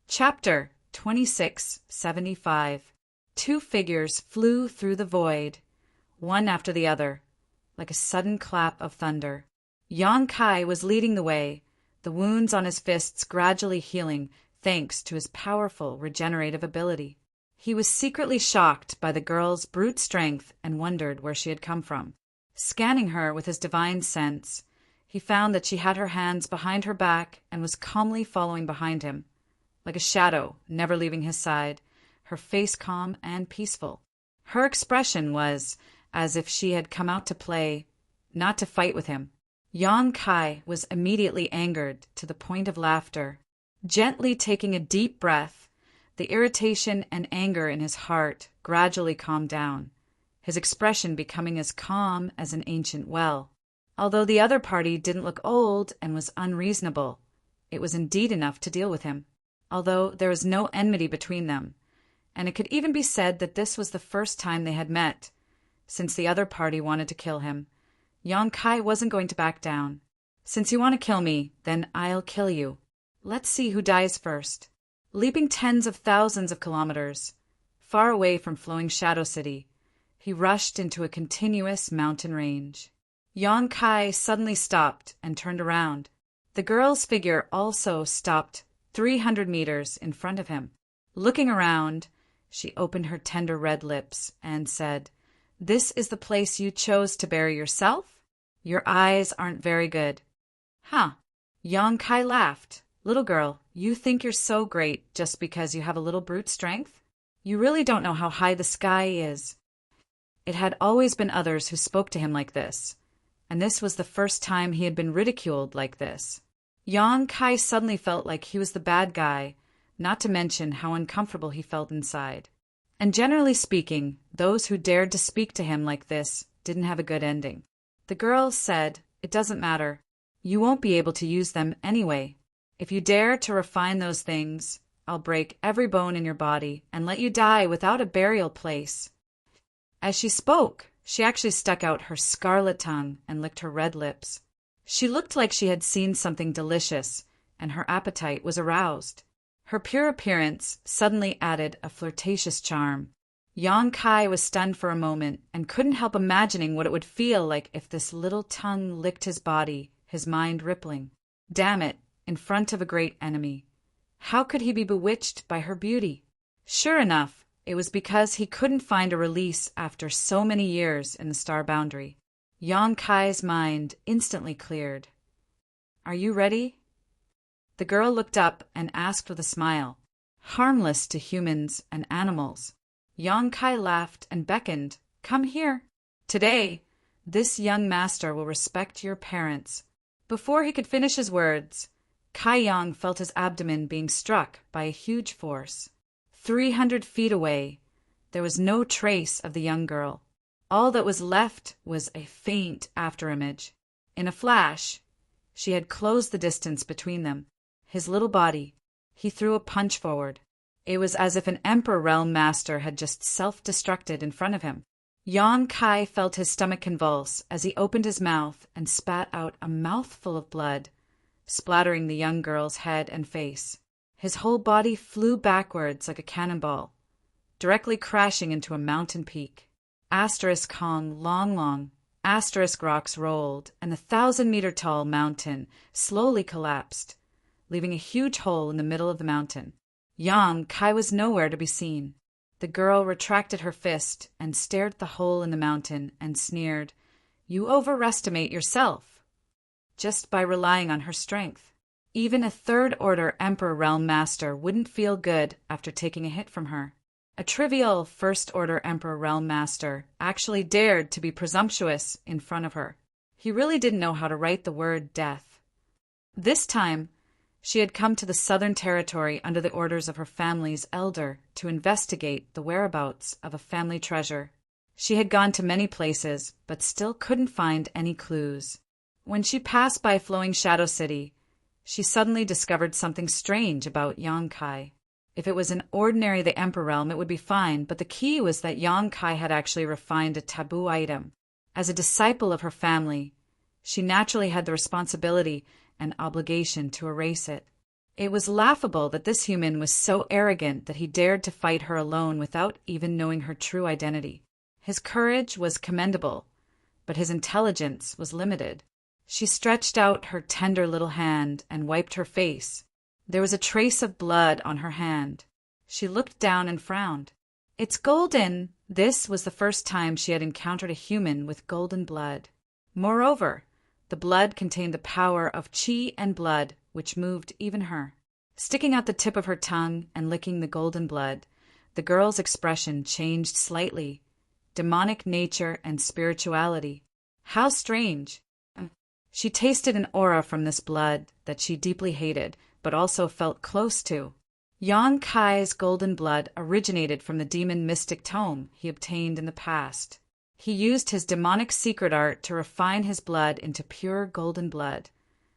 Chapter 2675. Two figures flew through the void, one after the other, like a sudden clap of thunder. Yang Kai was leading the way, the wounds on his fists gradually healing thanks to his powerful regenerative ability. He was secretly shocked by the girl's brute strength and wondered where she had come from. Scanning her with his divine sense, he found that she had her hands behind her back and was calmly following behind him, like a shadow, never leaving his side, her face calm and peaceful. Her expression was as if she had come out to play, not to fight with him. Yang Kai was immediately angered to the point of laughter. Gently taking a deep breath, the irritation and anger in his heart gradually calmed down, his expression becoming as calm as an ancient well. Although the other party didn't look old and was unreasonable, it was indeed enough to deal with him. Although there was no enmity between them, and it could even be said that this was the first time they had met, since the other party wanted to kill him. Yang Kai wasn't going to back down. Since you want to kill me, then I'll kill you. Let's see who dies first. Leaping tens of thousands of kilometers, far away from flowing Shadow City, he rushed into a continuous mountain range. Yang Kai suddenly stopped and turned around. The girl's figure also stopped 300 meters in front of him. Looking around, she opened her tender red lips and said, "This is the place you chose to bury yourself? Your eyes aren't very good." Huh. Yang Kai laughed. "Little girl, you think you're so great just because you have a little brute strength? You really don't know how high the sky is." It had always been others who spoke to him like this, and this was the first time he had been ridiculed like this. Yang Kai suddenly felt like he was the bad guy, not to mention how uncomfortable he felt inside. And generally speaking, those who dared to speak to him like this didn't have a good ending. The girl said, "It doesn't matter. You won't be able to use them anyway. If you dare to refine those things, I'll break every bone in your body and let you die without a burial place." As she spoke, she actually stuck out her scarlet tongue and licked her red lips. She looked like she had seen something delicious, and her appetite was aroused. Her pure appearance suddenly added a flirtatious charm. Yang Kai was stunned for a moment and couldn't help imagining what it would feel like if this little tongue licked his body, his mind rippling. Damn it, in front of a great enemy. How could he be bewitched by her beauty? Sure enough, it was because he couldn't find a release after so many years in the star boundary. Yang Kai's mind instantly cleared. "Are you ready?" The girl looked up and asked with a smile, harmless to humans and animals. Yang Kai laughed and beckoned, "Come here. Today, this young master will respect your parents." Before he could finish his words, Kai Yang felt his abdomen being struck by a huge force. 300 feet away, there was no trace of the young girl. All that was left was a faint afterimage. In a flash, she had closed the distance between them. His little body, he threw a punch forward. It was as if an Emperor Realm Master had just self-destructed in front of him. Yang Kai felt his stomach convulse as he opened his mouth and spat out a mouthful of blood, splattering the young girl's head and face. His whole body flew backwards like a cannonball, directly crashing into a mountain peak. Asterisk Kong Long, asterisk rocks rolled, and the 1,000-meter-tall mountain slowly collapsed, leaving a huge hole in the middle of the mountain. Yang Kai was nowhere to be seen. The girl retracted her fist and stared at the hole in the mountain and sneered, "You overestimate yourself," just by relying on her strength. Even a third-order Emperor Realm Master wouldn't feel good after taking a hit from her. A trivial first-order Emperor Realm Master actually dared to be presumptuous in front of her. He really didn't know how to write the word death. This time, she had come to the Southern Territory under the orders of her family's elder to investigate the whereabouts of a family treasure. She had gone to many places, but still couldn't find any clues. When she passed by flowing Shadow City, she suddenly discovered something strange about Yang Kai. If it was an ordinary the Emperor realm, it would be fine, but the key was that Yang Kai had actually refined a taboo item. As a disciple of her family, she naturally had the responsibility and obligation to erase it. It was laughable that this human was so arrogant that he dared to fight her alone without even knowing her true identity. His courage was commendable, but his intelligence was limited. She stretched out her tender little hand and wiped her face. There was a trace of blood on her hand. She looked down and frowned. "It's golden!" This was the first time she had encountered a human with golden blood. Moreover, the blood contained the power of chi and blood, which moved even her. Sticking out the tip of her tongue and licking the golden blood, the girl's expression changed slightly. Demonic nature and spirituality. How strange! She tasted an aura from this blood that she deeply hated, but also felt close to. Yang Kai's golden blood originated from the demon mystic tome he obtained in the past. He used his demonic secret art to refine his blood into pure golden blood,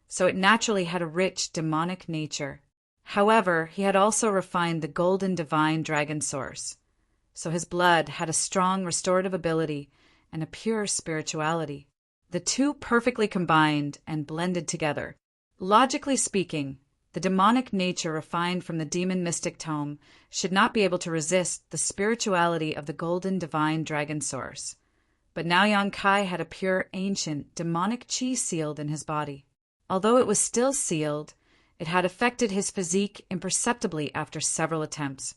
so it naturally had a rich demonic nature. However, he had also refined the golden divine dragon source, so his blood had a strong restorative ability and a pure spirituality. The two perfectly combined and blended together. Logically speaking, the demonic nature refined from the demon mystic tome should not be able to resist the spirituality of the golden divine dragon source. But now Yang Kai had a pure, ancient, demonic chi sealed in his body. Although it was still sealed, it had affected his physique imperceptibly after several attempts,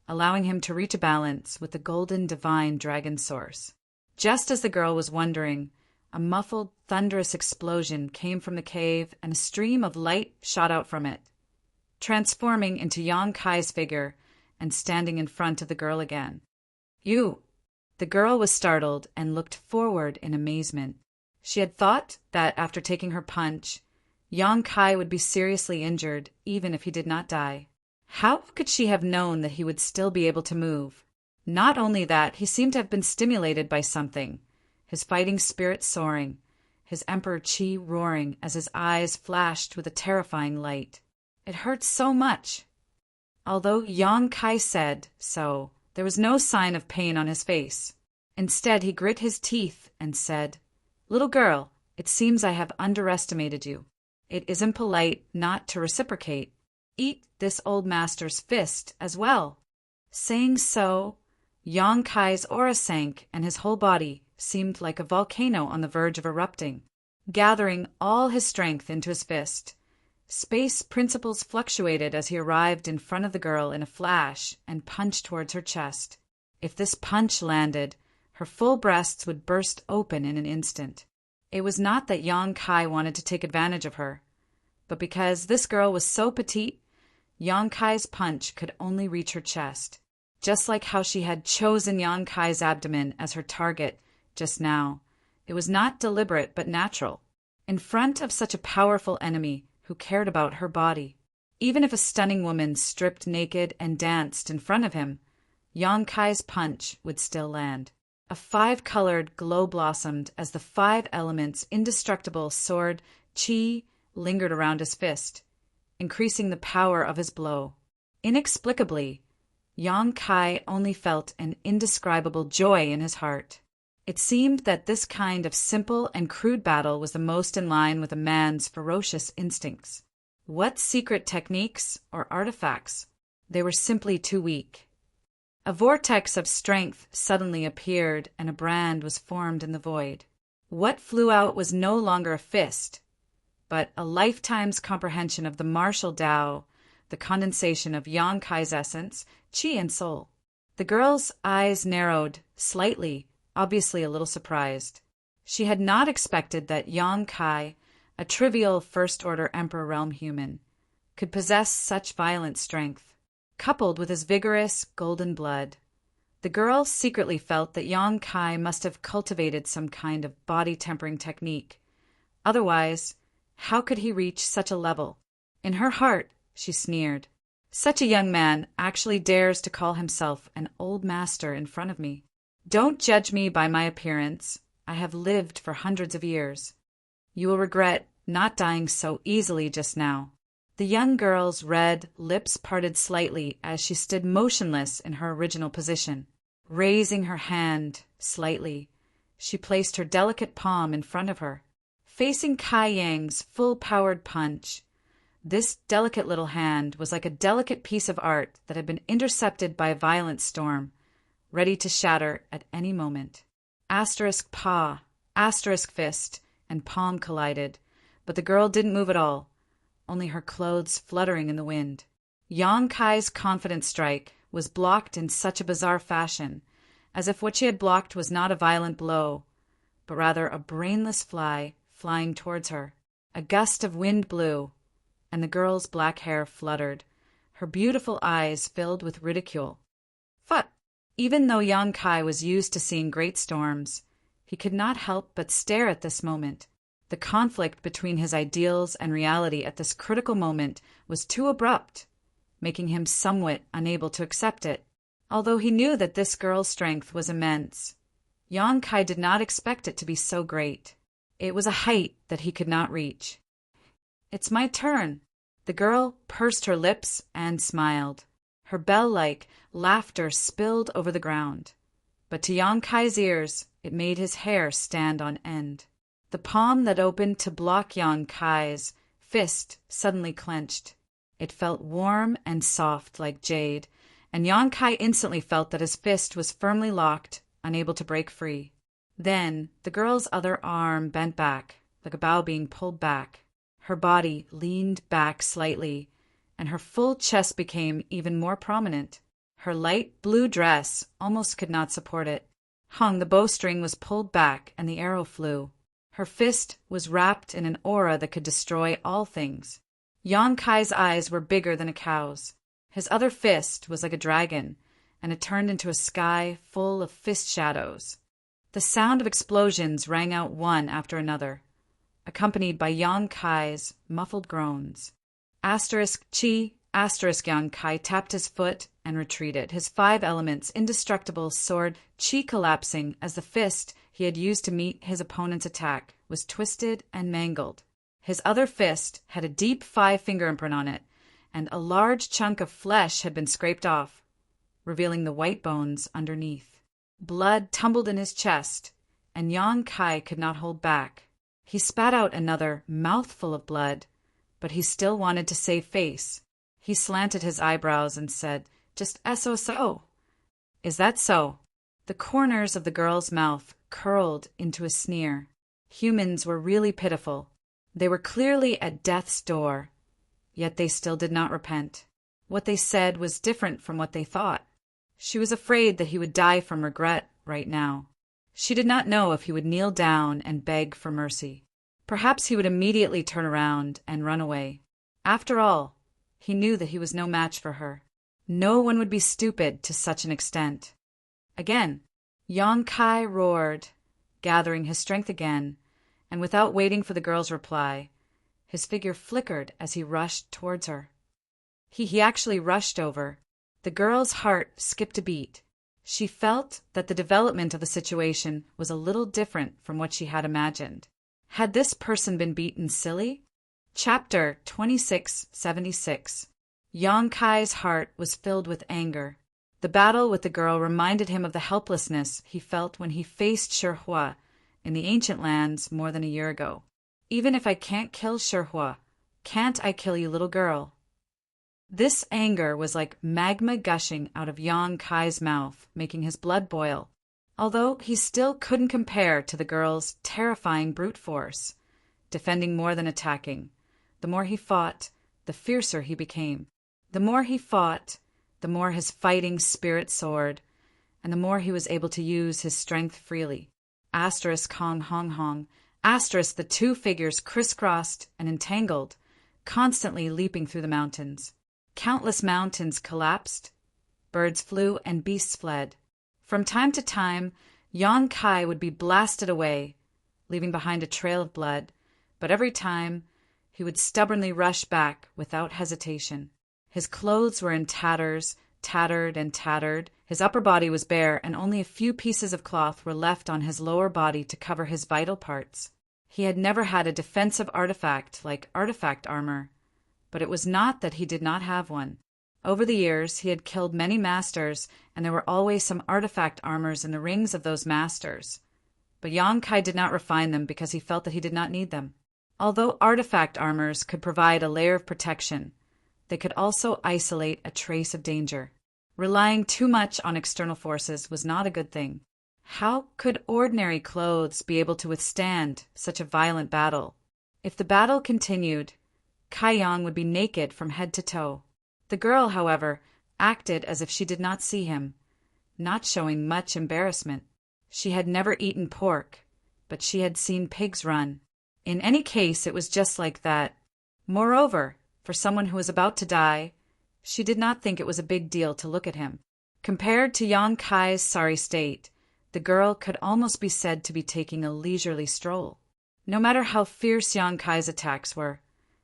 allowing him to reach a balance with the golden divine dragon source. Just as the girl was wondering, a muffled, thunderous explosion came from the cave and a stream of light shot out from it, transforming into Yang Kai's figure and standing in front of the girl again. "You!" The girl was startled and looked forward in amazement. She had thought that after taking her punch, Yang Kai would be seriously injured even if he did not die. How could she have known that he would still be able to move? Not only that, he seemed to have been stimulated by something, his fighting spirit soaring, his emperor chi roaring as his eyes flashed with a terrifying light. It hurt so much. Although Yang Kai said so, there was no sign of pain on his face. Instead, he grit his teeth and said, "Little girl, it seems I have underestimated you. It isn't polite not to reciprocate. Eat this old master's fist as well." Saying so, Yang Kai's aura sank and his whole body seemed like a volcano on the verge of erupting. Gathering all his strength into his fist, space principles fluctuated as he arrived in front of the girl in a flash and punched towards her chest. If this punch landed, her full breasts would burst open in an instant. It was not that Yang Kai wanted to take advantage of her, but because this girl was so petite, Yang Kai's punch could only reach her chest, just like how she had chosen Yang Kai's abdomen as her target just now. It was not deliberate but natural. In front of such a powerful enemy who cared about her body, even if a stunning woman stripped naked and danced in front of him, Yang Kai's punch would still land. A five-colored glow blossomed as the five elements' indestructible sword chi lingered around his fist, increasing the power of his blow. Inexplicably, Yang Kai only felt an indescribable joy in his heart. It seemed that this kind of simple and crude battle was the most in line with a man's ferocious instincts. What secret techniques or artifacts? They were simply too weak. A vortex of strength suddenly appeared and a brand was formed in the void. What flew out was no longer a fist, but a lifetime's comprehension of the martial Tao, the condensation of Yang Kai's essence, chi and soul. The girl's eyes narrowed slightly, obviously a little surprised. She had not expected that Yang Kai, a trivial first-order Emperor Realm human, could possess such violent strength, coupled with his vigorous golden blood. The girl secretly felt that Yang Kai must have cultivated some kind of body-tempering technique. Otherwise, how could he reach such a level? In her heart, she sneered. Such a young man actually dares to call himself an old master in front of me. Don't judge me by my appearance. I have lived for hundreds of years. You will regret not dying so easily just now. The young girl's red lips parted slightly as she stood motionless in her original position. Raising her hand slightly, she placed her delicate palm in front of her. Facing Kai Yang's full-powered punch, This delicate little hand was like a delicate piece of art that had been intercepted by a violent storm, ready to shatter at any moment. Asterisk paw, asterisk fist, and palm collided, but the girl didn't move at all, only her clothes fluttering in the wind. Yang Kai's confident strike was blocked in such a bizarre fashion, as if what she had blocked was not a violent blow, but rather a brainless fly flying towards her. A gust of wind blew, and the girl's black hair fluttered, her beautiful eyes filled with ridicule. Phut! Even though Yang Kai was used to seeing great storms, he could not help but stare at this moment. The conflict between his ideals and reality at this critical moment was too abrupt, making him somewhat unable to accept it. Although he knew that this girl's strength was immense, Yang Kai did not expect it to be so great. It was a height that he could not reach. "It's my turn." The girl pursed her lips and smiled. Her bell-like laughter spilled over the ground, but to Yang Kai's ears it made his hair stand on end. The palm that opened to block Yang Kai's fist suddenly clenched. It felt warm and soft like jade, and Yang Kai instantly felt that his fist was firmly locked, unable to break free. Then the girl's other arm bent back, like a bow being pulled back. Her body leaned back slightly, and her full chest became even more prominent. Her light blue dress almost could not support it. The bowstring was pulled back, and the arrow flew. Her fist was wrapped in an aura that could destroy all things. Yang Kai's eyes were bigger than a cow's. His other fist was like a dragon, and it turned into a sky full of fist shadows. The sound of explosions rang out one after another, accompanied by Yang Kai's muffled groans. Asterisk chi, asterisk Yang Kai tapped his foot and retreated, his 5 elements indestructible sword chi collapsing as the fist he had used to meet his opponent's attack was twisted and mangled. His other fist had a deep 5-finger imprint on it, and a large chunk of flesh had been scraped off, revealing the white bones underneath. Blood tumbled in his chest, and Yang Kai could not hold back. He spat out another mouthful of blood, but he still wanted to save face. He slanted his eyebrows and said, "Just so. Is that so?" The corners of the girl's mouth curled into a sneer. Humans were really pitiful. They were clearly at death's door, yet they still did not repent. What they said was different from what they thought. She was afraid that he would die from regret right now. She did not know if he would kneel down and beg for mercy. Perhaps he would immediately turn around and run away. After all, he knew that he was no match for her. No one would be stupid to such an extent. Again, Yang Kai roared, gathering his strength again, and without waiting for the girl's reply, his figure flickered as he rushed towards her. He actually rushed over. The girl's heart skipped a beat. She felt that the development of the situation was a little different from what she had imagined. Had this person been beaten silly? Chapter 2676. Yang Kai's heart was filled with anger. The battle with the girl reminded him of the helplessness he felt when he faced Shihua in the ancient lands more than a year ago. Even if I can't kill Shihua, can't I kill you, little girl? This anger was like magma gushing out of Yang Kai's mouth, making his blood boil, although he still couldn't compare to the girl's terrifying brute force, defending more than attacking. The more he fought, the fiercer he became. The more he fought, the more his fighting spirit soared, and the more he was able to use his strength freely. Asterisk hong hong hong, asterisk the 2 figures crisscrossed and entangled, constantly leaping through the mountains. Countless mountains collapsed, birds flew, and beasts fled. From time to time, Yang Kai would be blasted away, leaving behind a trail of blood, but every time he would stubbornly rush back without hesitation. His clothes were in tatters, tattered and tattered. His upper body was bare, and only a few pieces of cloth were left on his lower body to cover his vital parts. He had never had a defensive artifact like artifact armor, but it was not that he did not have one. Over the years, he had killed many masters, and there were always some artifact armors in the rings of those masters. But Yang Kai did not refine them because he felt that he did not need them. Although artifact armors could provide a layer of protection, they could also isolate a trace of danger. Relying too much on external forces was not a good thing. How could ordinary clothes be able to withstand such a violent battle? If the battle continued, Kai Yang would be naked from head to toe. The girl, however, acted as if she did not see him, not showing much embarrassment. She had never eaten pork, but she had seen pigs run. In any case, it was just like that. Moreover, for someone who was about to die, she did not think it was a big deal to look at him. Compared to Yang Kai's sorry state, the girl could almost be said to be taking a leisurely stroll. No matter how fierce Yang Kai's attacks were,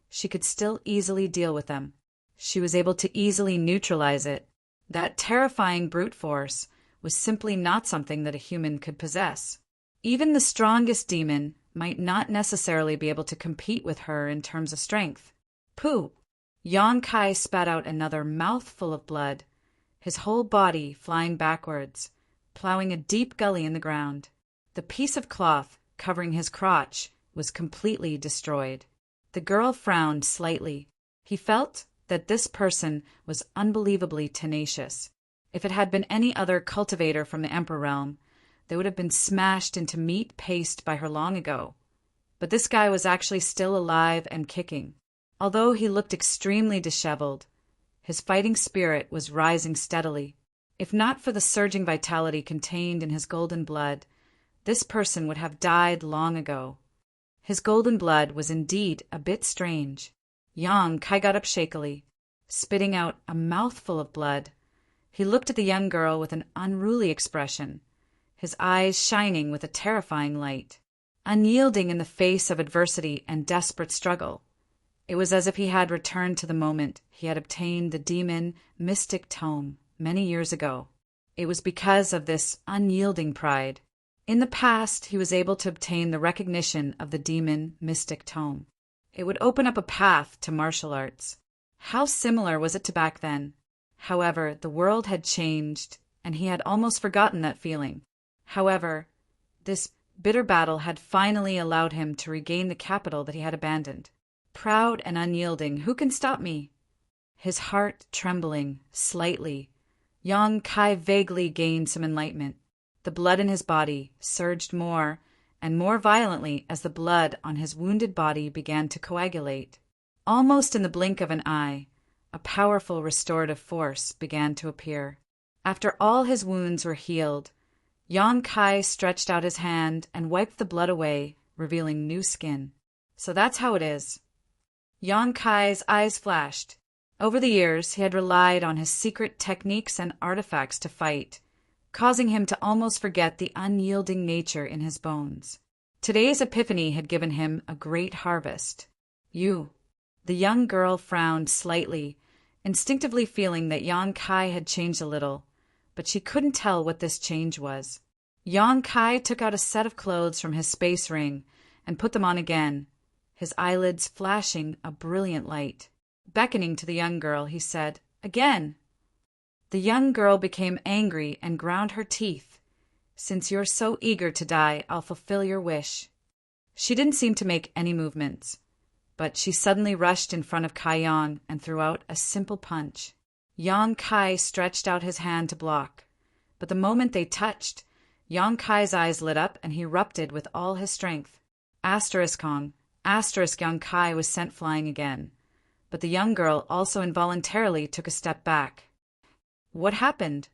she could still easily deal with them. She was able to easily neutralize it. That terrifying brute force was simply not something that a human could possess. Even the strongest demon might not necessarily be able to compete with her in terms of strength. Pooh! Yang Kai spat out another mouthful of blood, his whole body flying backwards, plowing a deep gully in the ground. The piece of cloth covering his crotch was completely destroyed. The girl frowned slightly. He felt that this person was unbelievably tenacious. If it had been any other cultivator from the Emperor realm, they would have been smashed into meat paste by her long ago. But this guy was actually still alive and kicking. Although he looked extremely disheveled, his fighting spirit was rising steadily. If not for the surging vitality contained in his golden blood, this person would have died long ago. His golden blood was indeed a bit strange. Yang Kai got up shakily, spitting out a mouthful of blood. He looked at the young girl with an unruly expression, his eyes shining with a terrifying light. Unyielding in the face of adversity and desperate struggle, it was as if he had returned to the moment he had obtained the demon mystic tome many years ago. It was because of this unyielding pride. In the past, he was able to obtain the recognition of the demon mystic tome. It would open up a path to martial arts. How similar was it to back then? However, the world had changed, and he had almost forgotten that feeling. However, this bitter battle had finally allowed him to regain the capital that he had abandoned. Proud and unyielding, who can stop me? His heart trembling slightly, Yang Kai vaguely gained some enlightenment. The blood in his body surged more and more violently as the blood on his wounded body began to coagulate. Almost in the blink of an eye, a powerful restorative force began to appear. After all his wounds were healed, Yang Kai stretched out his hand and wiped the blood away, revealing new skin. So that's how it is. Yang Kai's eyes flashed. Over the years, he had relied on his secret techniques and artifacts to fight, causing him to almost forget the unyielding nature in his bones. Today's epiphany had given him a great harvest. You. The young girl frowned slightly, instinctively feeling that Yang Kai had changed a little, but she couldn't tell what this change was. Yang Kai took out a set of clothes from his space ring and put them on again, his eyelids flashing a brilliant light. Beckoning to the young girl, he said, "Again!" The young girl became angry and ground her teeth. "Since you're so eager to die, I'll fulfill your wish." She didn't seem to make any movements, but she suddenly rushed in front of Kai Yang and threw out a simple punch. Yang Kai stretched out his hand to block, but the moment they touched, Yang Kai's eyes lit up and he erupted with all his strength. Kong, Yang Kai was sent flying again, but the young girl also involuntarily took a step back. What happened?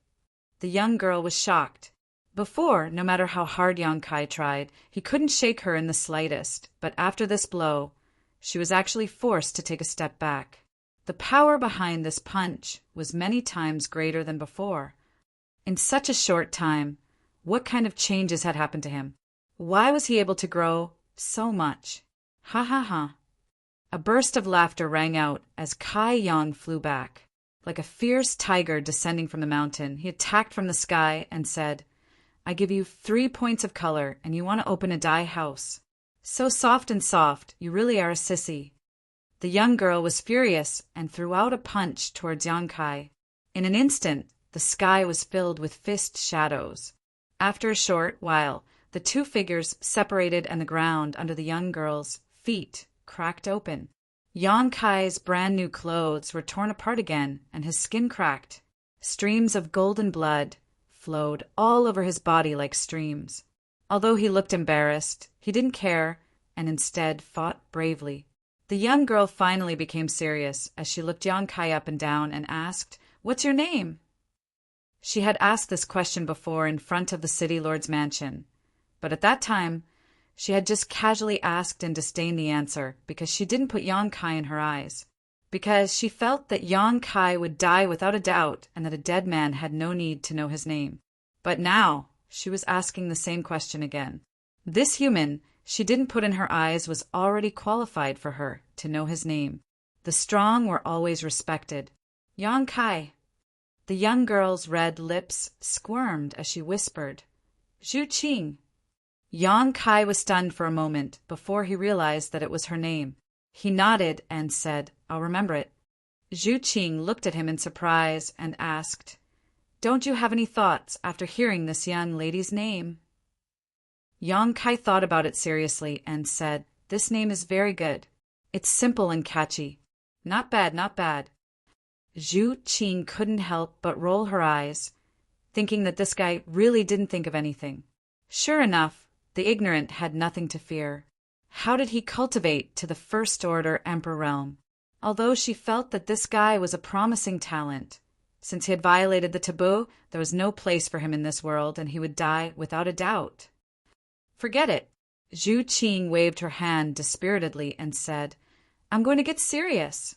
The young girl was shocked. Before, no matter how hard Yang Kai tried, he couldn't shake her in the slightest, but after this blow, she was actually forced to take a step back. The power behind this punch was many times greater than before. In such a short time, what kind of changes had happened to him? Why was he able to grow so much? Ha ha ha. A burst of laughter rang out as Kai Yang flew back. Like a fierce tiger descending from the mountain, he attacked from the sky and said, "I give you 3 points of color, and you want to open a dye house. So soft, you really are a sissy." The young girl was furious and threw out a punch towards Yang Kai. In an instant, the sky was filled with fist shadows. After a short while, the two figures separated and the ground under the young girl's feet cracked open. Yang Kai's brand new clothes were torn apart again, and his skin cracked. Streams of golden blood flowed all over his body like streams. Although he looked embarrassed, he didn't care, and instead fought bravely. The young girl finally became serious as she looked Yang Kai up and down and asked, "What's your name?" She had asked this question before in front of the city lord's mansion, but at that time she had just casually asked and disdained the answer because she didn't put Yang Kai in her eyes, because she felt that Yang Kai would die without a doubt and that a dead man had no need to know his name. But now she was asking the same question again. This human she didn't put in her eyes was already qualified for her to know his name. The strong were always respected. Yang Kai. The young girl's red lips squirmed as she whispered, "Zhu Qing." Yang Kai was stunned for a moment before he realized that it was her name. He nodded and said, "I'll remember it." Zhu Qing looked at him in surprise and asked, "Don't you have any thoughts after hearing this young lady's name?" Yang Kai thought about it seriously and said, "This name is very good. It's simple and catchy. Not bad, not bad." Zhu Qing couldn't help but roll her eyes, thinking that this guy really didn't think of anything. Sure enough, the ignorant had nothing to fear. How did he cultivate to the first-order emperor realm? Although she felt that this guy was a promising talent. Since he had violated the taboo, there was no place for him in this world, and he would die without a doubt. "Forget it." Zhu Qing waved her hand dispiritedly and said, "I'm going to get serious."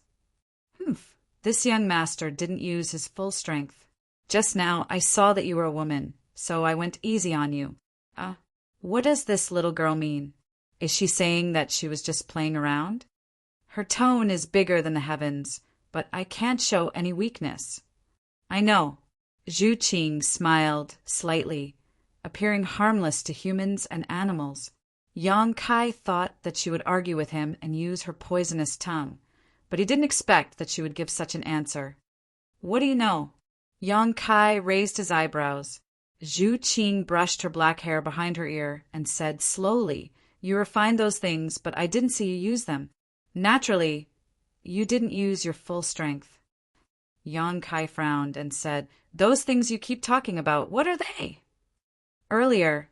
"Humph. This young master didn't use his full strength. Just now I saw that you were a woman, so I went easy on you. What does this little girl mean? Is she saying that she was just playing around? Her tone is bigger than the heavens, but I can't show any weakness." "I know." Zhu Qing smiled slightly, appearing harmless to humans and animals. Yang Kai thought that she would argue with him and use her poisonous tongue, but he didn't expect that she would give such an answer. "What do you know?" Yang Kai raised his eyebrows. Zhu Qing brushed her black hair behind her ear and said slowly, "You refined those things, but I didn't see you use them. Naturally, you didn't use your full strength." Yang Kai frowned and said, "Those things you keep talking about, what are they?" Earlier,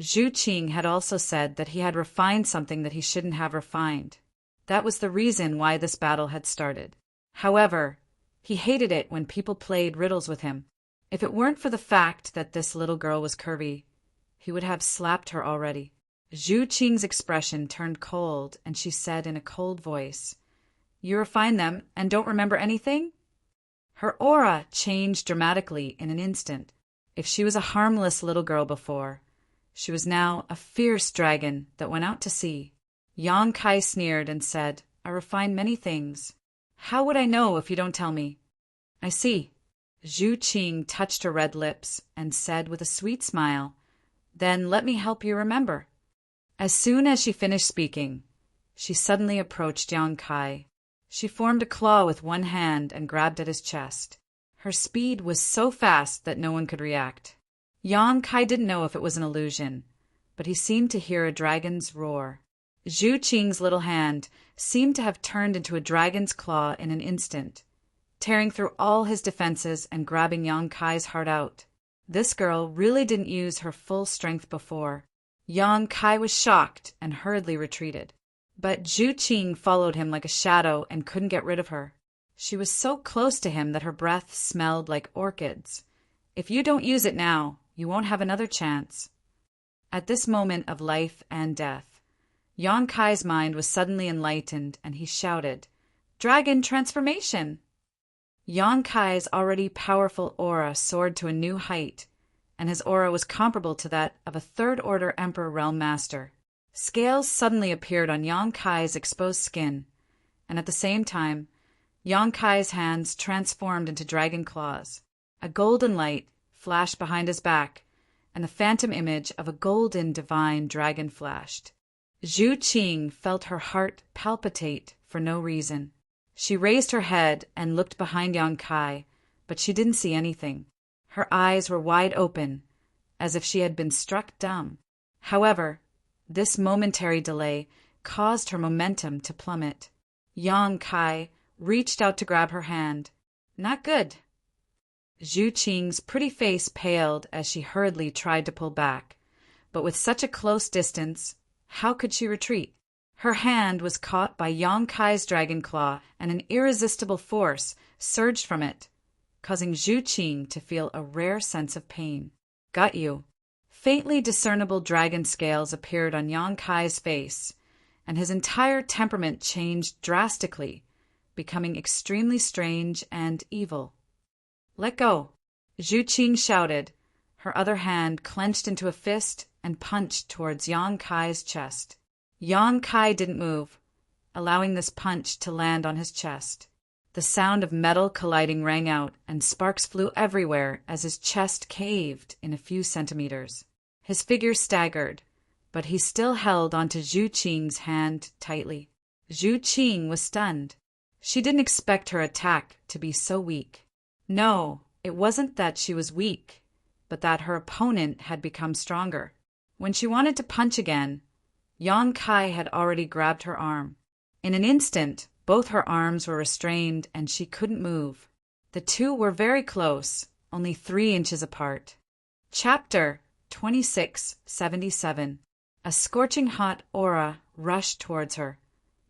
Zhu Qing had also said that he had refined something that he shouldn't have refined. That was the reason why this battle had started. However, he hated it when people played riddles with him. If it weren't for the fact that this little girl was curvy, he would have slapped her already. Zhu Qing's expression turned cold, and she said in a cold voice, "You refine them and don't remember anything?" Her aura changed dramatically in an instant. If she was a harmless little girl before, she was now a fierce dragon that went out to sea. Yang Kai sneered and said, "I refine many things. How would I know if you don't tell me?" "I see." Zhu Qing touched her red lips and said with a sweet smile, "Then let me help you remember." As soon as she finished speaking, she suddenly approached Yang Kai. She formed a claw with one hand and grabbed at his chest. Her speed was so fast that no one could react. Yang Kai didn't know if it was an illusion, but he seemed to hear a dragon's roar. Zhu Qing's little hand seemed to have turned into a dragon's claw in an instant, tearing through all his defenses and grabbing Yang Kai's heart out. This girl really didn't use her full strength before. Yang Kai was shocked and hurriedly retreated. But Zhu Qing followed him like a shadow and couldn't get rid of her. She was so close to him that her breath smelled like orchids. "If you don't use it now, you won't have another chance." At this moment of life and death, Yang Kai's mind was suddenly enlightened, and he shouted, "Dragon transformation!" Yang Kai's already powerful aura soared to a new height, and his aura was comparable to that of a third-order Emperor Realm Master. Scales suddenly appeared on Yang Kai's exposed skin, and at the same time, Yang Kai's hands transformed into dragon claws. A golden light flashed behind his back, and the phantom image of a golden divine dragon flashed. Zhu Qing felt her heart palpitate for no reason. She raised her head and looked behind Yang Kai, but she didn't see anything. Her eyes were wide open, as if she had been struck dumb. However, this momentary delay caused her momentum to plummet. Yang Kai reached out to grab her hand. Not good. Zhu Qing's pretty face paled as she hurriedly tried to pull back. But with such a close distance, how could she retreat? Her hand was caught by Yang Kai's dragon claw, and an irresistible force surged from it, causing Zhu Qing to feel a rare sense of pain. Got you. Faintly discernible dragon scales appeared on Yang Kai's face, and his entire temperament changed drastically, becoming extremely strange and evil. Let go, Zhu Qing shouted, her other hand clenched into a fist and punched towards Yang Kai's chest. Yang Kai didn't move, allowing this punch to land on his chest. The sound of metal colliding rang out, and sparks flew everywhere as his chest caved in a few centimeters. His figure staggered, but he still held onto Zhu Qing's hand tightly. Zhu Qing was stunned. She didn't expect her attack to be so weak. No, it wasn't that she was weak, but that her opponent had become stronger. When she wanted to punch again, Yang Kai had already grabbed her arm. In an instant, both her arms were restrained and she couldn't move. The two were very close, only 3 inches apart. Chapter 2677. A scorching hot aura rushed towards her,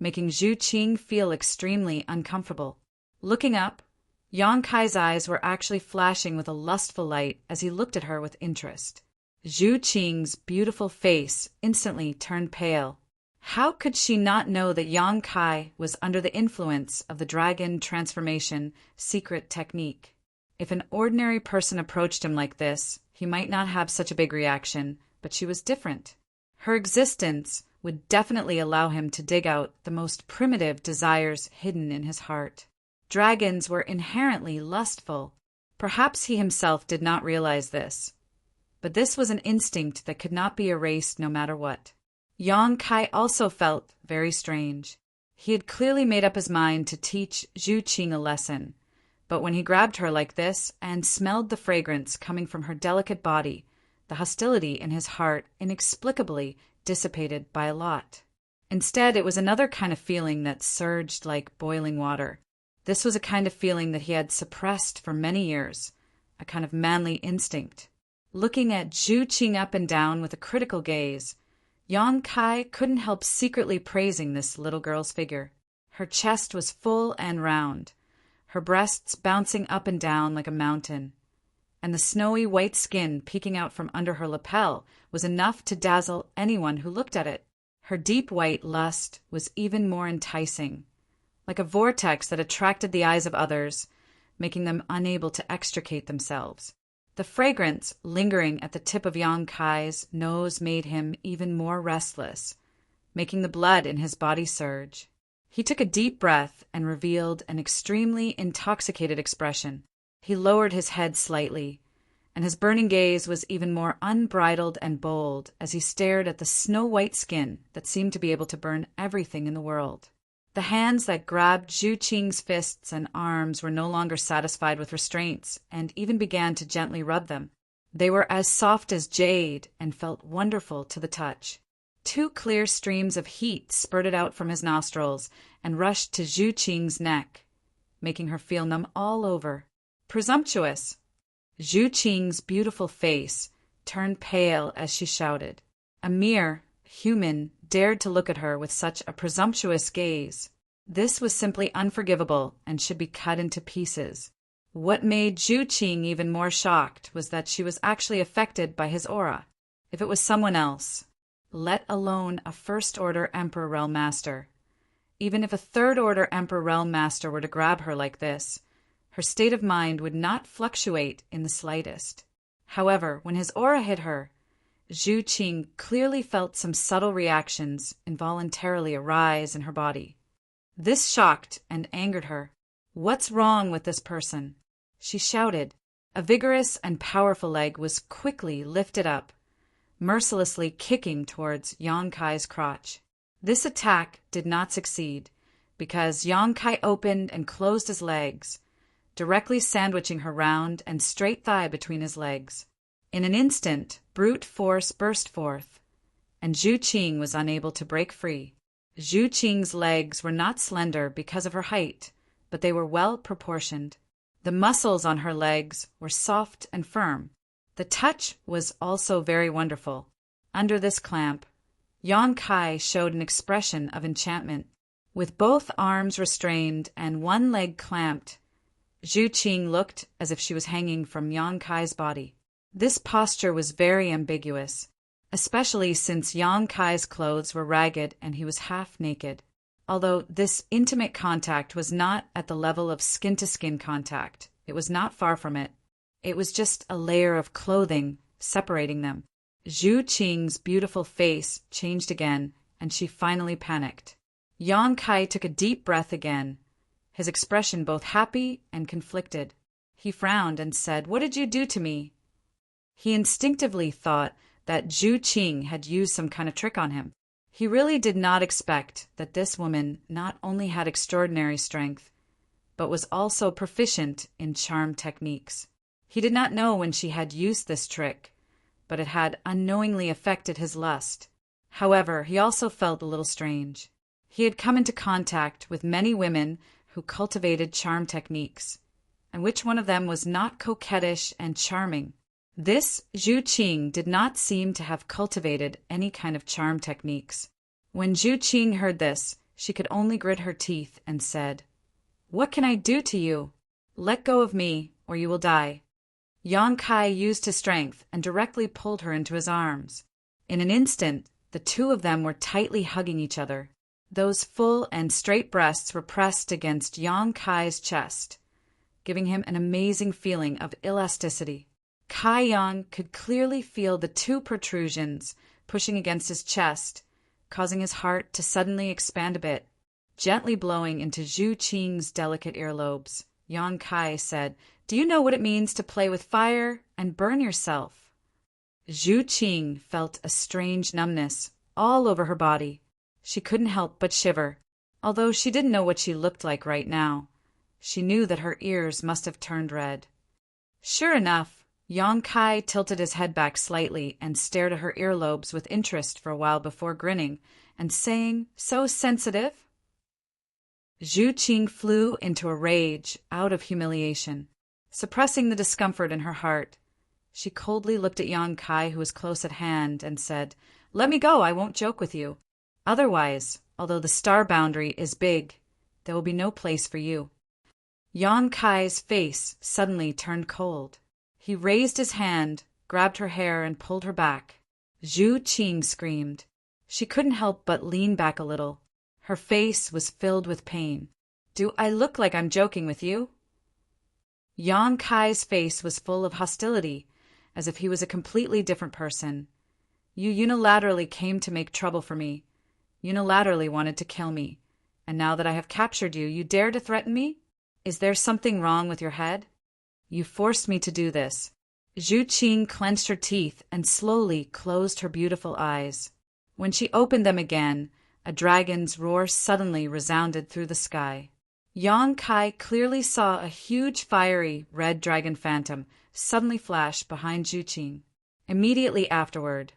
making Zhu Qing feel extremely uncomfortable. Looking up, Yang Kai's eyes were actually flashing with a lustful light as he looked at her with interest. Zhu Qing's beautiful face instantly turned pale. How could she not know that Yang Kai was under the influence of the dragon transformation secret technique? If an ordinary person approached him like this, he might not have such a big reaction, but she was different. Her existence would definitely allow him to dig out the most primitive desires hidden in his heart. Dragons were inherently lustful. Perhaps he himself did not realize this, but this was an instinct that could not be erased no matter what. Yang Kai also felt very strange. He had clearly made up his mind to teach Zhu Qing a lesson, but when he grabbed her like this and smelled the fragrance coming from her delicate body, the hostility in his heart inexplicably dissipated by a lot. Instead, it was another kind of feeling that surged like boiling water. This was a kind of feeling that he had suppressed for many years, a kind of manly instinct. Looking at Zhu Qing up and down with a critical gaze, Yang Kai couldn't help secretly praising this little girl's figure. Her chest was full and round, her breasts bouncing up and down like a mountain, and the snowy white skin peeking out from under her lapel was enough to dazzle anyone who looked at it. Her deep white lust was even more enticing, like a vortex that attracted the eyes of others, making them unable to extricate themselves. The fragrance lingering at the tip of Yang Kai's nose made him even more restless, making the blood in his body surge. He took a deep breath and revealed an extremely intoxicated expression. He lowered his head slightly, and his burning gaze was even more unbridled and bold as he stared at the snow-white skin that seemed to be able to burn everything in the world. The hands that grabbed Zhu Qing's fists and arms were no longer satisfied with restraints and even began to gently rub them. They were as soft as jade and felt wonderful to the touch. 2 clear streams of heat spurted out from his nostrils and rushed to Zhu Qing's neck, making her feel numb all over. Presumptuous! Zhu Qing's beautiful face turned pale as she shouted. A mere human dared to look at her with such a presumptuous gaze. This was simply unforgivable and should be cut into pieces. What made Zhu Qing even more shocked was that she was actually affected by his aura. If it was someone else, let alone a First-Order Emperor Realm Master, even if a Third-Order Emperor Realm Master were to grab her like this, her state of mind would not fluctuate in the slightest. However, when his aura hit her, Zhu Qing clearly felt some subtle reactions involuntarily arise in her body. This shocked and angered her. What's wrong with this person? She shouted. A vigorous and powerful leg was quickly lifted up, mercilessly kicking towards Yang Kai's crotch. This attack did not succeed because Yang Kai opened and closed his legs, directly sandwiching her round and straight thigh between his legs. In an instant, brute force burst forth, and Zhu Qing was unable to break free. Zhu Qing's legs were not slender because of her height, but they were well proportioned. The muscles on her legs were soft and firm. The touch was also very wonderful. Under this clamp, Yang Kai showed an expression of enchantment. With both arms restrained and one leg clamped, Zhu Qing looked as if she was hanging from Yang Kai's body. This posture was very ambiguous, especially since Yang Kai's clothes were ragged and he was half naked. Although this intimate contact was not at the level of skin-to-skin contact, it was not far from it. It was just a layer of clothing separating them. Zhu Qing's beautiful face changed again, and she finally panicked. Yang Kai took a deep breath again, his expression both happy and conflicted. He frowned and said, "What did you do to me?" He instinctively thought that Zhu Qing had used some kind of trick on him. He really did not expect that this woman not only had extraordinary strength, but was also proficient in charm techniques. He did not know when she had used this trick, but it had unknowingly affected his lust. However, he also felt a little strange. He had come into contact with many women who cultivated charm techniques, and which one of them was not coquettish and charming? This Zhu Qing did not seem to have cultivated any kind of charm techniques. When Zhu Qing heard this, she could only grit her teeth and said, "What can I do to you? Let go of me, or you will die." Yang Kai used his strength and directly pulled her into his arms. In an instant, the two of them were tightly hugging each other. Those full and straight breasts were pressed against Yang Kai's chest, giving him an amazing feeling of elasticity. Kai Yang could clearly feel the two protrusions pushing against his chest, causing his heart to suddenly expand a bit. Gently blowing into Zhu Qing's delicate earlobes, Yang Kai said, "Do you know what it means to play with fire and burn yourself?" Zhu Qing felt a strange numbness all over her body. She couldn't help but shiver. Although she didn't know what she looked like right now, she knew that her ears must have turned red. Sure enough, Yang Kai tilted his head back slightly and stared at her earlobes with interest for a while before grinning and saying, "So sensitive?" Zhu Qing flew into a rage out of humiliation. Suppressing the discomfort in her heart, she coldly looked at Yang Kai, who was close at hand, and said, "Let me go, I won't joke with you. Otherwise, although the star boundary is big, there will be no place for you." Yang Kai's face suddenly turned cold. He raised his hand, grabbed her hair, and pulled her back. Zhu Qing screamed. She couldn't help but lean back a little. Her face was filled with pain. "Do I look like I'm joking with you?" Yang Kai's face was full of hostility, as if he was a completely different person. "You unilaterally came to make trouble for me, unilaterally wanted to kill me, and now that I have captured you, you dare to threaten me? Is there something wrong with your head? You forced me to do this." Zhu Qing clenched her teeth and slowly closed her beautiful eyes. When she opened them again, a dragon's roar suddenly resounded through the sky. Yang Kai clearly saw a huge fiery red dragon phantom suddenly flash behind Zhu Qing. Immediately afterward,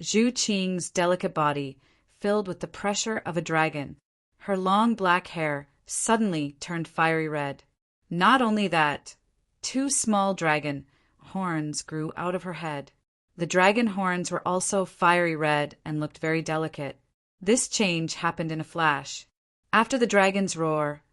Zhu Qing's delicate body filled with the pressure of a dragon. Her long black hair suddenly turned fiery red. Not only that, two small dragon horns grew out of her head. The dragon horns were also fiery red and looked very delicate. This change happened in a flash. After the dragon's roar,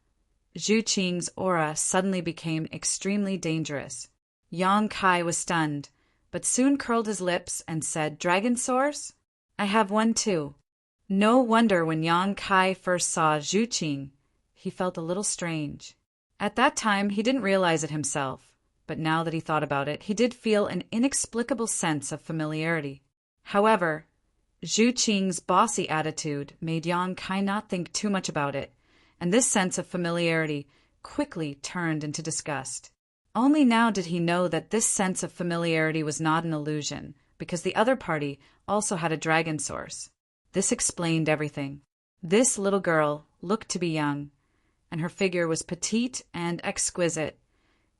Zhu Qing's aura suddenly became extremely dangerous. Yang Kai was stunned, but soon curled his lips and said, "Dragon source? I have one too." No wonder when Yang Kai first saw Zhu Qing, he felt a little strange. At that time, he didn't realize it himself, but now that he thought about it, he did feel an inexplicable sense of familiarity. However, Zhu Qing's bossy attitude made Yang Kai not think too much about it, and this sense of familiarity quickly turned into disgust. Only now did he know that this sense of familiarity was not an illusion, because the other party also had a dragon source. This explained everything. This little girl looked to be young, and her figure was petite and exquisite,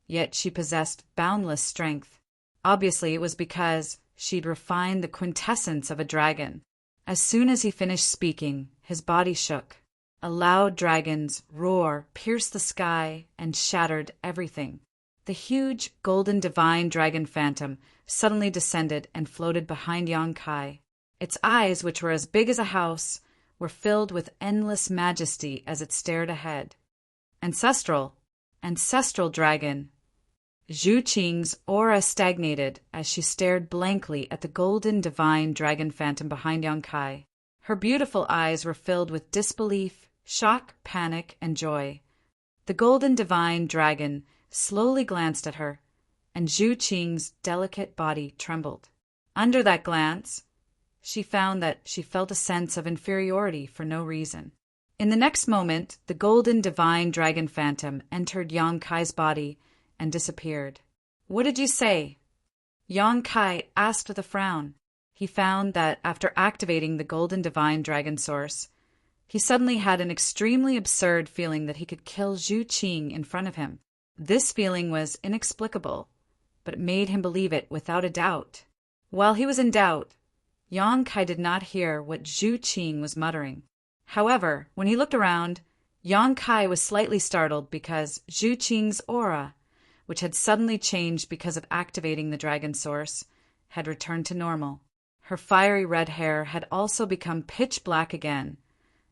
yet she possessed boundless strength. Obviously, it was because she'd refined the quintessence of a dragon, As soon as he finished speaking, his body shook. A loud dragon's roar pierced the sky and shattered everything. The huge, golden divine dragon phantom suddenly descended and floated behind Yang Kai. Its eyes, which were as big as a house, were filled with endless majesty as it stared ahead. Ancestral dragon. Zhu Qing's aura stagnated as she stared blankly at the golden divine dragon phantom behind Yang Kai. Her beautiful eyes were filled with disbelief, shock, panic, and joy. The golden divine dragon slowly glanced at her, and Zhu Qing's delicate body trembled. Under that glance, she found that she felt a sense of inferiority for no reason. In the next moment, the golden divine dragon phantom entered Yang Kai's body and disappeared. "What did you say?" Yang Kai asked with a frown. He found that after activating the golden divine dragon source, he suddenly had an extremely absurd feeling that he could kill Zhu Qing in front of him. This feeling was inexplicable, but it made him believe it without a doubt. While he was in doubt, Yang Kai did not hear what Zhu Qing was muttering. However, when he looked around, Yang Kai was slightly startled because Zhu Qing's aura, which had suddenly changed because of activating the dragon source, had returned to normal. Her fiery red hair had also become pitch black again,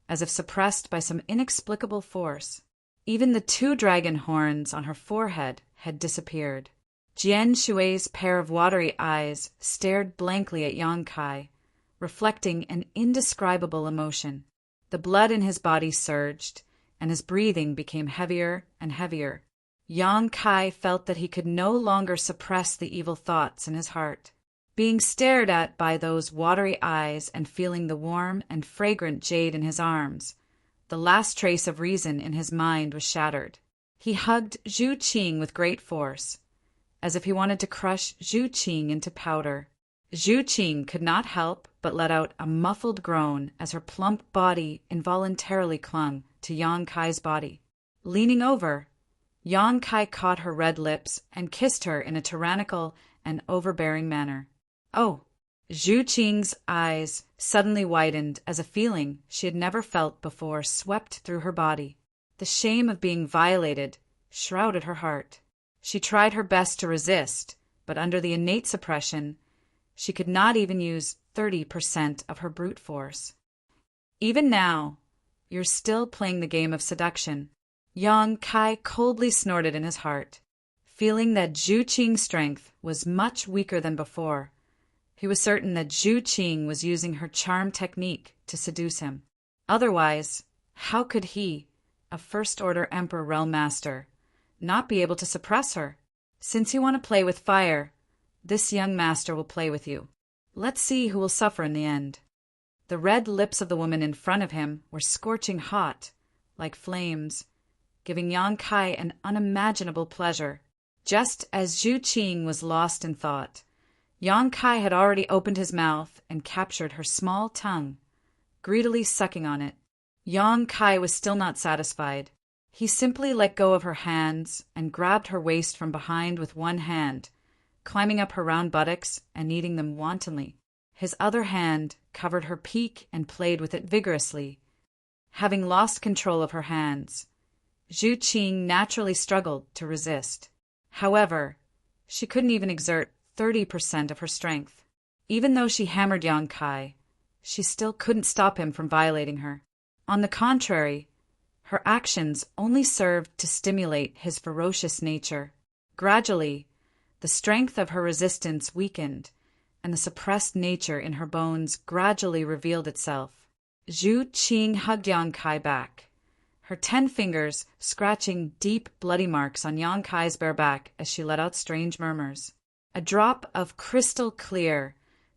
as if suppressed by some inexplicable force. Even the 2 dragon horns on her forehead had disappeared. Jian Shui's pair of watery eyes stared blankly at Yang Kai, reflecting an indescribable emotion. The blood in his body surged, and his breathing became heavier and heavier. Yang Kai felt that he could no longer suppress the evil thoughts in his heart. Being stared at by those watery eyes and feeling the warm and fragrant jade in his arms, the last trace of reason in his mind was shattered. He hugged Zhu Qing with great force, as if he wanted to crush Zhu Qing into powder. Zhu Qing could not help but let out a muffled groan as her plump body involuntarily clung to Yang Kai's body. Leaning over, Yang Kai caught her red lips and kissed her in a tyrannical and overbearing manner. "Oh!" Zhu Qing's eyes suddenly widened as a feeling she had never felt before swept through her body. The shame of being violated shrouded her heart. She tried her best to resist, but under the innate suppression, she could not even use 30% of her brute force. "Even now, you're still playing the game of seduction," Yang Kai coldly snorted in his heart. Feeling that Zhu Qing's strength was much weaker than before, he was certain that Zhu Qing was using her charm technique to seduce him. Otherwise, how could he, a First-Order Emperor Realm Master, not be able to suppress her? "Since you want to play with fire, this young master will play with you. Let's see who will suffer in the end." The red lips of the woman in front of him were scorching hot, like flames, giving Yang Kai an unimaginable pleasure. Just as Zhu Qing was lost in thought, Yang Kai had already opened his mouth and captured her small tongue, greedily sucking on it. Yang Kai was still not satisfied. He simply let go of her hands and grabbed her waist from behind with one hand, climbing up her round buttocks and kneading them wantonly. His other hand covered her peak and played with it vigorously. Having lost control of her hands, Zhu Qing naturally struggled to resist. However, she couldn't even exert 30% of her strength. Even though she hammered Yang Kai, she still couldn't stop him from violating her. On the contrary, her actions only served to stimulate his ferocious nature. Gradually, the strength of her resistance weakened, and the suppressed nature in her bones gradually revealed itself. Zhu Qing hugged Yang Kai back, her 10 fingers scratching deep bloody marks on Yang Kai's bare back as she let out strange murmurs. A drop of crystal clear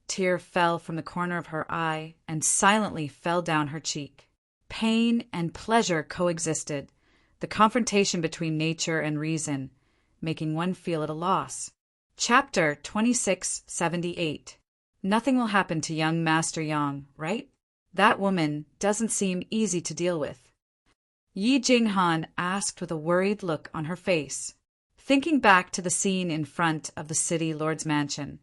tear fell from the corner of her eye and silently fell down her cheek. Pain and pleasure coexisted, the confrontation between nature and reason, making one feel at a loss. Chapter 2678. Nothing will happen to young Master Yang, right? That woman doesn't seem easy to deal with. Yi Jinghan asked with a worried look on her face. Thinking back to the scene in front of the city lord's mansion,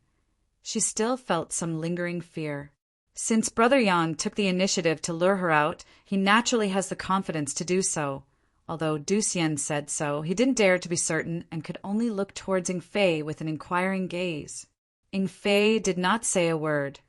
she still felt some lingering fear. Since Brother Yang took the initiative to lure her out, he naturally has the confidence to do so. Although Du Xian said so, he didn't dare to be certain and could only look towards Ying Fei with an inquiring gaze. Ying Fei did not say a word,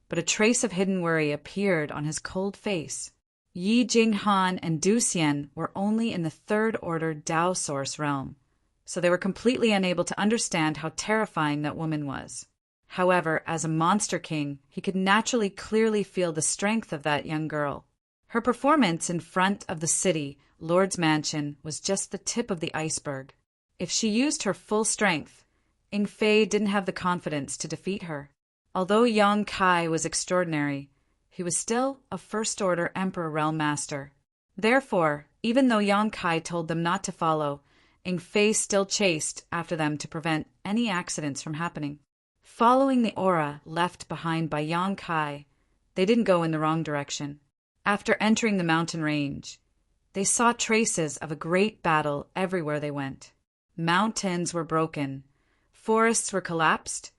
but a trace of hidden worry appeared on his cold face. Yi Jinghan and Du Xian were only in the third-order Tao source realm, so they were completely unable to understand how terrifying that woman was. However, as a monster king, he could naturally clearly feel the strength of that young girl. Her performance in front of the city, Lord's mansion, was just the tip of the iceberg. If she used her full strength, Ying Fei didn't have the confidence to defeat her. Although Yang Kai was extraordinary, he was still a first-order Emperor Realm Master. Therefore, even though Yang Kai told them not to follow, Ying Fei still chased after them to prevent any accidents from happening. Following the aura left behind by Yang Kai, they didn't go in the wrong direction. After entering the mountain range, they saw traces of a great battle everywhere they went. Mountains were broken, forests were collapsed,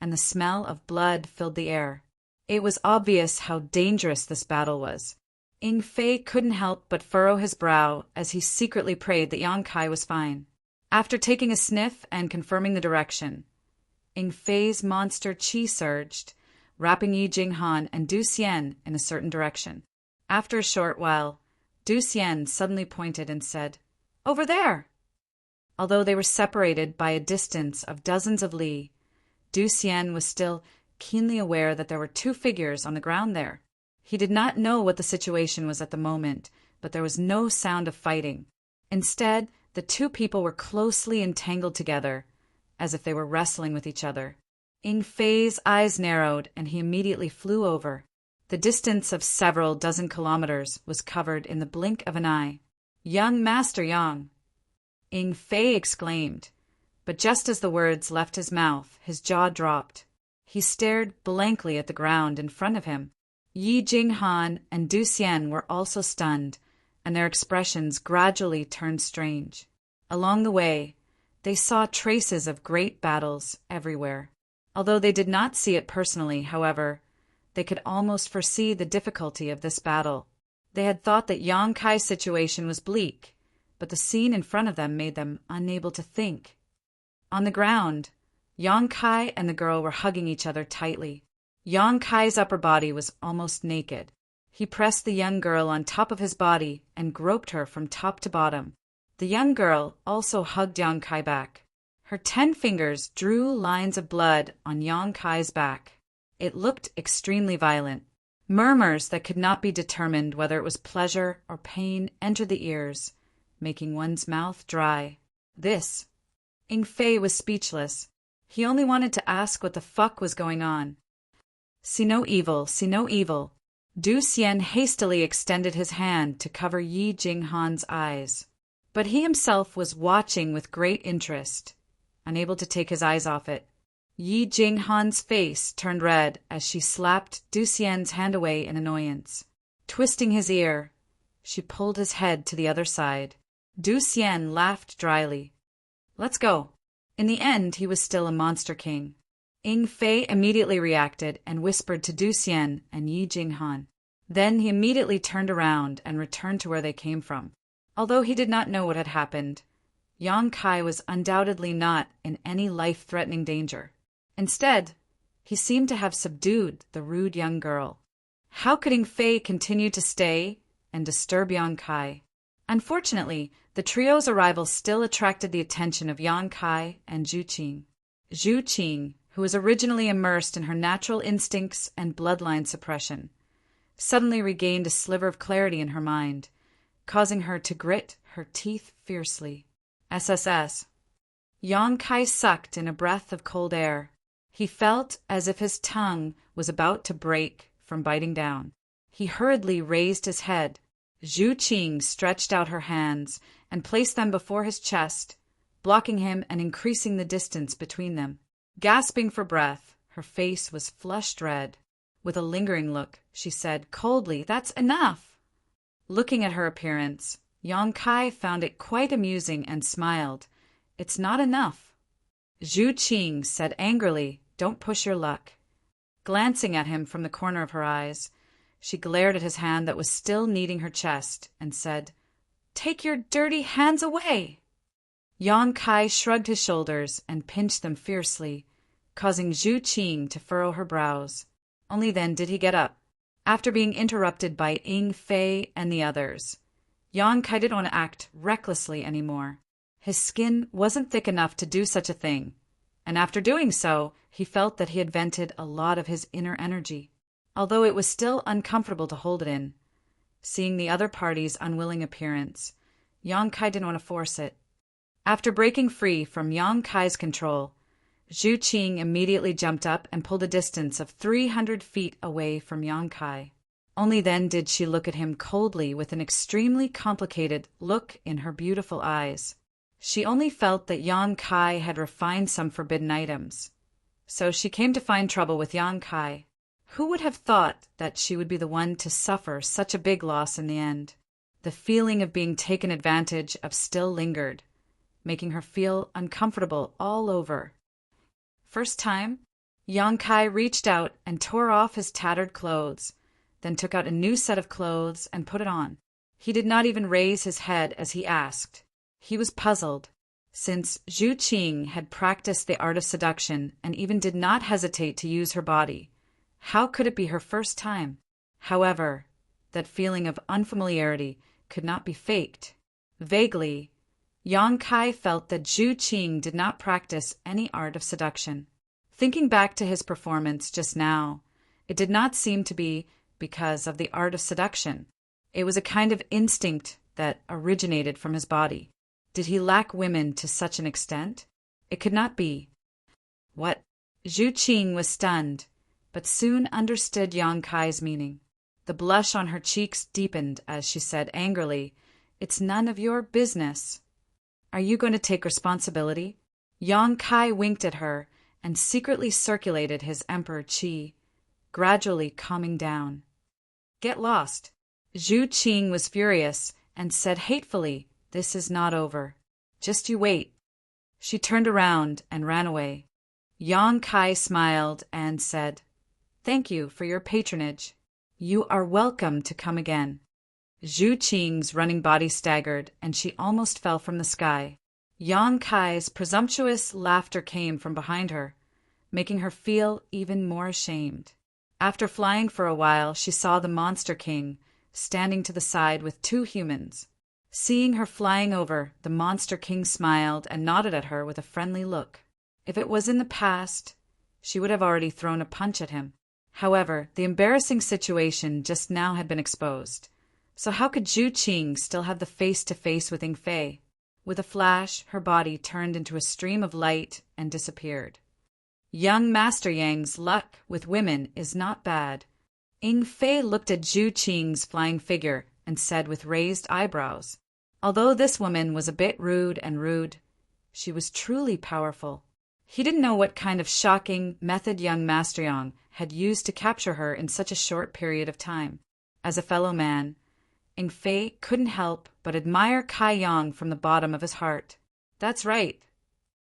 and the smell of blood filled the air. It was obvious how dangerous this battle was. Ying Fei couldn't help but furrow his brow as he secretly prayed that Yang Kai was fine. After taking a sniff and confirming the direction, Ying Fei's monster qi surged, wrapping Yi Jinghan and Du Xian in a certain direction. After a short while, Du Xian suddenly pointed and said, "Over there!" Although they were separated by a distance of dozens of li, Du Xian was still keenly aware that there were two figures on the ground there. He did not know what the situation was at the moment, but there was no sound of fighting. Instead, the two people were closely entangled together, as if they were wrestling with each other. Ying Fei's eyes narrowed, and he immediately flew over. The distance of several dozen kilometers was covered in the blink of an eye. "Young Master Yang!" Ying Fei exclaimed, but just as the words left his mouth, his jaw dropped. He stared blankly at the ground in front of him. Yi Jinghan and Du Xian were also stunned, and their expressions gradually turned strange. Along the way, they saw traces of great battles everywhere. Although they did not see it personally, however, they could almost foresee the difficulty of this battle. They had thought that Yang Kai's situation was bleak, but the scene in front of them made them unable to think. On the ground, Yang Kai and the girl were hugging each other tightly. Yang Kai's upper body was almost naked. He pressed the young girl on top of his body and groped her from top to bottom. The young girl also hugged Yang Kai back. Her 10 fingers drew lines of blood on Yang Kai's back. It looked extremely violent. Murmurs that could not be determined whether it was pleasure or pain entered the ears, making one's mouth dry. Ying Fei was speechless. He only wanted to ask what the fuck was going on. "See no evil, see no evil." Du Xian hastily extended his hand to cover Yi Jinghan's eyes. But he himself was watching with great interest, unable to take his eyes off it. Yi Jinghan's face turned red as she slapped Du Xian's hand away in annoyance. Twisting his ear, she pulled his head to the other side. Du Xian laughed dryly. "Let's go." In the end, he was still a monster king. Ying Fei immediately reacted and whispered to Du Xian and Yi Jinghan. Then he immediately turned around and returned to where they came from. Although he did not know what had happened, Yang Kai was undoubtedly not in any life-threatening danger. Instead, he seemed to have subdued the rude young girl. How could Ying Fei continue to stay and disturb Yang Kai? Unfortunately, the trio's arrival still attracted the attention of Yang Kai and Zhu Qing. Zhu Qing, who was originally immersed in her natural instincts and bloodline suppression, suddenly regained a sliver of clarity in her mind, causing her to grit her teeth fiercely. SSS. Yang Kai sucked in a breath of cold air. He felt as if his tongue was about to break from biting down. He hurriedly raised his head. Zhu Qing stretched out her hands and placed them before his chest, blocking him and increasing the distance between them. Gasping for breath, her face was flushed red. With a lingering look, she said coldly, "That's enough." Looking at her appearance, Yang Kai found it quite amusing and smiled. "It's not enough." Zhu Qing said angrily, "Don't push your luck." Glancing at him from the corner of her eyes, she glared at his hand that was still kneading her chest and said, "Take your dirty hands away!" Yang Kai shrugged his shoulders and pinched them fiercely, causing Zhu Qing to furrow her brows. Only then did he get up, after being interrupted by Ying Fei and the others. Yang Kai didn't want to act recklessly anymore. His skin wasn't thick enough to do such a thing, and after doing so, he felt that he had vented a lot of his inner energy, although it was still uncomfortable to hold it in. Seeing the other party's unwilling appearance, Yang Kai didn't want to force it. After breaking free from Yang Kai's control, Zhu Qing immediately jumped up and pulled a distance of 300 feet away from Yang Kai. Only then did she look at him coldly with an extremely complicated look in her beautiful eyes. She only felt that Yang Kai had refined some forbidden items. So she came to find trouble with Yang Kai. Who would have thought that she would be the one to suffer such a big loss in the end? The feeling of being taken advantage of still lingered, making her feel uncomfortable all over. First time, Yang Kai reached out and tore off his tattered clothes, then took out a new set of clothes and put it on. He did not even raise his head as he asked. He was puzzled, since Zhu Qing had practiced the art of seduction and even did not hesitate to use her body. How could it be her first time? However, that feeling of unfamiliarity could not be faked. Vaguely, Yang Kai felt that Zhu Qing did not practice any art of seduction. Thinking back to his performance just now, it did not seem to be because of the art of seduction. It was a kind of instinct that originated from his body. Did he lack women to such an extent? It could not be. What? Zhu Qing was stunned, but soon understood Yang Kai's meaning. The blush on her cheeks deepened as she said angrily, "It's none of your business." "Are you going to take responsibility?" Yang Kai winked at her and secretly circulated his emperor qi, gradually calming down. "Get lost." Zhu Qing was furious and said hatefully, "This is not over. Just you wait." She turned around and ran away. Yang Kai smiled and said, "Thank you for your patronage. You are welcome to come again." Zhu Qing's running body staggered, and she almost fell from the sky. Yang Kai's presumptuous laughter came from behind her, making her feel even more ashamed. After flying for a while, she saw the Monster King standing to the side with 2 humans. Seeing her flying over, the Monster King smiled and nodded at her with a friendly look. If it was in the past, she would have already thrown a punch at him. However, the embarrassing situation just now had been exposed. So how could Zhu Qing still have the face-to-face with Ying Fei? With a flash, her body turned into a stream of light and disappeared. Young Master Yang's luck with women is not bad. Ying Fei looked at Zhu Qing's flying figure and said with raised eyebrows, although this woman was a bit rude, she was truly powerful. He didn't know what kind of shocking method young Master Yang had used to capture her in such a short period of time. As a fellow man, Ying Fei couldn't help but admire Kai Yang from the bottom of his heart. "That's right."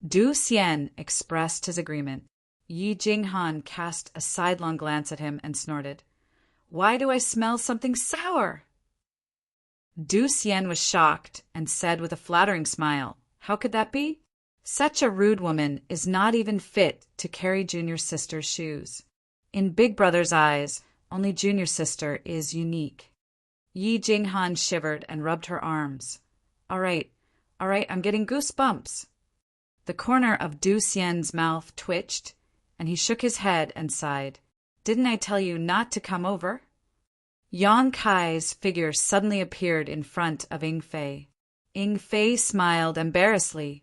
Du Xian expressed his agreement. Yi Jinghan cast a sidelong glance at him and snorted, "Why do I smell something sour?" Du Xian was shocked and said with a flattering smile, "How could that be? Such a rude woman is not even fit to carry Junior Sister's shoes. In Big Brother's eyes, only Junior Sister is unique." Yi Jinghan shivered and rubbed her arms. All right, I'm getting goosebumps." The corner of Du Xian's mouth twitched, and he shook his head and sighed. "Didn't I tell you not to come over?" Yang Kai's figure suddenly appeared in front of Ying Fei. Ying Fei smiled embarrassedly.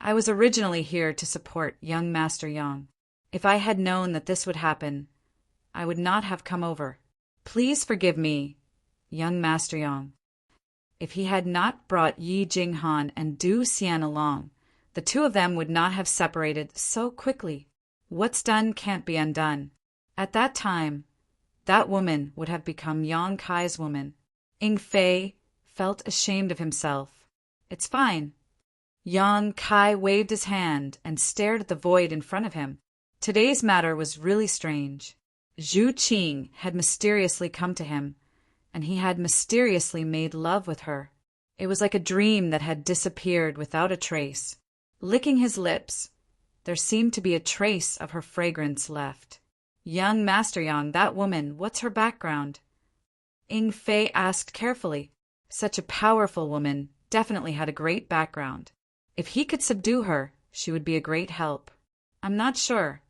"I was originally here to support young Master Yang. If I had known that this would happen, I would not have come over. Please forgive me, young Master Yang." If he had not brought Yi Jinghan and Du Xian along, the 2 of them would not have separated so quickly. What's done can't be undone. At that time, that woman would have become Yang Kai's woman. Ying Fei felt ashamed of himself. "It's fine." Yang Kai waved his hand and stared at the void in front of him. Today's matter was really strange. Zhu Qing had mysteriously come to him, and he had mysteriously made love with her. It was like a dream that had disappeared without a trace. Licking his lips, there seemed to be a trace of her fragrance left. Young Master Yang, that woman, what's her background? Ying Fei asked carefully. Such a powerful woman definitely had a great background. If he could subdue her, she would be a great help. I'm not sure.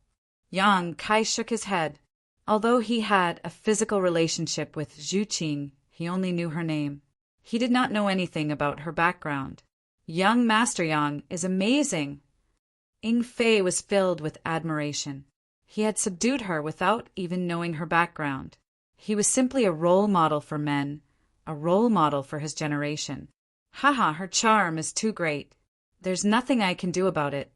Yang Kai shook his head. Although he had a physical relationship with Zhu Qing, he only knew her name. He did not know anything about her background. Young Master Yang is amazing. Ying Fei was filled with admiration. He had subdued her without even knowing her background. He was simply a role model for men, a role model for his generation. Haha, her charm is too great. There's nothing I can do about it.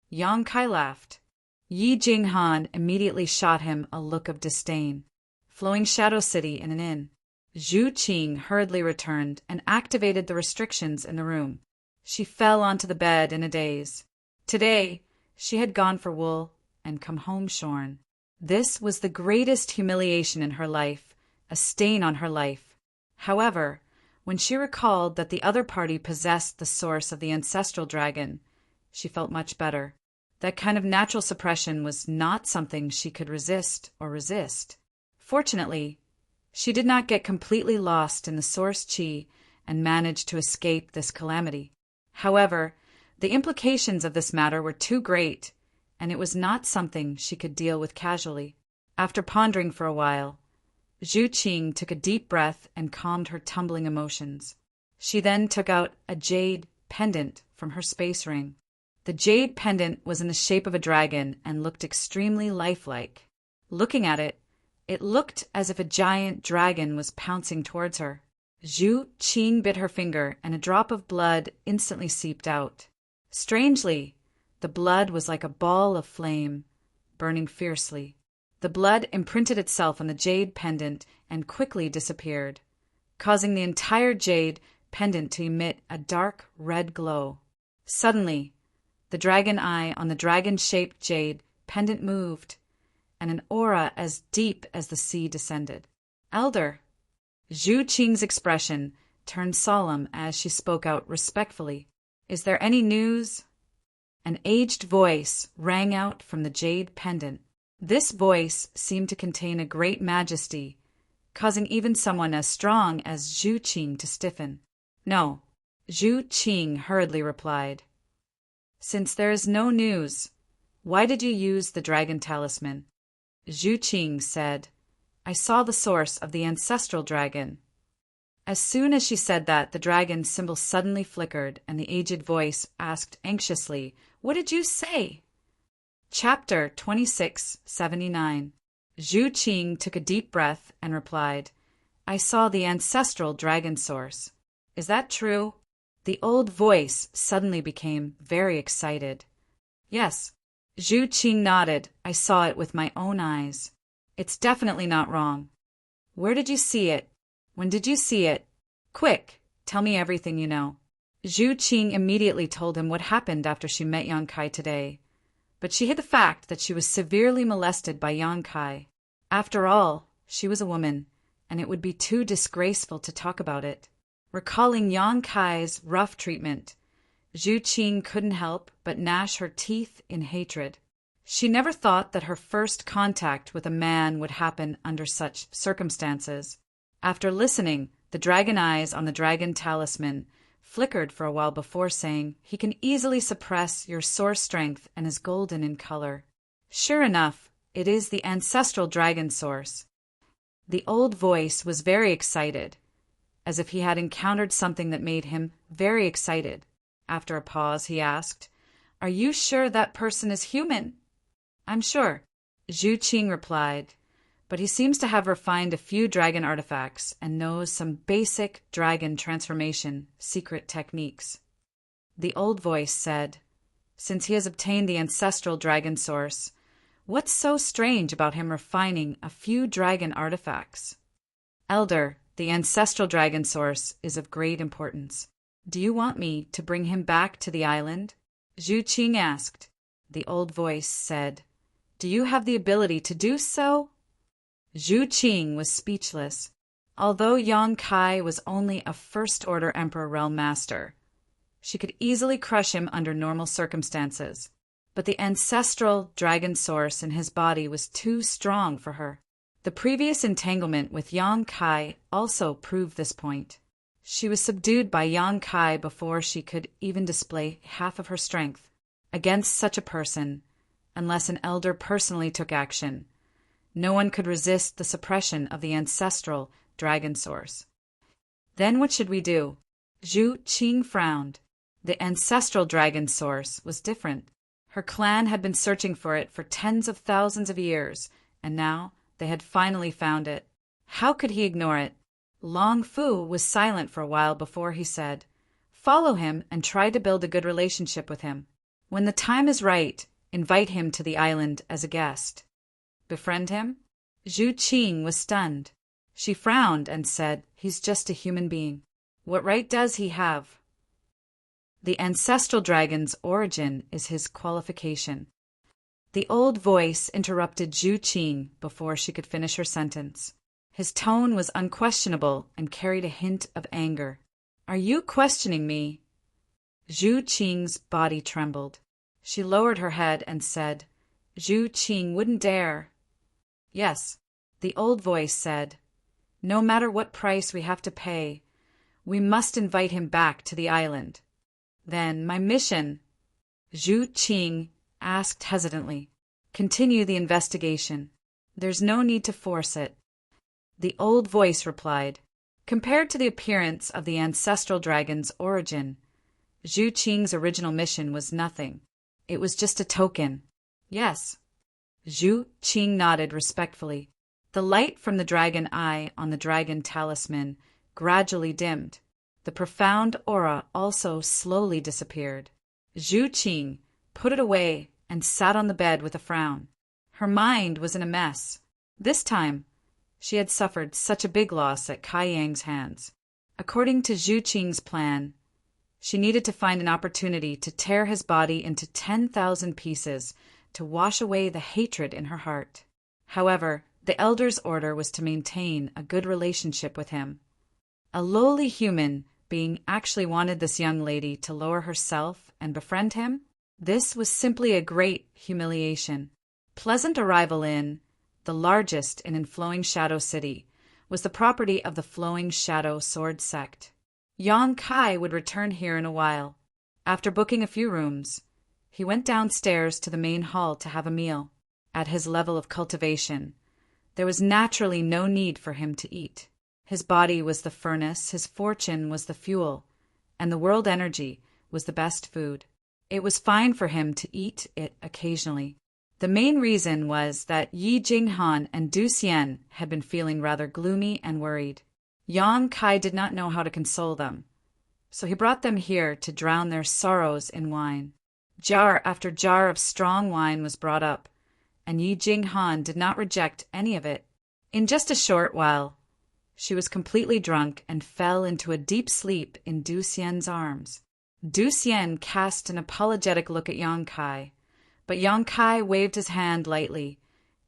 Yang Kai laughed. Yi Jinghan immediately shot him a look of disdain. Flowing Shadow City in an inn. Zhu Qing hurriedly returned and activated the restrictions in the room. She fell onto the bed in a daze. Today, she had gone for wool and come home shorn. This was the greatest humiliation in her life, a stain on her life. However, when she recalled that the other party possessed the source of the ancestral dragon, she felt much better. That kind of natural suppression was not something she could resist. Fortunately, she did not get completely lost in the source qi and managed to escape this calamity. However, the implications of this matter were too great, and it was not something she could deal with casually. After pondering for a while, Zhu Qing took a deep breath and calmed her tumbling emotions. She then took out a jade pendant from her space ring. The jade pendant was in the shape of a dragon and looked extremely lifelike. Looking at it, it looked as if a giant dragon was pouncing towards her. Zhu Qing bit her finger, and a drop of blood instantly seeped out. Strangely, the blood was like a ball of flame, burning fiercely. The blood imprinted itself on the jade pendant and quickly disappeared, causing the entire jade pendant to emit a dark red glow. Suddenly, the dragon eye on the dragon-shaped jade pendant moved, and an aura as deep as the sea descended. Elder! Zhu Qing's expression turned solemn as she spoke out respectfully. Is there any news? An aged voice rang out from the jade pendant. This voice seemed to contain a great majesty, causing even someone as strong as Zhu Qing to stiffen. No, Zhu Qing hurriedly replied. Since there is no news, why did you use the dragon talisman? Zhu Qing said, I saw the source of the ancestral dragon. As soon as she said that, the dragon symbol suddenly flickered, and the aged voice asked anxiously, What did you say? Chapter 2679. Zhu Qing took a deep breath and replied, I saw the ancestral dragon source. Is that true? The old voice suddenly became very excited. Yes. Zhu Qing nodded. I saw it with my own eyes. It's definitely not wrong. Where did you see it? When did you see it? Quick, tell me everything you know. Zhu Qing immediately told him what happened after she met Yang Kai today. But she hid the fact that she was severely molested by Yang Kai. After all, she was a woman, and it would be too disgraceful to talk about it. Recalling Yang Kai's rough treatment, Zhu Qing couldn't help but gnash her teeth in hatred. She never thought that her first contact with a man would happen under such circumstances. After listening, the dragon eyes on the dragon talisman flickered for a while before saying, He can easily suppress your source strength and is golden in color. Sure enough, it is the ancestral dragon source. The old voice was very excited, as if he had encountered something that made him very excited. After a pause, he asked, Are you sure that person is human? I'm sure, Zhu Qing replied, but he seems to have refined a few dragon artifacts and knows some basic dragon transformation secret techniques. The old voice said, Since he has obtained the ancestral dragon source, what's so strange about him refining a few dragon artifacts? Elder, the ancestral dragon source is of great importance. Do you want me to bring him back to the island? Zhu Qing asked. The old voice said, Do you have the ability to do so? Zhu Qing was speechless. Although Yang Kai was only a First-Order Emperor Realm Master, she could easily crush him under normal circumstances. But the ancestral dragon source in his body was too strong for her. The previous entanglement with Yang Kai also proved this point. She was subdued by Yang Kai before she could even display half of her strength. Against such a person, unless an elder personally took action, no one could resist the suppression of the ancestral dragon source. Then what should we do? Zhu Qing frowned. The ancestral dragon source was different. Her clan had been searching for it for tens of thousands of years, and now they had finally found it. How could he ignore it? Long Fu was silent for a while before he said, "Follow him and try to build a good relationship with him. When the time is right, invite him to the island as a guest." Befriend him? Zhu Qing was stunned. She frowned and said, "He's just a human being. What right does he have?" The ancestral dragon's origin is his qualification. The old voice interrupted Zhu Qing before she could finish her sentence. His tone was unquestionable and carried a hint of anger. "Are you questioning me?" Zhu Qing's body trembled. She lowered her head and said, "Zhu Qing wouldn't dare." "Yes," the old voice said. "No matter what price we have to pay, we must invite him back to the island. Then my mission," Zhu Qing asked hesitantly, "continue the investigation. There's no need to force it." The old voice replied, "Compared to the appearance of the ancestral dragon's origin, Zhu Qing's original mission was nothing. It was just a token." "Yes." Zhu Qing nodded respectfully. The light from the dragon eye on the dragon talisman gradually dimmed. The profound aura also slowly disappeared. Zhu Qing put it away and sat on the bed with a frown. Her mind was in a mess. This time, she had suffered such a big loss at Kai Yang's hands. According to Zhu Qing's plan, she needed to find an opportunity to tear his body into 10,000 pieces to wash away the hatred in her heart. However, the elder's order was to maintain a good relationship with him. A lowly human being actually wanted this young lady to lower herself and befriend him? This was simply a great humiliation. Pleasant Arrival Inn, the largest in Flowing Shadow City, was the property of the Flowing Shadow Sword Sect. Yang Kai would return here in a while. After booking a few rooms, he went downstairs to the main hall to have a meal. At his level of cultivation, there was naturally no need for him to eat. His body was the furnace, his fortune was the fuel, and the world energy was the best food. It was fine for him to eat it occasionally. The main reason was that Yi Jinghan and Du Xian had been feeling rather gloomy and worried. Yang Kai did not know how to console them, so he brought them here to drown their sorrows in wine. Jar after jar of strong wine was brought up, and Yi Jinghan did not reject any of it. In just a short while, she was completely drunk and fell into a deep sleep in Du Xian's arms. Du Xian cast an apologetic look at Yang Kai, but Yang Kai waved his hand lightly,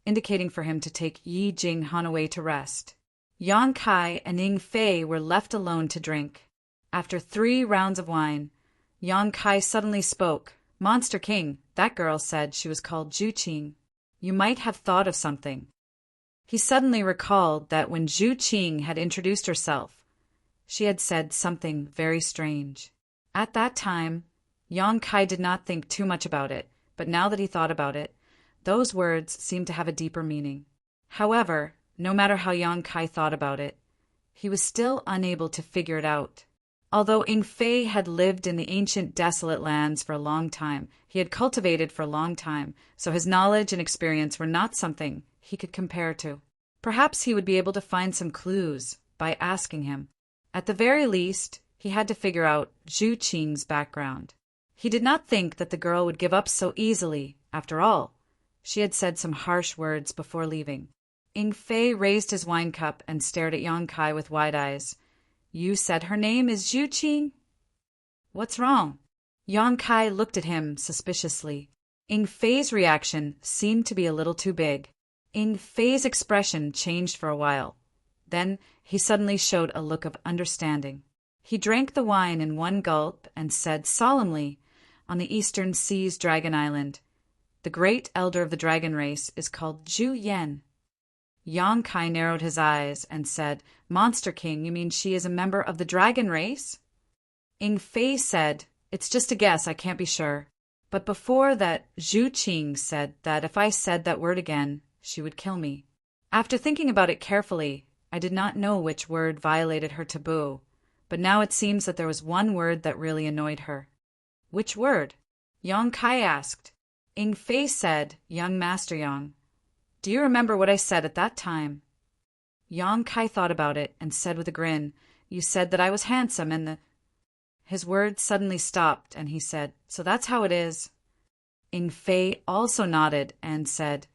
indicating for him to take Yi Jinghan away to rest. Yang Kai and Ying Fei were left alone to drink. After 3 rounds of wine, Yang Kai suddenly spoke. "Monster King, that girl said she was called Zhu Qing. You might have thought of something." He suddenly recalled that when Zhu Qing had introduced herself, she had said something very strange. At that time, Yang Kai did not think too much about it, but now that he thought about it, those words seemed to have a deeper meaning. However, no matter how Yang Kai thought about it, he was still unable to figure it out. Although Ying Fei had lived in the ancient desolate lands for a long time, he had cultivated for a long time, so his knowledge and experience were not something he could compare to. Perhaps he would be able to find some clues by asking him. At the very least, he had to figure out Zhu Qing's background. He did not think that the girl would give up so easily. After all, she had said some harsh words before leaving. Ying Fei raised his wine cup and stared at Yang Kai with wide eyes. "You said her name is Zhu Qing? What's wrong?" Yang Kai looked at him suspiciously. Ing Fei's reaction seemed to be a little too big. Ing Fei's expression changed for a while. Then he suddenly showed a look of understanding. He drank the wine in one gulp and said solemnly, "On the eastern seas Dragon Island, the great elder of the dragon race is called Zhu Yan." Yang Kai narrowed his eyes and said, "Monster King, you mean she is a member of the dragon race?" Ing Fei said, "It's just a guess, I can't be sure." But before that, Zhu Qing said that if I said that word again, she would kill me. After thinking about it carefully, I did not know which word violated her taboo, but now it seems that there was one word that really annoyed her. "Which word?" Yang Kai asked. Ing Fei said, "Young Master Yang, do you remember what I said at that time?" Yang Kai thought about it and said with a grin, "You said that I was handsome and the—" His words suddenly stopped and he said, "So that's how it is." Ing Fei also nodded and said,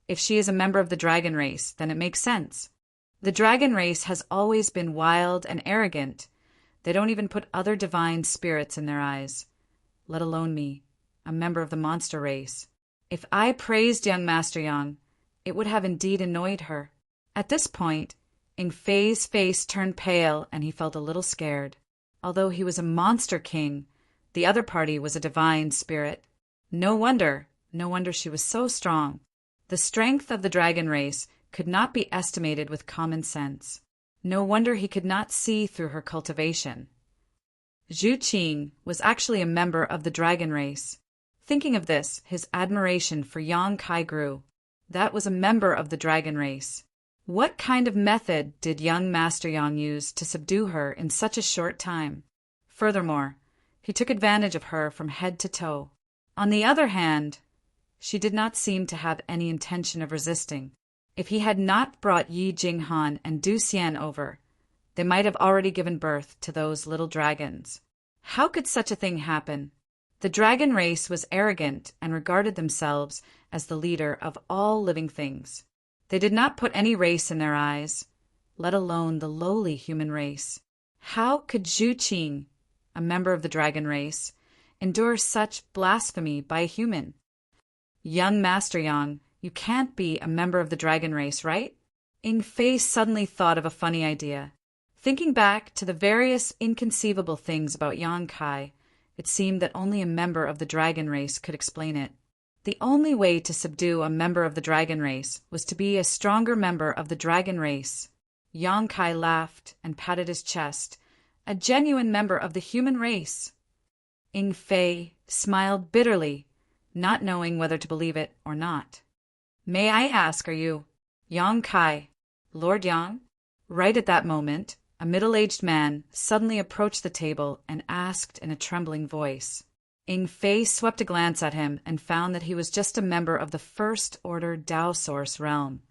"If she is a member of the dragon race, then it makes sense. The dragon race has always been wild and arrogant. They don't even put other divine spirits in their eyes, let alone me, a member of the monster race. If I praised young Master Yang, it would have indeed annoyed her." At this point, Ing Fei's face turned pale and he felt a little scared. Although he was a monster king, the other party was a divine spirit. No wonder she was so strong. The strength of the dragon race could not be estimated with common sense. No wonder he could not see through her cultivation. Zhu Qing was actually a member of the dragon race. Thinking of this, his admiration for Yang Kai grew. That was a member of the dragon race. What kind of method did young Master Yang use to subdue her in such a short time? Furthermore, he took advantage of her from head to toe. On the other hand, she did not seem to have any intention of resisting. If he had not brought Yi Jinghan and Du Xian over, they might have already given birth to those little dragons. How could such a thing happen? The dragon race was arrogant and regarded themselves as the leader of all living things. They did not put any race in their eyes, let alone the lowly human race. How could Zhu Qing, a member of the dragon race, endure such blasphemy by a human? "Young Master Yang, you can't be a member of the dragon race, right?" Ing Fei suddenly thought of a funny idea. Thinking back to the various inconceivable things about Yang Kai, it seemed that only a member of the dragon race could explain it. The only way to subdue a member of the dragon race was to be a stronger member of the dragon race. Yang Kai laughed and patted his chest. A genuine member of the human race. Ing Fei smiled bitterly, not knowing whether to believe it or not. "May I ask, are you Yang Kai, Lord Yang?" Right at that moment, a middle-aged man suddenly approached the table and asked in a trembling voice. Ing Fei swept a glance at him and found that he was just a member of the first-order Tao Source realm,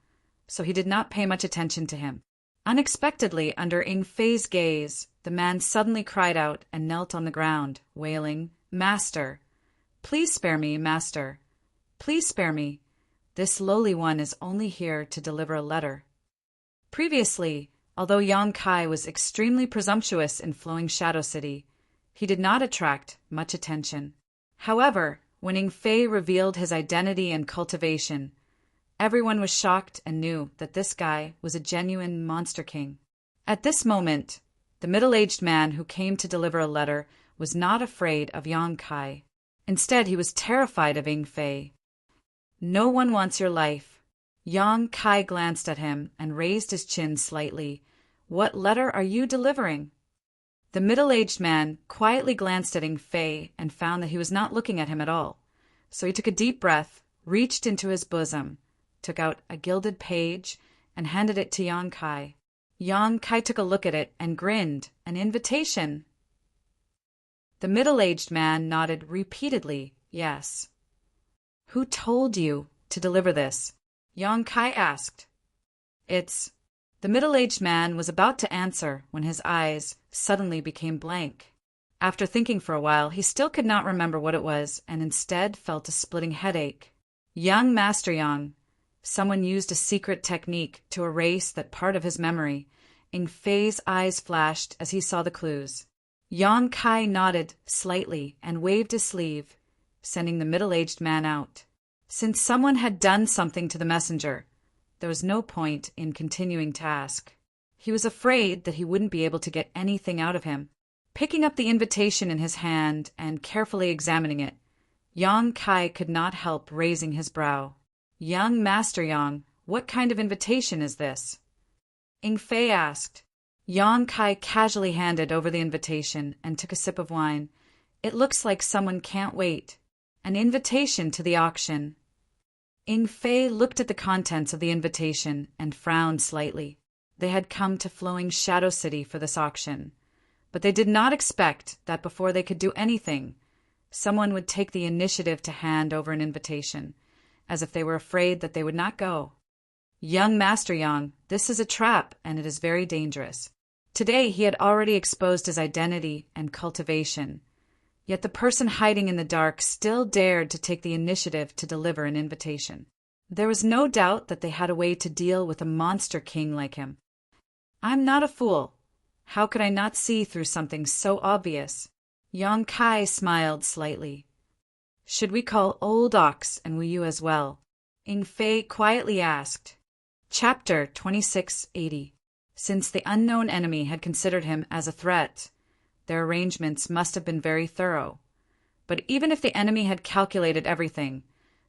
so he did not pay much attention to him. Unexpectedly, under Ing Fei's gaze, the man suddenly cried out and knelt on the ground, wailing, "Master! Please spare me, Master! Please spare me! This lowly one is only here to deliver a letter." Previously, although Yang Kai was extremely presumptuous in Flowing Shadow City, he did not attract much attention. However, when Ing Fei revealed his identity and cultivation, everyone was shocked and knew that this guy was a genuine monster king. At this moment, the middle-aged man who came to deliver a letter was not afraid of Yang Kai. Instead, he was terrified of Ing Fei. "No one wants your life." Yang Kai glanced at him and raised his chin slightly. "What letter are you delivering?" The middle-aged man quietly glanced at Ing Fei and found that he was not looking at him at all. So he took a deep breath, reached into his bosom, took out a gilded page, and handed it to Yang Kai. Yang Kai took a look at it and grinned. "An invitation." The middle-aged man nodded repeatedly, yes. "Who told you to deliver this?" Yang Kai asked. "It's—" The middle-aged man was about to answer when his eyes suddenly became blank. After thinking for a while, he still could not remember what it was and instead felt a splitting headache. "Young Master Yang, someone used a secret technique to erase that part of his memory." Ing Fei's eyes flashed as he saw the clues. Yang Kai nodded slightly and waved his sleeve. sending the middle-aged man out. Since someone had done something to the messenger, there was no point in continuing to ask. He was afraid that he wouldn't be able to get anything out of him. Picking up the invitation in his hand and carefully examining it, Yang Kai could not help raising his brow. "Young Master Yang, what kind of invitation is this?" Ing Fei asked. Yang Kai casually handed over the invitation and took a sip of wine. "It looks like someone can't wait. An invitation to the auction." Ing Fei looked at the contents of the invitation and frowned slightly. They had come to Flowing Shadow City for this auction, but they did not expect that before they could do anything, someone would take the initiative to hand over an invitation, as if they were afraid that they would not go. "Young Master Yang, this is a trap, and it is very dangerous." Today he had already exposed his identity and cultivation, yet the person hiding in the dark still dared to take the initiative to deliver an invitation. There was no doubt that they had a way to deal with a monster king like him. "I'm not a fool. How could I not see through something so obvious?" Yang Kai smiled slightly. "Should we call Old Ox and Wu Yu as well?" Ing Fei quietly asked. Chapter 2680. Since the unknown enemy had considered him as a threat, their arrangements must have been very thorough. But even if the enemy had calculated everything,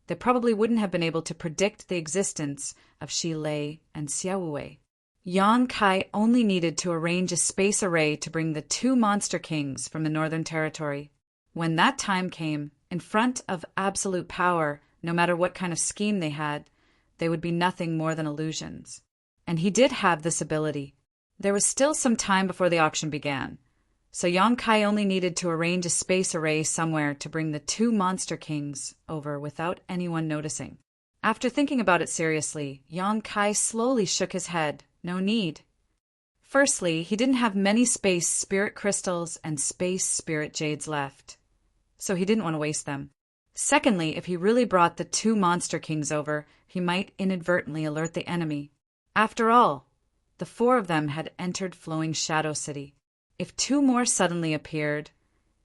they probably wouldn't have been able to predict the existence of Shi Lei and Xiao Wei. Yang Kai only needed to arrange a space array to bring the two monster kings from the Northern Territory. When that time came, in front of absolute power, no matter what kind of scheme they had, they would be nothing more than illusions. And he did have this ability. There was still some time before the auction began, so Yang Kai only needed to arrange a space array somewhere to bring the two monster kings over without anyone noticing. After thinking about it seriously, Yang Kai slowly shook his head. No need. Firstly, he didn't have many space spirit crystals and space spirit jades left, so he didn't want to waste them. Secondly, if he really brought the two monster kings over, he might inadvertently alert the enemy. After all, the four of them had entered Flowing Shadow City. If two more suddenly appeared,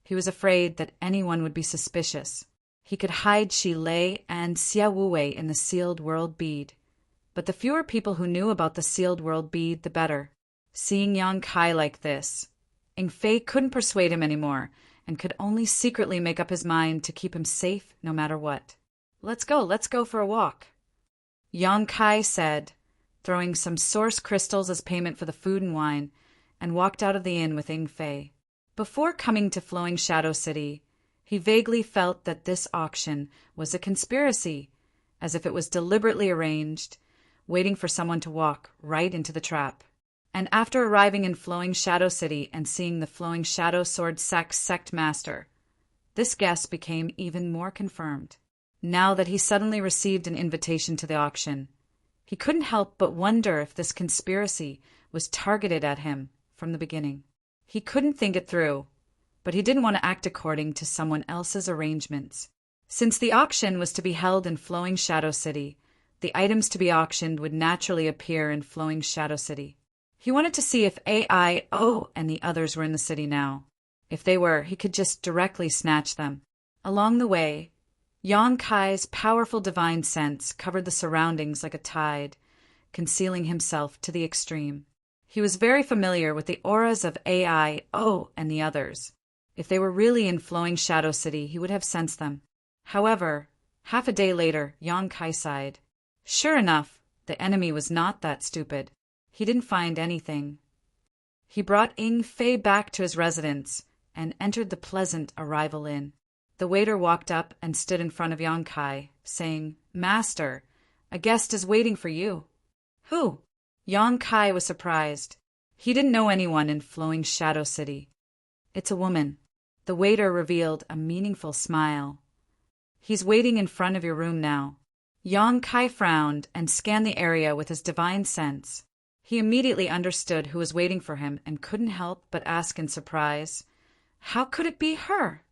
he was afraid that anyone would be suspicious. He could hide Shi Lei and Xiao Wei in the sealed world bead, but the fewer people who knew about the sealed world bead, the better. Seeing Yang Kai like this, Ing Fei couldn't persuade him anymore and could only secretly make up his mind to keep him safe no matter what. Let's go for a walk," Yang Kai said, throwing some source crystals as payment for the food and wine, and walked out of the inn with Ing Fei. Before coming to Flowing Shadow City, he vaguely felt that this auction was a conspiracy, as if it was deliberately arranged, waiting for someone to walk right into the trap. And after arriving in Flowing Shadow City and seeing the Flowing Shadow Sword sect master, this guess became even more confirmed. Now that he suddenly received an invitation to the auction, he couldn't help but wonder if this conspiracy was targeted at him from the beginning. He couldn't think it through, but he didn't want to act according to someone else's arrangements. Since the auction was to be held in Flowing Shadow City, the items to be auctioned would naturally appear in Flowing Shadow City. He wanted to see if AIO and the others were in the city now. If they were, he could just directly snatch them. Along the way, Yang Kai's powerful divine sense covered the surroundings like a tide, concealing himself to the extreme. He was very familiar with the auras of AIO and the others. If they were really in Flowing Shadow City, he would have sensed them. However, half a day later, Yang Kai sighed. Sure enough, the enemy was not that stupid. He didn't find anything. He brought Ing Fei back to his residence and entered the pleasant Arrival Inn. The waiter walked up and stood in front of Yang Kai, saying, "Master, a guest is waiting for you." "Who?" Yang Kai was surprised. He didn't know anyone in Flowing Shadow City. "It's a woman." The waiter revealed a meaningful smile. "He's waiting in front of your room now." Yang Kai frowned and scanned the area with his divine sense. He immediately understood who was waiting for him and couldn't help but ask in surprise, "How could it be her?"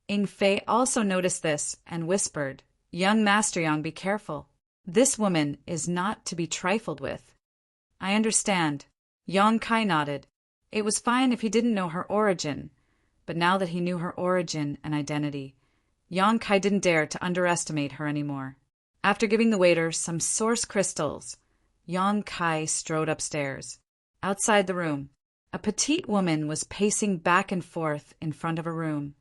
Ing Fei also noticed this and whispered, "Young Master Yang, be careful. This woman is not to be trifled with." "I understand." Yang Kai nodded. It was fine if he didn't know her origin, but now that he knew her origin and identity, Yang Kai didn't dare to underestimate her anymore. After giving the waiter some source crystals, Yang Kai strode upstairs. Outside the room, a petite woman was pacing back and forth in front of a room,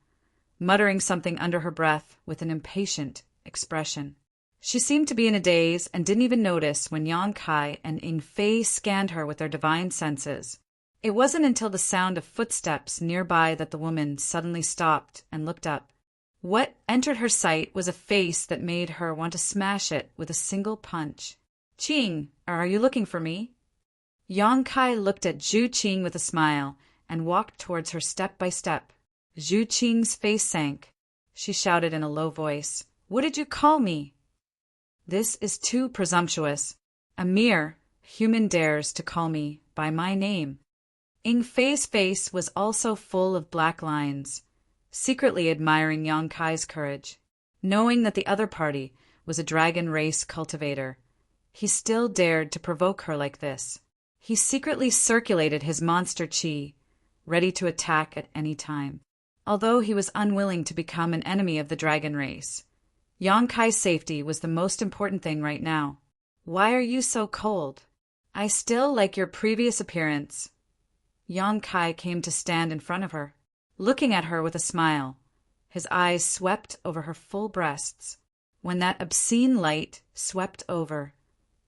muttering something under her breath with an impatient expression. She seemed to be in a daze and didn't even notice when Yang Kai and Ying Fei scanned her with their divine senses. It wasn't until the sound of footsteps nearby that the woman suddenly stopped and looked up. What entered her sight was a face that made her want to smash it with a single punch. "Qing, are you looking for me?" Yang Kai looked at Zhu Qing with a smile and walked towards her step by step. Zhu Qing's face sank. She shouted in a low voice, "What did you call me?" "This is too presumptuous. A mere human dares to call me by my name." Ying Fei's face was also full of black lines, secretly admiring Yang Kai's courage. Knowing that the other party was a dragon race cultivator, he still dared to provoke her like this. He secretly circulated his monster qi, ready to attack at any time. Although he was unwilling to become an enemy of the dragon race, Yang Kai's safety was the most important thing right now. "Why are you so cold?" "I still like your previous appearance." Yang Kai came to stand in front of her, looking at her with a smile. His eyes swept over her full breasts. When that obscene light swept over,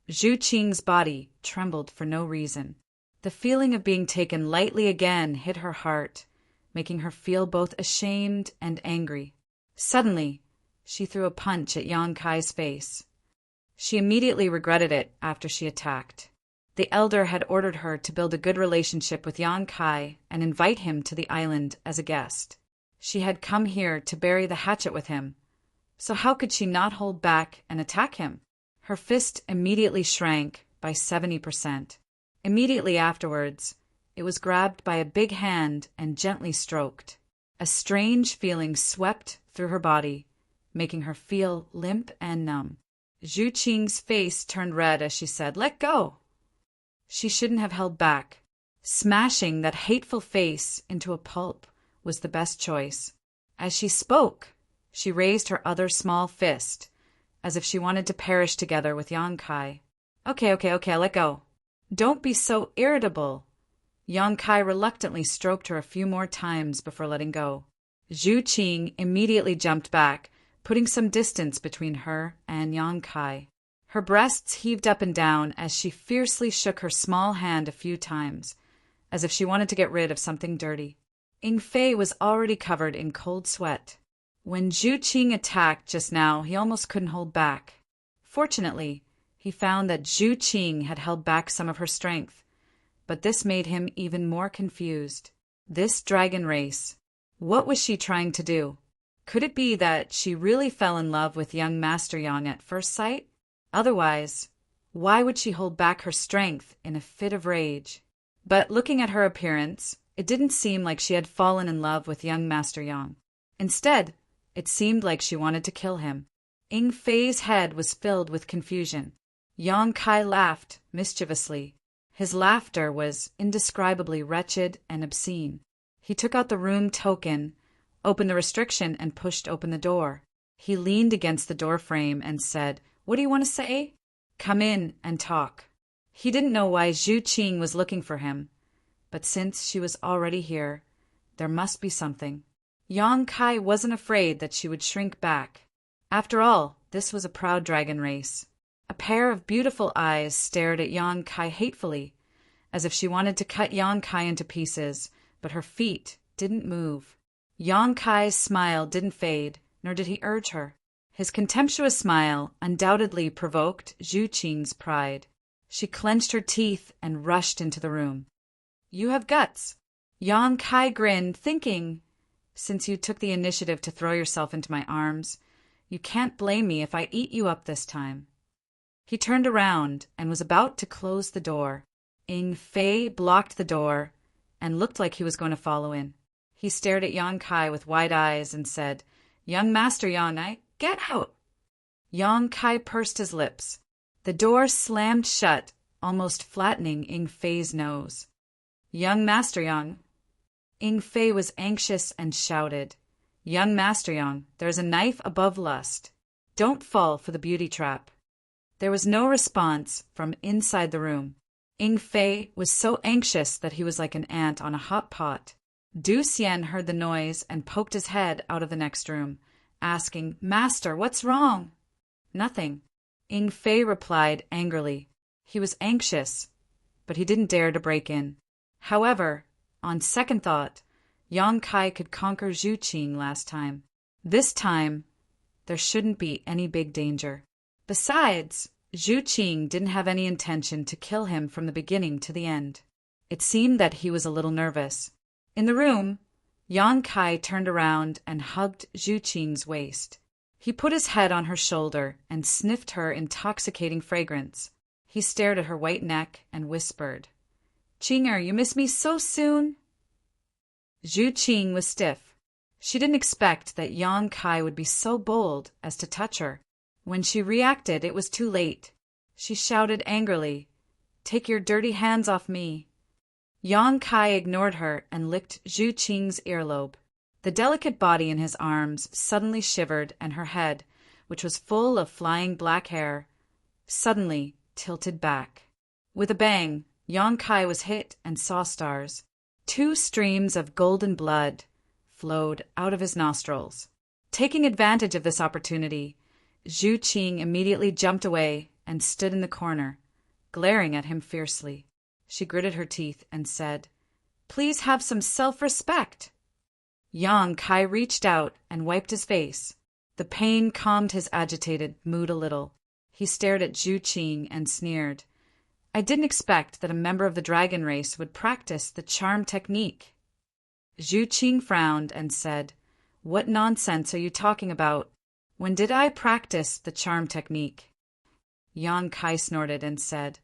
Zhu Qing's body trembled for no reason. The feeling of being taken lightly again hit her heart, making her feel both ashamed and angry. Suddenly, she threw a punch at Yang Kai's face. She immediately regretted it after she attacked. The elder had ordered her to build a good relationship with Yang Kai and invite him to the island as a guest. She had come here to bury the hatchet with him, so how could she not hold back and attack him? Her fist immediately shrank by 70%. Immediately afterwards, it was grabbed by a big hand and gently stroked. A strange feeling swept through her body, making her feel limp and numb. Zhu Qing's face turned red as she said, "Let go!" She shouldn't have held back. Smashing that hateful face into a pulp was the best choice. As she spoke, she raised her other small fist, as if she wanted to perish together with Yang Kai. Okay, let go. Don't be so irritable." Yang Kai reluctantly stroked her a few more times before letting go. Zhu Qing immediately jumped back, putting some distance between her and Yang Kai. Her breasts heaved up and down as she fiercely shook her small hand a few times, as if she wanted to get rid of something dirty. Ying Fei was already covered in cold sweat. When Zhu Qing attacked just now, he almost couldn't hold back. Fortunately, he found that Zhu Qing had held back some of her strength, but this made him even more confused. This dragon race, what was she trying to do? Could it be that she really fell in love with young Master Yang at first sight? Otherwise, why would she hold back her strength in a fit of rage? But looking at her appearance, it didn't seem like she had fallen in love with young Master Yang. Instead, it seemed like she wanted to kill him. Ying Fei's head was filled with confusion. Yang Kai laughed mischievously. His laughter was indescribably wretched and obscene. He took out the room token, opened the restriction, and pushed open the door. He leaned against the door frame and said, "What do you want to say?" "Come in and talk." He didn't know why Zhu Qing was looking for him, but since she was already here, there must be something. Yang Kai wasn't afraid that she would shrink back. After all, this was a proud dragon race. A pair of beautiful eyes stared at Yang Kai hatefully, as if she wanted to cut Yang Kai into pieces, but her feet didn't move. Yang Kai's smile didn't fade, nor did he urge her. His contemptuous smile undoubtedly provoked Zhu Qing's pride. She clenched her teeth and rushed into the room. "You have guts." Yang Kai grinned, thinking, "Since you took the initiative to throw yourself into my arms, you can't blame me if I eat you up this time." He turned around and was about to close the door. Ying Fei blocked the door and looked like he was going to follow in. He stared at Yang Kai with wide eyes and said, "Young Master Yang, get out." Yang Kai pursed his lips. The door slammed shut, almost flattening Ying Fei's nose. "Young Master Yang." Ying Fei was anxious and shouted, "Young Master Yang, there's a knife above lust. Don't fall for the beauty trap." There was no response from inside the room. Ying Fei was so anxious that he was like an ant on a hot pot. Du Xian heard the noise and poked his head out of the next room, asking, "Master, what's wrong?" "Nothing," Ying Fei replied angrily. He was anxious, but he didn't dare to break in. However, on second thought, Yang Kai could conquer Zhu Qing last time. This time, there shouldn't be any big danger. Besides, Zhu Qing didn't have any intention to kill him from the beginning to the end. It seemed that he was a little nervous. In the room, Yang Kai turned around and hugged Zhu Qing's waist. He put his head on her shoulder and sniffed her intoxicating fragrance. He stared at her white neck and whispered, "Qinger, you miss me so soon?" Zhu Qing was stiff. She didn't expect that Yang Kai would be so bold as to touch her. When she reacted, it was too late. She shouted angrily, "Take your dirty hands off me." Yang Kai ignored her and licked Zhu Qing's earlobe. The delicate body in his arms suddenly shivered, and her head, which was full of flying black hair, suddenly tilted back. With a bang, Yang Kai was hit and saw stars. 2 streams of golden blood flowed out of his nostrils. Taking advantage of this opportunity, Zhu Qing immediately jumped away and stood in the corner, glaring at him fiercely. She gritted her teeth and said, "Please have some self-respect." Yang Kai reached out and wiped his face. The pain calmed his agitated mood a little. He stared at Zhu Qing and sneered. "I didn't expect that a member of the dragon race would practice the charm technique." Zhu Qing frowned and said, "What nonsense are you talking about? When did I practice the charm technique?" Yang Kai snorted and said,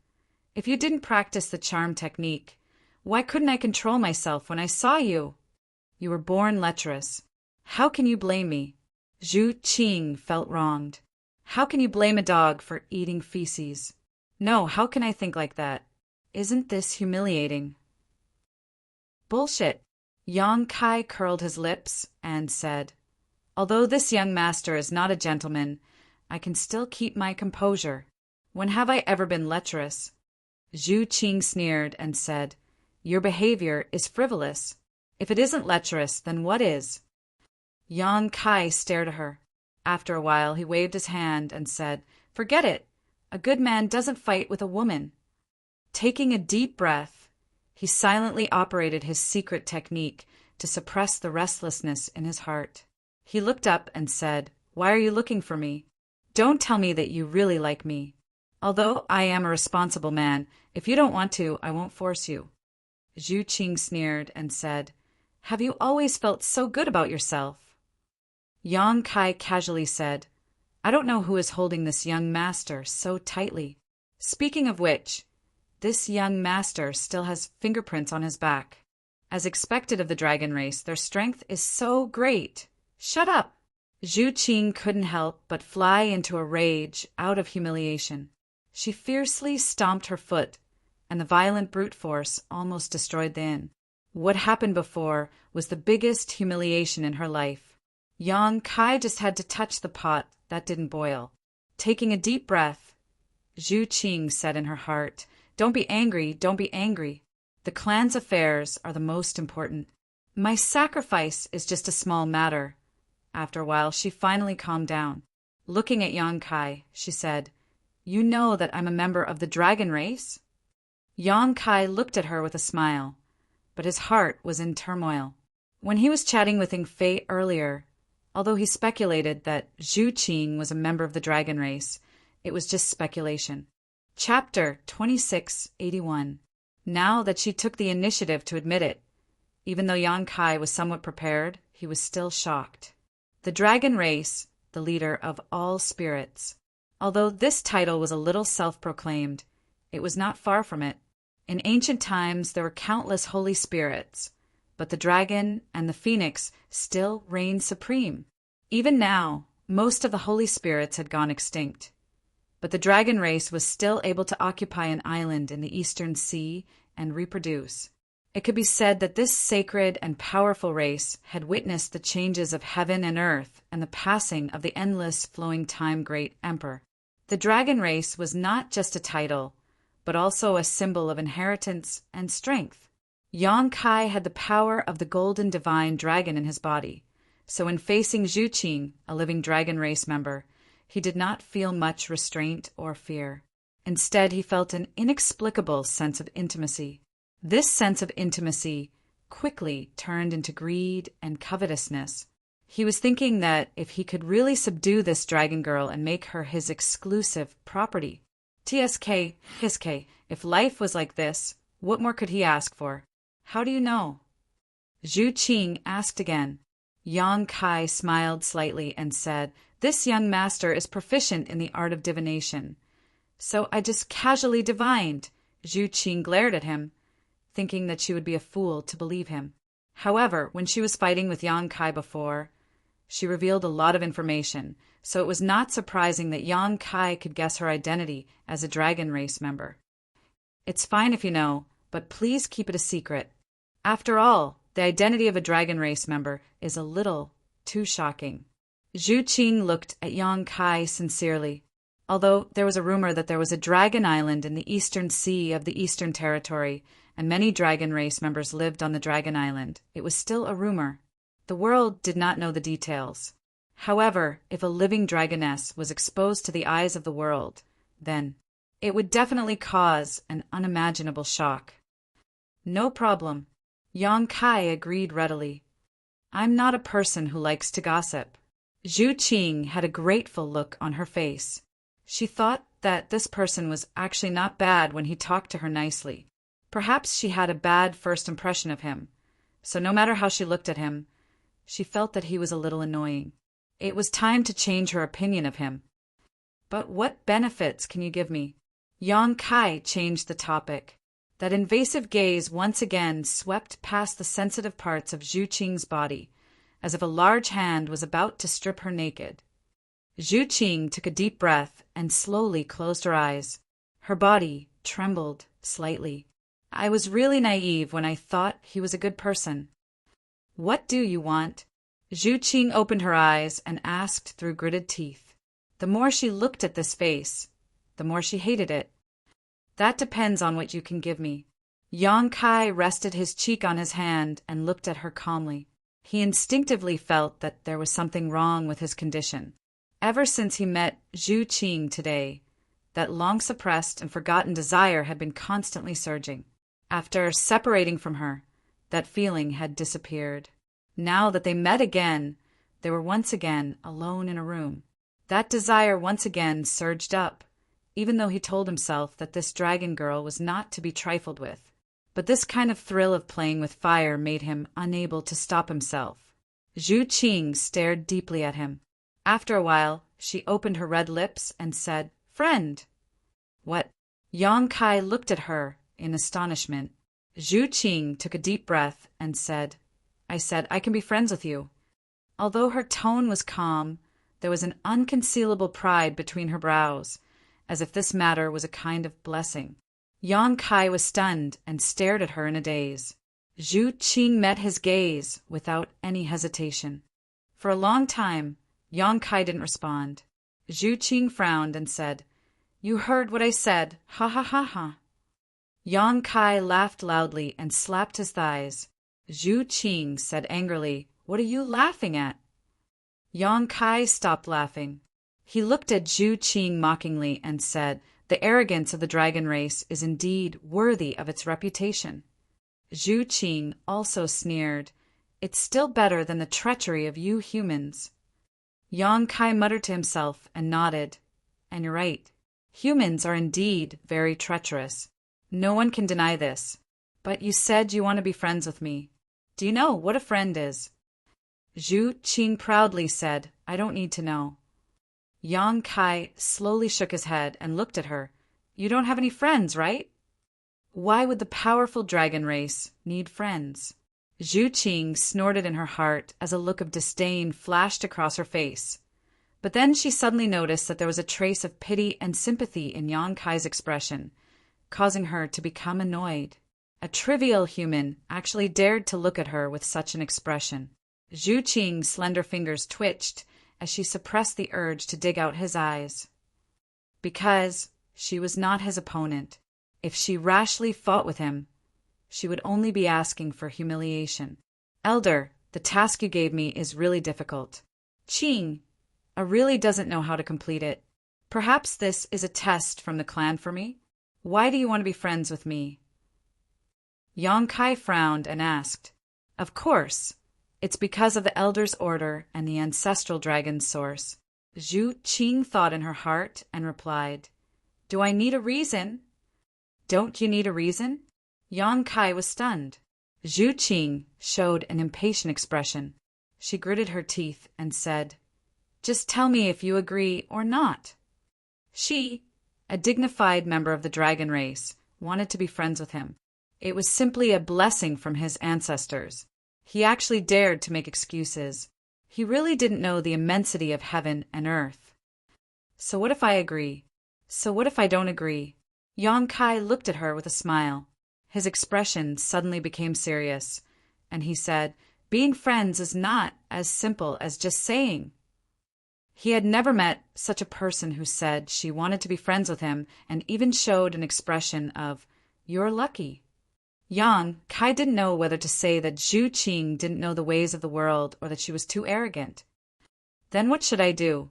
"If you didn't practice the charm technique, why couldn't I control myself when I saw you? You were born lecherous. How can you blame me?" Zhu Qing felt wronged. How can you blame a dog for eating feces? No, how can I think like that? Isn't this humiliating? Bullshit. Yang Kai curled his lips and said, "Although this young master is not a gentleman, I can still keep my composure. When have I ever been lecherous?" Zhu Qing sneered and said, "Your behavior is frivolous. If it isn't lecherous, then what is?" Yang Kai stared at her. After a while, he waved his hand and said, "Forget it. A good man doesn't fight with a woman." Taking a deep breath, he silently operated his secret technique to suppress the restlessness in his heart. He looked up and said, "Why are you looking for me? Don't tell me that you really like me. Although I am a responsible man, if you don't want to, I won't force you." Zhu Qing sneered and said, "Have you always felt so good about yourself?" Yang Kai casually said, "I don't know who is holding this young master so tightly. Speaking of which, this young master still has fingerprints on his back. As expected of the dragon race, their strength is so great. Shut up!" Zhu Qing couldn't help but fly into a rage out of humiliation. She fiercely stomped her foot, and the violent brute force almost destroyed the inn. What happened before was the biggest humiliation in her life. Yang Kai just had to touch the pot that didn't boil. Taking a deep breath, Zhu Qing said in her heart, "Don't be angry, don't be angry. The clan's affairs are the most important. My sacrifice is just a small matter." After a while, she finally calmed down. Looking at Yang Kai, she said, "You know that I'm a member of the dragon race?" Yang Kai looked at her with a smile, but his heart was in turmoil. When he was chatting with Ying Fei earlier, although he speculated that Zhu Qing was a member of the dragon race, it was just speculation. Chapter 2681. Now that she took the initiative to admit it, even though Yang Kai was somewhat prepared, he was still shocked. The dragon race, the leader of all spirits. Although this title was a little self-proclaimed, it was not far from it. In ancient times there were countless holy spirits, but the dragon and the phoenix still reigned supreme. Even now, most of the holy spirits had gone extinct, but the dragon race was still able to occupy an island in the eastern sea and reproduce. It could be said that this sacred and powerful race had witnessed the changes of heaven and earth and the passing of the endless flowing time great emperor. The dragon race was not just a title, but also a symbol of inheritance and strength. Yang Kai had the power of the golden divine dragon in his body, so in facing Zhu Qing, a living dragon race member, he did not feel much restraint or fear. Instead, he felt an inexplicable sense of intimacy. This sense of intimacy quickly turned into greed and covetousness. He was thinking that if he could really subdue this dragon girl and make her his exclusive property. TSK, HSK, if life was like this, what more could he ask for? How do you know? Zhu Qing asked again. Yang Kai smiled slightly and said, "This young master is proficient in the art of divination. So I just casually divined." Zhu Qing glared at him, thinking that she would be a fool to believe him. However, when she was fighting with Yang Kai before, she revealed a lot of information, so it was not surprising that Yang Kai could guess her identity as a dragon race member. "It's fine if you know, but please keep it a secret. After all, the identity of a dragon race member is a little too shocking." Zhu Qing looked at Yang Kai sincerely. Although there was a rumor that there was a dragon island in the eastern sea of the Eastern Territory, and many dragon race members lived on the dragon island, it was still a rumor. The world did not know the details. However, if a living dragoness was exposed to the eyes of the world, then it would definitely cause an unimaginable shock. "No problem." Yang Kai agreed readily. "I'm not a person who likes to gossip." Zhu Qing had a grateful look on her face. She thought that this person was actually not bad when he talked to her nicely. Perhaps she had a bad first impression of him, so no matter how she looked at him, she felt that he was a little annoying. It was time to change her opinion of him. "But what benefits can you give me?" Yang Kai changed the topic. That invasive gaze once again swept past the sensitive parts of Zhu Qing's body, as if a large hand was about to strip her naked. Zhu Qing took a deep breath and slowly closed her eyes. Her body trembled slightly. "I was really naive when I thought he was a good person." "What do you want?" Zhu Qing opened her eyes and asked through gritted teeth. The more she looked at this face, the more she hated it. "That depends on what you can give me." Yang Kai rested his cheek on his hand and looked at her calmly. He instinctively felt that there was something wrong with his condition. Ever since he met Zhu Qing today, that long-suppressed and forgotten desire had been constantly surging. After separating from her, that feeling had disappeared. Now that they met again, they were once again alone in a room. That desire once again surged up, even though he told himself that this dragon girl was not to be trifled with. But this kind of thrill of playing with fire made him unable to stop himself. Zhu Qing stared deeply at him. After a while, she opened her red lips and said, "Friend." "What?" Yang Kai looked at her in astonishment. Zhu Qing took a deep breath and said, I can be friends with you." Although her tone was calm, there was an unconcealable pride between her brows, as if this matter was a kind of blessing. Yang Kai was stunned and stared at her in a daze. Zhu Qing met his gaze without any hesitation. For a long time, Yang Kai didn't respond. Zhu Qing frowned and said, "You heard what I said, ha ha ha ha." Yang Kai laughed loudly and slapped his thighs. Zhu Qing said angrily, "What are you laughing at?" Yang Kai stopped laughing. He looked at Zhu Qing mockingly and said, "The arrogance of the dragon race is indeed worthy of its reputation." Zhu Qing also sneered, "It's still better than the treachery of you humans." Yang Kai muttered to himself and nodded. "And you're right. Humans are indeed very treacherous. No one can deny this. But you said you want to be friends with me. Do you know what a friend is?" Zhu Qing proudly said, "I don't need to know." Yang Kai slowly shook his head and looked at her. "You don't have any friends, right?" Why would the powerful dragon race need friends? Zhu Qing snorted in her heart as a look of disdain flashed across her face. But then she suddenly noticed that there was a trace of pity and sympathy in Yang Kai's expression, causing her to become annoyed. A trivial human actually dared to look at her with such an expression. Zhu Qing's slender fingers twitched as she suppressed the urge to dig out his eyes. Because she was not his opponent. If she rashly fought with him, she would only be asking for humiliation. Elder, the task you gave me is really difficult. Qing really doesn't know how to complete it. Perhaps this is a test from the clan for me? Why do you want to be friends with me? Yang Kai frowned and asked, Of course, it's because of the Elder's order and the ancestral dragon's source. Zhu Qing thought in her heart and replied, Do I need a reason? Don't you need a reason? Yang Kai was stunned. Zhu Qing showed an impatient expression. She gritted her teeth and said, Just tell me if you agree or not. She, a dignified member of the dragon race, wanted to be friends with him. It was simply a blessing from his ancestors. He actually dared to make excuses. He really didn't know the immensity of heaven and earth. So what if I agree? So what if I don't agree? Yang Kai looked at her with a smile. His expression suddenly became serious, and he said, Being friends is not as simple as just saying. He had never met such a person who said she wanted to be friends with him and even showed an expression of, You're lucky. Yang Kai didn't know whether to say that Zhu Qing didn't know the ways of the world or that she was too arrogant. Then what should I do?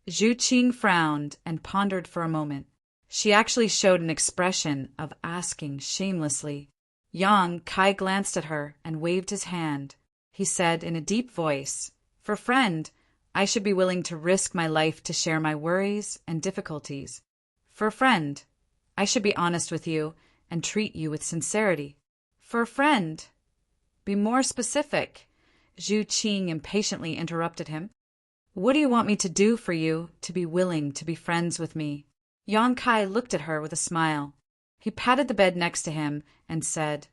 Zhu Qing frowned and pondered for a moment. She actually showed an expression of asking shamelessly. Yang Kai glanced at her and waved his hand. He said in a deep voice, For friend, I should be willing to risk my life to share my worries and difficulties. For a friend, I should be honest with you and treat you with sincerity. For a friend, be more specific. Zhu Qing impatiently interrupted him. What do you want me to do for you to be willing to be friends with me? Yang Kai looked at her with a smile. He patted the bed next to him and said,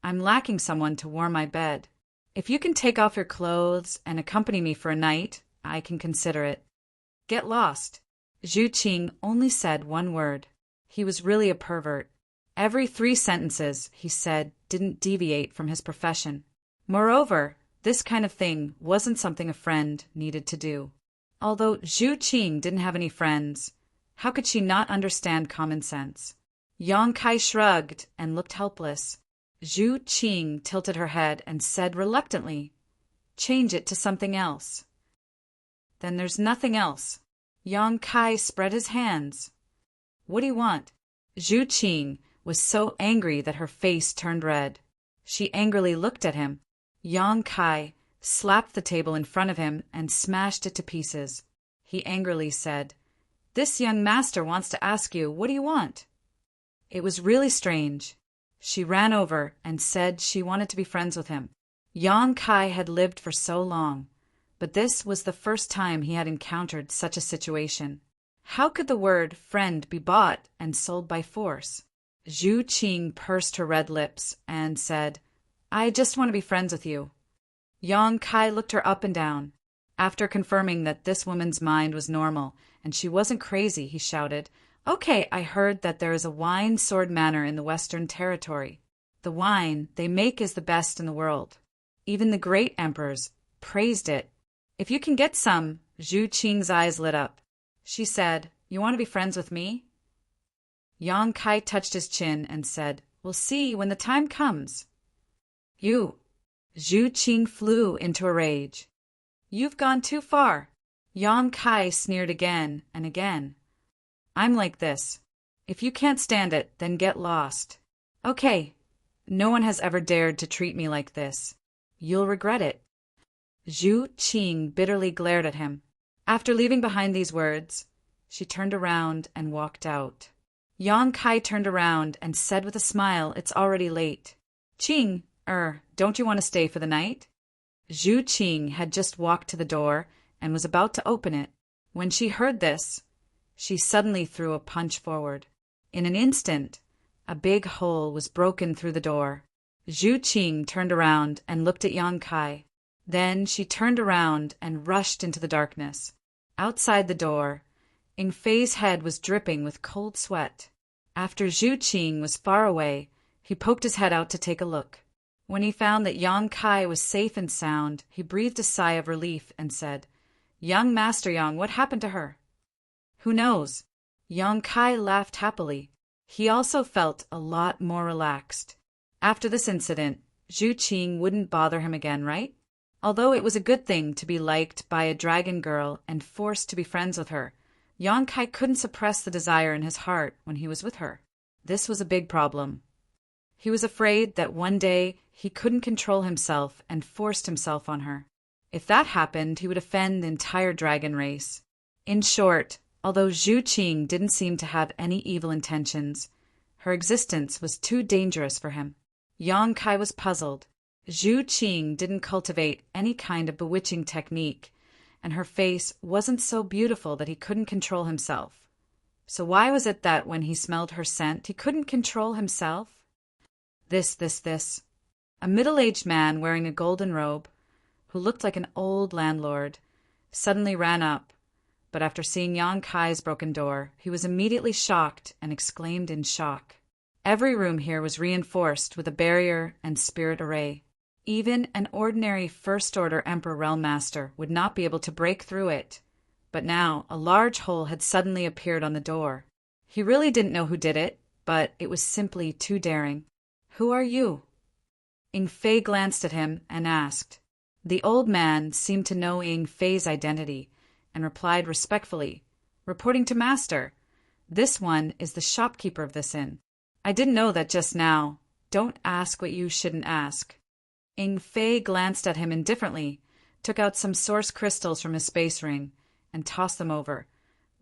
I'm lacking someone to warm my bed. If you can take off your clothes and accompany me for a night, I can consider it. Get lost. Zhu Qing only said one word. He was really a pervert. Every 3 sentences he said didn't deviate from his profession. Moreover, this kind of thing wasn't something a friend needed to do. Although Zhu Qing didn't have any friends, how could she not understand common sense? Yang Kai shrugged and looked helpless. Zhu Qing tilted her head and said reluctantly, Change it to something else. Then there's nothing else. Yang Kai spread his hands. What do you want? Zhu Qing was so angry that her face turned red. She angrily looked at him. Yang Kai slapped the table in front of him and smashed it to pieces. He angrily said, This young master wants to ask you, what do you want? It was really strange. She ran over and said she wanted to be friends with him. Yang Kai had lived for so long, but this was the first time he had encountered such a situation. How could the word friend be bought and sold by force? Zhu Qing pursed her red lips and said, I just want to be friends with you. Yang Kai looked her up and down. After confirming that this woman's mind was normal and she wasn't crazy, he shouted, Okay, I heard that there is a wine sword manor in the Western Territory. The wine they make is the best in the world. Even the great emperors praised it. If you can get some, Zhu Qing's eyes lit up. She said, You want to be friends with me? Yang Kai touched his chin and said, We'll see when the time comes. You. Zhu Qing flew into a rage. You've gone too far. Yang Kai sneered again and again. I'm like this. If you can't stand it, then get lost. Okay. No one has ever dared to treat me like this. You'll regret it. Zhu Qing bitterly glared at him. After leaving behind these words, she turned around and walked out. Yang Kai turned around and said with a smile, It's already late. Qing, don't you want to stay for the night? Zhu Qing had just walked to the door and was about to open it. When she heard this, she suddenly threw a punch forward. In an instant, a big hole was broken through the door. Zhu Qing turned around and looked at Yang Kai. Then she turned around and rushed into the darkness. Outside the door, Ying Fei's head was dripping with cold sweat. After Zhu Qing was far away, He poked his head out to take a look. When he found that Yang Kai was safe and sound, he breathed a sigh of relief and said, "Young Master Yang, what happened to her?" "Who knows?" Yang Kai laughed happily. He also felt a lot more relaxed. After this incident, Zhu Qing wouldn't bother him again, right? Although it was a good thing to be liked by a dragon girl and forced to be friends with her, Yang Kai couldn't suppress the desire in his heart when he was with her. This was a big problem. He was afraid that one day he couldn't control himself and forced himself on her. If that happened, he would offend the entire dragon race. In short, although Zhu Qing didn't seem to have any evil intentions, her existence was too dangerous for him. Yang Kai was puzzled. Zhu Qing didn't cultivate any kind of bewitching technique, and her face wasn't so beautiful that he couldn't control himself. So why was it that when he smelled her scent, he couldn't control himself? This. A middle-aged man wearing a golden robe, who looked like an old landlord, suddenly ran up, but after seeing Yang Kai's broken door, he was immediately shocked and exclaimed in shock. Every room here was reinforced with a barrier and spirit array. Even an ordinary First-Order Emperor Realm Master would not be able to break through it. But now a large hole had suddenly appeared on the door. He really didn't know who did it, but it was simply too daring. "Who are you?" Ying Fei glanced at him and asked. The old man seemed to know Ying Fei's identity and replied respectfully, "Reporting to Master. This one is the shopkeeper of this inn." "I didn't know that just now. Don't ask what you shouldn't ask." Ying Fei glanced at him indifferently, took out some source crystals from his space ring, and tossed them over.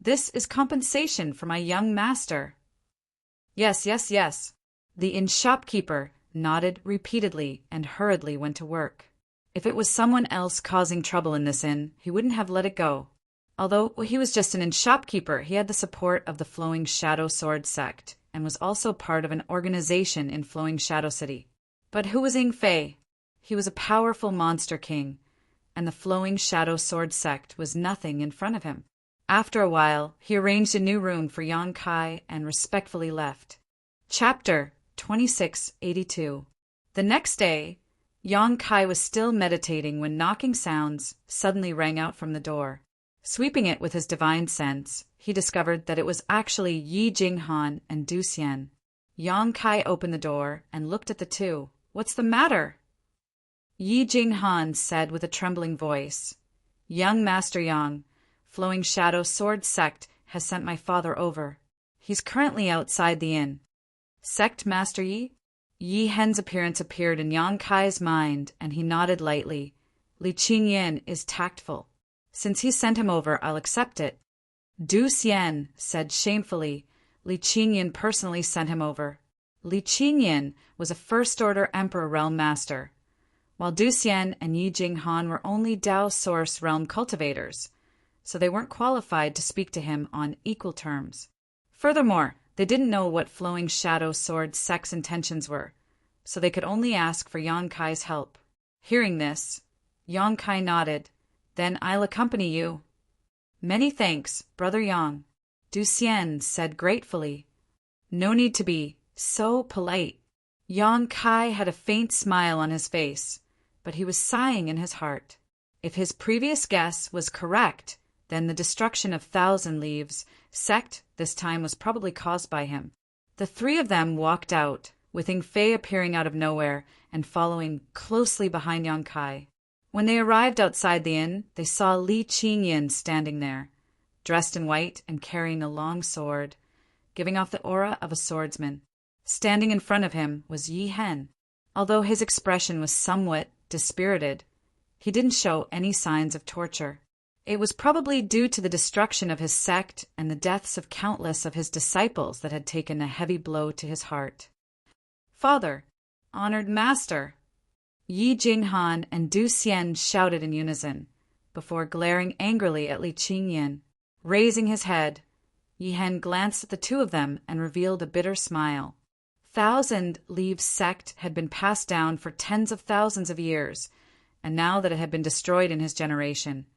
"This is compensation for my young master." Yes. The inn shopkeeper nodded repeatedly and hurriedly went to work. If it was someone else causing trouble in this inn, he wouldn't have let it go. Although he was just an inn shopkeeper, he had the support of the Flowing Shadow Sword sect, and was also part of an organization in Flowing Shadow City. But who was Ying Fei? He was a powerful monster king, and the Flowing Shadow Sword sect was nothing in front of him. After a while, he arranged a new room for Yang Kai and respectfully left. Chapter 2682. The next day, Yang Kai was still meditating when knocking sounds suddenly rang out from the door. Sweeping it with his divine sense, he discovered that it was actually Yi Jinghan and Du Xian. Yang Kai opened the door and looked at the two. "What's the matter?" Yi Jinghan said with a trembling voice, "Young Master Yang, Flowing Shadow Sword sect has sent my father over. He's currently outside the inn." "Sect Master Yi?" Yi Hen's appearance appeared in Yang Kai's mind, and he nodded lightly. "Li Qingyan is tactful. Since he sent him over, I'll accept it." Du Xian said shamefully, "Li Qingyan personally sent him over." Li Qingyan was a First-Order Emperor Realm Master, while Du Xian and Yi Jinghan were only Dao Source Realm cultivators, so they weren't qualified to speak to him on equal terms. Furthermore, they didn't know what Flowing Shadow Sword sect's intentions were, so they could only ask for Yang Kai's help. Hearing this, Yang Kai nodded. "Then I'll accompany you." "Many thanks, Brother Yang," Du Xian said gratefully. "No need to be so polite." Yang Kai had a faint smile on his face, but he was sighing in his heart. If his previous guess was correct, then the destruction of Thousand Leaves sect this time was probably caused by him. The three of them walked out, with Ying Fei appearing out of nowhere and following closely behind Yang Kai. When they arrived outside the inn, they saw Li Qingyan standing there, dressed in white and carrying a long sword, giving off the aura of a swordsman. Standing in front of him was Yi Hen. Although his expression was somewhat dispirited, he didn't show any signs of torture. It was probably due to the destruction of his sect and the deaths of countless of his disciples that had taken a heavy blow to his heart. "Father, honored master!" Yi Jinghan and Du Xian shouted in unison, before glaring angrily at Li Qingyan. Raising his head, Yi Hen glanced at the two of them and revealed a bitter smile. Thousand Leaves sect had been passed down for tens of thousands of years, and now that it had been destroyed in his generation,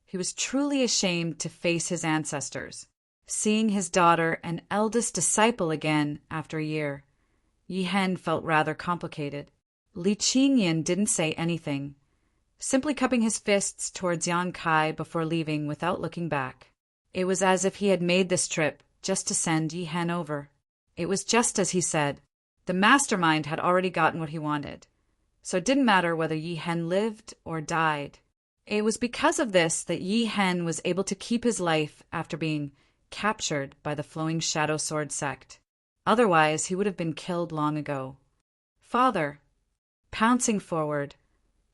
he was truly ashamed to face his ancestors. Seeing his daughter and eldest disciple again after a year, Yi Hen felt rather complicated. Li Qingyan didn't say anything, simply cupping his fists towards Yang Kai before leaving without looking back. It was as if he had made this trip just to send Yi Hen over. It was just as he said. The mastermind had already gotten what he wanted, so it didn't matter whether Yi Hen lived or died. It was because of this that Yi Hen was able to keep his life after being captured by the Flowing Shadow Sword sect. Otherwise, he would have been killed long ago. Father. Pouncing forward,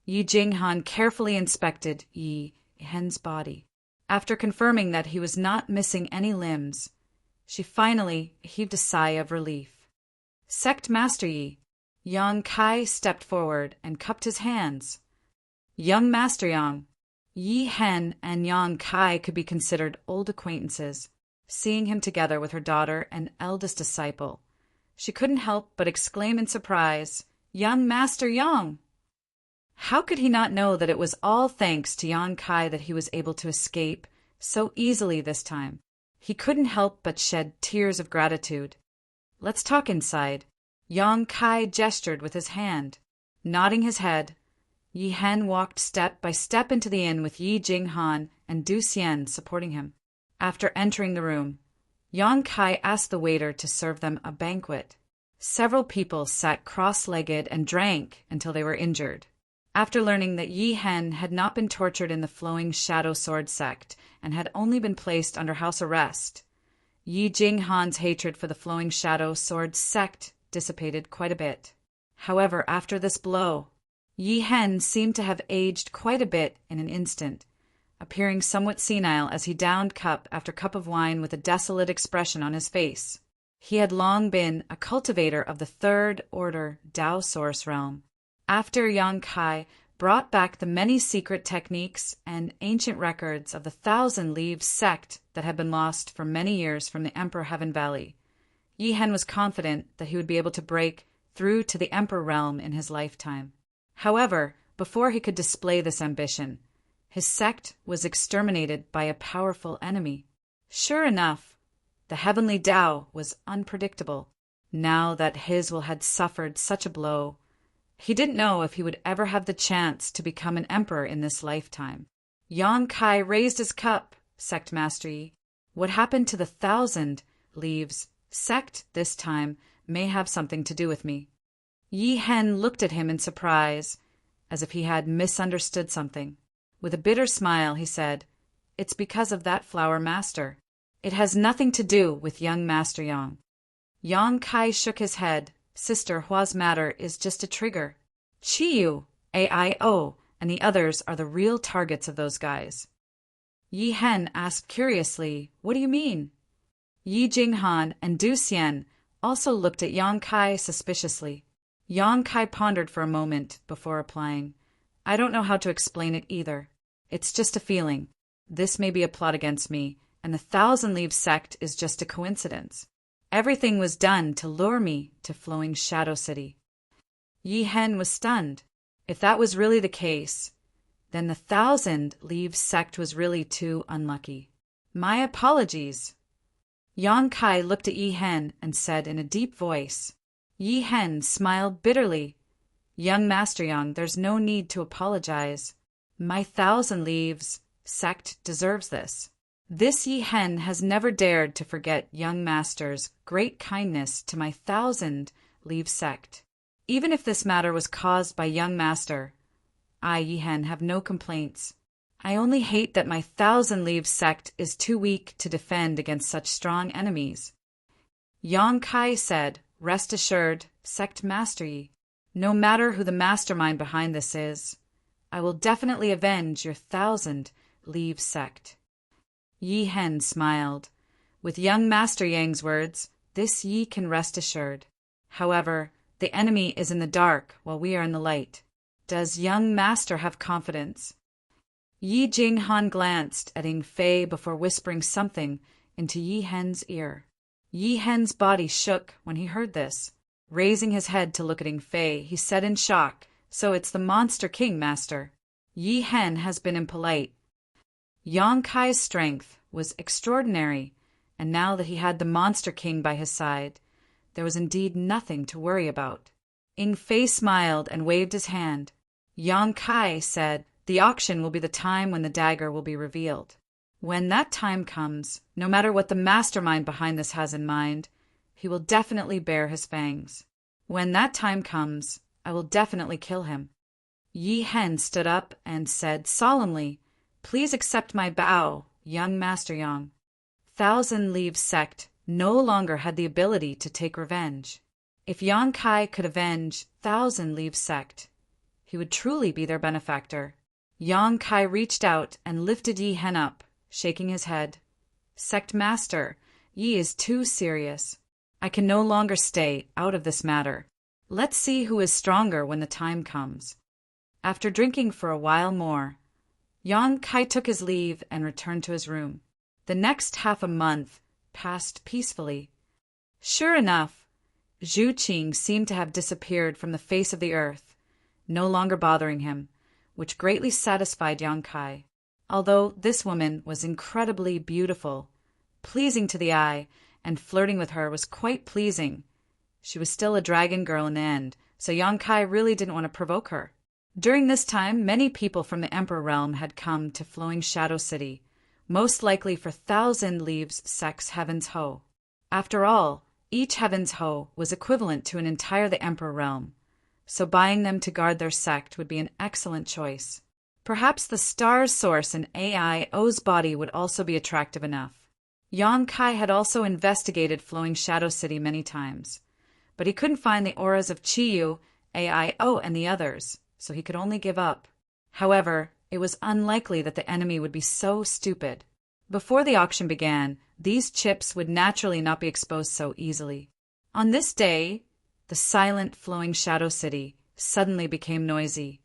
Yi Jinghan carefully inspected Yi Hen's body. After confirming that he was not missing any limbs, she finally heaved a sigh of relief. Sect Master Yi. Yang Kai stepped forward and cupped his hands. Young Master Yang. Yi Hen and Yang Kai could be considered old acquaintances. Seeing him together with her daughter and eldest disciple, she couldn't help but exclaim in surprise, "Young Master Yang!" How could he not know that it was all thanks to Yang Kai that he was able to escape so easily this time? He couldn't help but shed tears of gratitude. "Let's talk inside." Yang Kai gestured with his hand. Nodding his head, Yi Hen walked step by step into the inn with Yi Jinghan and Du Xian supporting him. After entering the room, Yang Kai asked the waiter to serve them a banquet. Several people sat cross-legged and drank until they were injured. After learning that Yi Hen had not been tortured in the Flowing Shadow Sword sect and had only been placed under house arrest, Yi Jinghan's hatred for the Flowing Shadow Sword sect dissipated quite a bit. However, after this blow, Yi Hen seemed to have aged quite a bit in an instant, appearing somewhat senile as he downed cup after cup of wine with a desolate expression on his face. He had long been a cultivator of the Third Order Tao Source realm. After Yang Kai brought back the many secret techniques and ancient records of the Thousand Leaves sect that had been lost for many years from the Emperor Heaven Valley, Yi Hen was confident that he would be able to break through to the Emperor realm in his lifetime. However, before he could display this ambition, his sect was exterminated by a powerful enemy. Sure enough, the heavenly Tao was unpredictable. Now that his will had suffered such a blow, he didn't know if he would ever have the chance to become an emperor in this lifetime. Yang Kai raised his cup, Sect Master Yi. What happened to the Thousand Leaves sect this time may have something to do with me. Yi Hen looked at him in surprise, as if he had misunderstood something. With a bitter smile, he said, "It's because of that flower master. It has nothing to do with young Master Yang." Yang Kai shook his head. "Sister Hua's matter is just a trigger. Chiyu, AIO, and the others are the real targets of those guys." Yi Hen asked curiously, "What do you mean?" Yi Jinghan and Du Xian also looked at Yang Kai suspiciously. Yang Kai pondered for a moment before replying, "I don't know how to explain it either. It's just a feeling. This may be a plot against me, and the Thousand Leaves sect is just a coincidence. Everything was done to lure me to Flowing Shadow City." Yi Hen was stunned. If that was really the case, then the Thousand Leaves sect was really too unlucky. "My apologies." Yang Kai looked at Yi Hen and said in a deep voice. Yi Hen smiled bitterly. "Young Master Yang, there's no need to apologize. My Thousand Leaves sect deserves this." This Yi Hen has never dared to forget young Master's great kindness to my Thousand Leaves sect. Even if this matter was caused by young Master, I, Yi Hen, have no complaints. I only hate that my Thousand Leaves sect is too weak to defend against such strong enemies. Yang Kai said, "Rest assured, Sect Master Yi, no matter who the mastermind behind this is, I will definitely avenge your Thousand Leaves sect." Yi Hen smiled. With young Master Yang's words, this Yi can rest assured. However, the enemy is in the dark while we are in the light. Does young Master have confidence? Yi Jinghan glanced at Ying Fei before whispering something into Yi Hen's ear. Yi Hen's body shook when he heard this. Raising his head to look at Ying Fei, he said in shock, "So it's the Monster King, Master." Yi Hen has been impolite. Yang Kai's strength was extraordinary, and now that he had the Monster King by his side, there was indeed nothing to worry about. Ing Fei smiled and waved his hand. Yang Kai said, "The auction will be the time when the dagger will be revealed. When that time comes, no matter what the mastermind behind this has in mind, he will definitely bare his fangs. When that time comes, I will definitely kill him." Yi Hen stood up and said solemnly, "Please accept my bow, young Master Yang." Thousand Leaves sect no longer had the ability to take revenge. If Yang Kai could avenge Thousand Leaves sect, he would truly be their benefactor. Yang Kai reached out and lifted Yi Hen up, shaking his head. "Sect Master, Yi is too serious. I can no longer stay out of this matter. Let's see who is stronger when the time comes." After drinking for a while more, Yang Kai took his leave and returned to his room. The next half a month passed peacefully. Sure enough, Zhu Qing seemed to have disappeared from the face of the earth, no longer bothering him, which greatly satisfied Yang Kai. Although this woman was incredibly beautiful, pleasing to the eye, and flirting with her was quite pleasing, she was still a dragon girl in the end, so Yang Kai really didn't want to provoke her. During this time, many people from the Emperor realm had come to Flowing Shadow City, most likely for Thousand Leaves sect's Heaven's Ho. After all, each Heaven's Ho was equivalent to an entire the Emperor realm, so buying them to guard their sect would be an excellent choice. Perhaps the star's source in AIO's body would also be attractive enough. Yang Kai had also investigated Flowing Shadow City many times, but he couldn't find the auras of Chiyu, AIO, and the others, so he could only give up. However, it was unlikely that the enemy would be so stupid. Before the auction began, these chips would naturally not be exposed so easily. On this day, the silent Flowing Shadow City suddenly became noisy,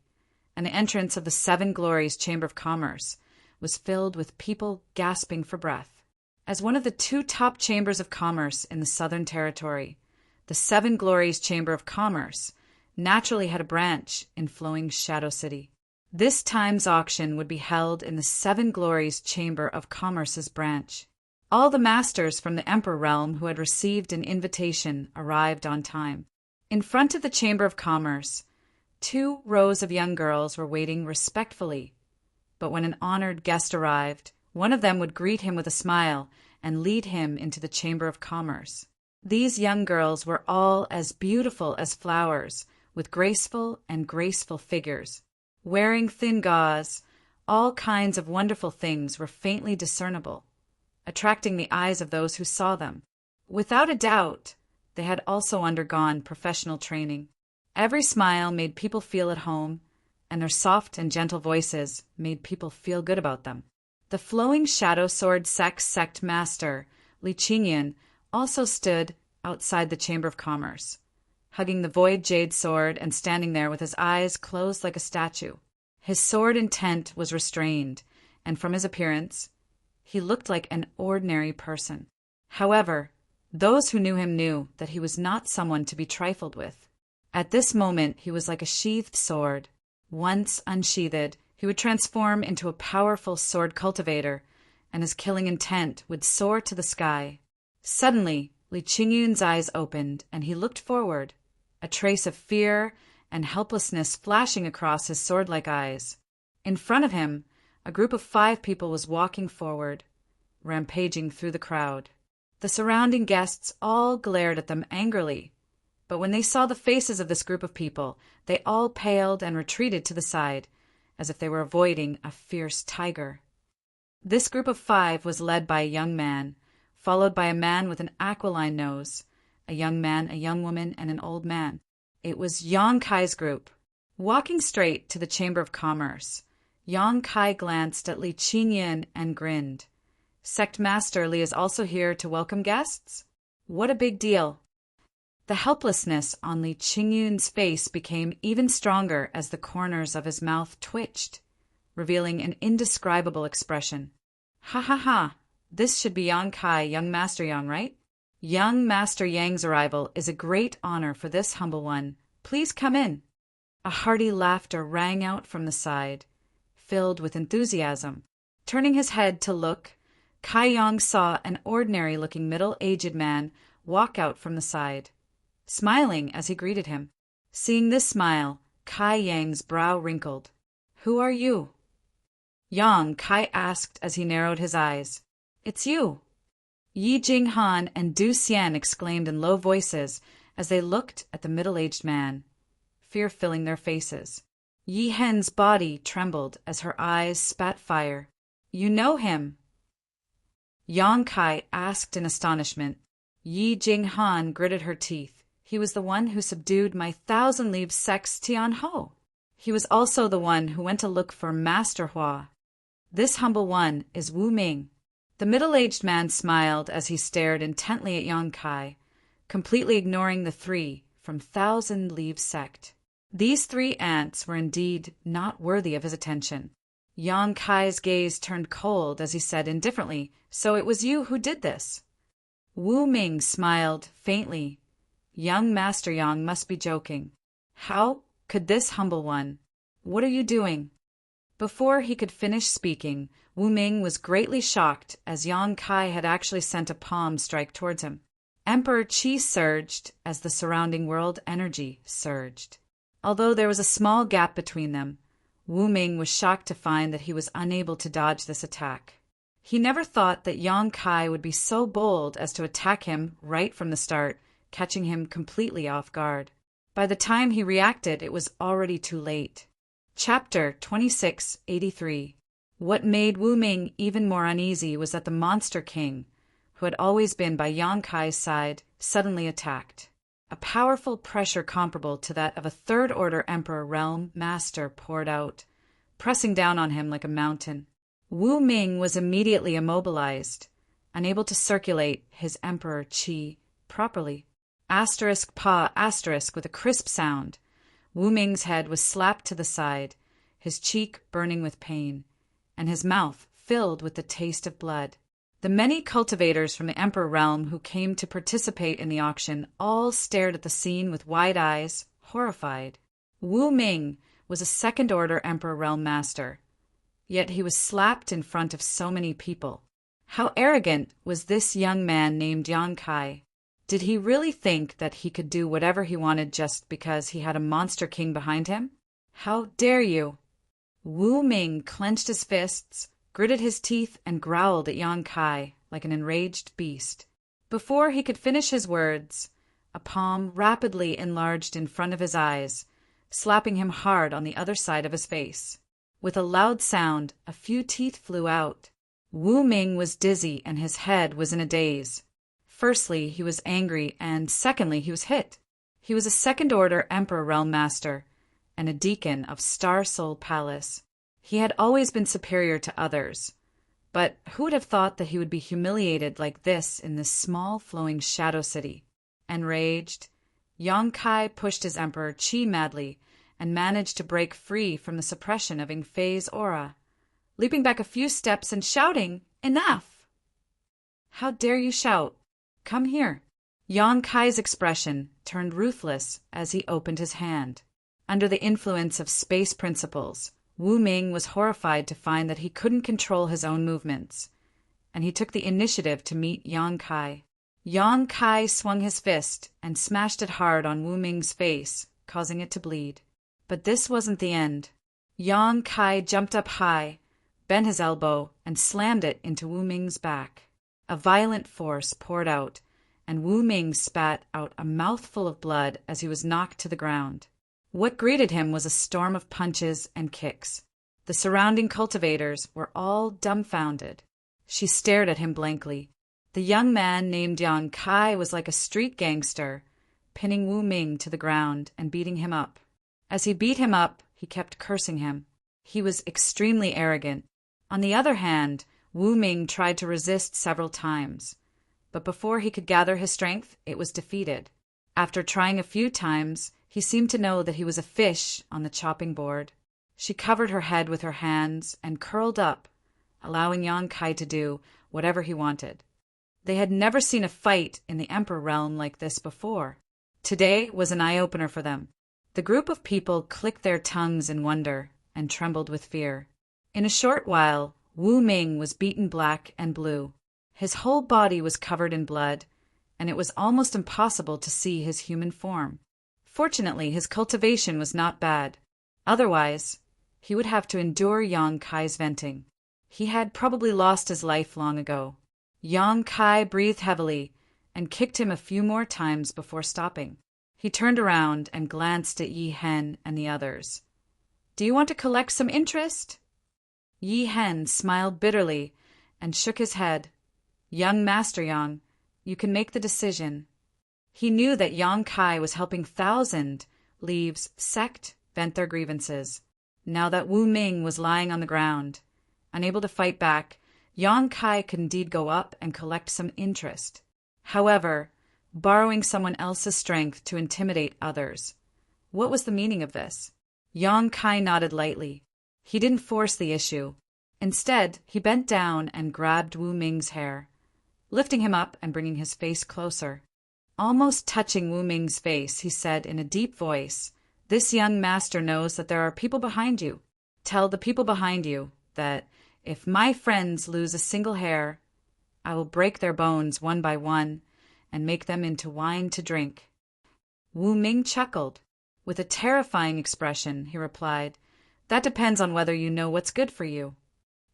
and the entrance of the Seven Glories Chamber of Commerce was filled with people gasping for breath. As one of the two top chambers of commerce in the Southern Territory, the Seven Glories Chamber of Commerce naturally had a branch in Flowing Shadow City. This time's auction would be held in the Seven Glories Chamber of Commerce's branch. All the masters from the Emperor realm who had received an invitation arrived on time. In front of the Chamber of Commerce, 2 rows of young girls were waiting respectfully, but when an honored guest arrived, one of them would greet him with a smile and lead him into the Chamber of Commerce. These young girls were all as beautiful as flowers, with graceful figures. Wearing thin gauze, all kinds of wonderful things were faintly discernible, attracting the eyes of those who saw them. Without a doubt, they had also undergone professional training. Every smile made people feel at home, and their soft and gentle voices made people feel good about them. The Flowing Shadow Sword sect master, Li Qingyan, also stood outside the Chamber of Commerce, hugging the void jade sword and standing there with his eyes closed like a statue. His sword intent was restrained, and from his appearance, he looked like an ordinary person. However, those who knew him knew that he was not someone to be trifled with. At this moment, he was like a sheathed sword. Once unsheathed, he would transform into a powerful sword cultivator, and his killing intent would soar to the sky. Suddenly, Li Qingyun's eyes opened, and he looked forward, a trace of fear and helplessness flashing across his sword-like eyes. In front of him, a group of 5 people was walking forward, rampaging through the crowd. The surrounding guests all glared at them angrily, but when they saw the faces of this group of people, they all paled and retreated to the side, as if they were avoiding a fierce tiger. This group of 5 was led by a young man, followed by a man with an aquiline nose, a young man, a young woman, and an old man. It was Yang Kai's group. Walking straight to the Chamber of Commerce, Yang Kai glanced at Li Qingyan and grinned. "Sect Master Li is also here to welcome guests? What a big deal." The helplessness on Li Qingyun's face became even stronger as the corners of his mouth twitched, revealing an indescribable expression. "Ha ha ha, this should be Yang Kai, young Master Yang, right? Young Master Yang's arrival is a great honor for this humble one. Please come in." A hearty laughter rang out from the side, filled with enthusiasm. Turning his head to look, Kai Yang saw an ordinary-looking middle-aged man walk out from the side. smiling as he greeted him. Seeing this smile, Kai Yang's brow wrinkled. "Who are you?" "Yang," Kai asked as he narrowed his eyes. "It's you." Yi Jinghan and Du Xian exclaimed in low voices as they looked at the middle-aged man, fear filling their faces. Yi Hen's body trembled as her eyes spat fire. "You know him?" Yang Kai asked in astonishment. Yi Jinghan gritted her teeth. "He was the one who subdued my 1,000-league sex Tian Ho. He was also the one who went to look for Master Hua. This humble one is Wu Ming." The middle-aged man smiled as he stared intently at Yang Kai, completely ignoring the three from 1,000-league sect. These three ants were indeed not worthy of his attention. Yang Kai's gaze turned cold as he said indifferently, "So it was you who did this?" Wu Ming smiled faintly. Young Master Yang must be joking. How could this humble one? "What are you doing?" Before he could finish speaking, Wu Ming was greatly shocked as Yang Kai had actually sent a palm strike towards him. Emperor Qi surged as the surrounding world energy surged. Although there was a small gap between them, Wu Ming was shocked to find that he was unable to dodge this attack. He never thought that Yang Kai would be so bold as to attack him right from the start, catching him completely off guard. By the time he reacted, it was already too late. Chapter 2683. What made Wu Ming even more uneasy was that the Monster King, who had always been by Yang Kai's side, suddenly attacked. A powerful pressure comparable to that of a third-order Emperor Realm Master poured out, pressing down on him like a mountain. Wu Ming was immediately immobilized, unable to circulate his Emperor Qi properly. **** with a crisp sound. Wu Ming's head was slapped to the side, his cheek burning with pain, and his mouth filled with the taste of blood. The many cultivators from the Emperor Realm who came to participate in the auction all stared at the scene with wide eyes, horrified. Wu Ming was a second-order Emperor Realm Master, yet he was slapped in front of so many people. How arrogant was this young man named Yang Kai? Did he really think that he could do whatever he wanted just because he had a Monster King behind him? How dare you? Wu Ming clenched his fists, gritted his teeth, and growled at Yang Kai like an enraged beast. Before he could finish his words, a palm rapidly enlarged in front of his eyes, slapping him hard on the other side of his face. With a loud sound, a few teeth flew out. Wu Ming was dizzy and his head was in a daze. Firstly, he was angry, and secondly, he was hit. He was a second-order Emperor Realm Master and a deacon of Star Soul Palace. He had always been superior to others, but who would have thought that he would be humiliated like this in this small, flowing shadow city? Enraged, Yang Kai pushed his Emperor Qi madly and managed to break free from the suppression of Ing Fei's aura, leaping back a few steps and shouting, "Enough! How dare you shout? Come here." Yang Kai's expression turned ruthless as he opened his hand. Under the influence of space principles, Wu Ming was horrified to find that he couldn't control his own movements, and he took the initiative to meet Yang Kai. Yang Kai swung his fist and smashed it hard on Wu Ming's face, causing it to bleed. But this wasn't the end. Yang Kai jumped up high, bent his elbow, and slammed it into Wu Ming's back. A violent force poured out, and Wu Ming spat out a mouthful of blood as he was knocked to the ground. What greeted him was a storm of punches and kicks. The surrounding cultivators were all dumbfounded. She stared at him blankly. The young man named Yang Kai was like a street gangster, pinning Wu Ming to the ground and beating him up. As he beat him up, he kept cursing him. He was extremely arrogant. On the other hand, Wu Ming tried to resist several times, but before he could gather his strength, it was defeated. After trying a few times, he seemed to know that he was a fish on the chopping board. She covered her head with her hands and curled up, allowing Yang Kai to do whatever he wanted. They had never seen a fight in the Emperor Realm like this before. Today was an eye-opener for them. The group of people clicked their tongues in wonder and trembled with fear. In a short while, Wu Ming was beaten black and blue. His whole body was covered in blood, and it was almost impossible to see his human form. Fortunately, his cultivation was not bad. Otherwise, he would have to endure Yang Kai's venting. He had probably lost his life long ago. Yang Kai breathed heavily and kicked him a few more times before stopping. He turned around and glanced at Yi Hen and the others. "Do you want to collect some interest?" Yi Hen smiled bitterly and shook his head. "Young Master Yang, you can make the decision." He knew that Yang Kai was helping thousand Leaves sect vent their grievances. Now that Wu Ming was lying on the ground, unable to fight back, Yang Kai could indeed go up and collect some interest. However, borrowing someone else's strength to intimidate others. What was the meaning of this? Yang Kai nodded lightly. He didn't force the issue. Instead, he bent down and grabbed Wu Ming's hair, lifting him up and bringing his face closer. Almost touching Wu Ming's face, he said in a deep voice, "This young master knows that there are people behind you. Tell the people behind you that if my friends lose a single hair, I will break their bones one by one and make them into wine to drink." Wu Ming chuckled. With a terrifying expression, he replied, "That depends on whether you know what's good for you."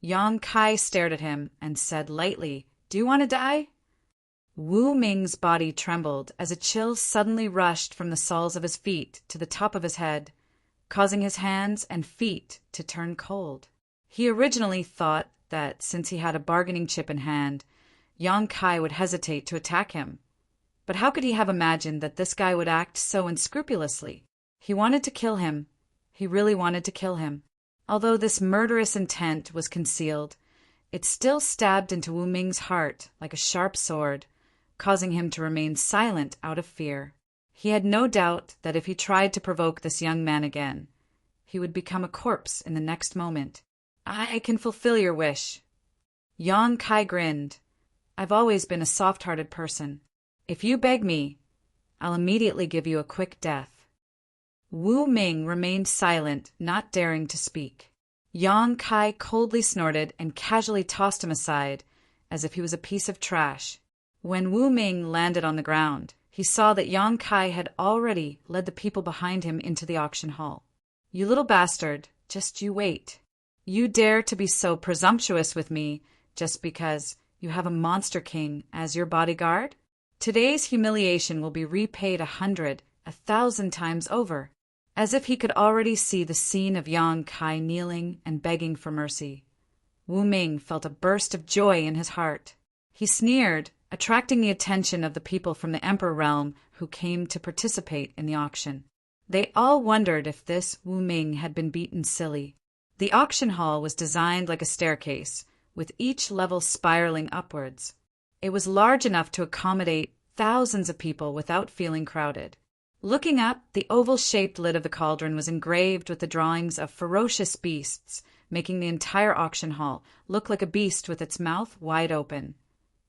Yang Kai stared at him and said lightly, "Do you want to die?" Wu Ming's body trembled as a chill suddenly rushed from the soles of his feet to the top of his head, causing his hands and feet to turn cold. He originally thought that since he had a bargaining chip in hand, Yang Kai would hesitate to attack him. But how could he have imagined that this guy would act so unscrupulously? He wanted to kill him. He really wanted to kill him. Although this murderous intent was concealed, it still stabbed into Wu Ming's heart like a sharp sword, causing him to remain silent out of fear. He had no doubt that if he tried to provoke this young man again, he would become a corpse in the next moment. "I can fulfill your wish." Yang Kai grinned. "I've always been a soft-hearted person. If you beg me, I'll immediately give you a quick death." Wu Ming remained silent, not daring to speak. Yang Kai coldly snorted and casually tossed him aside, as if he was a piece of trash. When Wu Ming landed on the ground, he saw that Yang Kai had already led the people behind him into the auction hall. "You little bastard, just you wait. You dare to be so presumptuous with me just because you have a monster king as your bodyguard? Today's humiliation will be repaid 100, 1,000 times over." As if he could already see the scene of Yang Kai kneeling and begging for mercy, Wu Ming felt a burst of joy in his heart. He sneered, attracting the attention of the people from the Emperor realm who came to participate in the auction. They all wondered if this Wu Ming had been beaten silly. The auction hall was designed like a staircase, with each level spiraling upwards. It was large enough to accommodate thousands of people without feeling crowded. Looking up, the oval-shaped lid of the cauldron was engraved with the drawings of ferocious beasts, making the entire auction hall look like a beast with its mouth wide open,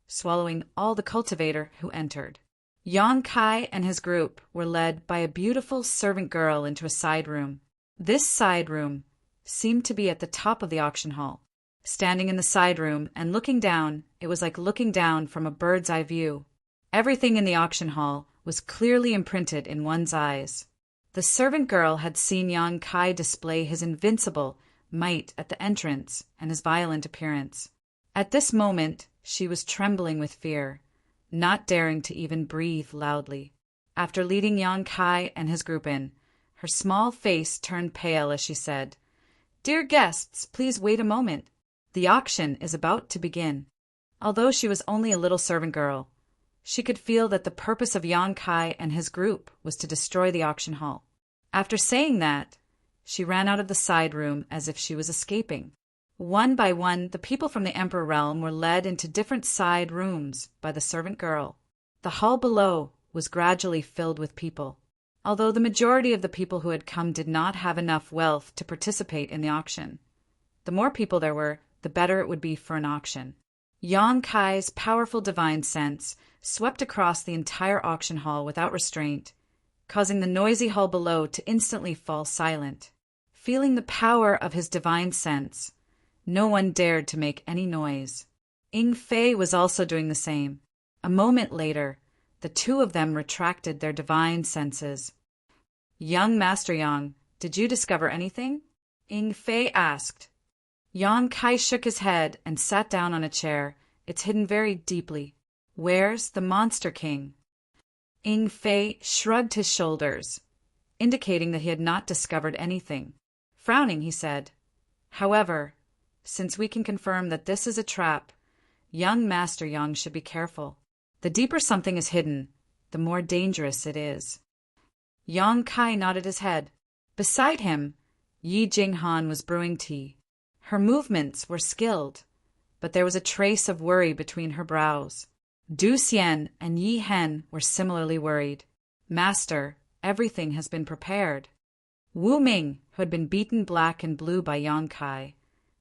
swallowing all the cultivator who entered. Yang Kai and his group were led by a beautiful servant girl into a side room. This side room seemed to be at the top of the auction hall. Standing in the side room and looking down, it was like looking down from a bird's eye view. Everything in the auction hall was clearly imprinted in one's eyes. The servant girl had seen Yang Kai display his invincible might at the entrance and his violent appearance. At this moment, she was trembling with fear, not daring to even breathe loudly. After leading Yang Kai and his group in, her small face turned pale as she said, "Dear guests, please wait a moment. The auction is about to begin." Although she was only a little servant girl, she could feel that the purpose of Yang Kai and his group was to destroy the auction hall. After saying that, she ran out of the side room as if she was escaping. One by one, the people from the Emperor realm were led into different side rooms by the servant girl. The hall below was gradually filled with people. Although the majority of the people who had come did not have enough wealth to participate in the auction, the more people there were, the better it would be for an auction. Yang Kai's powerful divine sense swept across the entire auction hall without restraint, causing the noisy hall below to instantly fall silent. Feeling the power of his divine sense, no one dared to make any noise. Ying Fei was also doing the same. A moment later, The two of them retracted their divine senses. "Young Master Yang, did you discover anything?" Ying Fei asked. Yan Kai shook his head and sat down on a chair. "It's hidden very deeply." "Where's the Monster King?" Ying Fei shrugged his shoulders, indicating that he had not discovered anything. Frowning, he said, "However, since we can confirm that this is a trap, young Master Yang should be careful. The deeper something is hidden, the more dangerous it is." Yang Kai nodded his head. Beside him, Yi Jinghan was brewing tea. Her movements were skilled, but there was a trace of worry between her brows. Du Xian and Yi Hen were similarly worried. "Master, everything has been prepared." Wu Ming, who had been beaten black and blue by Yan Kai,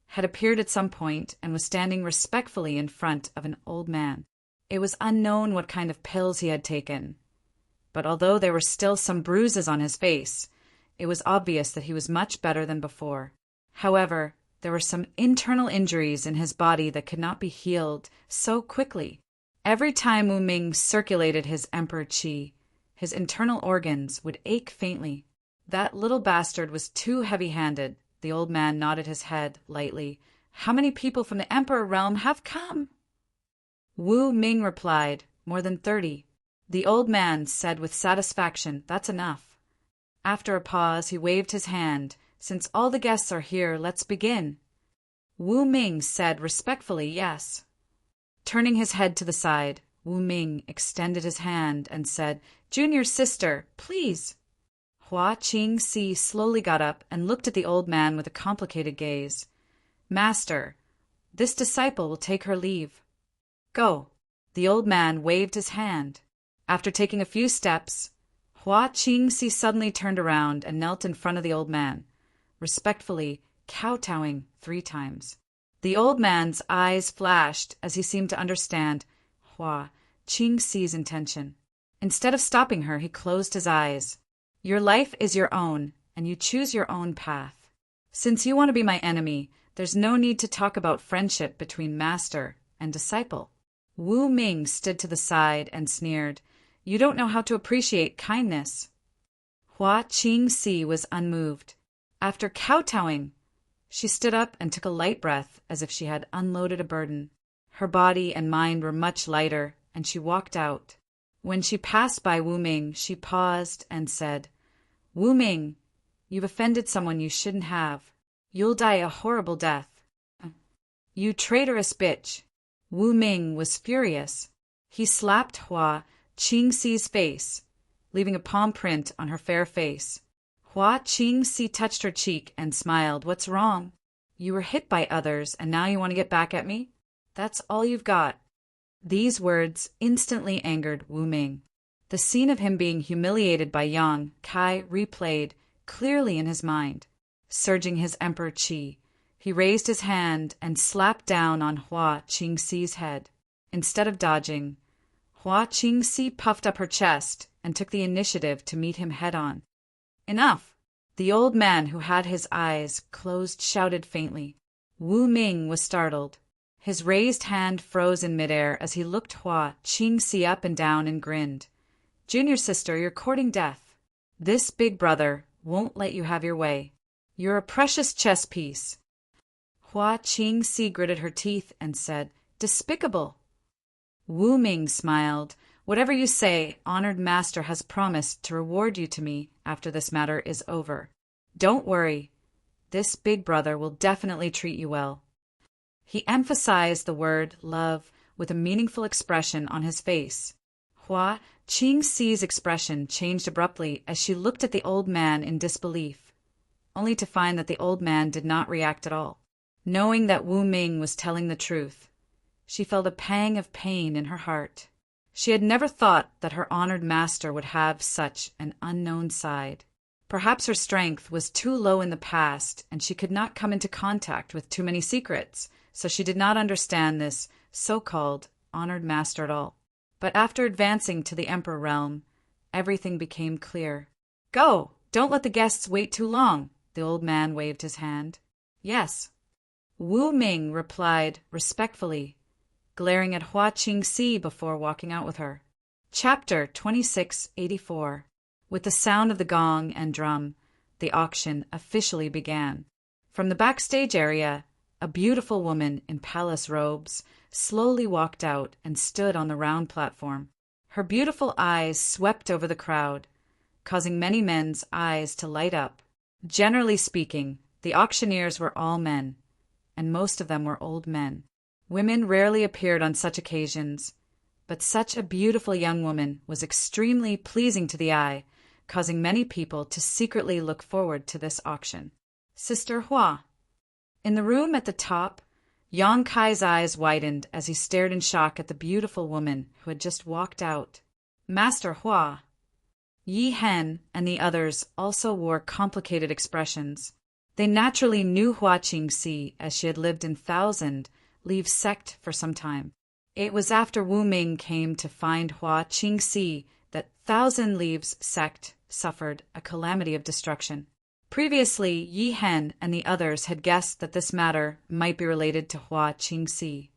had appeared at some point and was standing respectfully in front of an old man. It was unknown what kind of pills he had taken, but although there were still some bruises on his face, it was obvious that he was much better than before. However, there were some internal injuries in his body that could not be healed so quickly. Every time Wu Ming circulated his emperor qi, his internal organs would ache faintly. "That little bastard was too heavy-handed." The old man nodded his head lightly. "How many people from the Emperor realm have come?" Wu Ming replied, "More than 30. The old man said with satisfaction, "That's enough." After a pause, he waved his hand. "Since all the guests are here, let's begin." Wu Ming said respectfully, "Yes." Turning his head to the side, Wu Ming extended his hand and said, "Junior sister, please." Hua Qingxi slowly got up and looked at the old man with a complicated gaze. "Master, this disciple will take her leave." "Go." The old man waved his hand. After taking a few steps, Hua Qingxi suddenly turned around and knelt in front of the old man, respectfully kowtowing 3 times. The old man's eyes flashed as he seemed to understand Hua Qingxi's intention. Instead of stopping her, he closed his eyes. "Your life is your own, and you choose your own path. Since you want to be my enemy, there's no need to talk about friendship between master and disciple." Wu Ming stood to the side and sneered, "You don't know how to appreciate kindness." Hua Qingxi was unmoved. After kowtowing, she stood up and took a light breath as if she had unloaded a burden. Her body and mind were much lighter, and she walked out. When she passed by Wu Ming, she paused and said, "Wu Ming, you've offended someone you shouldn't have. You'll die a horrible death." "You traitorous bitch." Wu Ming was furious. He slapped Hua Qingxi's face, leaving a palm print on her fair face. Hua Qingxi touched her cheek and smiled. "What's wrong? You were hit by others, and now you want to get back at me? That's all you've got." These words instantly angered Wu Ming. The scene of him being humiliated by Yang Kai replayed clearly in his mind. Surging his emperor qi, he raised his hand and slapped down on Hua Qingxi's head. Instead of dodging, Hua Qingxi puffed up her chest and took the initiative to meet him head-on. "Enough!" The old man, who had his eyes closed, shouted faintly. Wu Ming was startled. His raised hand froze in midair as he looked Hua Qingxi up and down and grinned. "Junior sister, you're courting death. This big brother won't let you have your way. You're a precious chess piece." Hua Qingxi gritted her teeth and said, "Despicable." Wu Ming smiled. "Whatever you say, honored master has promised to reward you to me after this matter is over. Don't worry. This big brother will definitely treat you well." He emphasized the word love with a meaningful expression on his face. Hua Qingxi's expression changed abruptly as she looked at the old man in disbelief, only to find that the old man did not react at all. Knowing that Wu Ming was telling the truth, she felt a pang of pain in her heart. She had never thought that her honored master would have such an unknown side. Perhaps her strength was too low in the past, and she could not come into contact with too many secrets, so she did not understand this so-called honored master at all. But after advancing to the Emperor realm, everything became clear. "Go! Don't let the guests wait too long." The old man waved his hand. "Yes." Wu Ming replied respectfully, glaring at Hua Qingxi before walking out with her. Chapter 2684. With the sound of the gong and drum, the auction officially began. From the backstage area, a beautiful woman in palace robes slowly walked out and stood on the round platform. Her beautiful eyes swept over the crowd, causing many men's eyes to light up. Generally speaking, the auctioneers were all men, and most of them were old men. Women rarely appeared on such occasions, but such a beautiful young woman was extremely pleasing to the eye, causing many people to secretly look forward to this auction. Sister Hua. In the room at the top, Yang Kai's eyes widened as he stared in shock at the beautiful woman who had just walked out. Master Hua. Yi Hen and the others also wore complicated expressions. They naturally knew Hua Qingxi as she had lived in Thousand Leaves sect for some time. It was after Wu Ming came to find Hua Qingxi that Thousand Leaves sect suffered a calamity of destruction. Previously, Yi Hen and the others had guessed that this matter might be related to Hua Qingxi.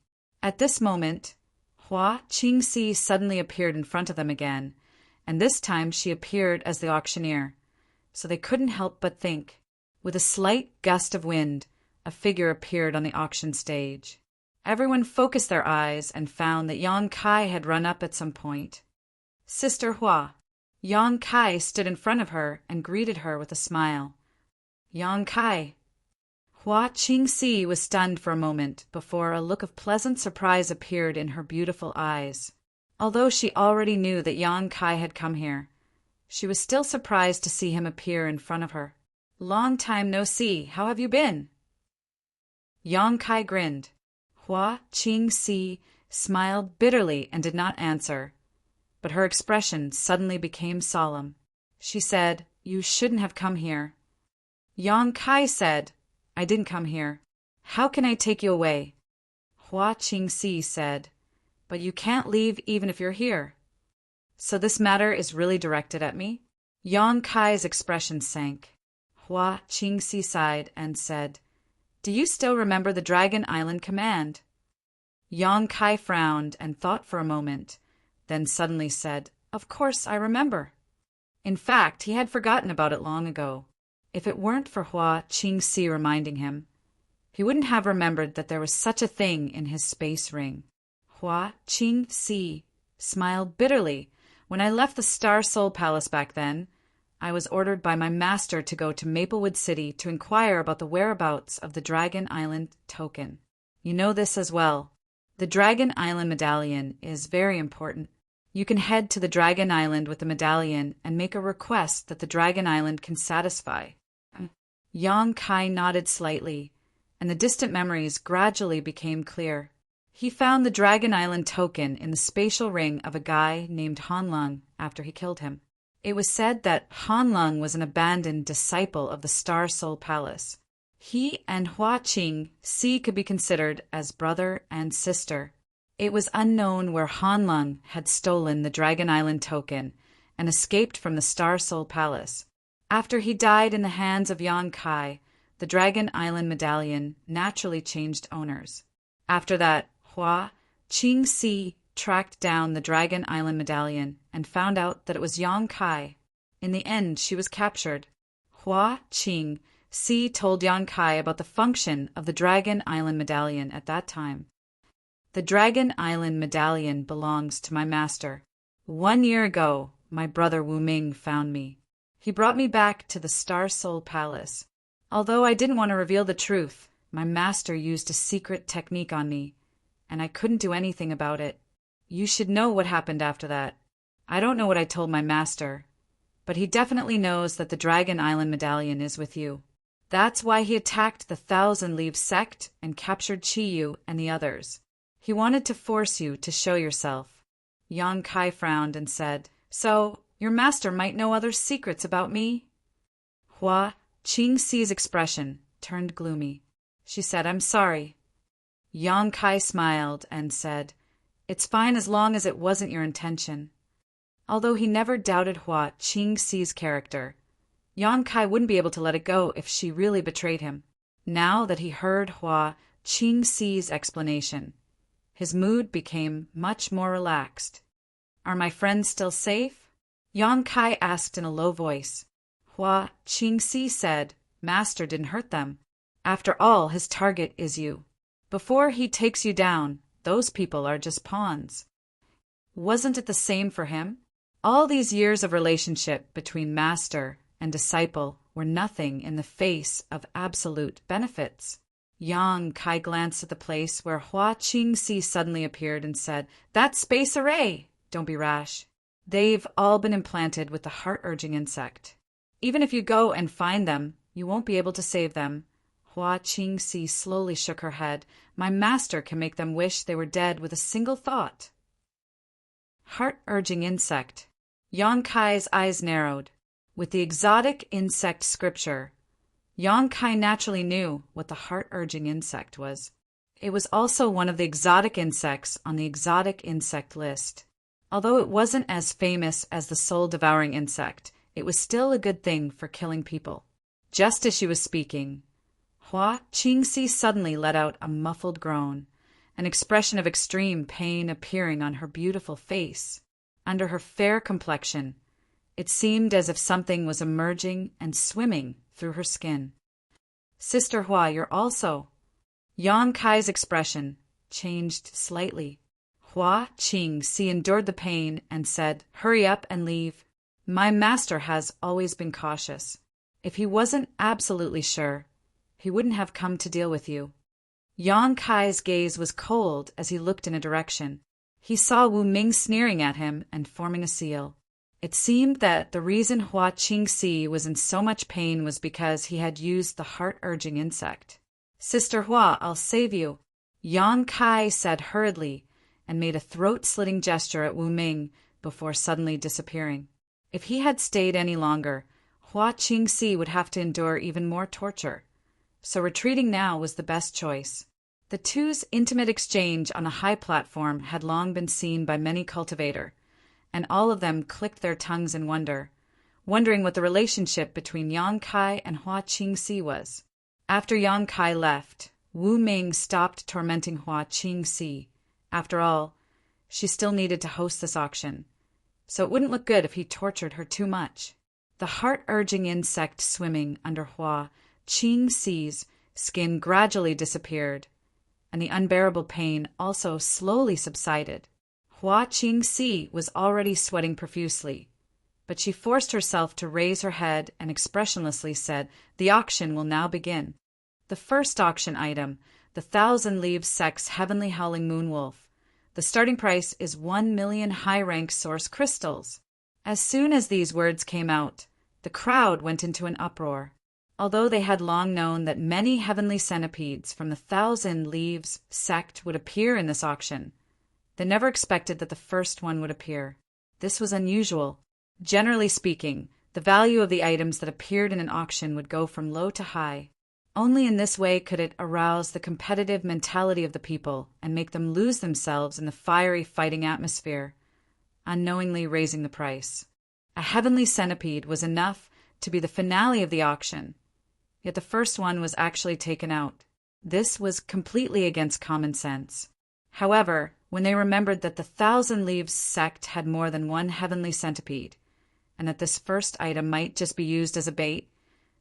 At this moment, Hua Qingxi suddenly appeared in front of them again, and this time she appeared as the auctioneer, so they couldn't help but think. With a slight gust of wind, a figure appeared on the auction stage. Everyone focused their eyes and found that Yang Kai had run up at some point. Sister Hua. Yang Kai stood in front of her and greeted her with a smile. Yang Kai. Hua Qingxi was stunned for a moment before a look of pleasant surprise appeared in her beautiful eyes. Although she already knew that Yang Kai had come here, she was still surprised to see him appear in front of her. Long time no see. How have you been? Yang Kai grinned. Hua Qingxi smiled bitterly and did not answer, but her expression suddenly became solemn. She said, "You shouldn't have come here." Yang Kai said, "I didn't come here. How can I take you away?" Hua Qingxi said, "But you can't leave even if you're here." So this matter is really directed at me? Yang Kai's expression sank. Hua Qingxi sighed and said, "Do you still remember the Dragon Island command?" Yang Kai frowned and thought for a moment, then suddenly said, "Of course I remember." In fact, he had forgotten about it long ago. If it weren't for Hua Qingxi reminding him, he wouldn't have remembered that there was such a thing in his space ring. Hua Qingxi smiled bitterly. "When I left the Star Soul Palace back then, I was ordered by my master to go to Maplewood City to inquire about the whereabouts of the Dragon Island token. You know this as well. The Dragon Island medallion is very important. You can head to the Dragon Island with the medallion and make a request that the Dragon Island can satisfy." Yang Kai nodded slightly, and the distant memories gradually became clear. He found the Dragon Island token in the spatial ring of a guy named Hanlung after he killed him. It was said that Hanlung was an abandoned disciple of the Star Soul Palace. He and Hua Qingxi could be considered as brother and sister. It was unknown where Hanlung had stolen the Dragon Island token and escaped from the Star Soul Palace. After he died in the hands of Yang Kai, the Dragon Island medallion naturally changed owners. After that, Hua Qingxi tracked down the Dragon Island medallion and found out that it was Yang Kai. In the end, she was captured. Hua Qingxi told Yang Kai about the function of the Dragon Island medallion at that time. "The Dragon Island medallion belongs to my master. 1 year ago, my brother Wu Ming found me. He brought me back to the Star Soul Palace. Although I didn't want to reveal the truth, my master used a secret technique on me, and I couldn't do anything about it. You should know what happened after that. I don't know what I told my master, but he definitely knows that the Dragon Island medallion is with you. That's why he attacked the Thousand Leaves sect and captured Chiyu and the others. He wanted to force you to show yourself." Yang Kai frowned and said, "So, your master might know other secrets about me?" Hua Qingxi's expression turned gloomy. She said, "I'm sorry." Yang Kai smiled and said, "It's fine as long as it wasn't your intention." Although he never doubted Hua Qingxi's character, Yang Kai wouldn't be able to let it go if she really betrayed him. Now that he heard Hua Qingxi's explanation, his mood became much more relaxed. Are my friends still safe? Yang Kai asked in a low voice. Hua Qingxi said, Master didn't hurt them. After all, his target is you. Before he takes you down, those people are just pawns. Wasn't it the same for him? All these years of relationship between master and disciple were nothing in the face of absolute benefits. Yang Kai glanced at the place where Hua Qingxi suddenly appeared and said, That's Space Array! Don't be rash. They've all been implanted with the heart-urging insect. Even if you go and find them, you won't be able to save them. Hua Qingxi slowly shook her head. My master can make them wish they were dead with a single thought. Heart-urging insect. Yang Kai's eyes narrowed. With the exotic insect scripture, Yang Kai naturally knew what the heart-urging insect was. It was also one of the exotic insects on the exotic insect list. Although it wasn't as famous as the soul-devouring insect, it was still a good thing for killing people. Just as she was speaking, Hua Qingxi suddenly let out a muffled groan, an expression of extreme pain appearing on her beautiful face. Under her fair complexion, it seemed as if something was emerging and swimming through her skin. Sister Hua, you're also. Yang Kai's expression changed slightly. Hua Qingxi endured the pain and said, Hurry up and leave. My master has always been cautious. If he wasn't absolutely sure, he wouldn't have come to deal with you. Yang Kai's gaze was cold as he looked in a direction. He saw Wu Ming sneering at him and forming a seal. It seemed that the reason Hua Qingxi was in so much pain was because he had used the heart-urging insect. Sister Hua, I'll save you, Yang Kai said hurriedly and made a throat-slitting gesture at Wu Ming before suddenly disappearing. If he had stayed any longer, Hua Qingxi would have to endure even more torture. So retreating now was the best choice. The two's intimate exchange on a high platform had long been seen by many cultivators, and all of them clicked their tongues in wonder, wondering what the relationship between Yang Kai and Hua Qingxi was. After Yang Kai left, Wu Ming stopped tormenting Hua Qingxi. After all, she still needed to host this auction, so it wouldn't look good if he tortured her too much. The heart-urging insect swimming under Hua Qingxi's skin gradually disappeared, and the unbearable pain also slowly subsided. Hua Qingxi was already sweating profusely, but she forced herself to raise her head and expressionlessly said, The auction will now begin. The first auction item, the 1,000-leaf sex heavenly howling moonwolf. The starting price is 1,000,000 high-rank source crystals. As soon as these words came out, the crowd went into an uproar. Although they had long known that many heavenly centipedes from the 1,000 Leaves sect would appear in this auction, they never expected that the first one would appear. This was unusual. Generally speaking, the value of the items that appeared in an auction would go from low to high. Only in this way could it arouse the competitive mentality of the people and make them lose themselves in the fiery fighting atmosphere, unknowingly raising the price. A heavenly centipede was enough to be the finale of the auction, yet the first one was actually taken out. This was completely against common sense. However, when they remembered that the 1,000 Leaves sect had more than one heavenly centipede, and that this first item might just be used as a bait,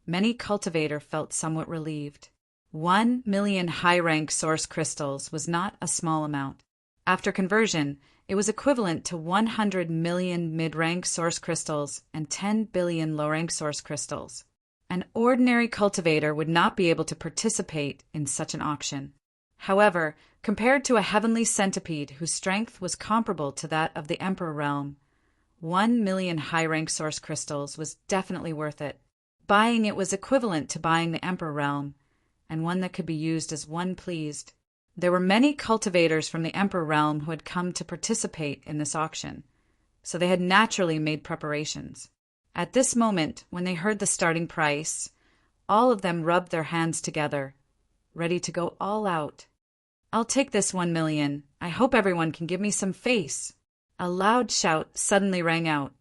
many cultivators felt somewhat relieved. 1,000,000 high-rank source crystals was not a small amount. After conversion, it was equivalent to 100 million mid-rank source crystals and 10 billion low-rank source crystals. An ordinary cultivator would not be able to participate in such an auction. However, compared to a heavenly centipede whose strength was comparable to that of the Emperor realm, 1,000,000 high-rank source crystals was definitely worth it. Buying it was equivalent to buying the Emperor realm, and one that could be used as one pleased. There were many cultivators from the Emperor realm who had come to participate in this auction, so they had naturally made preparations. At this moment, when they heard the starting price, all of them rubbed their hands together, ready to go all out. I'll take this 1,000,000. I hope everyone can give me some face. A loud shout suddenly rang out,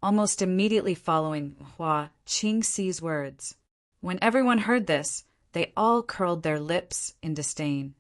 almost immediately following Hua Qingxi's words. When everyone heard this, they all curled their lips in disdain.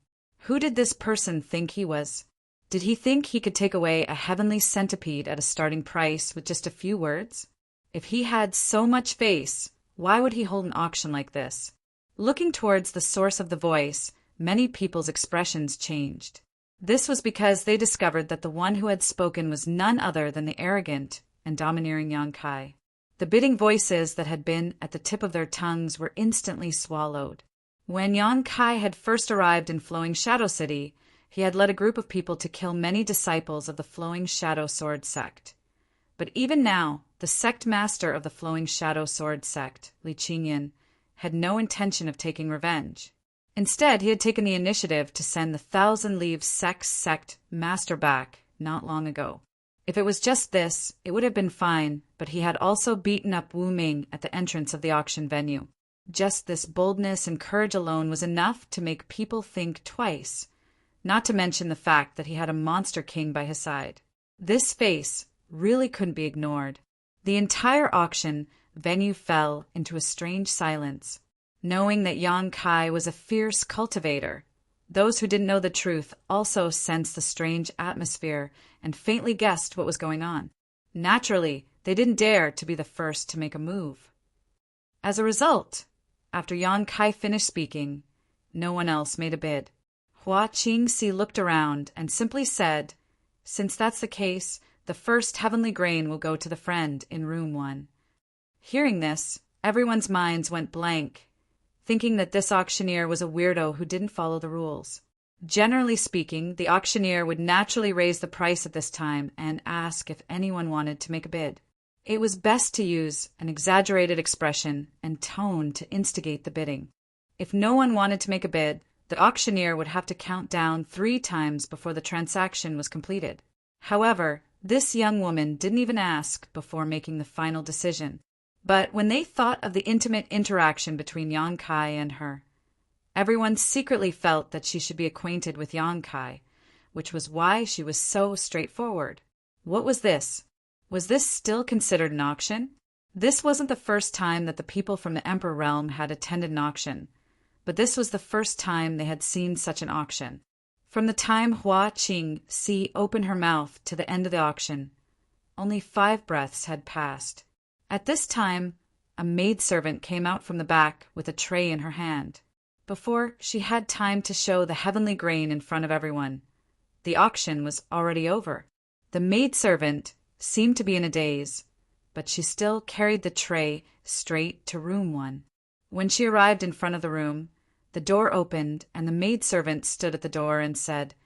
Who did this person think he was? Did he think he could take away a heavenly centipede at a starting price with just a few words? If he had so much face, why would he hold an auction like this? Looking towards the source of the voice, many people's expressions changed. This was because they discovered that the one who had spoken was none other than the arrogant and domineering Yang Kai. The bidding voices that had been at the tip of their tongues were instantly swallowed. When Yang Kai had first arrived in Flowing Shadow City, he had led a group of people to kill many disciples of the Flowing Shadow Sword sect. But even now, the sect master of the Flowing Shadow Sword sect, Li Qingyan, had no intention of taking revenge. Instead, he had taken the initiative to send the Thousand Leaves sect master back not long ago. If it was just this, it would have been fine, but he had also beaten up Wu Ming at the entrance of the auction venue. Just this boldness and courage alone was enough to make people think twice, not to mention the fact that he had a monster king by his side. This face really couldn't be ignored. The entire auction venue fell into a strange silence, knowing that Yang Kai was a fierce cultivator. Those who didn't know the truth also sensed the strange atmosphere and faintly guessed what was going on. Naturally, they didn't dare to be the first to make a move. As a result, after Yang Kai finished speaking, no one else made a bid. Hua Qingxi looked around and simply said, "Since that's the case, the first heavenly grain will go to the friend in room 1. Hearing this, everyone's minds went blank, thinking that this auctioneer was a weirdo who didn't follow the rules. Generally speaking, the auctioneer would naturally raise the price at this time and ask if anyone wanted to make a bid. It was best to use an exaggerated expression and tone to instigate the bidding. If no one wanted to make a bid, the auctioneer would have to count down 3 times before the transaction was completed. However, this young woman didn't even ask before making the final decision. But when they thought of the intimate interaction between Yang Kai and her, everyone secretly felt that she should be acquainted with Yang Kai, which was why she was so straightforward. What was this? Was this still considered an auction? This wasn't the first time that the people from the Emperor realm had attended an auction, but this was the first time they had seen such an auction. From the time Hua Qingxi opened her mouth to the end of the auction, only 5 breaths had passed. At this time, a maidservant came out from the back with a tray in her hand. Before she had time to show the heavenly grain in front of everyone, the auction was already over. The maidservant seemed to be in a daze, but she still carried the tray straight to room 1. When she arrived in front of the room, the door opened and the maidservant stood at the door and said,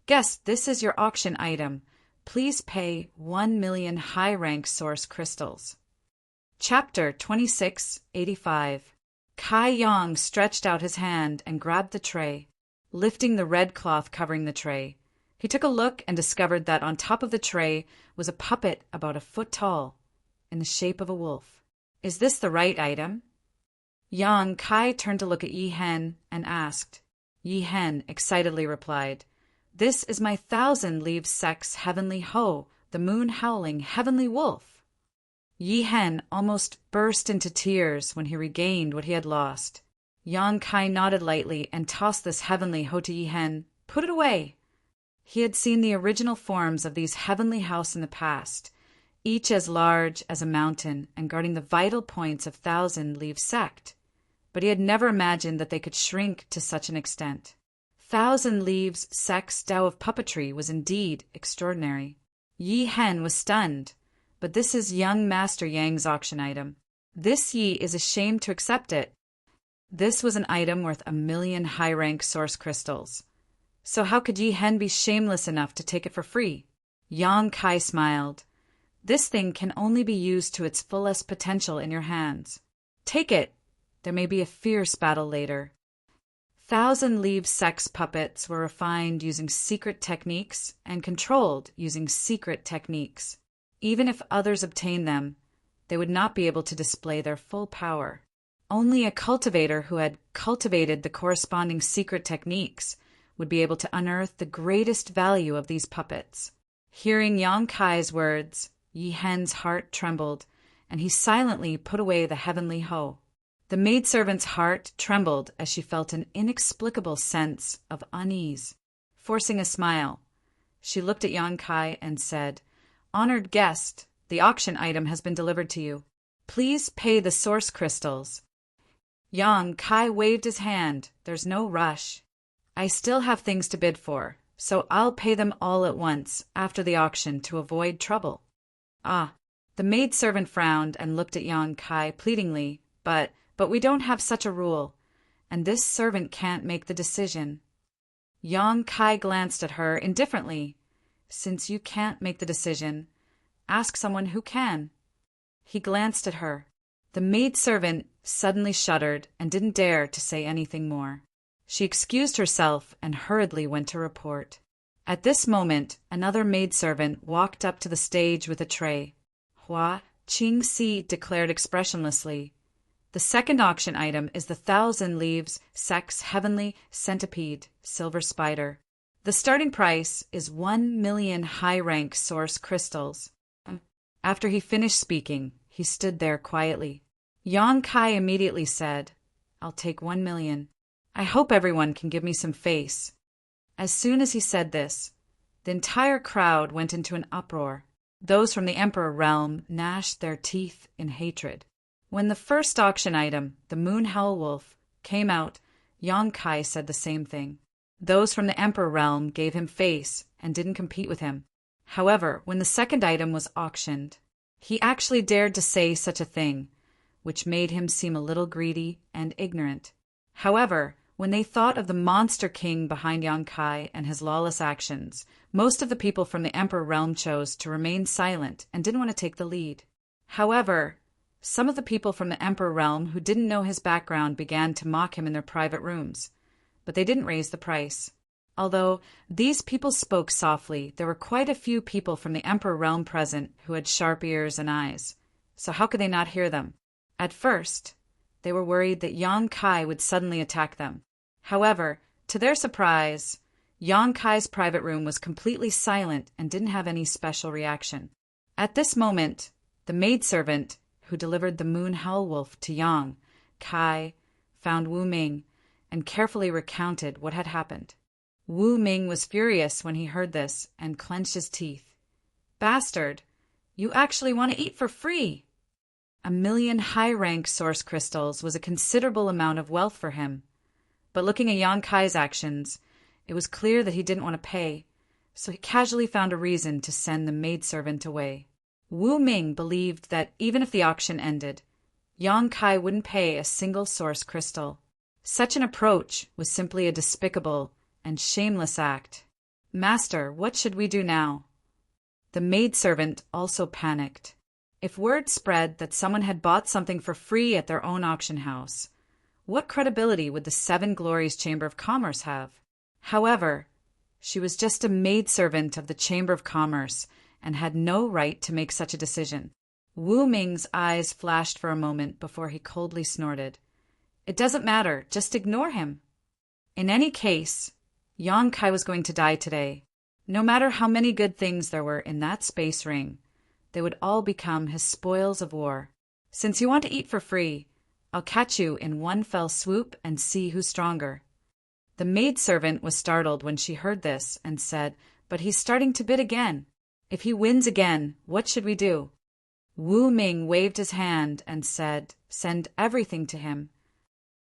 "Guest, this is your auction item. Please pay 1,000,000 high-rank source crystals." Chapter 2685. Kai Yang stretched out his hand and grabbed the tray, lifting the red cloth covering the tray. He took a look and discovered that on top of the tray was a puppet about a foot tall, in the shape of a wolf. "Is this the right item?" Yang Kai turned to look at Yi Hen and asked. Yi Hen excitedly replied, "This is my 1,000 Leaves sect's heavenly Ho, the moon-howling heavenly wolf." Yi Hen almost burst into tears when he regained what he had lost. Yang Kai nodded lightly and tossed this heavenly Ho to Yi Hen. "Put it away." He had seen the original forms of these heavenly house in the past, each as large as a mountain and guarding the vital points of 1,000 Leaves sect, but he had never imagined that they could shrink to such an extent. 1,000 Leaves sect's style of puppetry was indeed extraordinary. Yi Hen was stunned. But this is young Master Yang's auction item. This Yi is ashamed to accept it. This was an item worth 1,000,000 high-rank source crystals. So how could Yi Hen be shameless enough to take it for free? Yang Kai smiled. "This thing can only be used to its fullest potential in your hands. Take it. There may be a fierce battle later." 1,000 Leaves sect's puppets were refined using secret techniques and controlled using secret techniques. Even if others obtained them, they would not be able to display their full power. Only a cultivator who had cultivated the corresponding secret techniques would be able to unearth the greatest value of these puppets. Hearing Yang Kai's words, Yi Hen's heart trembled, and he silently put away the heavenly Ho. The maidservant's heart trembled as she felt an inexplicable sense of unease. Forcing a smile, She looked at Yang Kai and said, "Honored guest, the auction item has been delivered to you. Please pay the source crystals." Yang Kai waved his hand. "There's no rush. I still have things to bid for, so I'll pay them all at once after the auction to avoid trouble." "Ah." The maidservant frowned and looked at Yang Kai pleadingly, but we don't have such a rule, and this servant can't make the decision." Yang Kai glanced at her indifferently. "Since you can't make the decision, ask someone who can." He glanced at her. The maidservant suddenly shuddered and didn't dare to say anything more. She excused herself and hurriedly went to report. At this moment, another maidservant walked up to the stage with a tray. "Hua Qing-si," declared expressionlessly. "The second auction item is the 1,000 leaves sex heavenly centipede silver spider. The starting price is 1,000,000 high-rank source crystals." After he finished speaking, he stood there quietly. Yang Kai immediately said, "I'll take 1,000,000. I hope everyone can give me some face." As soon as he said this, the entire crowd went into an uproar. Those from the Emperor realm gnashed their teeth in hatred. When the first auction item, the Moon Howl Wolf, came out, Yang Kai said the same thing. Those from the Emperor realm gave him face and didn't compete with him. However, when the second item was auctioned, he actually dared to say such a thing, which made him seem a little greedy and ignorant. However, when they thought of the monster king behind Yang Kai and his lawless actions, most of the people from the Emperor realm chose to remain silent and didn't want to take the lead. However, some of the people from the Emperor realm who didn't know his background began to mock him in their private rooms, but they didn't raise the price. Although these people spoke softly, there were quite a few people from the Emperor realm present who had sharp ears and eyes, so how could they not hear them? At first, they were worried that Yang Kai would suddenly attack them. However, to their surprise, Yang Kai's private room was completely silent and didn't have any special reaction. At this moment, the maidservant who delivered the Moon Howl Wolf to Yang Kai found Wu Ming and carefully recounted what had happened. Wu Ming was furious when he heard this and clenched his teeth. "Bastard, you actually want to eat for free!" 1,000,000 high-rank source crystals was a considerable amount of wealth for him. But looking at Yang Kai's actions, it was clear that he didn't want to pay, so he casually found a reason to send the maidservant away. Wu Ming believed that even if the auction ended, Yang Kai wouldn't pay a single source crystal. Such an approach was simply a despicable and shameless act. "Master, what should we do now?" The maidservant also panicked. If word spread that someone had bought something for free at their own auction house, what credibility would the Seven Glories Chamber of Commerce have? However, she was just a maidservant of the Chamber of Commerce and had no right to make such a decision. Wu Ming's eyes flashed for a moment before he coldly snorted. "It doesn't matter, just ignore him." In any case, Yang Kai was going to die today. No matter how many good things there were in that space ring, they would all become his spoils of war. "Since you want to eat for free, I'll catch you in one fell swoop and see who's stronger." The maidservant was startled when she heard this and said, "But he's starting to bid again. If he wins again, what should we do?" Wu Ming waved his hand and said, "Send everything to him."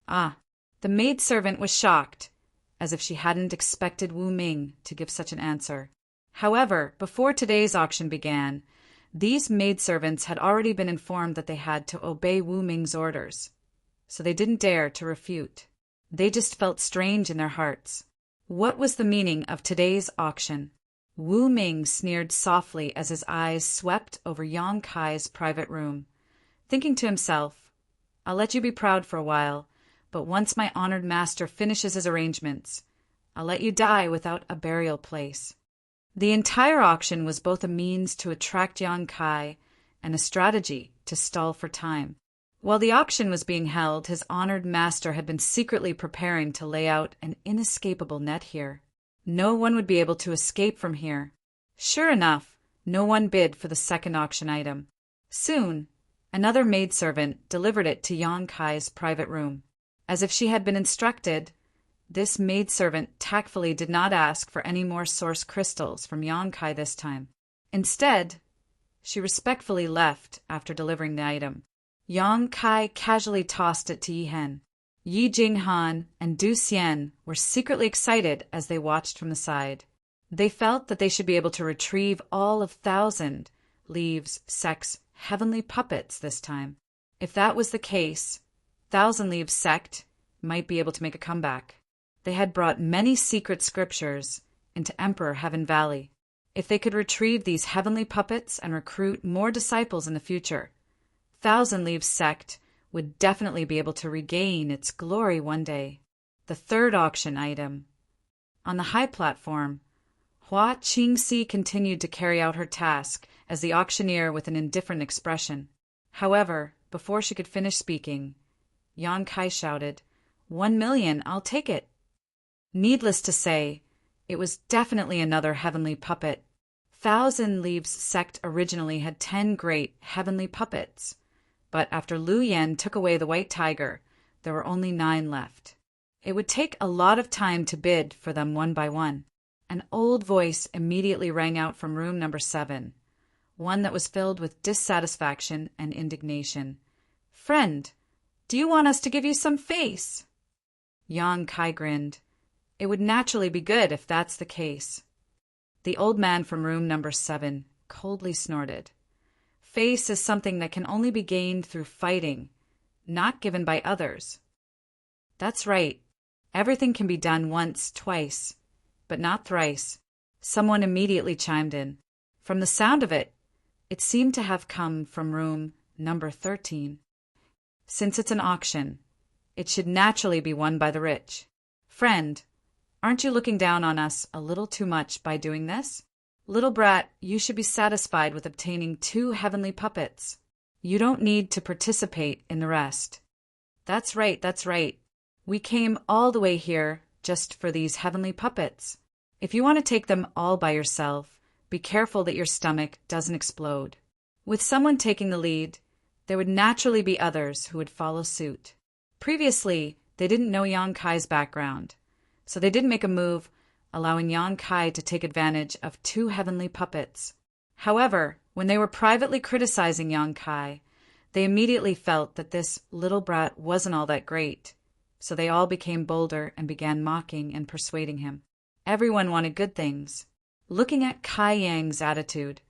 Ah, the maidservant was shocked, as if she hadn't expected Wu Ming to give such an answer. However, before today's auction began, these maidservants had already been informed that they had to obey Wu Ming's orders, so they didn't dare to refute. They just felt strange in their hearts. What was the meaning of today's auction? Wu Ming sneered softly as his eyes swept over Yang Kai's private room, thinking to himself, "I'll let you be proud for a while, but once my honored master finishes his arrangements, I'll let you die without a burial place." The entire auction was both a means to attract Yang Kai and a strategy to stall for time. While the auction was being held, his honored master had been secretly preparing to lay out an inescapable net here. No one would be able to escape from here. Sure enough, no one bid for the second auction item. Soon, another maidservant delivered it to Yang Kai's private room. As if she had been instructed, This maidservant tactfully did not ask for any more source crystals from Yonkai this time. Instead, she respectfully left after delivering the item. Yonkai casually tossed it to Yihen. Yi Jinghan and Du Xian were secretly excited as they watched from the side. They felt that they should be able to retrieve all of 1,000 Leaves' sect's heavenly puppets this time. If that was the case, 1,000 Leaves' sect might be able to make a comeback. They had brought many secret scriptures into Emperor Heaven Valley. If they could retrieve these heavenly puppets and recruit more disciples in the future, 1,000 Leaves' sect would definitely be able to regain its glory one day. The third auction item. On the high platform, Hua Qingxi continued to carry out her task as the auctioneer with an indifferent expression. However, before she could finish speaking, Yonkai shouted, 1 million, I'll take it. Needless to say, it was definitely another heavenly puppet. 1,000 Leaves' sect originally had 10 great heavenly puppets, but after Lu Yan took away the white tiger, there were only 9 left. It would take a lot of time to bid for them one by one. An old voice immediately rang out from room number 7, one that was filled with dissatisfaction and indignation. Friend, do you want us to give you some face? Yonkai grinned. It would naturally be good if that's the case. The old man from room number 7 coldly snorted. Face is something that can only be gained through fighting, not given by others. That's right. Everything can be done once, twice, but not thrice. Someone immediately chimed in. From the sound of it, it seemed to have come from room number 13. Since it's an auction, it should naturally be won by the rich. Friend, aren't you looking down on us a little too much by doing this? Little brat, you should be satisfied with obtaining 2 heavenly puppets. You don't need to participate in the rest. That's right, that's right. We came all the way here just for these heavenly puppets. If you want to take them all by yourself, be careful that your stomach doesn't explode. With someone taking the lead, there would naturally be others who would follow suit. Previously, they didn't know Yonkai's background, so they didn't make a move, allowing Yonkai to take advantage of 2 heavenly puppets. However, when they were privately criticizing Yonkai, they immediately felt that this little brat wasn't all that great, so they all became bolder and began mocking and persuading him. Everyone wanted good things. Looking at Kai Yang's attitude,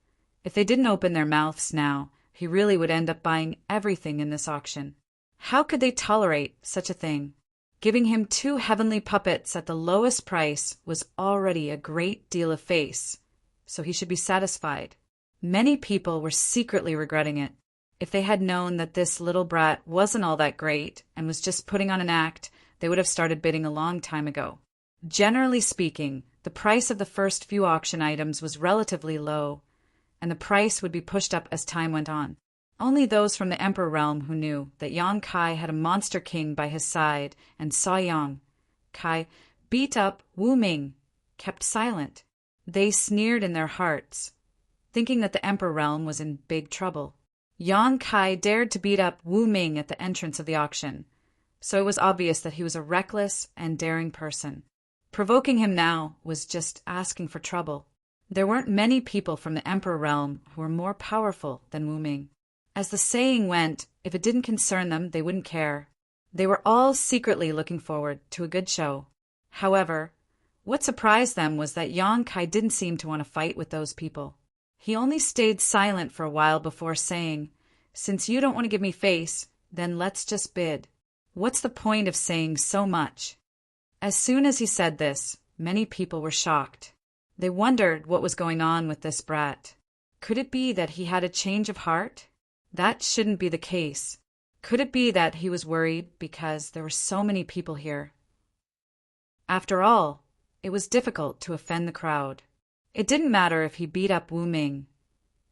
if they didn't open their mouths now, he really would end up buying everything in this auction. How could they tolerate such a thing? Giving him 2 heavenly puppets at the lowest price was already a great deal of face, so he should be satisfied. Many people were secretly regretting it. If they had known that this little brat wasn't all that great and was just putting on an act, they would have started bidding a long time ago. Generally speaking, the price of the first few auction items was relatively low, and the price would be pushed up as time went on. Only those from the Emperor realm who knew that Yonkai had a monster king by his side and saw Yonkai beat up Wu Ming kept silent. They sneered in their hearts, thinking that the Emperor realm was in big trouble. Yonkai dared to beat up Wu Ming at the entrance of the auction, so it was obvious that he was a reckless and daring person. Provoking him now was just asking for trouble. There weren't many people from the Emperor realm who were more powerful than Wu Ming. As the saying went, if it didn't concern them, they wouldn't care. They were all secretly looking forward to a good show. However, what surprised them was that Yonkai didn't seem to want to fight with those people. He only stayed silent for a while before saying, "Since you don't want to give me face, then let's just bid. What's the point of saying so much?" As soon as he said this, many people were shocked. They wondered what was going on with this brat. Could it be that he had a change of heart? That shouldn't be the case. Could it be that he was worried because there were so many people here? After all, it was difficult to offend the crowd. It didn't matter if he beat up Wu Ming,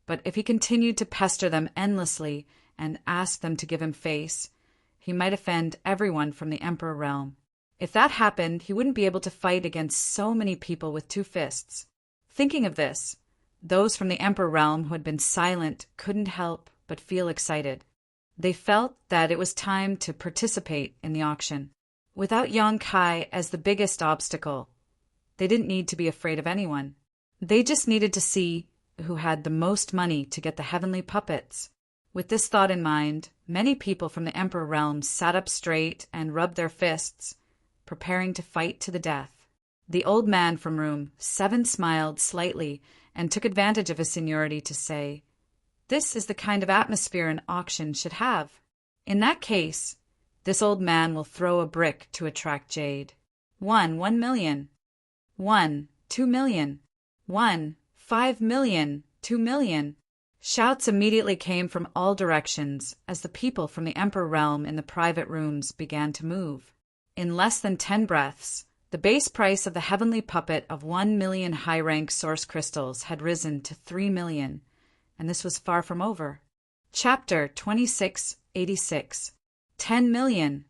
but if he continued to pester them endlessly and ask them to give him face, he might offend everyone from the Emperor realm. If that happened, he wouldn't be able to fight against so many people with 2 fists. Thinking of this, those from the Emperor realm who had been silent couldn't help but feel excited. They felt that it was time to participate in the auction. without Yonkai as the biggest obstacle. They didn't need to be afraid of anyone. They just needed to see who had the most money to get the heavenly puppets. With this thought in mind, many people from the Emperor realm sat up straight and rubbed their fists, preparing to fight to the death. The old man from room 7 smiled slightly and took advantage of his seniority to say, "This is the kind of atmosphere an auction should have. In that case, this old man will throw a brick to attract jade. 1 million. 2 million. 5 million. 2 million. Shouts immediately came from all directions as the people from the Emperor realm in the private rooms began to move. In less than 10 breaths, the base price of the heavenly puppet of 1 million high-rank source crystals had risen to 3 million, and this was far from over. Chapter 2686. 10 million.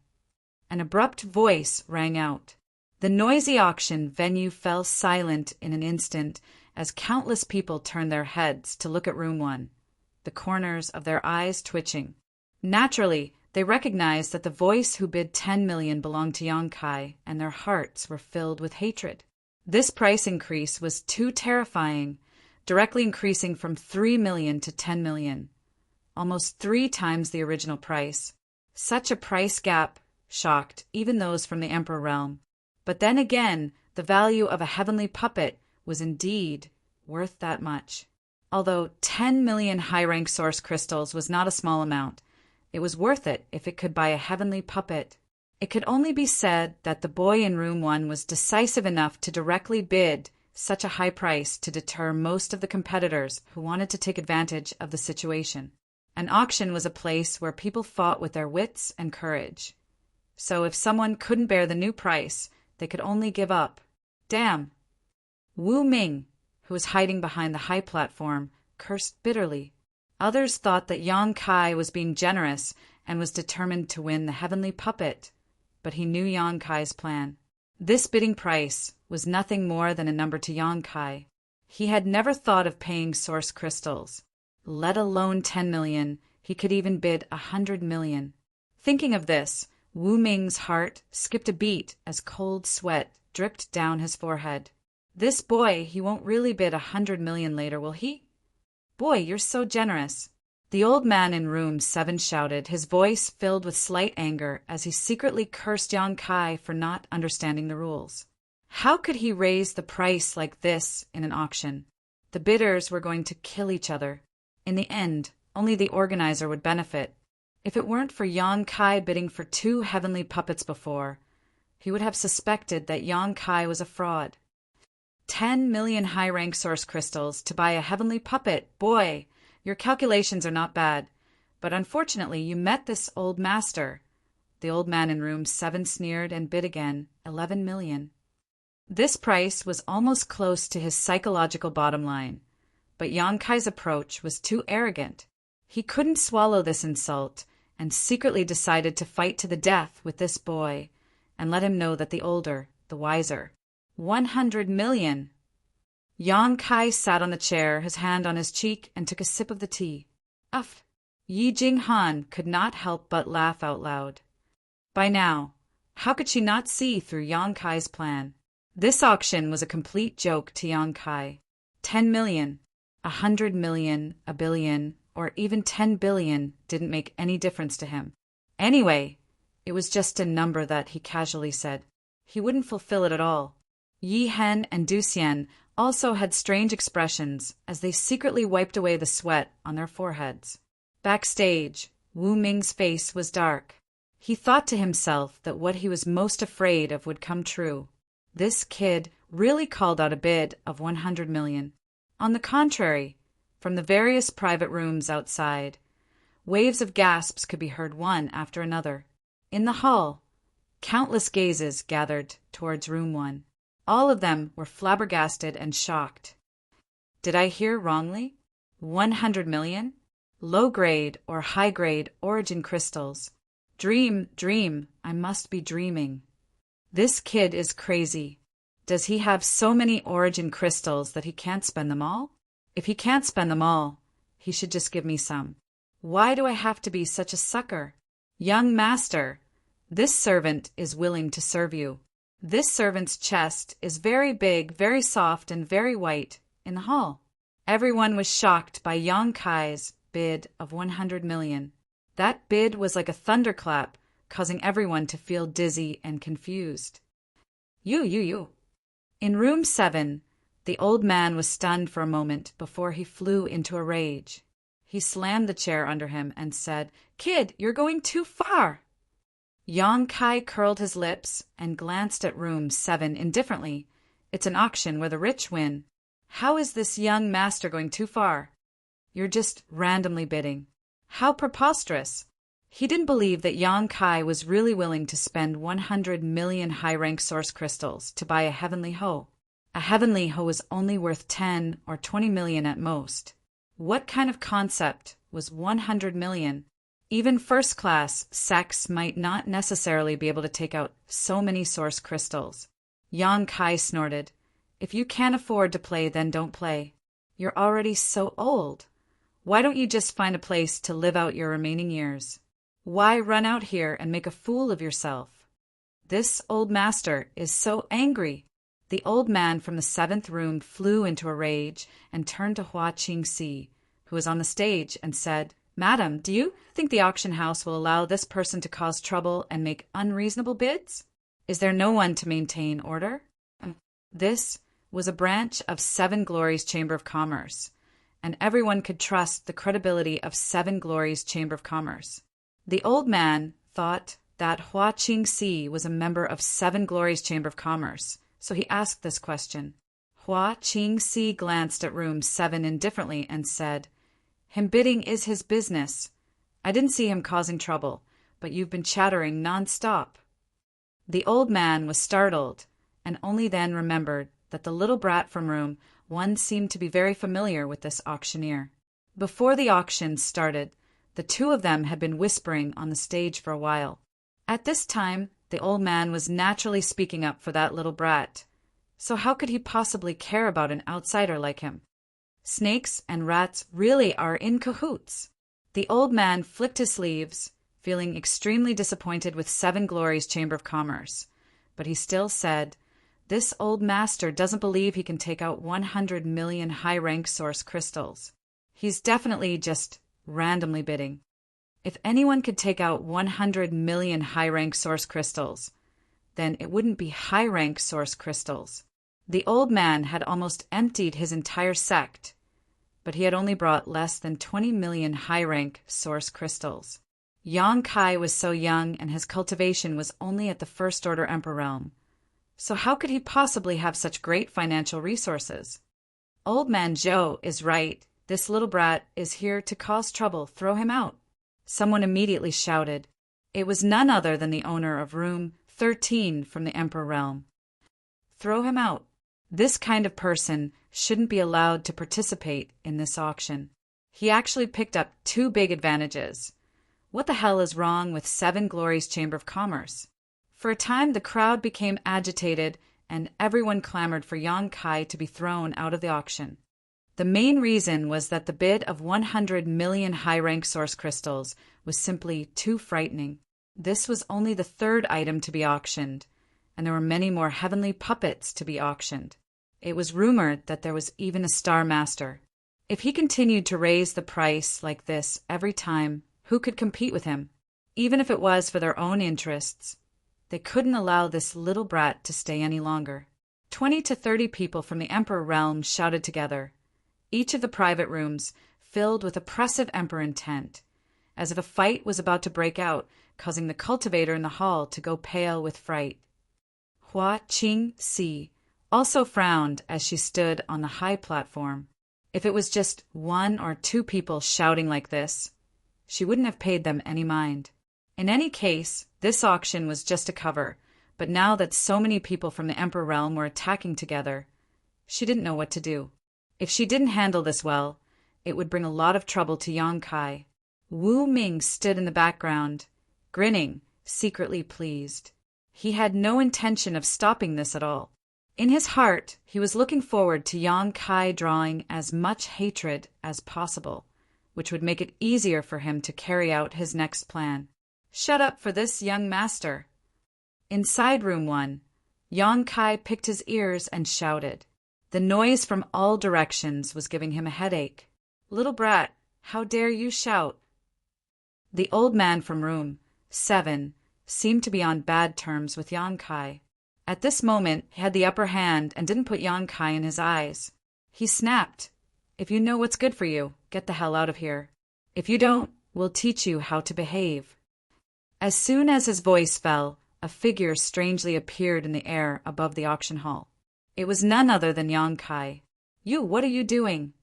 An abrupt voice rang out. The noisy auction venue fell silent in an instant as countless people turned their heads to look at room 1, the corners of their eyes twitching. Naturally, they recognized that the voice who bid 10 million belonged to Yonkai, and their hearts were filled with hatred. This price increase was too terrifying, directly increasing from 3 million to 10 million, almost 3 times the original price. Such a price gap shocked even those from the Emperor realm. But then again, the value of a heavenly puppet was indeed worth that much. Although 10 million high-rank source crystals was not a small amount, it was worth it if it could buy a heavenly puppet. It could only be said that the boy in room 1 was decisive enough to directly bid such a high price to deter most of the competitors who wanted to take advantage of the situation. An auction was a place where people fought with their wits and courage. So if someone couldn't bear the new price, they could only give up. Damn! Wu Ming, who was hiding behind the high platform, cursed bitterly. Others thought that Yonkai was being generous and was determined to win the heavenly puppet, but he knew Yonkai's plan. This bidding price was nothing more than a number to Yonkai. He had never thought of paying source crystals, let alone 10 million. He could even bid 100 million. Thinking of this, Wu Ming's heart skipped a beat as cold sweat dripped down his forehead. This boy, he won't really bid 100 million later, will he? Boy, you're so generous. The old man in room 7 shouted, his voice filled with slight anger as he secretly cursed Yonkai for not understanding the rules. How could he raise the price like this in an auction? The bidders were going to kill each other. In the end, only the organizer would benefit. If it weren't for Yonkai bidding for 2 heavenly puppets before, he would have suspected that Yonkai was a fraud. 10 million high-rank source crystals to buy a heavenly puppet. Boy, your calculations are not bad, but unfortunately you met this old master. The old man in room 7 sneered and bid again, 11 million. This price was almost close to his psychological bottom line, but Yonkai's approach was too arrogant. He couldn't swallow this insult and secretly decided to fight to the death with this boy and let him know that the older, the wiser. 100 million. Yonkai sat on the chair, his hand on his cheek, and took a sip of the tea. Uff! Yi Jinghan could not help but laugh out loud. By now, how could she not see through Yonkai's plan? This auction was a complete joke to Yonkai. 10 million, 100 million, a billion, or even 10 billion didn't make any difference to him. Anyway, it was just a number that he casually said. He wouldn't fulfill it at all. Yi Hen and Du Xian also had strange expressions as they secretly wiped away the sweat on their foreheads. Backstage, Wu Ming's face was dark. He thought to himself that what he was most afraid of would come true. This kid really called out a bid of 100 million. On the contrary, from the various private rooms outside, waves of gasps could be heard one after another. In the hall, countless gazes gathered towards room 1. All of them were flabbergasted and shocked. Did I hear wrongly? 100 million? Low-grade or high-grade origin crystals. Dream, I must be dreaming. This kid is crazy. Does he have so many origin crystals that he can't spend them all? If he can't spend them all, he should just give me some. Why do I have to be such a sucker? Young master, This servant is willing to serve you. This servant's chest is very big, very soft, and very white in the hall. Everyone was shocked by Yang Kai's bid of 100 million. That bid was like a thunderclap, causing everyone to feel dizzy and confused. You. In room 7, the old man was stunned for a moment before he flew into a rage. He slammed the chair under him and said, "Kid, you're going too far." Yang Kai curled his lips and glanced at room 7 indifferently. It's an auction where the rich win. How is this young master going too far? You're just randomly bidding. How preposterous! He didn't believe that Yang Kai was really willing to spend 100 million high-rank source crystals to buy a heavenly hoe. A heavenly hoe is only worth 10 or 20 million at most. What kind of concept was 100 million? Even first-class sex might not necessarily be able to take out so many source crystals. Yang Kai snorted. If you can't afford to play, then don't play. You're already so old. Why don't you just find a place to live out your remaining years? Why run out here and make a fool of yourself? This old master is so angry. The old man from the 7th room flew into a rage and turned to Hua Qingxi, who was on the stage, and said, "Madam, do you think the auction house will allow this person to cause trouble and make unreasonable bids? Is there no one to maintain order?" This was a branch of 7 Glories Chamber of Commerce, and everyone could trust the credibility of 7 Glories Chamber of Commerce. The old man thought that Hua Qingxi was a member of 7 Glories Chamber of Commerce, so he asked this question. Hua Qingxi glanced at room 7 indifferently and said, "Him bidding is his business. I didn't see him causing trouble, but you've been chattering non-stop." The old man was startled, and only then remembered that the little brat from room 1 seemed to be very familiar with this auctioneer. Before the auction started, the two of them had been whispering on the stage for a while. At this time, the old man was naturally speaking up for that little brat. So how could he possibly care about an outsider like him? Snakes and rats really are in cahoots. The old man flicked his sleeves, feeling extremely disappointed with 7 Glories Chamber of Commerce. But he still said, "This old master doesn't believe he can take out 100 million high-rank source crystals. He's definitely just randomly bidding. If anyone could take out 100 million high-rank source crystals, then it wouldn't be high-rank source crystals." The old man had almost emptied his entire sect, but he had only brought less than 20 million high-rank source crystals. Yang Kai was so young and his cultivation was only at the First Order Emperor realm. So how could he possibly have such great financial resources? Old man Zhou is right. This little brat is here to cause trouble. Throw him out. Someone immediately shouted. It was none other than the owner of room 13 from the Emperor realm. Throw him out. This kind of person shouldn't be allowed to participate in this auction. He actually picked up 2 big advantages. What the hell is wrong with 7 Glories Chamber of Commerce? For a time, the crowd became agitated and everyone clamored for Yang Kai to be thrown out of the auction. The main reason was that the bid of 100 million high-rank source crystals was simply too frightening. This was only the 3rd item to be auctioned, and there were many more heavenly puppets to be auctioned. It was rumored that there was even a Star Master. If he continued to raise the price like this every time, who could compete with him? Even if it was for their own interests, they couldn't allow this little brat to stay any longer. 20 to 30 people from the Emperor realm shouted together, each of the private rooms filled with oppressive emperor intent, as if a fight was about to break out, causing the cultivator in the hall to go pale with fright. Hua Qingxi also frowned as she stood on the high platform. If it was just 1 or 2 people shouting like this, she wouldn't have paid them any mind. In any case, this auction was just a cover, but now that so many people from the Emperor realm were attacking together, she didn't know what to do. If she didn't handle this well, it would bring a lot of trouble to Yang Kai. Wu Ming stood in the background, grinning, secretly pleased. He had no intention of stopping this at all. In his heart, he was looking forward to Yang Kai drawing as much hatred as possible, which would make it easier for him to carry out his next plan. Shut up for this young master. Inside room 1, Yang Kai picked his ears and shouted. The noise from all directions was giving him a headache. Little brat, how dare you shout? The old man from room 7 seemed to be on bad terms with Yang Kai. At this moment, he had the upper hand and didn't put Yang Kai in his eyes. He snapped, "If you know what's good for you, get the hell out of here. If you don't, we'll teach you how to behave." As soon as his voice fell, a figure strangely appeared in the air above the auction hall. It was none other than Yang Kai. "You, what are you doing?"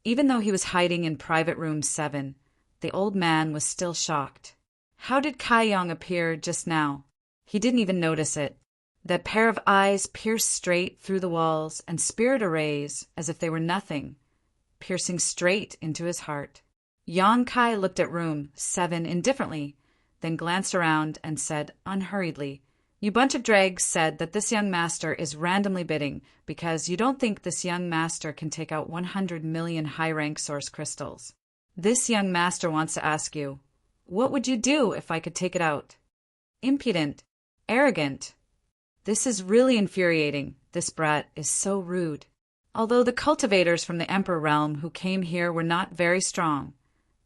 Even though he was hiding in private room 7, the old man was still shocked. How did Kai Yang appear just now? He didn't even notice it. That pair of eyes pierced straight through the walls and spirit arrays as if they were nothing, piercing straight into his heart. Yang Kai looked at room 7 indifferently, then glanced around and said unhurriedly, "You bunch of dregs said that this young master is randomly bidding because you don't think this young master can take out 100 million high-rank source crystals. This young master wants to ask you, what would you do if I could take it out? Impudent, arrogant. This is really infuriating. This brat is so rude." Although the cultivators from the Emperor realm who came here were not very strong,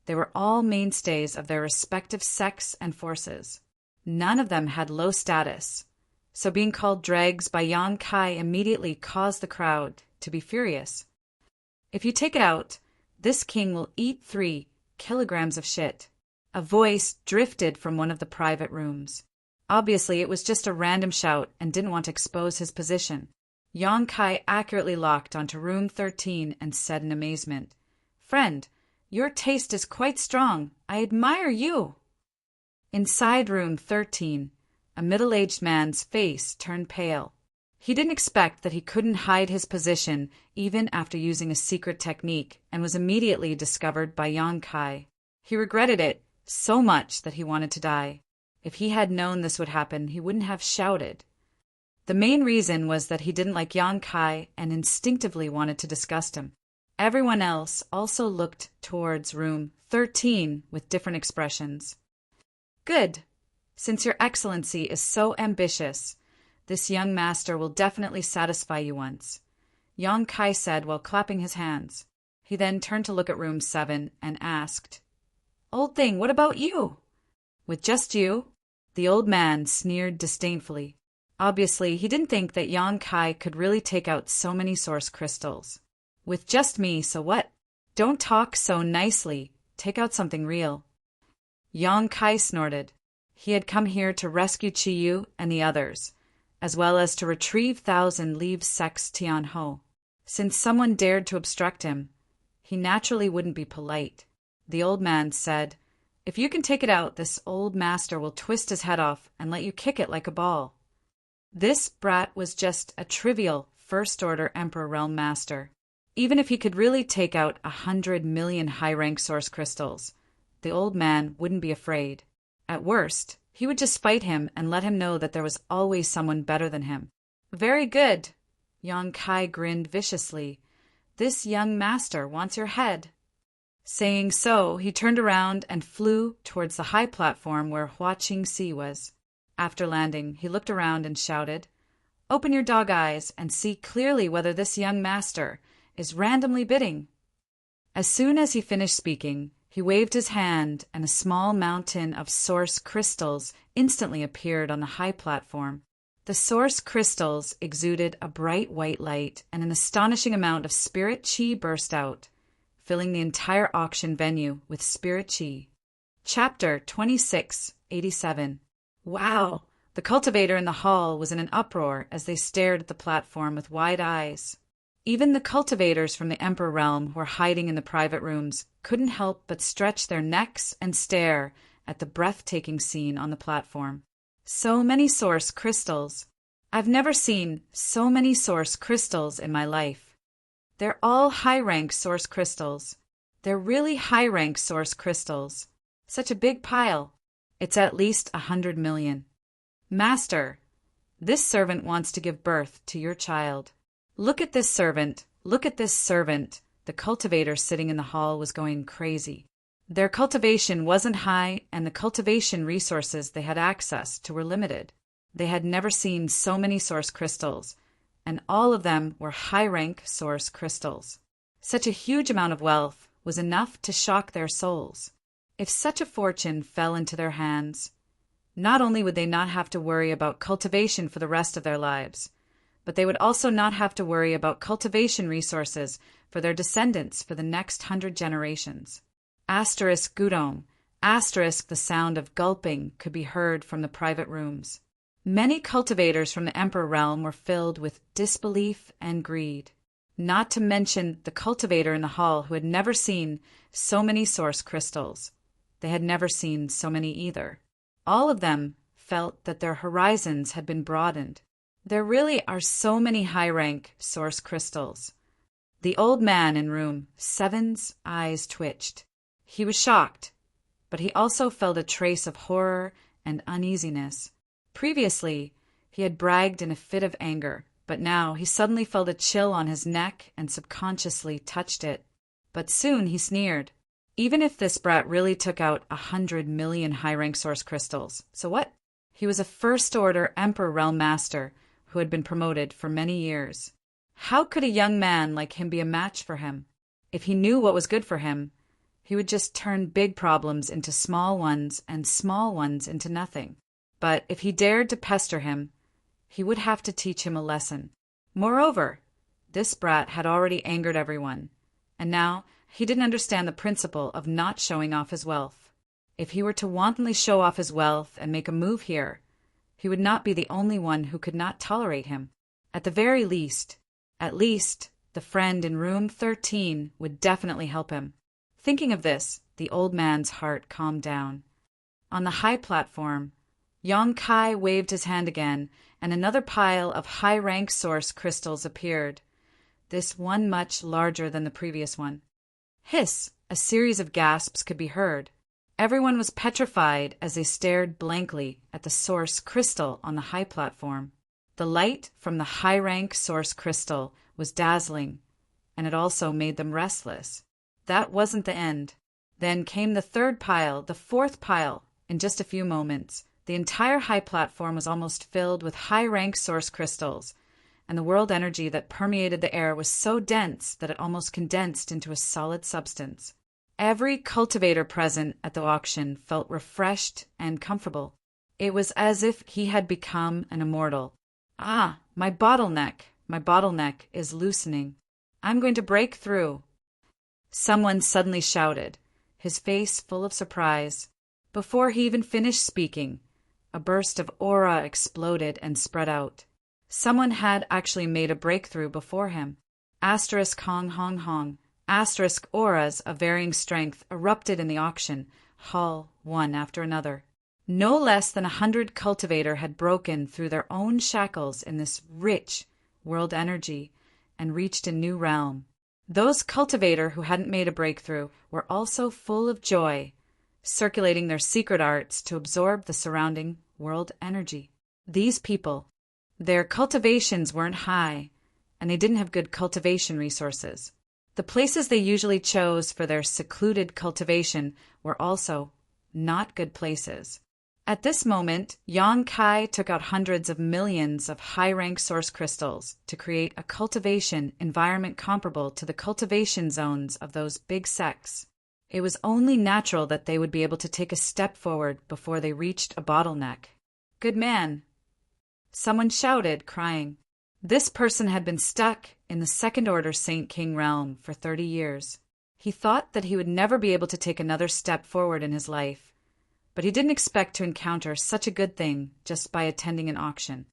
they were all mainstays of their respective sects and forces. None of them had low status, so being called dregs by Yang Kai immediately caused the crowd to be furious. "If you take it out, this king will eat 3 kilograms of shit." A voice drifted from one of the private rooms. Obviously, it was just a random shout and didn't want to expose his position. Yang Kai accurately locked onto room 13 and said in amazement, "Friend, your taste is quite strong. I admire you." Inside room 13, a middle-aged man's face turned pale. He didn't expect that he couldn't hide his position even after using a secret technique and was immediately discovered by Yang Kai. He regretted it so much that he wanted to die. If he had known this would happen, he wouldn't have shouted. The main reason was that he didn't like Yang Kai and instinctively wanted to disgust him. Everyone else also looked towards room 13 with different expressions. "Good. Since your excellency is so ambitious, this young master will definitely satisfy you once," Yang Kai said while clapping his hands. He then turned to look at room 7 and asked, "Old thing, what about you?" "With just you?" The old man sneered disdainfully. Obviously, he didn't think that Yang Kai could really take out so many source crystals. "With just me, so what? Don't talk so nicely. Take out something real." Yang Kai snorted. He had come here to rescue Chiyu and the others, as well as to retrieve Thousand Leaves Sect's Tianho. Since someone dared to obstruct him, he naturally wouldn't be polite. The old man said, "If you can take it out, this old master will twist his head off and let you kick it like a ball." This brat was just a trivial first-order Emperor Realm Master. Even if he could really take out 100 million high-rank source crystals, the old man wouldn't be afraid. At worst, he would just fight him and let him know that there was always someone better than him. "Very good." Yang Kai grinned viciously. "This young master wants your head." Saying so, he turned around and flew towards the high platform where Hua Qingxi was. After landing, he looked around and shouted, "Open your dog eyes and see clearly whether this young master is randomly bidding." As soon as he finished speaking, he waved his hand and a small mountain of source crystals instantly appeared on the high platform. The source crystals exuded a bright white light and an astonishing amount of spirit chi burst out, filling the entire auction venue with spirit chi. Chapter 2687. Wow! The cultivator in the hall was in an uproar as they stared at the platform with wide eyes. Even the cultivators from the Emperor realm who were hiding in the private rooms couldn't help but stretch their necks and stare at the breathtaking scene on the platform. So many source crystals. I've never seen so many source crystals in my life. They're all high-rank source crystals. They're really high-rank source crystals. Such a big pile. It's at least 100 million. "Master, this servant wants to give birth to your child." "Look at this servant. Look at this servant." The cultivator sitting in the hall was going crazy. Their cultivation wasn't high, and the cultivation resources they had access to were limited. They had never seen so many source crystals, and all of them were high-rank source crystals. Such a huge amount of wealth was enough to shock their souls. If such a fortune fell into their hands, not only would they not have to worry about cultivation for the rest of their lives, but they would also not have to worry about cultivation resources for their descendants for the next 100 generations. Asterisk Gudom, asterisk the sound of gulping could be heard from the private rooms. Many cultivators from the Emperor realm were filled with disbelief and greed, not to mention the cultivator in the hall who had never seen so many source crystals. They had never seen so many either. All of them felt that their horizons had been broadened. There really are so many high-rank source crystals. The old man in room 7's eyes twitched. He was shocked, but he also felt a trace of horror and uneasiness. Previously, he had bragged in a fit of anger, but now he suddenly felt a chill on his neck and subconsciously touched it. But soon he sneered. Even if this brat really took out 100 million high-rank source crystals, so what? He was a first-order Emperor Realm Master who had been promoted for many years. How could a young man like him be a match for him? If he knew what was good for him, he would just turn big problems into small ones and small ones into nothing. But if he dared to pester him, he would have to teach him a lesson. Moreover, this brat had already angered everyone, and now he didn't understand the principle of not showing off his wealth. If he were to wantonly show off his wealth and make a move here, he would not be the only one who could not tolerate him. At least, the friend in room 13 would definitely help him. Thinking of this, the old man's heart calmed down. On the high platform, Yang Kai waved his hand again, and another pile of high-rank source crystals appeared, this one much larger than the previous one. Hiss! A series of gasps could be heard. Everyone was petrified as they stared blankly at the source crystal on the high platform. The light from the high-rank source crystal was dazzling, and it also made them restless. That wasn't the end. Then came the third pile, the fourth pile. In just a few moments, the entire high platform was almost filled with high-rank source crystals, and the world energy that permeated the air was so dense that it almost condensed into a solid substance. Every cultivator present at the auction felt refreshed and comfortable. It was as if he had become an immortal. Ah, my bottleneck is loosening. I'm going to break through. Someone suddenly shouted, his face full of surprise. Before he even finished speaking, a burst of aura exploded and spread out. Someone had actually made a breakthrough before him. Asterisk hong hong hong. Asterisk auras of varying strength erupted in the auction hall, one after another. No less than 100 cultivator had broken through their own shackles in this rich world energy and reached a new realm. Those cultivator who hadn't made a breakthrough were also full of joy, circulating their secret arts to absorb the surrounding world energy. These people, their cultivations weren't high, and they didn't have good cultivation resources. The places they usually chose for their secluded cultivation were also not good places. At this moment, Yang Kai took out hundreds of millions of high-rank source crystals to create a cultivation environment comparable to the cultivation zones of those big sects. It was only natural that they would be able to take a step forward before they reached a bottleneck. Good man! Someone shouted, crying. This person had been stuck in the second-order Saint King realm for 30 years. He thought that he would never be able to take another step forward in his life, but he didn't expect to encounter such a good thing just by attending an auction.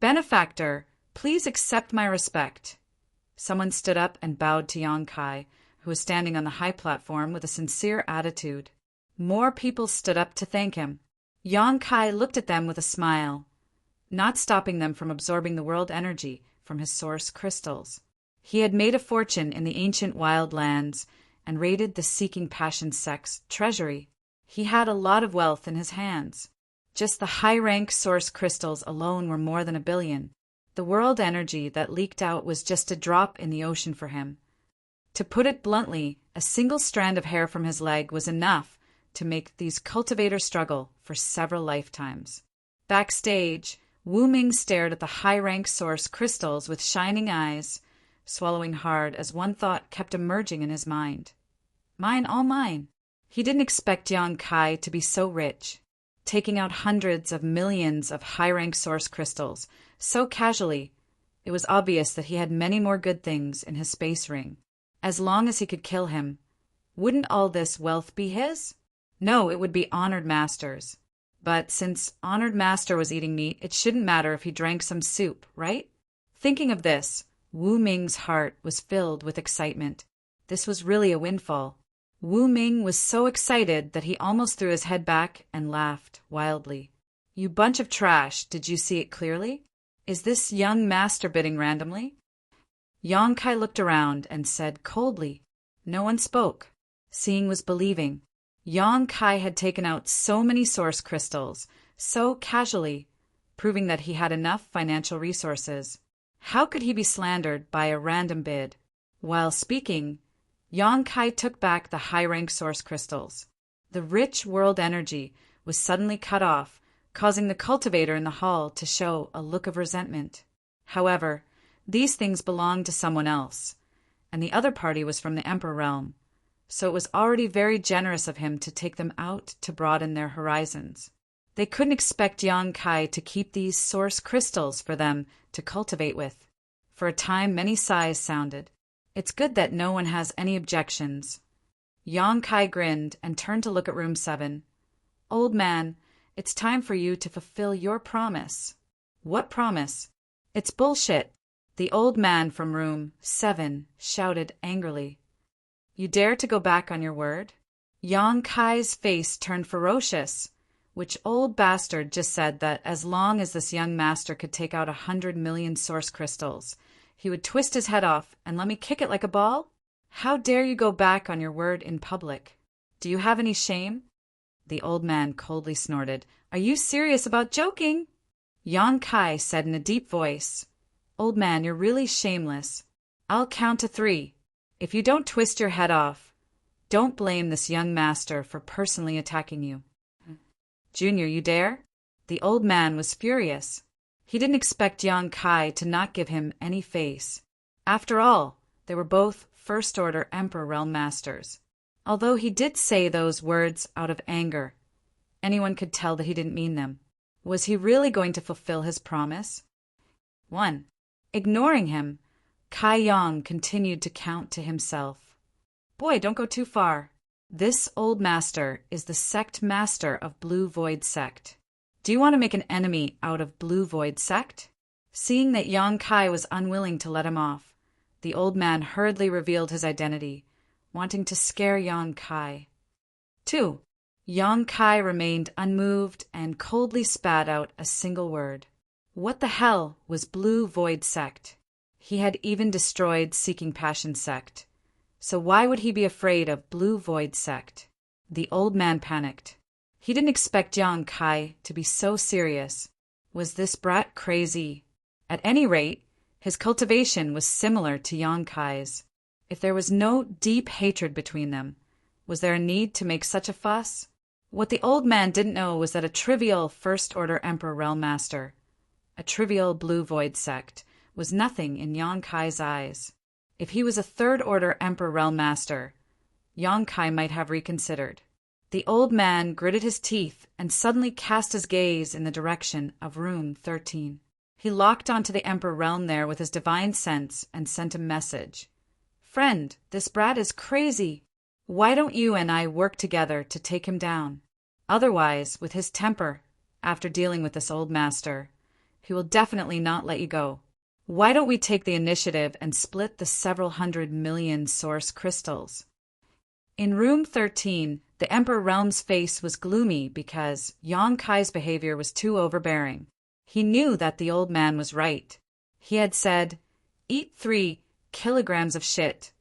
Benefactor, please accept my respect. Someone stood up and bowed to Yang Kai, who was standing on the high platform with a sincere attitude. More people stood up to thank him. Yang Kai looked at them with a smile, not stopping them from absorbing the world energy from his source crystals. He had made a fortune in the ancient wild lands and raided the Seeking Passion sect's treasury. He had a lot of wealth in his hands. Just the high-rank source crystals alone were more than 1 billion. The world energy that leaked out was just a drop in the ocean for him. To put it bluntly, a single strand of hair from his leg was enough to make these cultivators struggle for several lifetimes. Backstage, Wu Ming stared at the high-rank source crystals with shining eyes, swallowing hard as one thought kept emerging in his mind. Mine, all mine. He didn't expect Yang Kai to be so rich, taking out hundreds of millions of high-rank source crystals so casually. It was obvious that he had many more good things in his space ring. As long as he could kill him, wouldn't all this wealth be his? No, it would be Honored Master's. But since Honored Master was eating meat, it shouldn't matter if he drank some soup, right? Thinking of this, Wu Ming's heart was filled with excitement. This was really a windfall. Wu Ming was so excited that he almost threw his head back and laughed wildly. You bunch of trash, did you see it clearly? Is this young master bidding randomly? Yang Kai looked around and said coldly. No one spoke. Seeing was believing. Yang Kai had taken out so many source crystals, so casually, proving that he had enough financial resources. How could he be slandered by a random bid? While speaking, Yang Kai took back the high-rank source crystals. The rich world energy was suddenly cut off, causing the cultivator in the hall to show a look of resentment. However, these things belonged to someone else, and the other party was from the Emperor realm, so it was already very generous of him to take them out to broaden their horizons. They couldn't expect Yang Kai to keep these source crystals for them to cultivate with. For a time, many sighs sounded. It's good that no one has any objections. Yang Kai grinned and turned to look at room 7. Old man, it's time for you to fulfill your promise. What promise? It's bullshit. The old man from room 7 shouted angrily. You dare to go back on your word? Yang Kai's face turned ferocious. Which old bastard just said that as long as this young master could take out 100 million source crystals, he would twist his head off and let me kick it like a ball? How dare you go back on your word in public? Do you have any shame? The old man coldly snorted. Are you serious about joking? Yang Kai said in a deep voice. Old man, you're really shameless. I'll count to 3. If you don't twist your head off, don't blame this young master for personally attacking you. Junior, you dare? The old man was furious. He didn't expect Yang Kai to not give him any face. After all, they were both First-Order Emperor Realm Masters. Although he did say those words out of anger, anyone could tell that he didn't mean them. Was he really going to fulfill his promise? 1. Ignoring him, Kai Yang continued to count to himself. Boy, don't go too far. This old master is the sect master of Blue Void Sect. Do you want to make an enemy out of Blue Void Sect? Seeing that Yang Kai was unwilling to let him off, the old man hurriedly revealed his identity, wanting to scare Yang Kai. 2. Yang Kai remained unmoved and coldly spat out a single word. What the hell was Blue Void Sect? He had even destroyed Seeking Passion Sect. So why would he be afraid of Blue Void Sect? The old man panicked. He didn't expect Yang Kai to be so serious. Was this brat crazy? At any rate, his cultivation was similar to Yang Kai's. If there was no deep hatred between them, was there a need to make such a fuss? What the old man didn't know was that a trivial First-Order Emperor Realm Master, a trivial Blue Void Sect, was nothing in Yang Kai's eyes. If he was a Third-Order Emperor Realm Master, Yang Kai might have reconsidered. The old man gritted his teeth and suddenly cast his gaze in the direction of room 13. He locked onto the Emperor Realm there with his divine sense and sent a message. Friend, this brat is crazy. Why don't you and I work together to take him down? Otherwise, with his temper, after dealing with this old master, he will definitely not let you go. Why don't we take the initiative and split the several 100 million source crystals? In room 13, the Emperor Realm's face was gloomy because Yang Kai's behavior was too overbearing. He knew that the old man was right. He had said, "Eat 3 kilograms of shit,"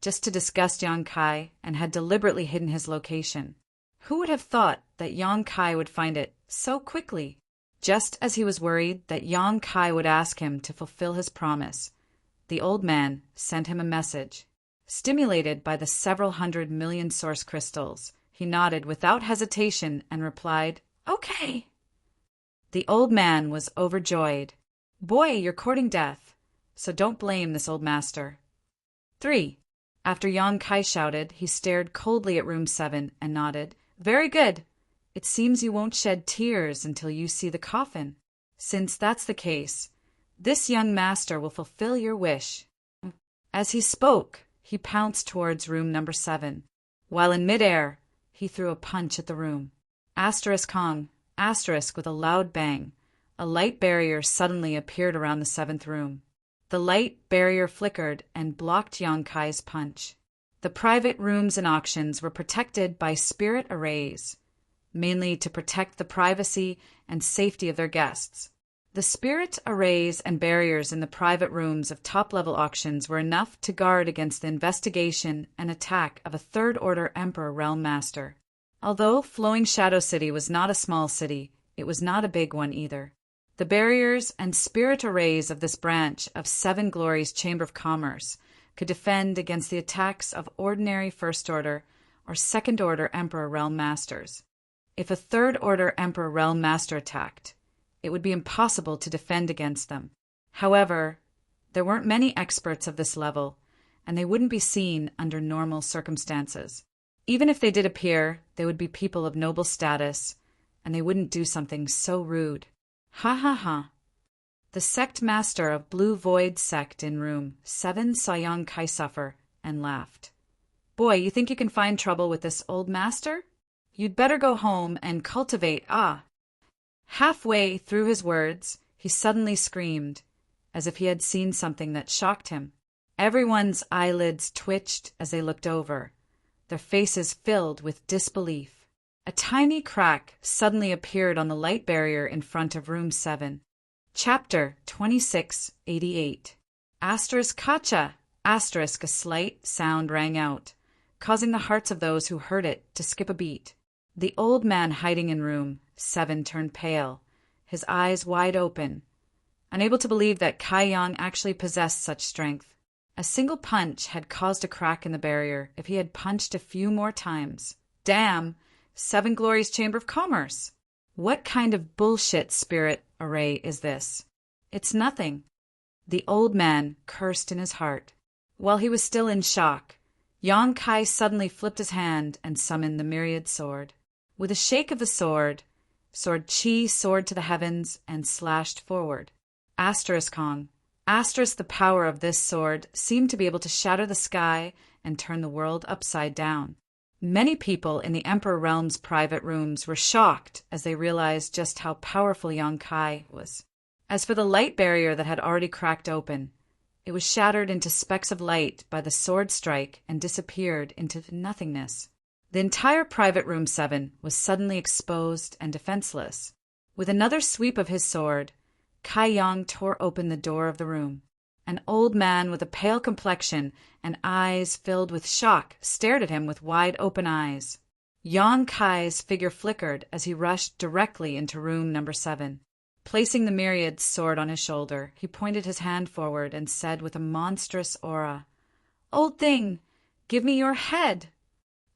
just to disgust Yang Kai, and had deliberately hidden his location. Who would have thought that Yang Kai would find it so quickly? Just as he was worried that Yang Kai would ask him to fulfill his promise, the old man sent him a message. Stimulated by the several 100 million source crystals, he nodded without hesitation and replied, "Okay." The old man was overjoyed. "Boy, you're courting death, so don't blame this old master." 3. After Yang Kai shouted, he stared coldly at room 7 and nodded. "Very good. It seems you won't shed tears until you see the coffin. Since that's the case, this young master will fulfill your wish." As he spoke, he pounced towards room number 7. While in midair, he threw a punch at the room. Asterisk Hong, asterisk with a loud bang. A light barrier suddenly appeared around the 7th room. The light barrier flickered and blocked Yang Kai's punch. The private rooms and auctions were protected by spirit arrays, mainly to protect the privacy and safety of their guests. The spirit arrays and barriers in the private rooms of top-level auctions were enough to guard against the investigation and attack of a third-order Emperor Realm Master. Although Flowing Shadow City was not a small city, it was not a big one either. The barriers and spirit arrays of this branch of Seven Glories Chamber of Commerce could defend against the attacks of ordinary first-order or second-order Emperor Realm Masters. If a third-order Emperor Realm Master attacked, it would be impossible to defend against them. However, there weren't many experts of this level, and they wouldn't be seen under normal circumstances. Even if they did appear, they would be people of noble status, and they wouldn't do something so rude. Ha ha ha. The sect master of Blue Void sect in room 7 saw Yang Kai suffer and laughed. "Boy, you think you can find trouble with this old master? You'd better go home and cultivate Halfway through his words, he suddenly screamed, as if he had seen something that shocked him. Everyone's eyelids twitched as they looked over, their faces filled with disbelief. A tiny crack suddenly appeared on the light barrier in front of room 7. Chapter 2688. Asterisk Kacha! Asterisk a slight sound rang out, causing the hearts of those who heard it to skip a beat. The old man hiding in room 7 turned pale, his eyes wide open, unable to believe that Kai Yang actually possessed such strength. A single punch had caused a crack in the barrier if he had punched a few more times. Damn! 7 Glories Chamber of Commerce! What kind of bullshit spirit array is this? It's nothing. The old man cursed in his heart. While he was still in shock, Yang Kai suddenly flipped his hand and summoned the myriad sword. With a shake of the sword Chi soared to the heavens and slashed forward. Asterisk Hong. Asterisk the power of this sword seemed to be able to shatter the sky and turn the world upside down. Many people in the Emperor Realm's private rooms were shocked as they realized just how powerful Yang Kai was. As for the light barrier that had already cracked open, it was shattered into specks of light by the sword strike and disappeared into nothingness. The entire private room 7 was suddenly exposed and defenseless. With another sweep of his sword, Kai Yang tore open the door of the room. An old man with a pale complexion and eyes filled with shock stared at him with wide open eyes. Yang Kai's figure flickered as he rushed directly into room number 7. Placing the myriad sword on his shoulder, he pointed his hand forward and said with a monstrous aura, "Old thing, give me your head!"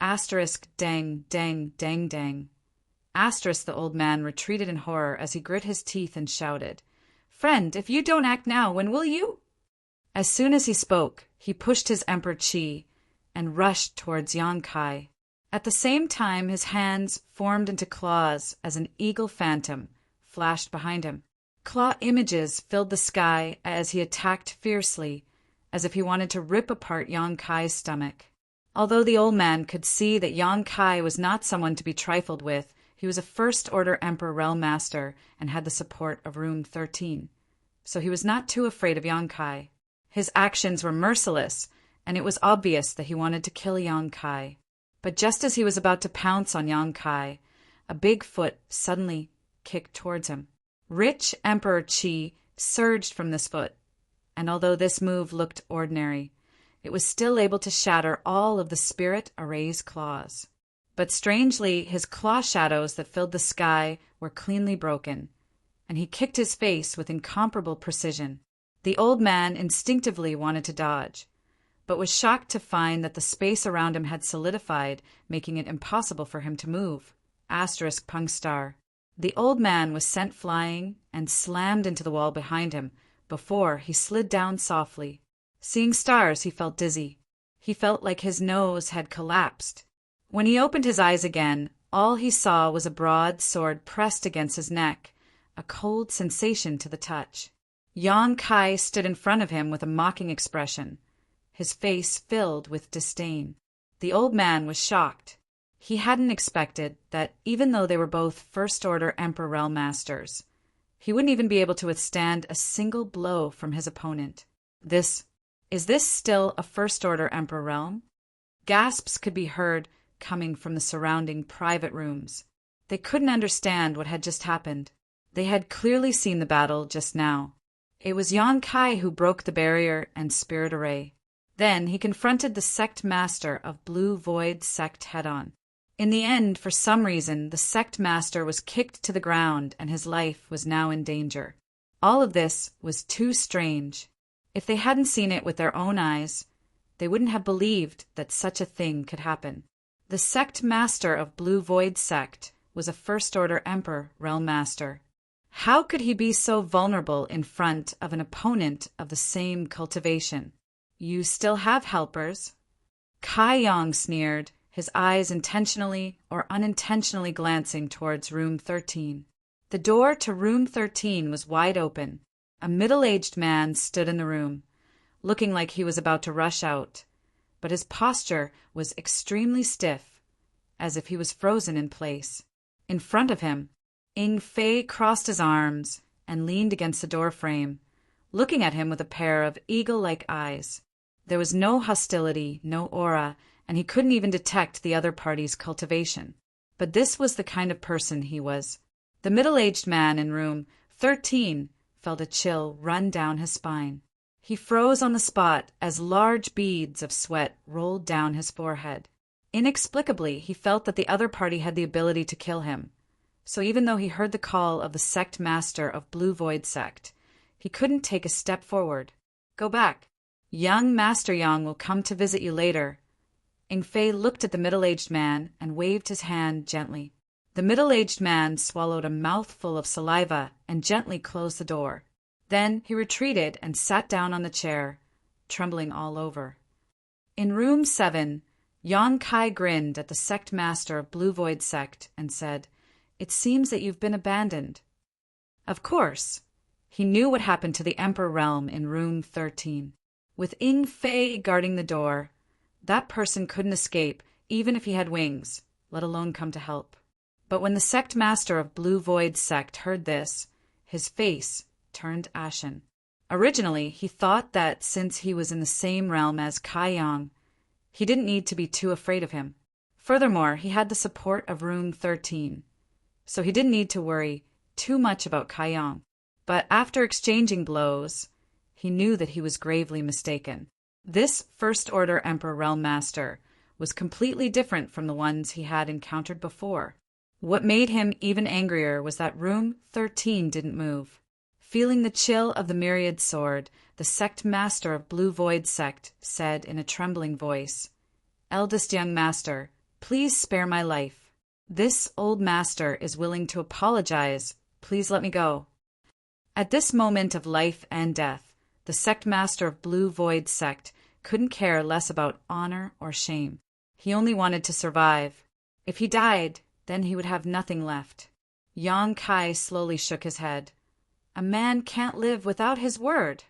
Asterisk dang, dang, dang, dang. Asterisk the old man retreated in horror as he grit his teeth and shouted, "Friend, if you don't act now, when will you?" As soon as he spoke, he pushed his Emperor Chi and rushed towards Yang Kai. At the same time, his hands formed into claws as an eagle phantom flashed behind him. Claw images filled the sky as he attacked fiercely, as if he wanted to rip apart Yang Kai's stomach. Although the old man could see that Yang Kai was not someone to be trifled with, he was a first-order Emperor Realm Master and had the support of Room 13. So he was not too afraid of Yang Kai. His actions were merciless, and it was obvious that he wanted to kill Yang Kai. But just as he was about to pounce on Yang Kai, a big foot suddenly kicked towards him. Rich Emperor Chi surged from this foot, and although this move looked ordinary, it was still able to shatter all of the spirit array's claws. But strangely, his claw shadows that filled the sky were cleanly broken, and he kicked his face with incomparable precision. The old man instinctively wanted to dodge, but was shocked to find that the space around him had solidified, making it impossible for him to move. ****. The old man was sent flying and slammed into the wall behind him before he slid down softly. Seeing stars, he felt dizzy. He felt like his nose had collapsed. When he opened his eyes again, all he saw was a broad sword pressed against his neck, a cold sensation to the touch. Yang Kai stood in front of him with a mocking expression, his face filled with disdain. The old man was shocked. He hadn't expected that even though they were both first-order Emperor Realm Masters, he wouldn't even be able to withstand a single blow from his opponent. Is this still a first-order Emperor Realm? Gasps could be heard coming from the surrounding private rooms. They couldn't understand what had just happened. They had clearly seen the battle just now. It was Yang Kai who broke the barrier and spirit array. Then he confronted the sect master of Blue Void Sect head-on. In the end, for some reason, the sect master was kicked to the ground and his life was now in danger. All of this was too strange. If they hadn't seen it with their own eyes, they wouldn't have believed that such a thing could happen. The sect master of Blue Void Sect was a first-order Emperor Realm Master. How could he be so vulnerable in front of an opponent of the same cultivation? You still have helpers? Kai Yang sneered, his eyes intentionally or unintentionally glancing towards room 13. The door to room 13 was wide open. A middle-aged man stood in the room, looking like he was about to rush out, but his posture was extremely stiff, as if he was frozen in place. In front of him, Ying Fei crossed his arms and leaned against the doorframe, looking at him with a pair of eagle-like eyes. There was no hostility, no aura, and he couldn't even detect the other party's cultivation. But this was the kind of person he was. The middle-aged man in room 13 felt a chill run down his spine. He froze on the spot as large beads of sweat rolled down his forehead. Inexplicably, he felt that the other party had the ability to kill him. So even though he heard the call of the sect master of Blue Void Sect, he couldn't take a step forward. Go back. Young Master Yang will come to visit you later. Ying Fei looked at the middle-aged man and waved his hand gently. The middle-aged man swallowed a mouthful of saliva and gently closed the door. Then he retreated and sat down on the chair, trembling all over. In room 7, Yang Kai grinned at the sect master of Blue Void Sect and said, "It seems that you've been abandoned." Of course, he knew what happened to the Emperor Realm in room 13. With Ying Fei guarding the door, that person couldn't escape even if he had wings, let alone come to help. But when the sect master of Blue Void Sect heard this, his face turned ashen. Originally, he thought that since he was in the same realm as Kai Yang, he didn't need to be too afraid of him. Furthermore, he had the support of room 13, so he didn't need to worry too much about Kai Yang. But after exchanging blows, he knew that he was gravely mistaken. This First-Order Emperor Realm Master was completely different from the ones he had encountered before. What made him even angrier was that room 13 didn't move. Feeling the chill of the myriad sword, the sect master of Blue Void Sect said in a trembling voice, "Eldest young master, please spare my life. This old master is willing to apologize. Please let me go." At this moment of life and death, the sect master of Blue Void Sect couldn't care less about honor or shame. He only wanted to survive. If he died, then he would have nothing left. Yang Kai slowly shook his head. A man can't live without his word.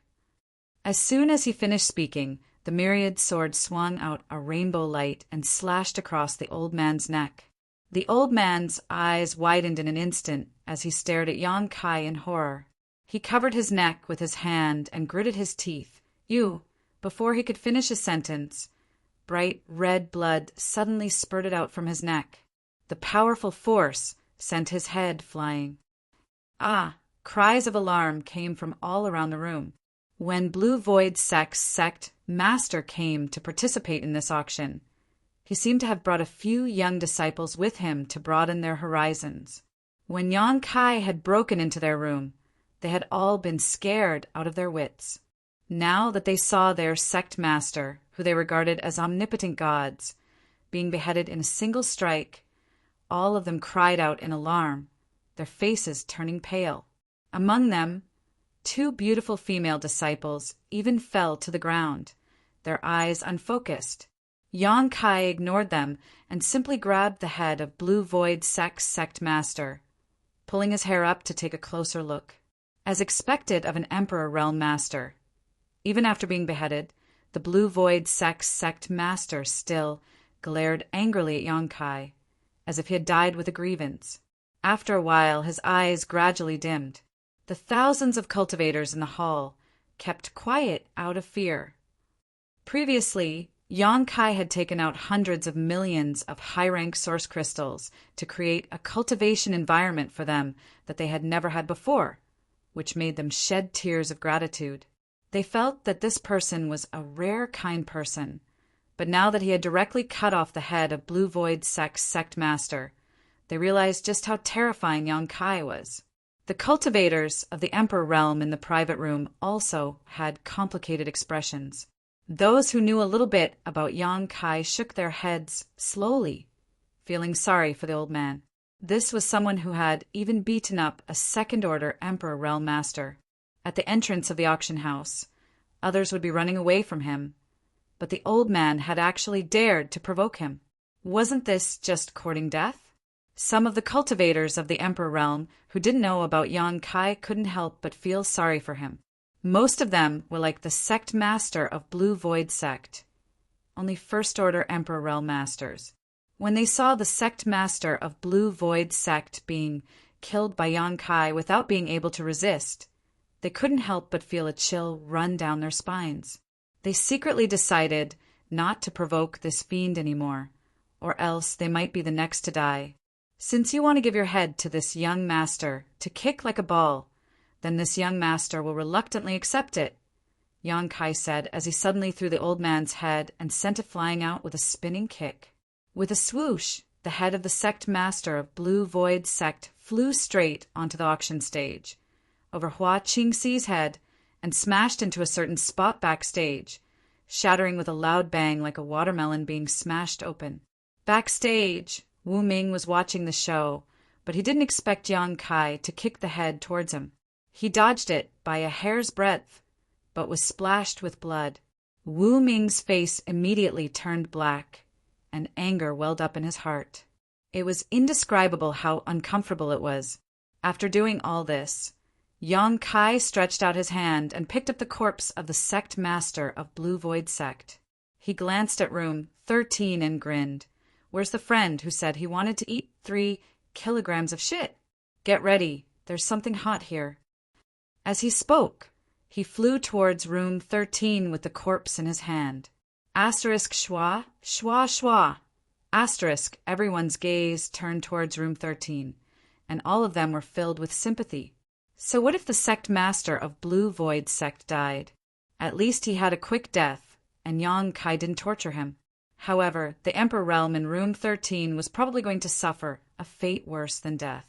As soon as he finished speaking, the myriad sword swung out a rainbow light and slashed across the old man's neck. The old man's eyes widened in an instant as he stared at Yang Kai in horror. He covered his neck with his hand and gritted his teeth. Before he could finish his sentence, bright red blood suddenly spurted out from his neck. The powerful force sent his head flying. Cries of alarm came from all around the room. When Blue Void Sect's sect master came to participate in this auction, he seemed to have brought a few young disciples with him to broaden their horizons. When Yang Kai had broken into their room, they had all been scared out of their wits. Now that they saw their sect master, who they regarded as omnipotent gods, being beheaded in a single strike, all of them cried out in alarm, their faces turning pale. Among them, 2 beautiful female disciples even fell to the ground, their eyes unfocused. Yang Kai ignored them and simply grabbed the head of Blue Void Sek's sect master, pulling his hair up to take a closer look. As expected of an Emperor Realm Master, even after being beheaded, the Blue Void Sek's sect master still glared angrily at Yang Kai, as if he had died with a grievance. After a while, his eyes gradually dimmed. The thousands of cultivators in the hall kept quiet out of fear. Previously, Yang Kai had taken out hundreds of millions of high-rank source crystals to create a cultivation environment for them that they had never had before, which made them shed tears of gratitude. They felt that this person was a rare kind person, but now that he had directly cut off the head of Blue Void Sek's sect master, they realized just how terrifying Yang Kai was. The cultivators of the Emperor Realm in the private room also had complicated expressions. Those who knew a little bit about Yang Kai shook their heads slowly, feeling sorry for the old man. This was someone who had even beaten up a second-order Emperor Realm Master. At the entrance of the auction house, others would be running away from him, but the old man had actually dared to provoke him. Wasn't this just courting death? Some of the cultivators of the Emperor Realm who didn't know about Yang Kai couldn't help but feel sorry for him. Most of them were like the sect master of Blue Void Sect, only first-order Emperor Realm Masters. When they saw the sect master of Blue Void Sect being killed by Yang Kai without being able to resist, they couldn't help but feel a chill run down their spines. They secretly decided not to provoke this fiend anymore, or else they might be the next to die. Since you want to give your head to this young master to kick like a ball, then this young master will reluctantly accept it, Yang Kai said as he suddenly threw the old man's head and sent it flying out with a spinning kick. With a swoosh, the head of the sect master of Blue Void Sect flew straight onto the auction stage, over Hua Qingxi's head, and smashed into a certain spot backstage, shattering with a loud bang like a watermelon being smashed open. Backstage, Wu Ming was watching the show, but he didn't expect Yang Kai to kick the head towards him. He dodged it by a hair's breadth, but was splashed with blood. Wu Ming's face immediately turned black, and anger welled up in his heart. It was indescribable how uncomfortable it was. After doing all this, Yang Kai stretched out his hand and picked up the corpse of the sect master of Blue Void Sect. He glanced at room 13 and grinned. Where's the friend who said he wanted to eat 3 kilograms of shit? Get ready, there's something hot here. As he spoke, he flew towards room 13 with the corpse in his hand. Asterisk schwa, schwa schwa. Asterisk, everyone's gaze turned towards room 13, and all of them were filled with sympathy. So what if the sect master of Blue Void Sect died? At least he had a quick death, and Yang Kai didn't torture him. However, the Emperor Realm in room 13 was probably going to suffer a fate worse than death.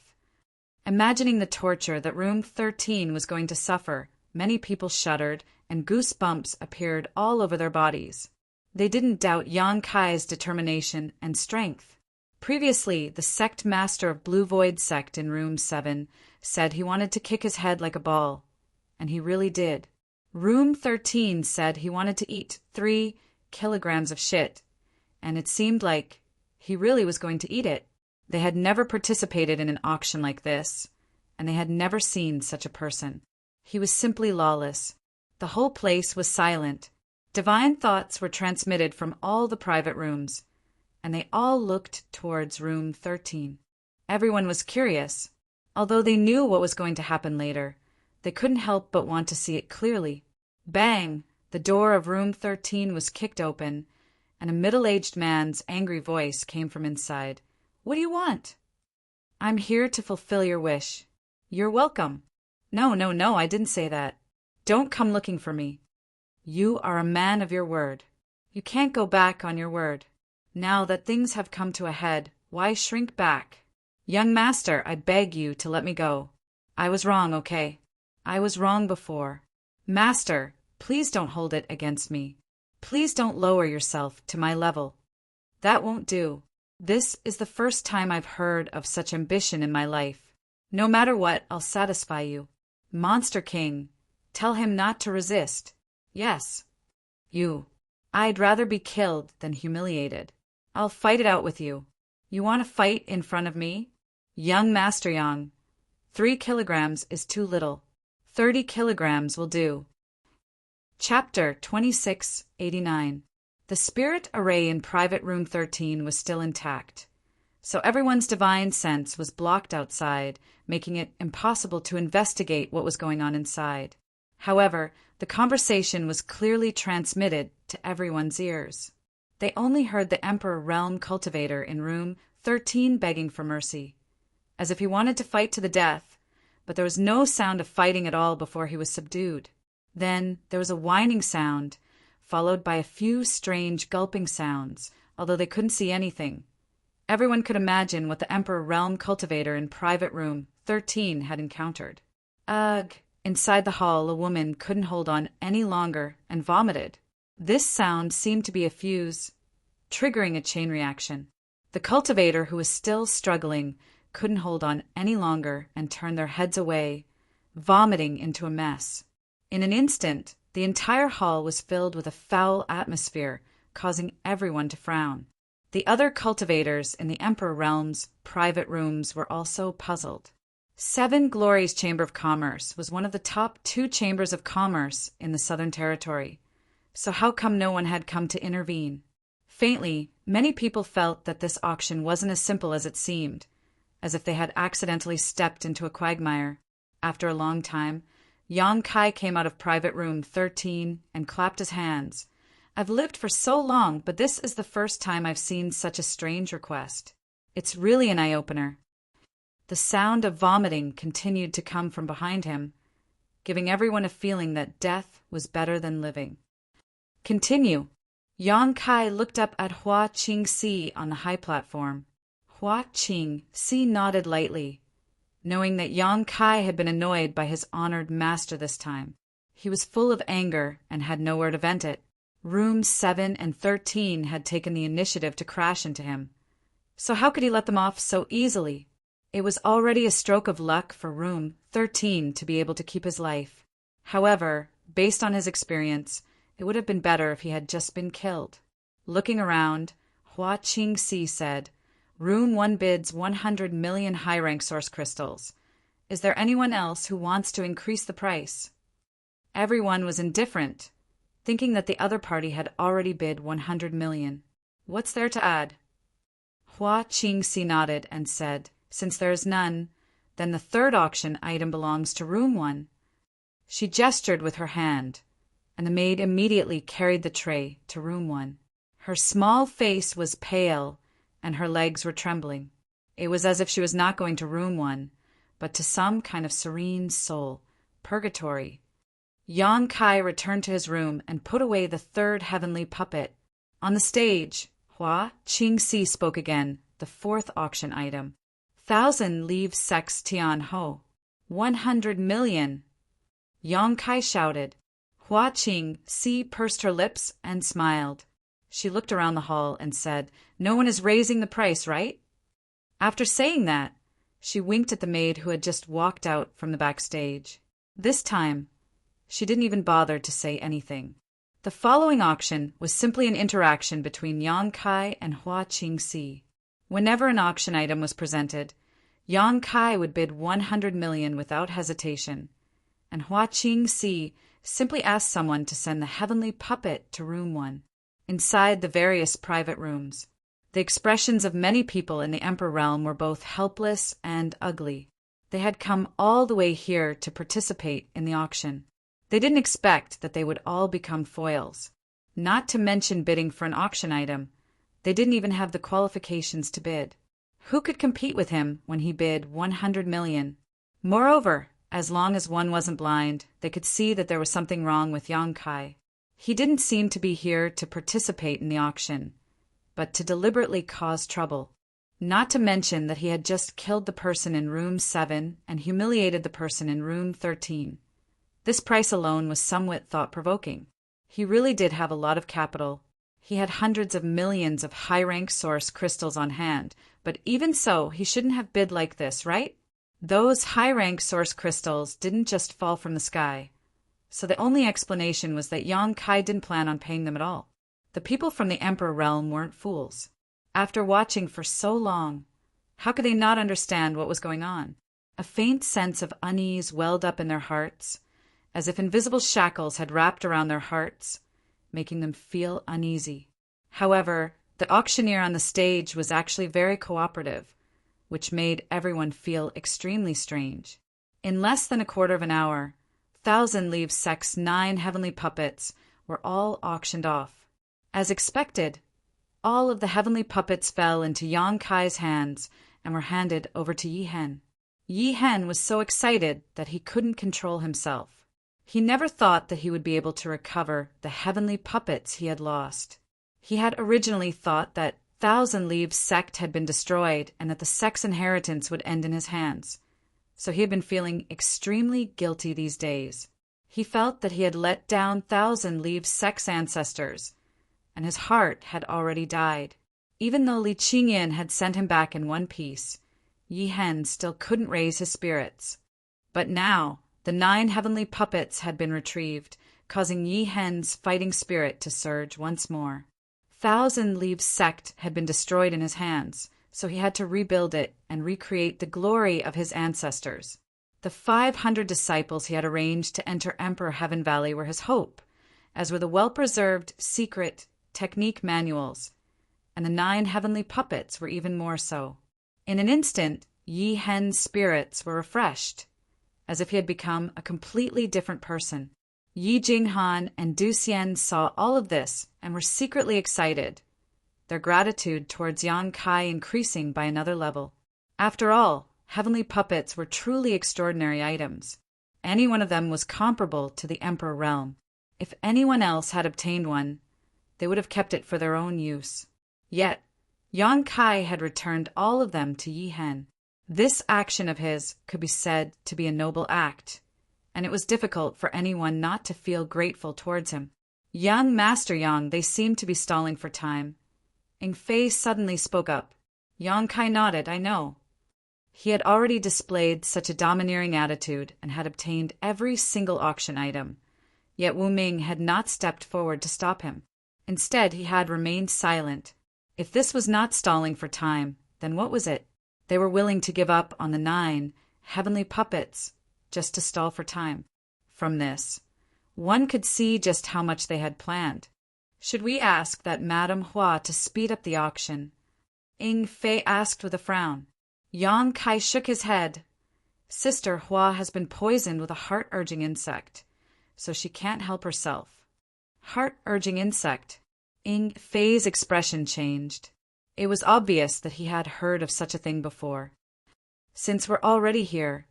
Imagining the torture that room 13 was going to suffer, many people shuddered, and goosebumps appeared all over their bodies. They didn't doubt Yang Kai's determination and strength. Previously, the sect master of Blue Void Sect in room 7 said he wanted to kick his head like a ball, and he really did. Room 13 said he wanted to eat 3 kilograms of shit, and it seemed like he really was going to eat it. They had never participated in an auction like this, and they had never seen such a person. He was simply lawless. The whole place was silent. Divine thoughts were transmitted from all the private rooms, and they all looked towards room 13. Everyone was curious. Although they knew what was going to happen later, they couldn't help but want to see it clearly. Bang! The door of room 13 was kicked open, and a middle-aged man's angry voice came from inside. What do you want? I'm here to fulfill your wish. You're welcome. No, I didn't say that. Don't come looking for me. You are a man of your word. You can't go back on your word. Now that things have come to a head, why shrink back? Young master, I beg you to let me go. I was wrong, okay? I was wrong before. Master, Please don't hold it against me. Please don't lower yourself to my level. That won't do. This is the first time I've heard of such ambition in my life. No matter what, I'll satisfy you. Monster King, tell him not to resist. Yes. You. I'd rather be killed than humiliated. I'll fight it out with you. You want to fight in front of me? Young Master Yang, 3 kilograms is too little. 30 kilograms will do. Chapter 2689. The spirit array in private room 13 was still intact, so everyone's divine sense was blocked outside, making it impossible to investigate what was going on inside. However, the conversation was clearly transmitted to everyone's ears. They only heard the Emperor Realm Cultivator in room 13 begging for mercy, as if he wanted to fight to the death, but there was no sound of fighting at all before he was subdued. Then there was a whining sound, followed by a few strange gulping sounds, although they couldn't see anything. Everyone could imagine what the Emperor Realm Cultivator in private room 13 had encountered. Ugh! Inside the hall, a woman couldn't hold on any longer and vomited. This sound seemed to be a fuse, triggering a chain reaction. The cultivator, who was still struggling, couldn't hold on any longer and turned their heads away, vomiting into a mess. In an instant, the entire hall was filled with a foul atmosphere, causing everyone to frown. The other cultivators in the Emperor Realm's private rooms were also puzzled. 7 Glories Chamber of Commerce was one of the top 2 chambers of commerce in the Southern Territory. So how come no one had come to intervene? Faintly, many people felt that this auction wasn't as simple as it seemed, as if they had accidentally stepped into a quagmire. After a long time, Yang Kai came out of private room 13 and clapped his hands. I've lived for so long, but this is the first time I've seen such a strange request. It's really an eye-opener. The sound of vomiting continued to come from behind him, giving everyone a feeling that death was better than living. Continue. Yang Kai looked up at Hua Qing-si on the high platform. Hua Qing-si nodded lightly, knowing that Yang Kai had been annoyed by his honored master this time. He was full of anger and had nowhere to vent it. Rooms 7 and 13 had taken the initiative to crash into him. So how could he let them off so easily? It was already a stroke of luck for room 13 to be able to keep his life. However, based on his experience, it would have been better if he had just been killed. Looking around, Hua Qing-si said, Room 1 bids 100 million high-rank source crystals. Is there anyone else who wants to increase the price? Everyone was indifferent, thinking that the other party had already bid 100 million. What's there to add? Hua Qing-si nodded and said, Since there is none, then the third auction item belongs to room 1. She gestured with her hand, and the maid immediately carried the tray to room 1. Her small face was pale, and her legs were trembling. It was as if she was not going to room 1, but to some kind of serene soul, purgatory. Yang Kai returned to his room and put away the third heavenly puppet. On the stage, Hua Qing-si spoke again, the fourth auction item. 1,000 livres sex Tian Ho. 100 million. Yang Kai shouted. Hua Qing-si pursed her lips and smiled. She looked around the hall and said, No one is raising the price, right? After saying that, she winked at the maid who had just walked out from the backstage. This time, she didn't even bother to say anything. The following auction was simply an interaction between Yang Kai and Hua Qing-si. Whenever an auction item was presented, Yang Kai would bid 100 million without hesitation, and Hua Qing-si simply asked someone to send the heavenly puppet to room 1. Inside the various private rooms, the expressions of many people in the Emperor realm were both helpless and ugly. They had come all the way here to participate in the auction. They didn't expect that they would all become foils. Not to mention bidding for an auction item, they didn't even have the qualifications to bid. Who could compete with him when he bid 100 million? Moreover, as long as one wasn't blind, they could see that there was something wrong with Yang Kai. He didn't seem to be here to participate in the auction, but to deliberately cause trouble. Not to mention that he had just killed the person in room 7 and humiliated the person in room 13. This price alone was somewhat thought-provoking. He really did have a lot of capital. He had hundreds of millions of high-rank source crystals on hand, but even so, he shouldn't have bid like this, right? Those high-rank source crystals didn't just fall from the sky. So the only explanation was that Yang Kai didn't plan on paying them at all. The people from the Emperor realm weren't fools. After watching for so long, how could they not understand what was going on? A faint sense of unease welled up in their hearts, as if invisible shackles had wrapped around their hearts, making them feel uneasy. However, the auctioneer on the stage was actually very cooperative, which made everyone feel extremely strange. In less than a quarter of an hour, 1,000 Livres Sec's 9 heavenly puppets were all auctioned off. As expected, all of the heavenly puppets fell into Yang Kai's hands and were handed over to Yi Hen. Yi Hen was so excited that he couldn't control himself. He never thought that he would be able to recover the heavenly puppets he had lost. He had originally thought that 1,000 Livres Sect had been destroyed and that the Sec's inheritance would end in his hands. So he had been feeling extremely guilty these days. He felt that he had let down 1,000 Livres Sec's ancestors, and his heart had already died. Even though Li Qingyan had sent him back in one piece, Yi Hen still couldn't raise his spirits. But now, the 9 heavenly puppets had been retrieved, causing Yi Hen's fighting spirit to surge once more. 1,000 Livres Sect had been destroyed in his hands, so he had to rebuild it and recreate the glory of his ancestors. The 500 disciples he had arranged to enter Emperor Heaven Valley were his hope, as were the well-preserved secret technique manuals, and the 9 heavenly puppets were even more so. In an instant, Yi Hen's spirits were refreshed, as if he had become a completely different person. Yi Jinghan and Du Xian saw all of this and were secretly excited, their gratitude towards Yang Kai increasing by another level. After all, heavenly puppets were truly extraordinary items. Any one of them was comparable to the Emperor realm. If anyone else had obtained one, they would have kept it for their own use. Yet, Yang Kai had returned all of them to Yi Hen. This action of his could be said to be a noble act, and it was difficult for anyone not to feel grateful towards him. Young Master Yang, they seemed to be stalling for time. Ing Fei suddenly spoke up. Yang Kai nodded, I know. He had already displayed such a domineering attitude and had obtained every single auction item, yet Wu Ming had not stepped forward to stop him. Instead, he had remained silent. If this was not stalling for time, then what was it? They were willing to give up on the 9 heavenly puppets just to stall for time. From this, one could see just how much they had planned. Should we ask that Madame Hua to speed up the auction? Ing Fei asked with a frown. Yang Kai shook his head. Sister Hua has been poisoned with a heart-urging insect, so she can't help herself. Heart-urging insect. Ing Fei's expression changed. It was obvious that he had heard of such a thing before. Since we're already here,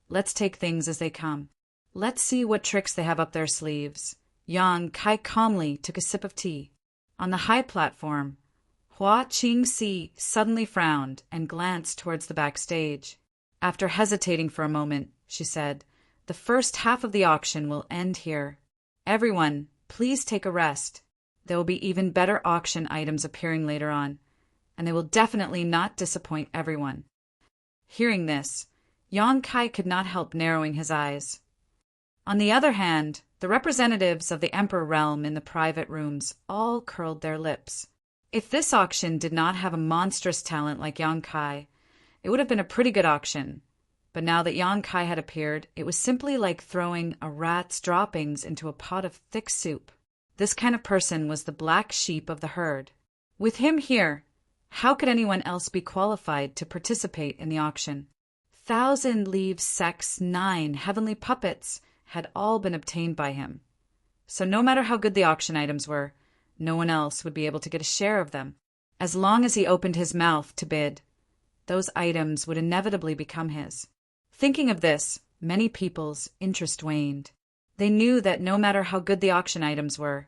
let's take things as they come. Let's see what tricks they have up their sleeves. Yang Kai calmly took a sip of tea. On the high platform, Hua Qingxi suddenly frowned and glanced towards the backstage. After hesitating for a moment, she said, "The first half of the auction will end here. Everyone, please take a rest. There will be even better auction items appearing later on, and they will definitely not disappoint everyone." Hearing this, Yang Kai could not help narrowing his eyes. On the other hand, the representatives of the Emperor realm in the private rooms all curled their lips. If this auction did not have a monstrous talent like Yang Kai, it would have been a pretty good auction. But now that Yang Kai had appeared, it was simply like throwing a rat's droppings into a pot of thick soup. This kind of person was the black sheep of the herd. With him here, how could anyone else be qualified to participate in the auction? 1,000 Livres Sec's 9 heavenly puppets had all been obtained by him. So no matter how good the auction items were, no one else would be able to get a share of them. As long as he opened his mouth to bid, those items would inevitably become his. Thinking of this, many people's interest waned. They knew that no matter how good the auction items were,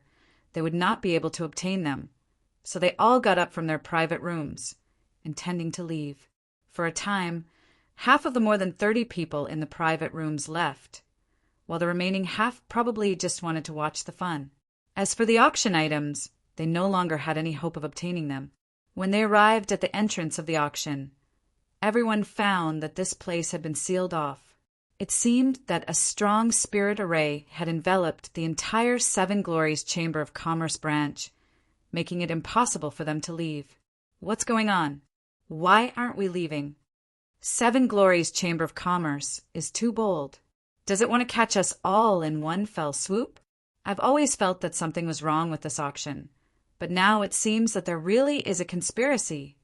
they would not be able to obtain them, so they all got up from their private rooms, intending to leave. For a time, half of the more than 30 people in the private rooms left, while the remaining half probably just wanted to watch the fun. As for the auction items, they no longer had any hope of obtaining them. When they arrived at the entrance of the auction, everyone found that this place had been sealed off. It seemed that a strong spirit array had enveloped the entire Seven Glories Chamber of Commerce branch, making it impossible for them to leave. What's going on? Why aren't we leaving? Seven Glories Chamber of Commerce is too bold. Does it want to catch us all in one fell swoop? I've always felt that something was wrong with this auction, but now it seems that there really is a conspiracy.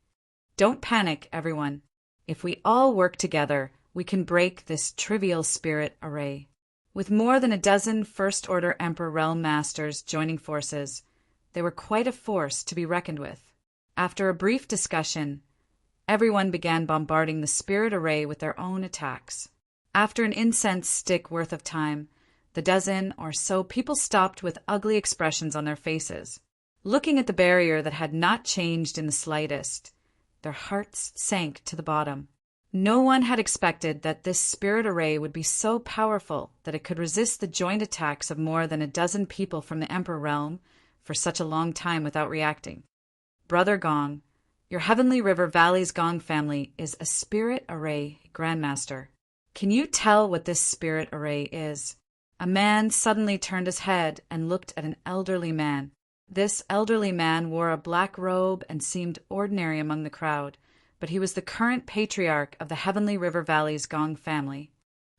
Don't panic, everyone. If we all work together, we can break this trivial spirit array. With more than a dozen First Order Emperor Realm Masters joining forces, they were quite a force to be reckoned with. After a brief discussion, everyone began bombarding the spirit array with their own attacks. After an incense stick worth of time, the dozen or so people stopped with ugly expressions on their faces. Looking at the barrier that had not changed in the slightest, their hearts sank to the bottom. No one had expected that this spirit array would be so powerful that it could resist the joint attacks of more than a dozen people from the Emperor Realm for such a long time without reacting. Brother Gong, your Heavenly River Valley's Gong family is a spirit array grandmaster. Can you tell what this spirit array is? A man suddenly turned his head and looked at an elderly man. This elderly man wore a black robe and seemed ordinary among the crowd, but he was the current patriarch of the Heavenly River Valley's Gong family.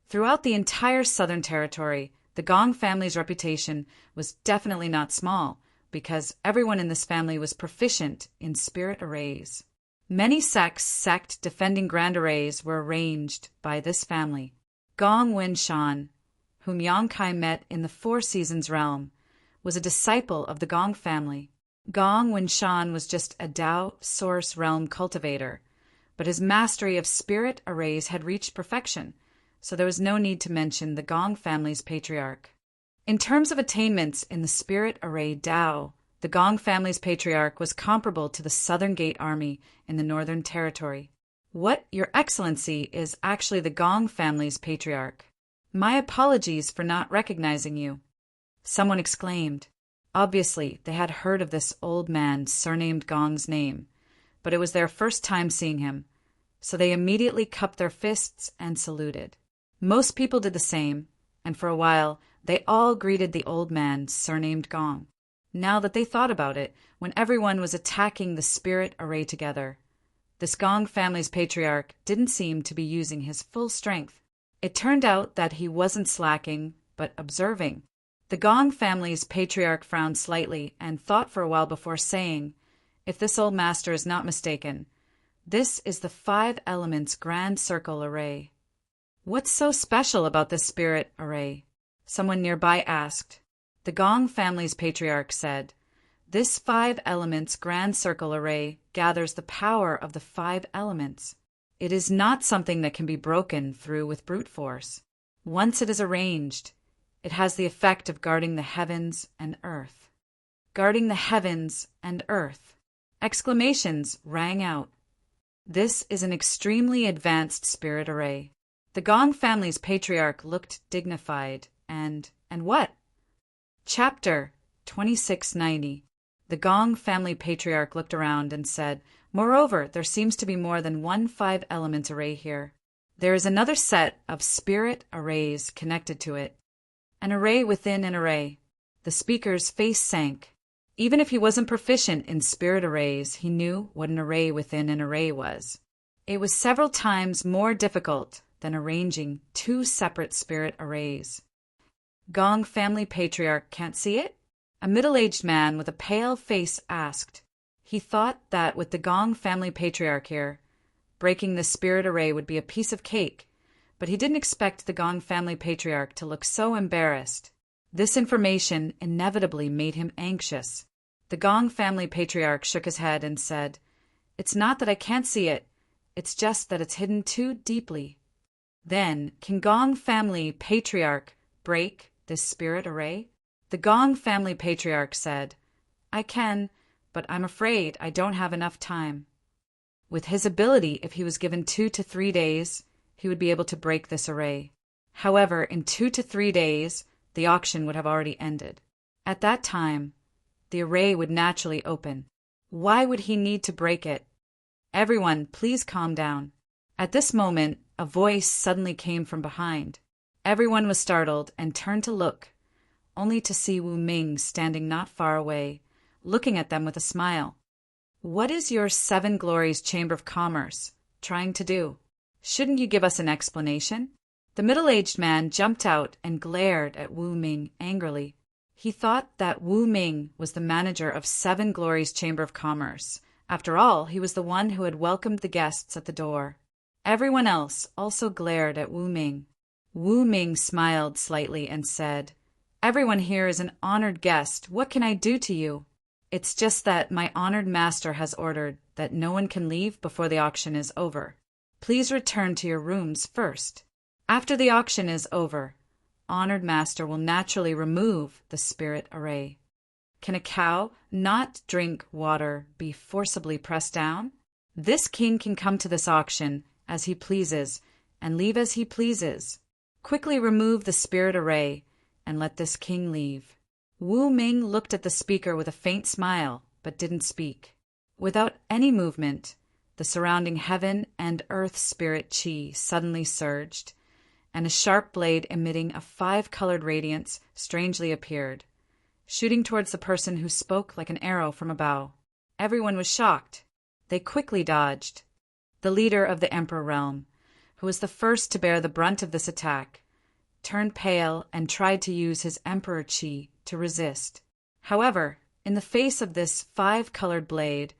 Throughout the entire Southern Territory, the Gong family's reputation was definitely not small, because everyone in this family was proficient in spirit arrays. Many sect defending grand arrays were arranged by this family. Gong Wen Shan, whom Yang Kai met in the Four Seasons realm, was a disciple of the Gong family. Gong Wen Shan was just a Tao Source realm cultivator, but his mastery of spirit arrays had reached perfection, so there was no need to mention the Gong family's patriarch. In terms of attainments in the spirit array Tao, the Gong family's patriarch was comparable to the Southern Gate Army in the Northern Territory. What, Your Excellency, is actually the Gong family's patriarch. My apologies for not recognizing you. Someone exclaimed. Obviously, they had heard of this old man surnamed Gong's name, but it was their first time seeing him, so they immediately cupped their fists and saluted. Most people did the same, and for a while they all greeted the old man surnamed Gong. Now that they thought about it, when everyone was attacking the spirit array together, this Gong family's patriarch didn't seem to be using his full strength. It turned out that he wasn't slacking, but observing. The Gong family's patriarch frowned slightly and thought for a while before saying, if this old master is not mistaken, this is the 5 Elements Grand Circle Array. What's so special about this spirit array? Someone nearby asked. The Gong family's patriarch said, this 5 Elements Grand Circle Array gathers the power of the 5 elements. It is not something that can be broken through with brute force. Once it is arranged, it has the effect of guarding the heavens and earth. Guarding the heavens and earth. Exclamations rang out. This is an extremely advanced spirit array. The Gong family's patriarch looked dignified and what? Chapter 2690. The Gong family patriarch looked around and said, moreover, there seems to be more than one 5 elements array here. There is another set of spirit arrays connected to it. An array within an array. The speaker's face sank. Even if he wasn't proficient in spirit arrays, he knew what an array within an array was. It was several times more difficult than arranging 2 separate spirit arrays. Gong family patriarch can't see it? A middle-aged man with a pale face asked. He thought that with the Gong family patriarch here, breaking the spirit array would be a piece of cake, but he didn't expect the Gong family patriarch to look so embarrassed. This information inevitably made him anxious. The Gong family patriarch shook his head and said, it's not that I can't see it, it's just that it's hidden too deeply. Then, can Gong family patriarch break this spirit array? The Gong family patriarch said, I can, but I'm afraid I don't have enough time. With his ability, if he was given 2 to 3 days, he would be able to break this array. However, in 2 to 3 days, the auction would have already ended. At that time, the array would naturally open. Why would he need to break it? Everyone, please calm down. At this moment, a voice suddenly came from behind. Everyone was startled and turned to look, only to see Wu Ming standing not far away, looking at them with a smile. "What is your Seven Glories Chamber of Commerce trying to do? Shouldn't you give us an explanation?" The middle-aged man jumped out and glared at Wu Ming angrily. He thought that Wu Ming was the manager of Seven Glories Chamber of Commerce. After all, he was the one who had welcomed the guests at the door. Everyone else also glared at Wu Ming. Wu Ming smiled slightly and said, "Everyone here is an honored guest. What can I do to you? It's just that my honored master has ordered that no one can leave before the auction is over. Please return to your rooms first. After the auction is over, honored master will naturally remove the spirit array." Can a cow not drink water be forcibly pressed down? This king can come to this auction as he pleases and leave as he pleases. Quickly remove the spirit array and let this king leave. Wu Ming looked at the speaker with a faint smile, but didn't speak. Without any movement, the surrounding heaven and earth spirit qi suddenly surged, and a sharp blade emitting a 5-colored radiance strangely appeared, shooting towards the person who spoke like an arrow from a bow. Everyone was shocked. They quickly dodged. The leader of the Emperor realm, who was the first to bear the brunt of this attack, turned pale and tried to use his Emperor Qi to resist. However, in the face of this 5-colored blade,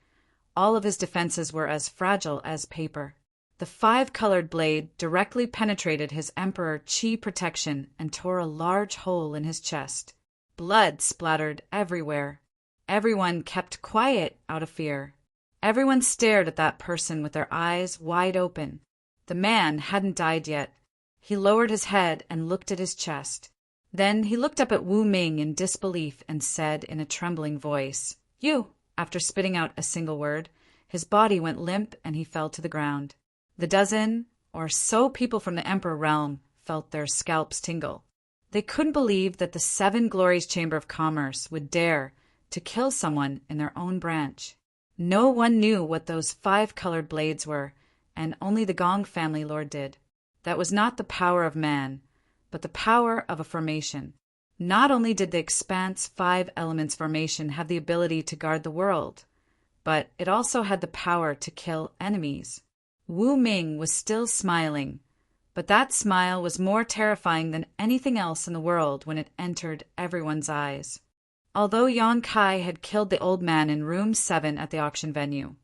all of his defenses were as fragile as paper. The 5-colored blade directly penetrated his Emperor Qi protection and tore a large hole in his chest. Blood splattered everywhere. Everyone kept quiet out of fear. Everyone stared at that person with their eyes wide open. The man hadn't died yet. He lowered his head and looked at his chest. Then he looked up at Wu Ming in disbelief and said in a trembling voice, "You!" After spitting out a single word, his body went limp and he fell to the ground. The dozen or so people from the Emperor realm felt their scalps tingle. They couldn't believe that the Seven Glories Chamber of Commerce would dare to kill someone in their own branch. No one knew what those 5-colored blades were, and only the Gong family lord did. That was not the power of man, but the power of a formation. Not only did the Expanse 5 Elements formation have the ability to guard the world, but it also had the power to kill enemies. Wu Ming was still smiling, but that smile was more terrifying than anything else in the world when it entered everyone's eyes. Although Yang Kai had killed the old man in room 7 at the auction venue,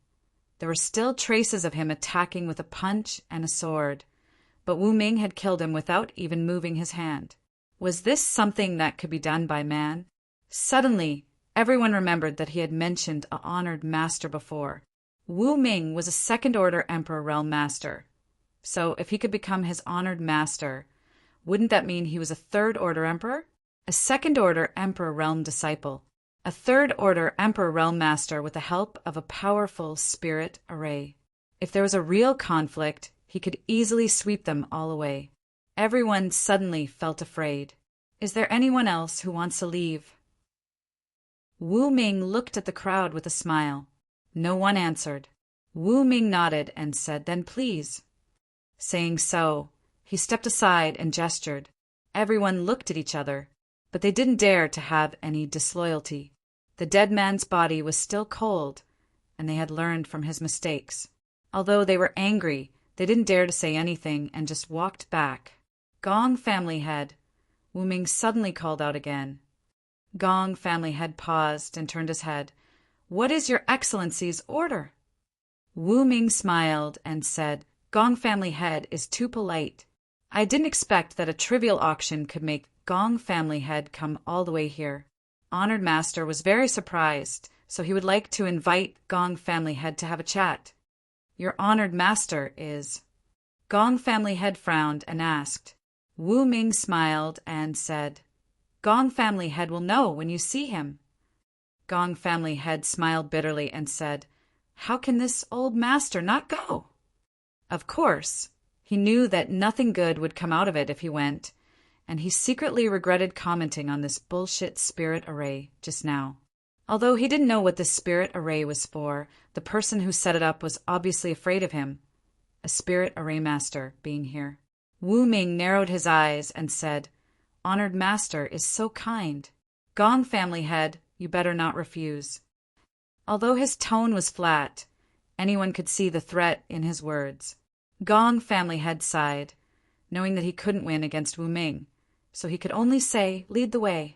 there were still traces of him attacking with a punch and a sword, but Wu Ming had killed him without even moving his hand. Was this something that could be done by man? Suddenly, everyone remembered that he had mentioned an honored master before. Wu Ming was a second-order Emperor Realm Master. So if he could become his honored master, wouldn't that mean he was a third-order emperor? A second-order Emperor Realm Disciple. A third-order Emperor Realm Master with the help of a powerful spirit array. If there was a real conflict, he could easily sweep them all away. Everyone suddenly felt afraid. Is there anyone else who wants to leave? Wu Ming looked at the crowd with a smile. No one answered. Wu Ming nodded and said, "Then please." Saying so, he stepped aside and gestured. Everyone looked at each other, but they didn't dare to have any disloyalty. The dead man's body was still cold, and they had learned from his mistakes. Although they were angry, they didn't dare to say anything and just walked back. "Gong family head," Wu Ming suddenly called out again. Gong family head paused and turned his head. "What is your excellency's order?" Wu Ming smiled and said, "Gong family head is too polite. I didn't expect that a trivial auction could make Gong family head come all the way here. Honored master was very surprised, so he would like to invite Gong family head to have a chat. Your honored master is..." Gong family head frowned and asked. Wu Ming smiled and said, "Gong family head will know when you see him." Gong family head smiled bitterly and said, "How can this old master not go?" Of course, He knew that nothing good would come out of it if he went, and he secretly regretted commenting on this bullshit spirit array just now. Although he didn't know what this spirit array was for, the person who set it up was obviously afraid of him, a spirit array master being here. Wu Ming narrowed his eyes and said, "Honored master is so kind. Gong family head, you better not refuse." Although his tone was flat, anyone could see the threat in his words. Gong family head sighed, knowing that he couldn't win against Wu Ming, so he could only say, "Lead the way."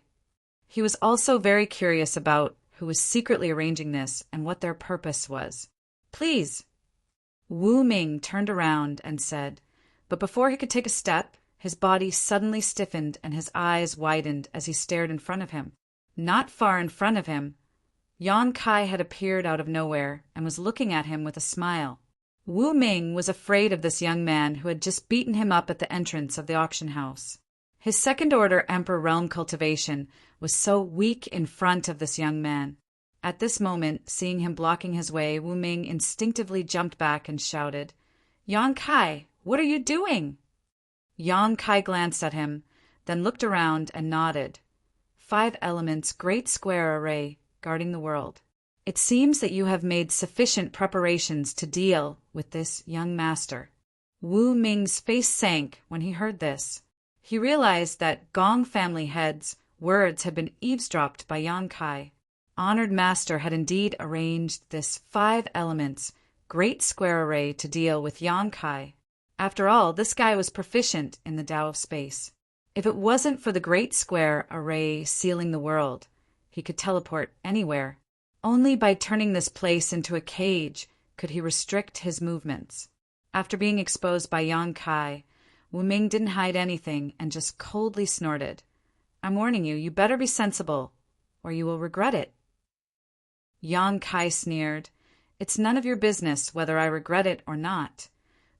He was also very curious about who was secretly arranging this and what their purpose was. "Please." Wu Ming turned around and said, but before he could take a step, his body suddenly stiffened and his eyes widened as he stared in front of him. Not far in front of him, Yan Kai had appeared out of nowhere and was looking at him with a smile. Wu Ming was afraid of this young man who had just beaten him up at the entrance of the auction house. His second-order Emperor realm cultivation was so weak in front of this young man. At this moment, seeing him blocking his way, Wu Ming instinctively jumped back and shouted, "Yan Kai, what are you doing?" Yan Kai glanced at him, then looked around and nodded. 5 elements, great square array, guarding the world. "It seems that you have made sufficient preparations to deal with this young master." Wu Ming's face sank when he heard this. He realized that Gong family head's words had been eavesdropped by Yan Kai. Honored master had indeed arranged this 5 elements, great square array to deal with Yan Kai. After all, this guy was proficient in the Tao of space. If it wasn't for the great square array sealing the world, he could teleport anywhere. Only by turning this place into a cage could he restrict his movements. After being exposed by Yan Kai, Wu Ming didn't hide anything and just coldly snorted, "I'm warning you, you better be sensible, or you will regret it." Yan Kai sneered, "It's none of your business whether I regret it or not.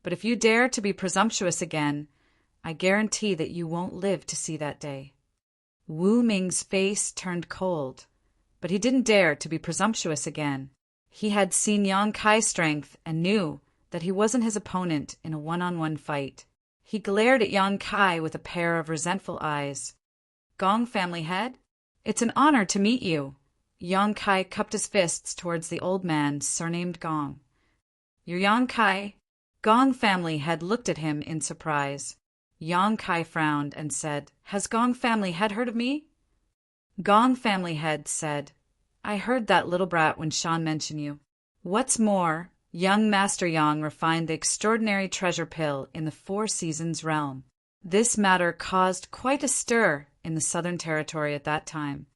But if you dare to be presumptuous again, I guarantee that you won't live to see that day." Wu Ming's face turned cold, but he didn't dare to be presumptuous again. He had seen Yan Kai's strength and knew that he wasn't his opponent in a one-on-one fight. He glared at Yan Kai with a pair of resentful eyes. "Gong family head? It's an honor to meet you." Yan Kai cupped his fists towards the old man, surnamed Gong. "You're Yan Kai?" Gong family head looked at him in surprise. Yan Kai frowned and said, "Has Gong family head heard of me?" Gong family head said, "I heard that little brat when Shan mentioned you. What's more, young Master Yang refined the extraordinary treasure pill in the 4 Seasons realm." This matter caused quite a stir in the Southern Territory at that time.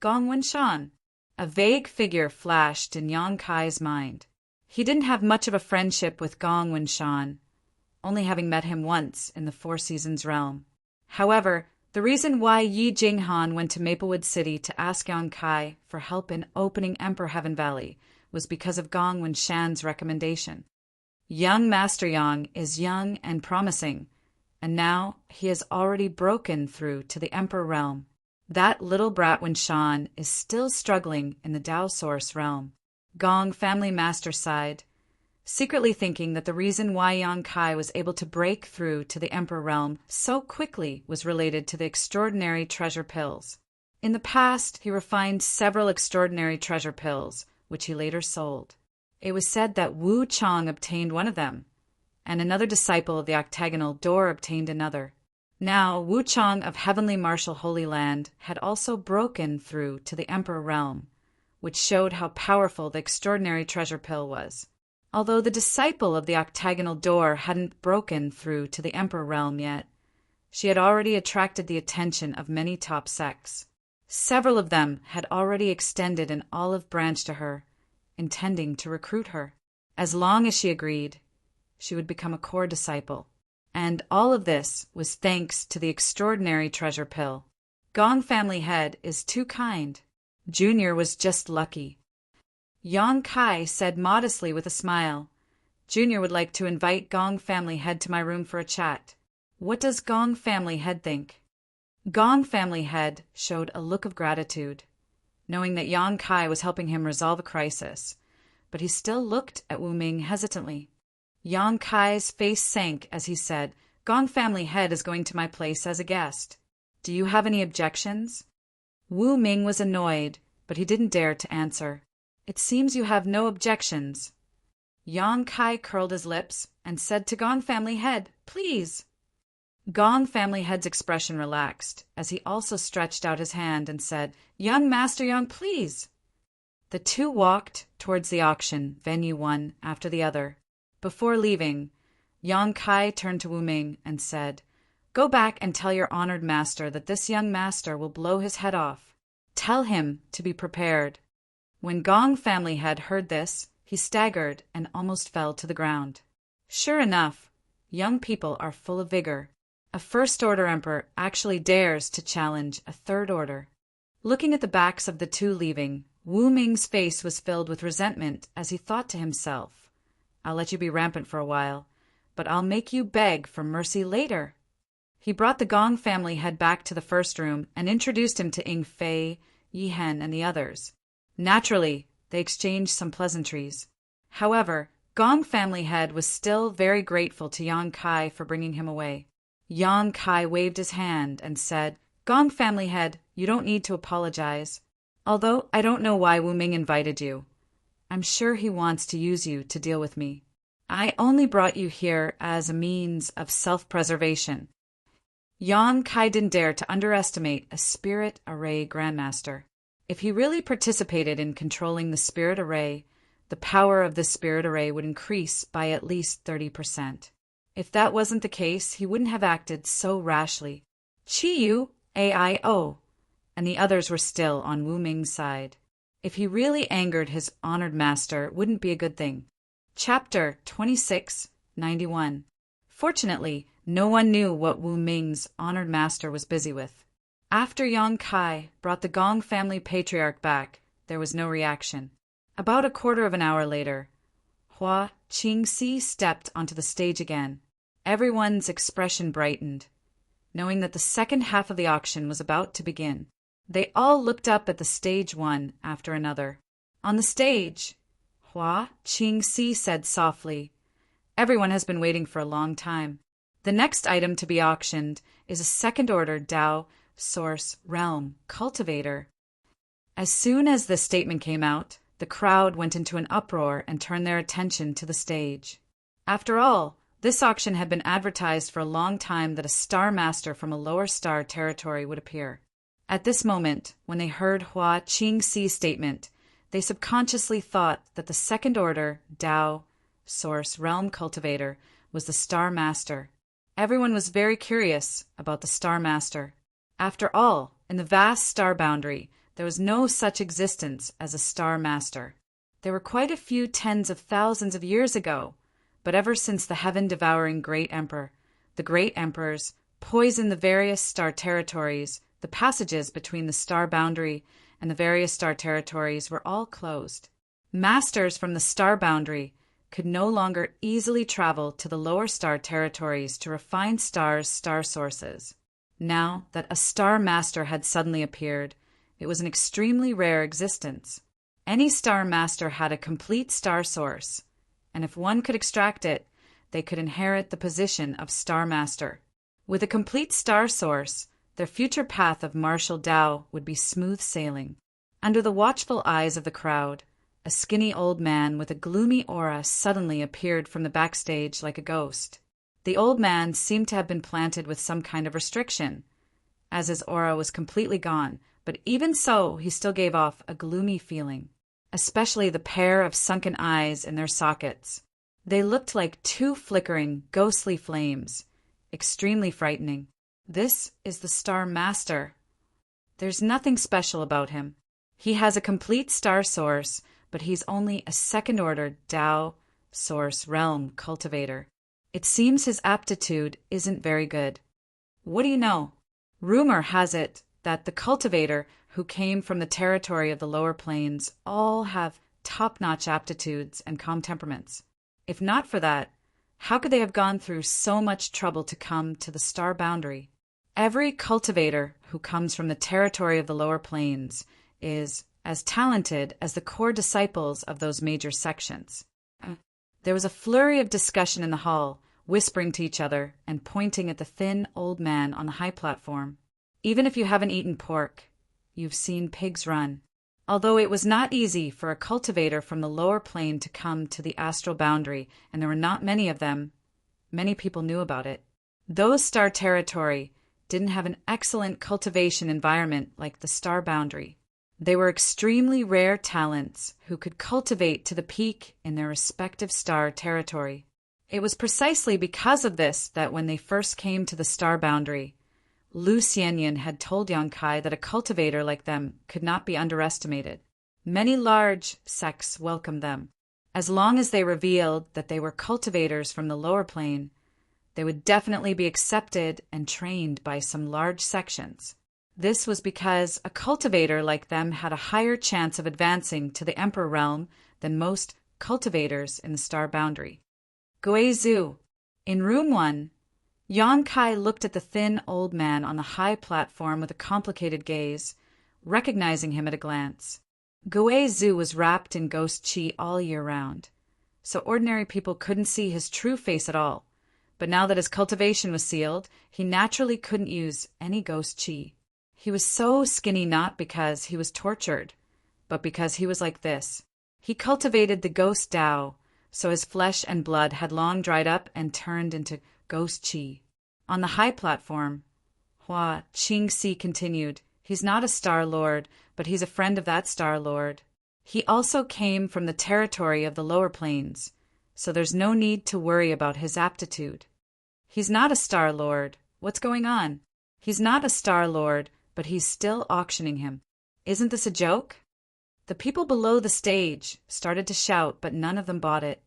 Gong Winshan. A vague figure flashed in Yan Kai's mind. He didn't have much of a friendship with Gong Winshan, only having met him once in the 4 Seasons realm. However, the reason why Yi Jinghan went to Maplewood City to ask Yan Kai for help in opening Emperor Heaven Valley was because of Gong Winshan's recommendation. Young Master Yang is young and promising, and now he has already broken through to the Emperor realm. That little brat Winshan is still struggling in the Tao Source realm. Gong family master sighed, secretly thinking that the reason why Yan Kai was able to break through to the Emperor realm so quickly was related to the extraordinary treasure pills. In the past, he refined several extraordinary treasure pills, which he later sold. It was said that Wu Chang obtained one of them, and another disciple of the octagonal door obtained another. Now, Wu Chang of Heavenly Martial Holy Land had also broken through to the Emperor realm, which showed how powerful the extraordinary treasure pill was. Although the disciple of the octagonal door hadn't broken through to the Emperor realm yet, she had already attracted the attention of many top sects. Several of them had already extended an olive branch to her, intending to recruit her. As long as she agreed, she would become a core disciple. And all of this was thanks to the extraordinary treasure pill. Gong family head is too kind. Junior was just lucky. Yan Kai said modestly with a smile, "Junior would like to invite Gong family head to my room for a chat. What does Gong family head think?" Gong family head showed a look of gratitude, knowing that Yan Kai was helping him resolve a crisis, but he still looked at Wu Ming hesitantly. Yang Kai's face sank as he said, Gong family head is going to my place as a guest. Do you have any objections? Wu Ming was annoyed, but he didn't dare to answer. It seems you have no objections. Yang Kai curled his lips and said to Gong family head, Please. Gong family head's expression relaxed as he also stretched out his hand and said, Young Master Yang, please. The two walked towards the auction venue one after the other. Before leaving, Yang Kai turned to Wu Ming and said, Go back and tell your honored master that this young master will blow his head off. Tell him to be prepared. When Gong family head heard this, he staggered and almost fell to the ground. Sure enough, young people are full of vigor. A first-order emperor actually dares to challenge a third order. Looking at the backs of the two leaving, Wu Ming's face was filled with resentment as he thought to himself, I'll let you be rampant for a while, but I'll make you beg for mercy later. He brought the Gong family head back to the first room and introduced him to Ying Fei, Yi Hen, and the others. Naturally, they exchanged some pleasantries. However, Gong family head was still very grateful to Yang Kai for bringing him away. Yang Kai waved his hand and said, Gong family head, you don't need to apologize. Although I don't know why Wu Ming invited you. I'm sure he wants to use you to deal with me. I only brought you here as a means of self-preservation. Yang Kai didn't dare to underestimate a spirit array grandmaster. If he really participated in controlling the spirit array, the power of the spirit array would increase by at least 30%. If that wasn't the case, he wouldn't have acted so rashly. Chiyu, AIO, and the others were still on Wu Ming's side. If he really angered his honored master, it wouldn't be a good thing. Chapter 2691. Fortunately, no one knew what Wu Ming's honored master was busy with. After Yang Kai brought the Gong family patriarch back, there was no reaction. About a quarter of an hour later, Hua Qingxi stepped onto the stage again. Everyone's expression brightened, knowing that the second half of the auction was about to begin. They all looked up at the stage one after another. On the stage, Hua Qingxi said softly, Everyone has been waiting for a long time. The next item to be auctioned is a second-order Dao Source Realm Cultivator. As soon as this statement came out, the crowd went into an uproar and turned their attention to the stage. After all, this auction had been advertised for a long time that a star master from a lower star territory would appear. At this moment, when they heard Hua Qingxi's statement, they subconsciously thought that the second order Dao Source Realm Cultivator was the star master. Everyone was very curious about the star master. After all, in the vast star boundary, there was no such existence as a star master. There were quite a few tens of thousands of years ago, but ever since the heaven-devouring Great Emperor, the Great Emperors poisoned the various star territories, the passages between the star boundary and the various star territories were all closed. Masters from the star boundary could no longer easily travel to the lower star territories to refine stars' star sources. Now that a star master had suddenly appeared, it was an extremely rare existence. Any star master had a complete star source, and if one could extract it, they could inherit the position of star master. With a complete star source, their future path of martial Dao would be smooth sailing. Under the watchful eyes of the crowd, a skinny old man with a gloomy aura suddenly appeared from the backstage like a ghost. The old man seemed to have been planted with some kind of restriction, as his aura was completely gone, but even so, he still gave off a gloomy feeling, especially the pair of sunken eyes in their sockets. They looked like two flickering, ghostly flames, extremely frightening. This is the Star Master. There's nothing special about him. He has a complete star source, but he's only a second-order Dao Source Realm Cultivator. It seems his aptitude isn't very good. What do you know? Rumor has it that the cultivator who came from the territory of the lower planes all have top-notch aptitudes and calm temperaments. If not for that, how could they have gone through so much trouble to come to the star boundary? Every cultivator who comes from the territory of the lower planes is as talented as the core disciples of those major sections. There was a flurry of discussion in the hall, whispering to each other and pointing at the thin old man on the high platform. Even if you haven't eaten pork, you've seen pigs run. Although it was not easy for a cultivator from the lower plane to come to the astral boundary, and there were not many of them, many people knew about it. Those star territory didn't have an excellent cultivation environment like the star boundary. They were extremely rare talents who could cultivate to the peak in their respective star territory. It was precisely because of this that when they first came to the star boundary, Lu Xianyan had told Yang Kai that a cultivator like them could not be underestimated. Many large sects welcomed them. As long as they revealed that they were cultivators from the lower plane, they would definitely be accepted and trained by some large sections. This was because a cultivator like them had a higher chance of advancing to the Emperor realm than most cultivators in the star boundary. Guizhou. In room 1, Yang Kai looked at the thin old man on the high platform with a complicated gaze, recognizing him at a glance. Guizhou was wrapped in ghost qi all year round, so ordinary people couldn't see his true face at all. But now that his cultivation was sealed, he naturally couldn't use any ghost qi. He was so skinny not because he was tortured, but because he was like this. He cultivated the ghost Tao, so his flesh and blood had long dried up and turned into ghost qi. On the high platform, Hua Qingxi continued, he's not a star lord, but he's a friend of that star lord. He also came from the territory of the lower planes, so there's no need to worry about his aptitude. He's not a star lord. What's going on? He's not a star lord, but he's still auctioning him. Isn't this a joke? The people below the stage started to shout, but none of them bought it.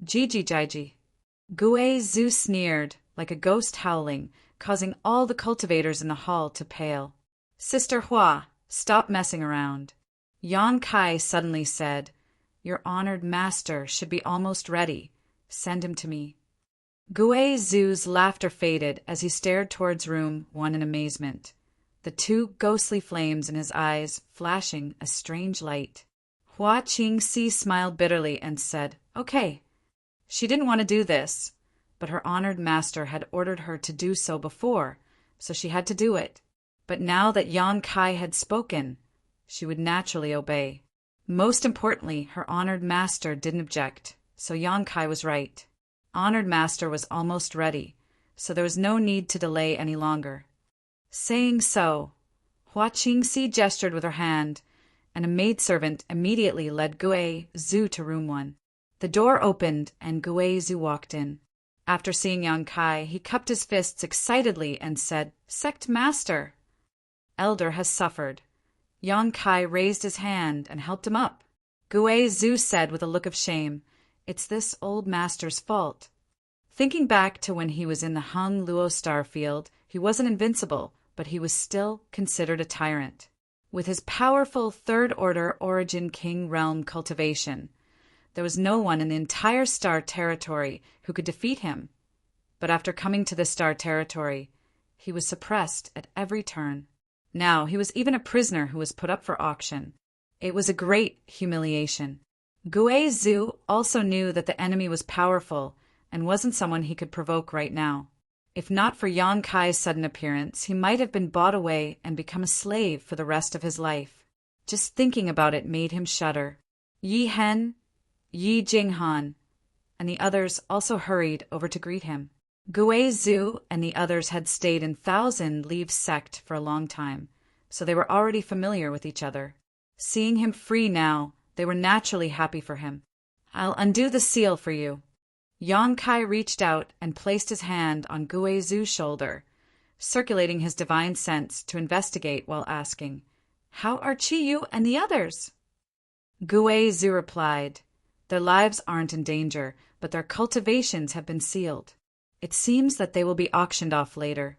Jiji Jaiji. Guizhou sneered, like a ghost howling, causing all the cultivators in the hall to pale. Sister Hua, stop messing around. Yang Kai suddenly said, Your honored master should be almost ready. Send him to me. Guizhou's laughter faded as he stared towards room 1 in amazement, the two ghostly flames in his eyes flashing a strange light. Hua Qingxi smiled bitterly and said, Okay. She didn't want to do this, but her honored master had ordered her to do so before, so she had to do it. But now that Yang Kai had spoken, she would naturally obey. Most importantly, her honored master didn't object, so Yang Kai was right. Honored master was almost ready, so there was no need to delay any longer. Saying so, Hua Qingxi gestured with her hand, and a maidservant immediately led Guizhou to room 1. The door opened, and Guizhou walked in. After seeing Yang Kai, he cupped his fists excitedly and said, Sect Master! Elder has suffered. Yang Kai raised his hand and helped him up. Guizhou said with a look of shame, It's this old master's fault. Thinking back to when he was in the Hung Luo star field, he wasn't invincible, but he was still considered a tyrant. With his powerful third-order origin king realm cultivation, there was no one in the entire star territory who could defeat him. But after coming to the star territory, he was suppressed at every turn. Now he was even a prisoner who was put up for auction. It was a great humiliation. Guizhou also knew that the enemy was powerful and wasn't someone he could provoke right now. If not for Yang Kai's sudden appearance, he might have been bought away and become a slave for the rest of his life. Just thinking about it made him shudder. Yi Hen, Yi Jinghan, and the others also hurried over to greet him. Guizhou and the others had stayed in Thousand Leaves sect for a long time, so they were already familiar with each other. Seeing him free now, they were naturally happy for him. I'll undo the seal for you. Yang Kai reached out and placed his hand on Guizhou's shoulder, circulating his divine sense to investigate while asking, How are Qiyu and the others? Guizhou replied, Their lives aren't in danger, but their cultivations have been sealed. It seems that they will be auctioned off later.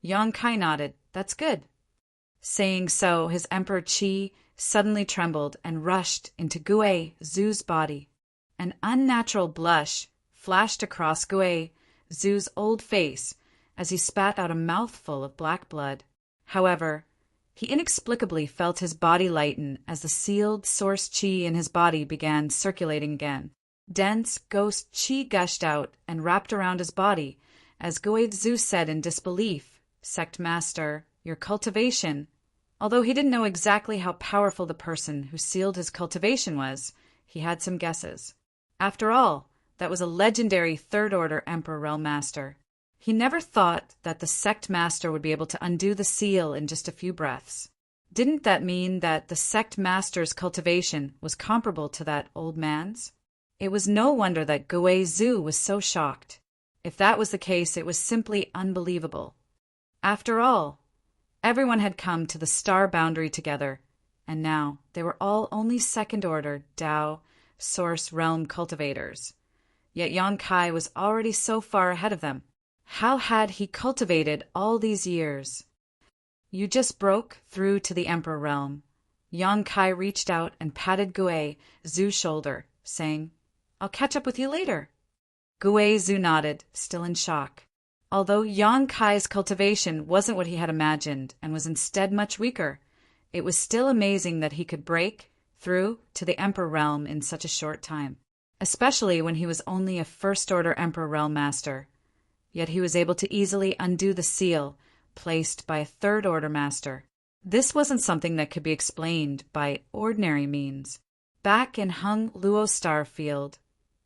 Yang Kai nodded. That's good. Saying so, his Emperor Qi suddenly trembled and rushed into Guizhou's body. An unnatural blush flashed across Guizhou's old face as he spat out a mouthful of black blood. However, he inexplicably felt his body lighten as the sealed source qi in his body began circulating again. Dense ghost chi gushed out and wrapped around his body, as Goethe said in disbelief, "Sect Master, your cultivation." Although he didn't know exactly how powerful the person who sealed his cultivation was, he had some guesses. After all, that was a legendary third-order Emperor Realm Master. He never thought that the Sect Master would be able to undo the seal in just a few breaths. Didn't that mean that the Sect Master's cultivation was comparable to that old man's? It was no wonder that Goethe was so shocked. If that was the case, it was simply unbelievable. After all, everyone had come to the star boundary together, and now they were all only second-order Tao, Source Realm cultivators. Yet Yang Kai was already so far ahead of them. How had he cultivated all these years? You just broke through to the Emperor Realm. Yang Kai reached out and patted Guizu's shoulder, saying, "I'll catch up with you later." Guizu nodded, still in shock. Although Yang Kai's cultivation wasn't what he had imagined and was instead much weaker, it was still amazing that he could break through to the Emperor Realm in such a short time, especially when he was only a first-order Emperor Realm Master. Yet he was able to easily undo the seal placed by a third-order master. This wasn't something that could be explained by ordinary means. Back in Hung Luo Star Field,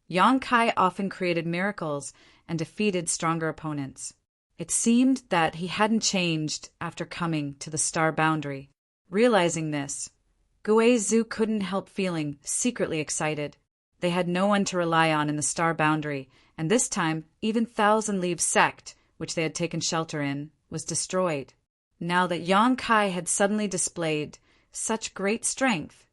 Yang Kai often created miracles and defeated stronger opponents. It seemed that he hadn't changed after coming to the star boundary. Realizing this, Guizu couldn't help feeling secretly excited. They had no one to rely on in the star boundary, and this time even Thousand Leaves Sect, which they had taken shelter in, was destroyed. Now that Yang Kai had suddenly displayed such great strength,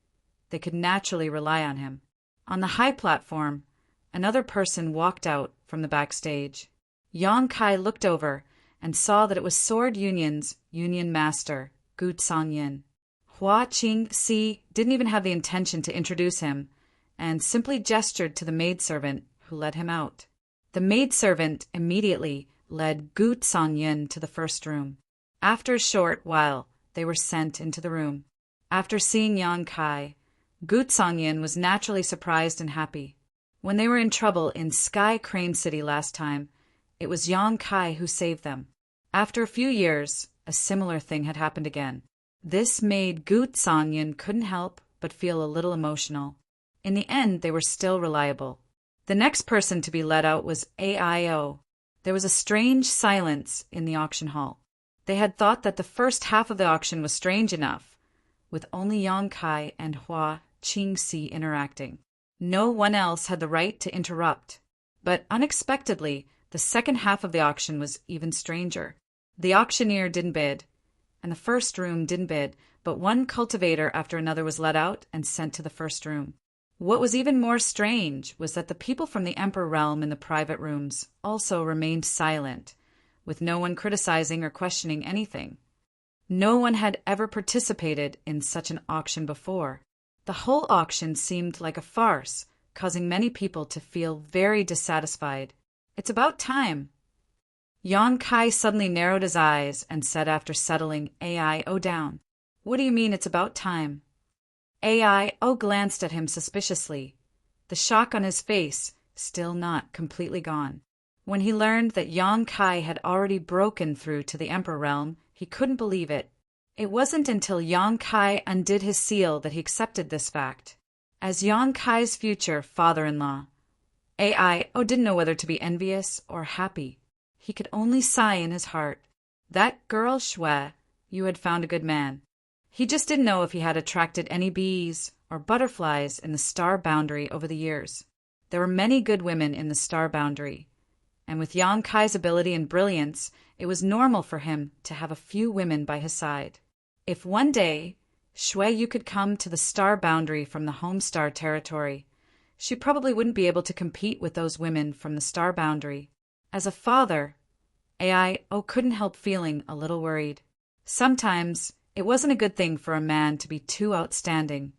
they could naturally rely on him. On the high platform, another person walked out from the backstage. Yang Kai looked over and saw that it was Sword Union's Union Master, Gu Tsangyin. Hua Qingxi didn't even have the intention to introduce him, and simply gestured to the maidservant who led him out. The maidservant immediately led Gu Tsangyin to the first room. After a short while, they were sent into the room. After seeing Yang Kai, Gu Tsangyin was naturally surprised and happy. When they were in trouble in Sky Crane City last time, it was Yang Kai who saved them. After a few years, a similar thing had happened again. This made Gu Tsangyin couldn't help but feel a little emotional. In the end, they were still reliable. The next person to be let out was AIO. There was a strange silence in the auction hall. They had thought that the first half of the auction was strange enough, with only Yang Kai and Hua Qingxi interacting. No one else had the right to interrupt. But unexpectedly, the second half of the auction was even stranger. The auctioneer didn't bid, and the first room didn't bid, but one cultivator after another was let out and sent to the first room. What was even more strange was that the people from the Emperor Realm in the private rooms also remained silent, with no one criticizing or questioning anything. No one had ever participated in such an auction before. The whole auction seemed like a farce, causing many people to feel very dissatisfied. "It's about time." Yang Kai suddenly narrowed his eyes and said after settling AIO down, "What do you mean it's about time?" AIO glanced at him suspiciously, the shock on his face still not completely gone. When he learned that Yang Kai had already broken through to the Emperor Realm, he couldn't believe it. It wasn't until Yang Kai undid his seal that he accepted this fact. As Yang Kai's future father-in-law, AIO didn't know whether to be envious or happy. He could only sigh in his heart. That girl Shui, you had found a good man. He just didn't know if he had attracted any bees or butterflies in the star boundary over the years. There were many good women in the star boundary, and with Yang Kai's ability and brilliance, it was normal for him to have a few women by his side. If one day Shui Yu could come to the star boundary from the home star territory, she probably wouldn't be able to compete with those women from the star boundary. As a father, AIO couldn't help feeling a little worried. Sometimes it wasn't a good thing for a man to be too outstanding,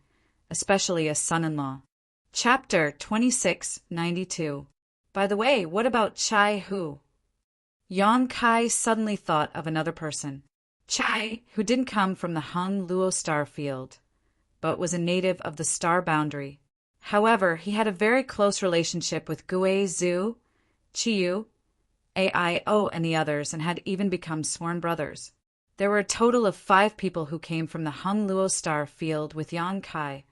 especially a son-in-law. Chapter 2692. By the way, what about Chai Hu? Yang Kai suddenly thought of another person. Chai, who didn't come from the Hung Luo star field, but was a native of the star boundary. However, he had a very close relationship with Gui Zhu, Qiyu, Aio, and the others, and had even become sworn brothers. There were a total of 5 people who came from the Hung Luo star field with Yang Kai: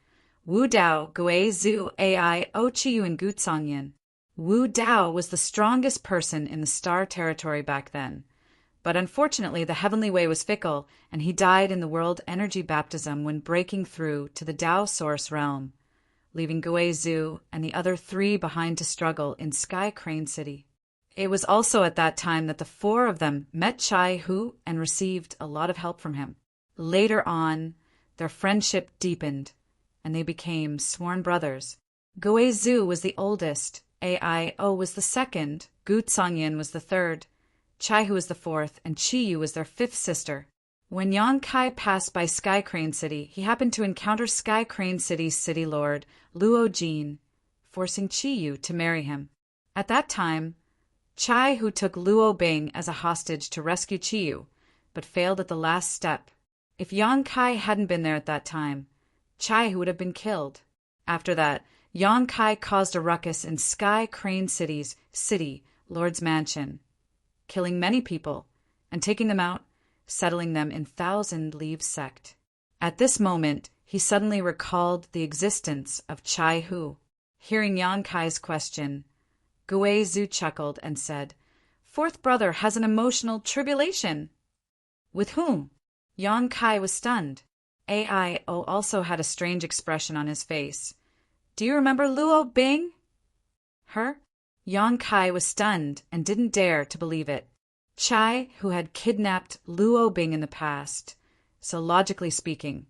Wu Dao, Gui Zhu, Aio, Qiyu, and Gu Zongyan. Wu Dao was the strongest person in the star territory back then, but unfortunately the heavenly way was fickle, and he died in the world energy baptism when breaking through to the Dao source realm, leaving Gui Zhu and the other 3 behind to struggle in Sky Crane City. It was also at that time that the 4 of them met Chai Hu and received a lot of help from him. Later on, their friendship deepened, and they became sworn brothers. Gui Zhu was the oldest, Aio was the second, Gu Zongyan was the third, Chai Hu was the 4th, and Qiyu was their 5th sister. When Yang Kai passed by Sky Crane City, he happened to encounter Sky Crane City's city lord, Luo Jin, forcing Qiyu to marry him. At that time, Chai Hu took Luo Bing as a hostage to rescue Qiyu, but failed at the last step. If Yang Kai hadn't been there at that time, Chai Hu would have been killed. After that, Yang Kai caused a ruckus in Sky Crane City's city lord's mansion, killing many people and taking them out, settling them in Thousand Leaves sect. At this moment, he suddenly recalled the existence of Chai Hu. Hearing Yang Kai's question, Gui Zhu chuckled and said, "4th brother has an emotional tribulation." With whom? Yang Kai was stunned. Aio also had a strange expression on his face. "Do you remember Luo Bing?" Her? Yang Kai was stunned and didn't dare to believe it. Chai, who had kidnapped Luo Bing in the past, so logically speaking,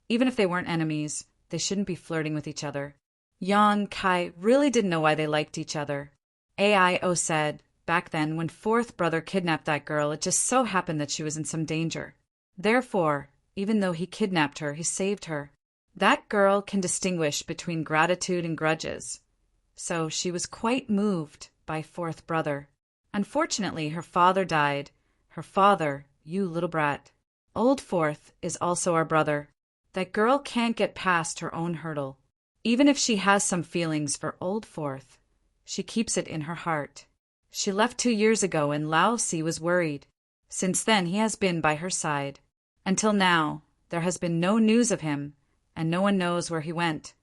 even if they weren't enemies, they shouldn't be flirting with each other. Yang Kai really didn't know why they liked each other. Aio said, back then, when 4th brother kidnapped that girl, it just so happened that she was in some danger. Therefore, even though he kidnapped her, he saved her. That girl can distinguish between gratitude and grudges. So she was quite moved by 4th brother. Unfortunately, her father died. Her father, you little brat. Old 4th is also our brother. That girl can't get past her own hurdle. Even if she has some feelings for old 4th, she keeps it in her heart. She left 2 years ago and Lao Si was worried. Since then, he has been by her side. Until now, there has been no news of him, and no one knows where he went.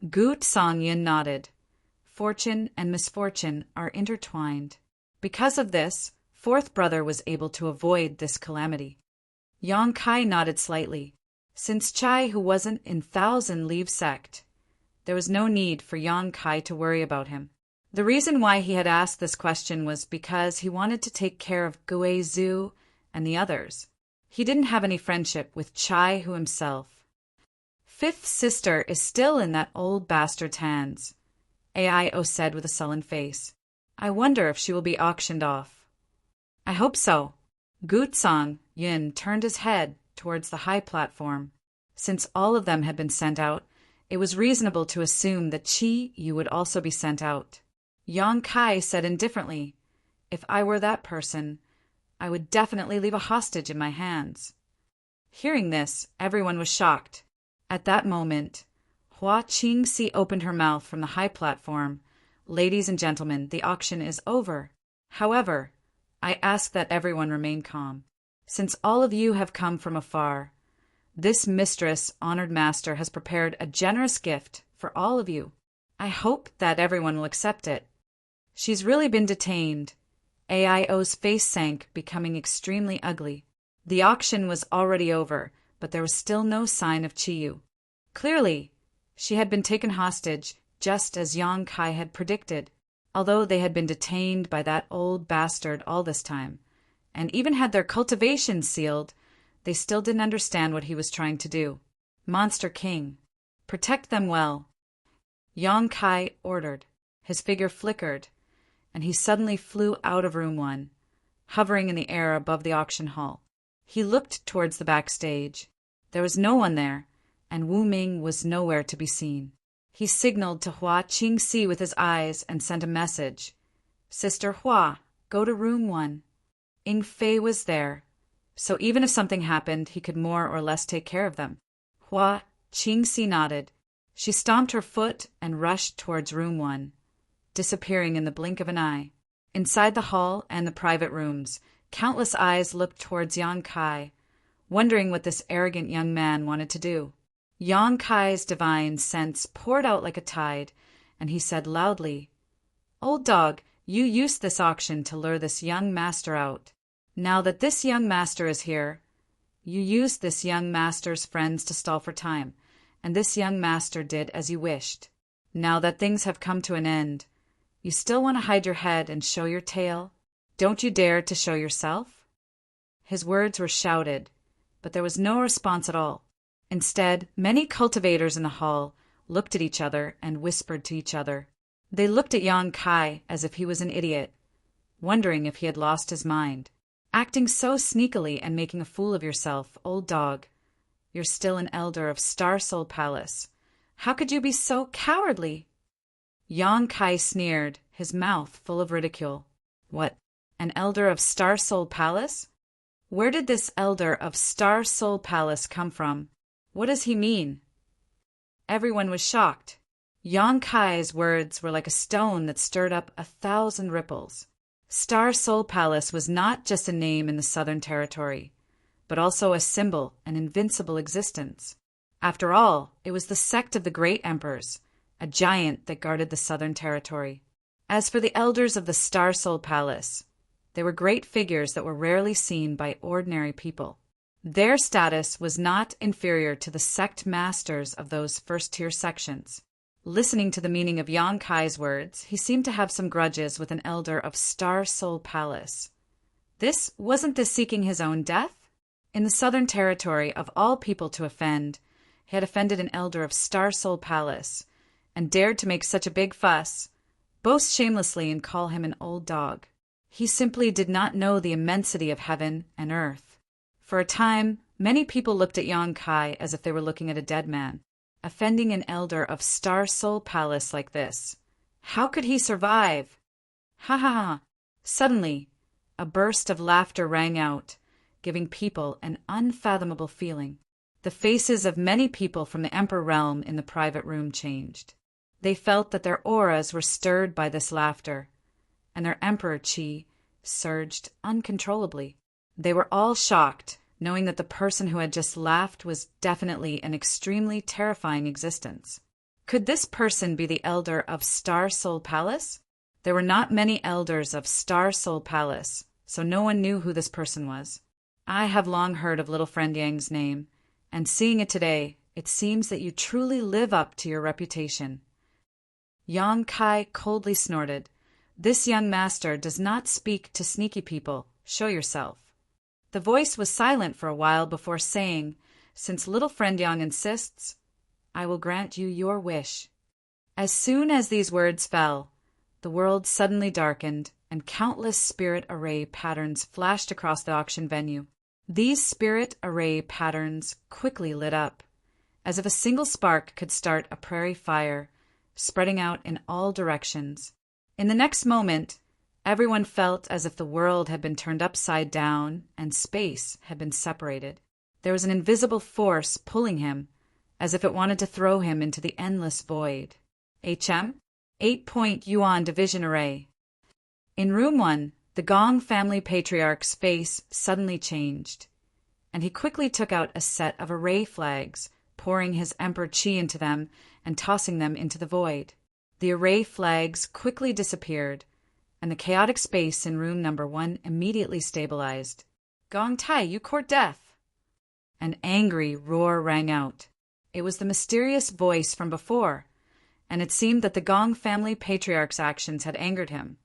Gu Zongyan nodded. Fortune and misfortune are intertwined. Because of this, 4th brother was able to avoid this calamity. Yang Kai nodded slightly. Since Chai Hu wasn't in Thousand Leaves sect, there was no need for Yang Kai to worry about him. The reason why he had asked this question was because he wanted to take care of Gui Zhu and the others. He didn't have any friendship with Chai Hu himself. 5th sister is still in that old bastard's hands, Aio said with a sullen face. I wonder if she will be auctioned off. I hope so. Gu Zongyan turned his head towards the high platform. Since all of them had been sent out, it was reasonable to assume that Qiyu would also be sent out. Yang Kai said indifferently, "If I were that person, I would definitely leave a hostage in my hands." Hearing this, everyone was shocked. At that moment, Hua Qingxi opened her mouth from the high platform. "Ladies and gentlemen, the auction is over. However, I ask that everyone remain calm. Since all of you have come from afar, this mistress, honored master, has prepared a generous gift for all of you. I hope that everyone will accept it. She's really been detained." Aio's face sank, becoming extremely ugly. The auction was already over, but there was still no sign of Qiyu. Clearly, she had been taken hostage, just as Yang Kai had predicted. Although they had been detained by that old bastard all this time, and even had their cultivation sealed, they still didn't understand what he was trying to do. Monster King, protect them well, Yang Kai ordered. His figure flickered, and he suddenly flew out of room 1, hovering in the air above the auction hall. He looked towards the backstage. There was no one there, and Wu Ming was nowhere to be seen. He signaled to Hua Qingxi with his eyes and sent a message. "Sister Hua, go to room 1. Ying Fei was there, so even if something happened, he could more or less take care of them." Hua Qingxi nodded. She stomped her foot and rushed towards room 1, disappearing in the blink of an eye. Inside the hall and the private rooms, countless eyes looked towards Yang Kai, wondering what this arrogant young man wanted to do. Yang Kai's divine sense poured out like a tide, and he said loudly, "Old dog, you used this auction to lure this young master out. Now that this young master is here, you used this young master's friends to stall for time, and this young master did as you wished. Now that things have come to an end, you still want to hide your head and show your tail? Don't you dare to show yourself?" His words were shouted, but there was no response at all. Instead, many cultivators in the hall looked at each other and whispered to each other. They looked at Yang Kai as if he was an idiot, wondering if he had lost his mind. "Acting so sneakily and making a fool of yourself, old dog. You're still an elder of Star Soul Palace. How could you be so cowardly?" Yang Kai sneered, his mouth full of ridicule. "What, an elder of Star Soul Palace? Where did this elder of Star Soul Palace come from? What does he mean?" Everyone was shocked. Yang Kai's words were like a stone that stirred up 1,000 ripples. Star Soul Palace was not just a name in the Southern Territory, but also a symbol, an invincible existence. After all, it was the sect of the Great Emperors, a giant that guarded the Southern Territory. As for the elders of the Star Soul Palace, they were great figures that were rarely seen by ordinary people. Their status was not inferior to the sect masters of those first-tier sections. Listening to the meaning of Yang Kai's words, he seemed to have some grudges with an elder of Star Soul Palace. Wasn't this seeking his own death? In the Southern Territory, of all people to offend, he had offended an elder of Star Soul Palace, and dared to make such a big fuss, boast shamelessly and call him an old dog. He simply did not know the immensity of heaven and earth. For a time, many people looked at Yang Kai as if they were looking at a dead man. Offending an elder of Star Soul Palace like this. How could he survive? Ha ha ha! Suddenly, a burst of laughter rang out, giving people an unfathomable feeling. The faces of many people from the Emperor realm in the private room changed. They felt that their auras were stirred by this laughter, and their Emperor Chi surged uncontrollably. They were all shocked, knowing that the person who had just laughed was definitely an extremely terrifying existence. Could this person be the elder of Star Soul Palace? There were not many elders of Star Soul Palace, so no one knew who this person was. I have long heard of little friend Yang's name, and seeing it today, it seems that you truly live up to your reputation. Yang Kai coldly snorted. This young master does not speak to sneaky people. Show yourself. The voice was silent for a while before saying, "Since little friend Yang insists, I will grant you your wish." As soon as these words fell, the world suddenly darkened, and countless spirit array patterns flashed across the auction venue. These spirit array patterns quickly lit up, as if a single spark could start a prairie fire, spreading out in all directions. In the next moment, everyone felt as if the world had been turned upside down and space had been separated. There was an invisible force pulling him, as if it wanted to throw him into the endless void. HM? 8-point Yuan Division Array. In Room 1, the Gong family patriarch's face suddenly changed, and he quickly took out a set of array flags, pouring his Emperor Qi into them and tossing them into the void. The array flags quickly disappeared, and the chaotic space in room number 1 immediately stabilized. "Gong Tai, you court death!" An angry roar rang out. It was the mysterious voice from before, and it seemed that the Gong family patriarch's actions had angered him,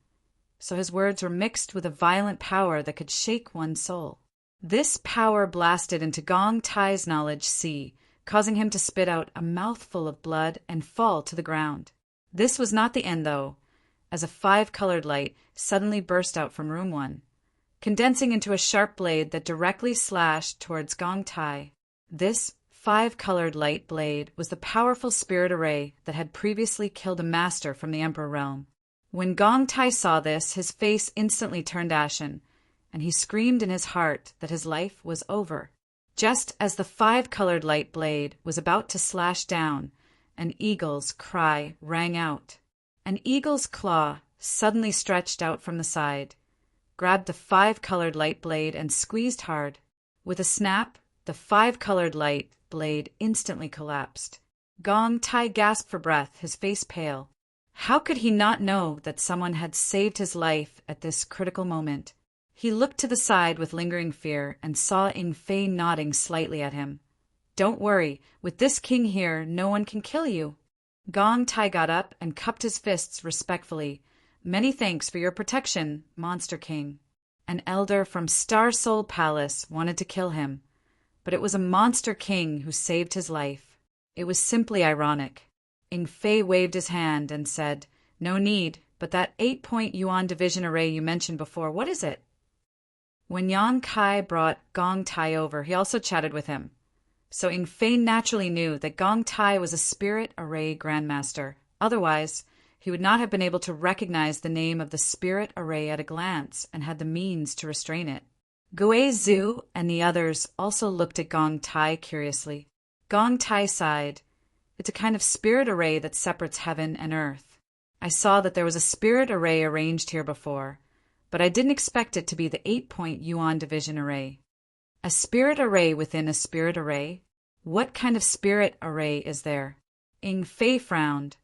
so his words were mixed with a violent power that could shake one's soul. This power blasted into Gong Tai's knowledge sea, causing him to spit out a mouthful of blood and fall to the ground. This was not the end, though, as a 5-colored light suddenly burst out from room 1, condensing into a sharp blade that directly slashed towards Gong Tai. This 5-colored light blade was the powerful spirit array that had previously killed a master from the Emperor realm. When Gong Tai saw this, his face instantly turned ashen, and he screamed in his heart that his life was over. Just as the 5-colored light blade was about to slash down, an eagle's cry rang out. An eagle's claw suddenly stretched out from the side, grabbed the 5-colored light blade and squeezed hard. With a snap, the 5-colored light blade instantly collapsed. Gong Tai gasped for breath, his face pale. How could he not know that someone had saved his life at this critical moment? He looked to the side with lingering fear and saw Ing Fei nodding slightly at him. Don't worry, with this king here, no one can kill you. Gong Tai got up and cupped his fists respectfully. Many thanks for your protection, Monster King. An elder from Star Soul Palace wanted to kill him, but it was a Monster King who saved his life. It was simply ironic. Ing Fei waved his hand and said, No need, but that 8-point Yuan division array you mentioned before, what is it? When Yang Kai brought Gong Tai over, he also chatted with him. So Ing Fei naturally knew that Gong Tai was a Spirit Array Grandmaster. Otherwise, he would not have been able to recognize the name of the Spirit Array at a glance and had the means to restrain it. Gui Zhu and the others also looked at Gong Tai curiously. Gong Tai sighed. It's a kind of spirit array that separates heaven and earth. I saw that there was a spirit array arranged here before, but I didn't expect it to be the 8-point Yuan division array. A spirit array within a spirit array? What kind of spirit array is there? Ing Fei frowned.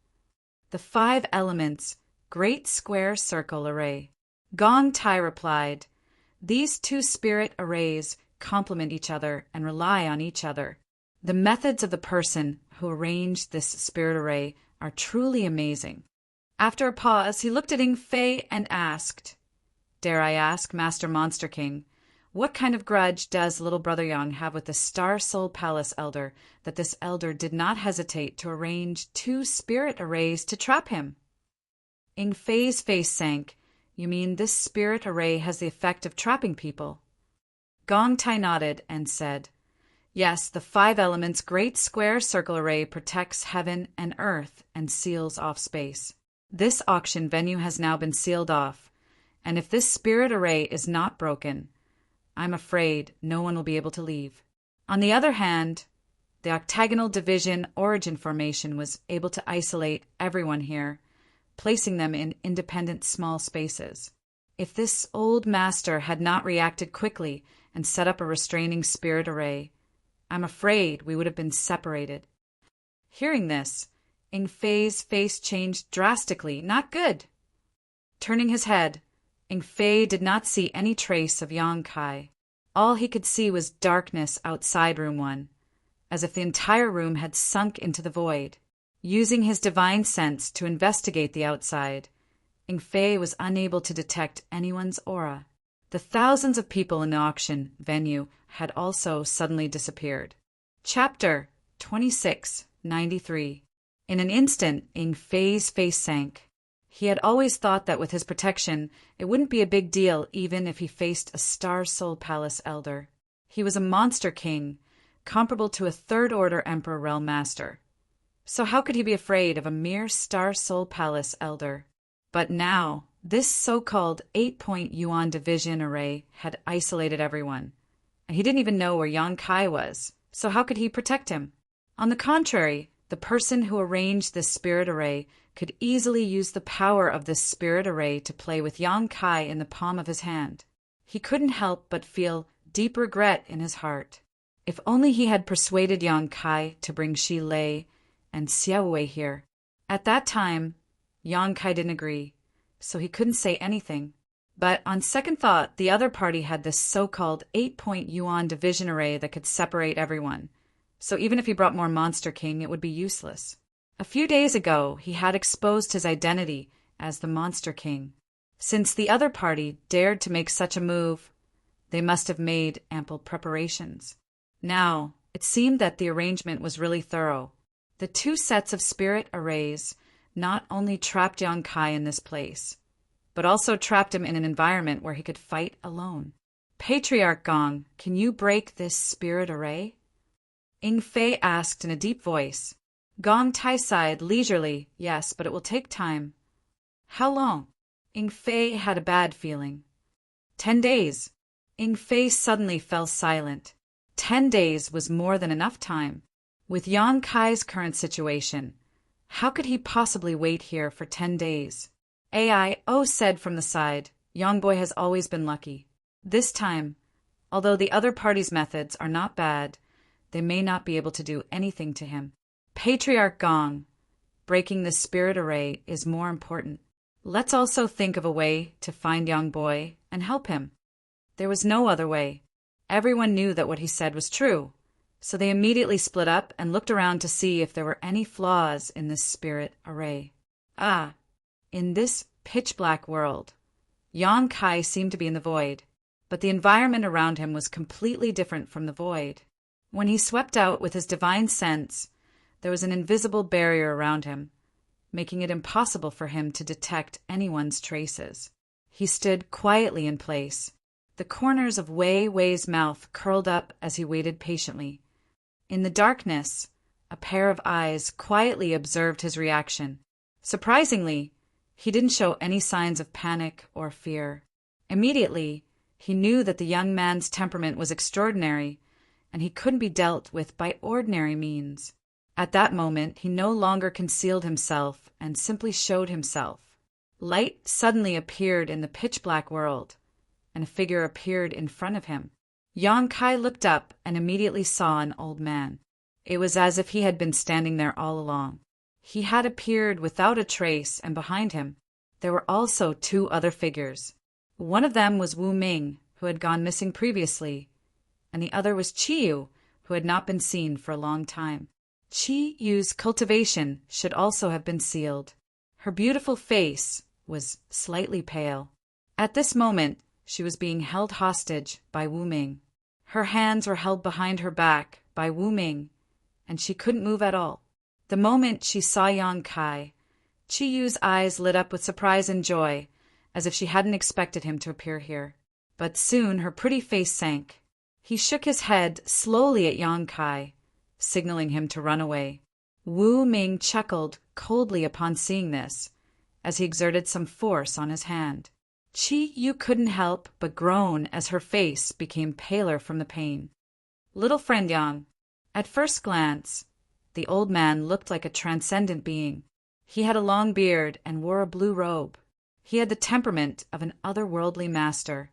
The 5 elements, Great Square Circle Array. Gong Tai replied, These 2 spirit arrays complement each other and rely on each other. The methods of the person who arranged this spirit array are truly amazing. After a pause, he looked at Ing Fei and asked, Dare I ask, Master Monster King, what kind of grudge does little brother Yang have with the Star Soul Palace elder that this elder did not hesitate to arrange 2 spirit arrays to trap him? Ing Fei's face sank. You mean this spirit array has the effect of trapping people? Gong Tai nodded and said, Yes, the 5 elements Great Square Circle Array protects heaven and earth and seals off space. This auction venue has now been sealed off, and if this spirit array is not broken, I'm afraid no one will be able to leave. On the other hand, the octagonal division origin formation was able to isolate everyone here, placing them in independent small spaces. If this old master had not reacted quickly and set up a restraining spirit array, I'm afraid we would have been separated. Hearing this, Ing Fei's face changed drastically. Not good. Turning his head, Ing Fei did not see any trace of Yang Kai. All he could see was darkness outside Room 1, as if the entire room had sunk into the void. Using his divine sense to investigate the outside, Ing Fei was unable to detect anyone's aura. The thousands of people in the auction venue had also suddenly disappeared. Chapter 2693. In an instant, Ing Fei's face sank. He had always thought that with his protection, it wouldn't be a big deal even if he faced a Star Soul Palace elder. He was a monster king, comparable to a Third-Order Emperor Realm Master. So how could he be afraid of a mere Star Soul Palace elder? But now, this so-called 8-point Yuan division array had isolated everyone, and he didn't even know where Yang Kai was, so how could he protect him? On the contrary, the person who arranged this spirit array could easily use the power of this spirit array to play with Yang Kai in the palm of his hand. He couldn't help but feel deep regret in his heart. If only he had persuaded Yang Kai to bring Shi Lei and Xiao Wei here. At that time, Yang Kai didn't agree, so he couldn't say anything. But on second thought, the other party had this so-called 8-point Yuan division array that could separate everyone. So even if he brought more Monster King, it would be useless. A few days ago, he had exposed his identity as the Monster King. Since the other party dared to make such a move, they must have made ample preparations. Now, it seemed that the arrangement was really thorough. The 2 sets of spirit arrays not only trapped Yang Kai in this place, but also trapped him in an environment where he could fight alone. Patriarch Gong, can you break this spirit array? Ing Fei asked in a deep voice. Gong Tai sighed leisurely. Yes, but it will take time. How long? Ing Fei had a bad feeling. 10 days. Ing Fei suddenly fell silent. 10 days was more than enough time. With Yang Kai's current situation, How could he possibly wait here for 10 days? AI said from the side, Young Boy has always been lucky. This time, although the other party's methods are not bad, they may not be able to do anything to him. Patriarch Gong, breaking the spirit array is more important. Let's also think of a way to find Young Boy and help him. There was no other way. Everyone knew that what he said was true, so they immediately split up and looked around to see if there were any flaws in this spirit array. In this pitch-black world, Yang Kai seemed to be in the void, but the environment around him was completely different from the void. When he swept out with his divine sense, there was an invisible barrier around him, making it impossible for him to detect anyone's traces. He stood quietly in place. The corners of Wei Wei's mouth curled up as he waited patiently. In the darkness, a pair of eyes quietly observed his reaction. Surprisingly, he didn't show any signs of panic or fear. Immediately, he knew that the young man's temperament was extraordinary, and he couldn't be dealt with by ordinary means. At that moment, he no longer concealed himself and simply showed himself. Light suddenly appeared in the pitch-black world, and a figure appeared in front of him. Yang Kai looked up and immediately saw an old man. It was as if he had been standing there all along. He had appeared without a trace, and behind him, there were also two other figures. One of them was Wu Ming, who had gone missing previously, and the other was Qiyu, who had not been seen for a long time. Qiyu's cultivation should also have been sealed. Her beautiful face was slightly pale. At this moment, she was being held hostage by Wu Ming. Her hands were held behind her back by Wu Ming, and she couldn't move at all. The moment she saw Yang Kai, Qiyu's eyes lit up with surprise and joy, as if she hadn't expected him to appear here. But soon her pretty face sank. He shook his head slowly at Yang Kai, signaling him to run away. Wu Ming chuckled coldly upon seeing this, as he exerted some force on his hand. Qiyu couldn't help but groan as her face became paler from the pain. Little friend Yang. At first glance, the old man looked like a transcendent being. He had a long beard and wore a blue robe. He had the temperament of an otherworldly master,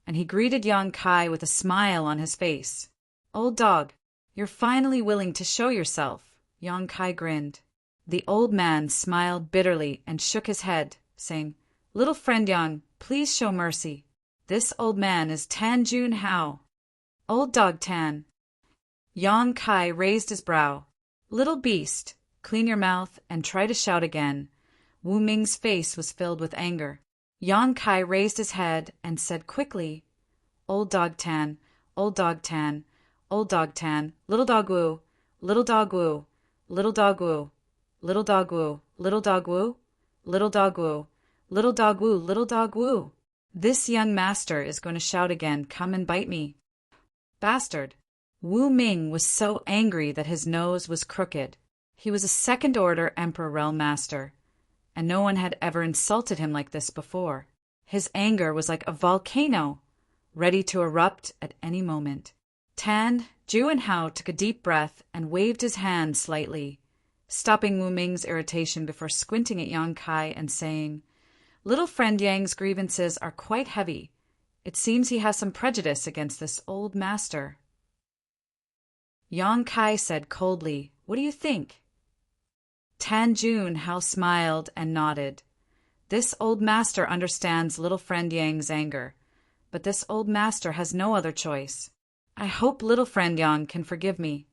and he greeted Yang Kai with a smile on his face. Old dog, you're finally willing to show yourself, Yang Kai grinned. The old man smiled bitterly and shook his head, saying, Little friend Yang, please show mercy. This old man is Tan Jun Hao. Old dog Tan. Yang Kai raised his brow. Little beast, clean your mouth and try to shout again. Wu Ming's face was filled with anger. Yang Kai raised his head and said quickly, Old dog Tan, old dog Tan, old dog Tan, little dog Wu, little dog Wu, little dog Wu, little dog Wu, little dog Wu, little dog Wu, little dog Wu, little dog Wu. This young master is going to shout again, come and bite me. Bastard. Wu Ming was so angry that his nose was crooked. He was a second-order Emperor Realm Master, and no one had ever insulted him like this before. His anger was like a volcano, ready to erupt at any moment. Tan Juanhao took a deep breath and waved his hand slightly, stopping Wu Ming's irritation before squinting at Yang Kai and saying, Little friend Yang's grievances are quite heavy. It seems he has some prejudice against this old master. Yang Kai said coldly, What do you think? Tan Junhao smiled and nodded. This old master understands little friend Yang's anger, but this old master has no other choice. I hope little friend Yang can forgive me.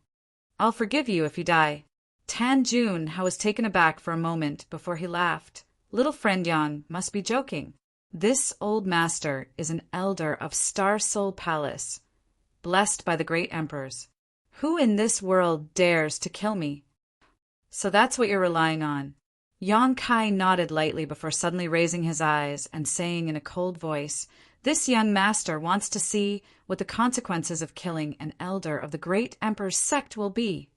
I'll forgive you if you die. Tan Junhao was taken aback for a moment before he laughed. Little friend Yang must be joking. This old master is an elder of Star Soul Palace, blessed by the great emperors. Who in this world dares to kill me? So that's what you're relying on. Yang Kai nodded lightly before suddenly raising his eyes and saying in a cold voice, This young master wants to see what the consequences of killing an elder of the great emperor's sect will be.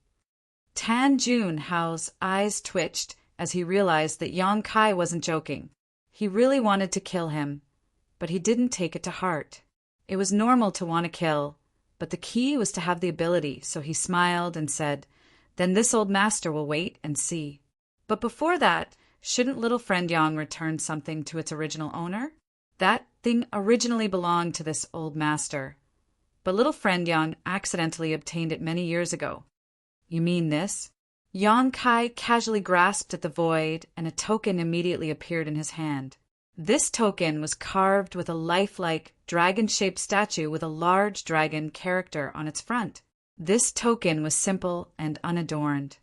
Tan Junhao's eyes twitched as he realized that Yang Kai wasn't joking. He really wanted to kill him, but he didn't take it to heart. It was normal to want to kill, but the key was to have the ability, so he smiled and said, Then this old master will wait and see. But before that, shouldn't little friend Yang return something to its original owner? That thing originally belonged to this old master, but little friend Yang accidentally obtained it many years ago. You mean this? Yang Kai casually grasped at the void, and a token immediately appeared in his hand. This token was carved with a lifelike, dragon-shaped statue with a large dragon character on its front. This token was simple and unadorned.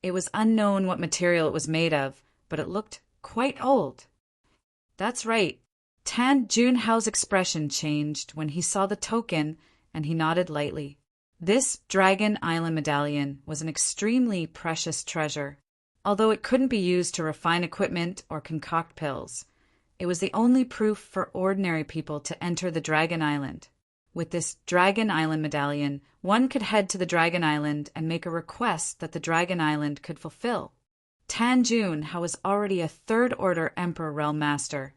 It was unknown what material it was made of, but it looked quite old. That's right. Tan Junhao's expression changed when he saw the token, and he nodded lightly. This Dragon Island medallion was an extremely precious treasure. Although it couldn't be used to refine equipment or concoct pills, it was the only proof for ordinary people to enter the Dragon Island. With this Dragon Island medallion, one could head to the Dragon Island and make a request that the Dragon Island could fulfill. Tan Junhao was already a Third Order Emperor Realm Master,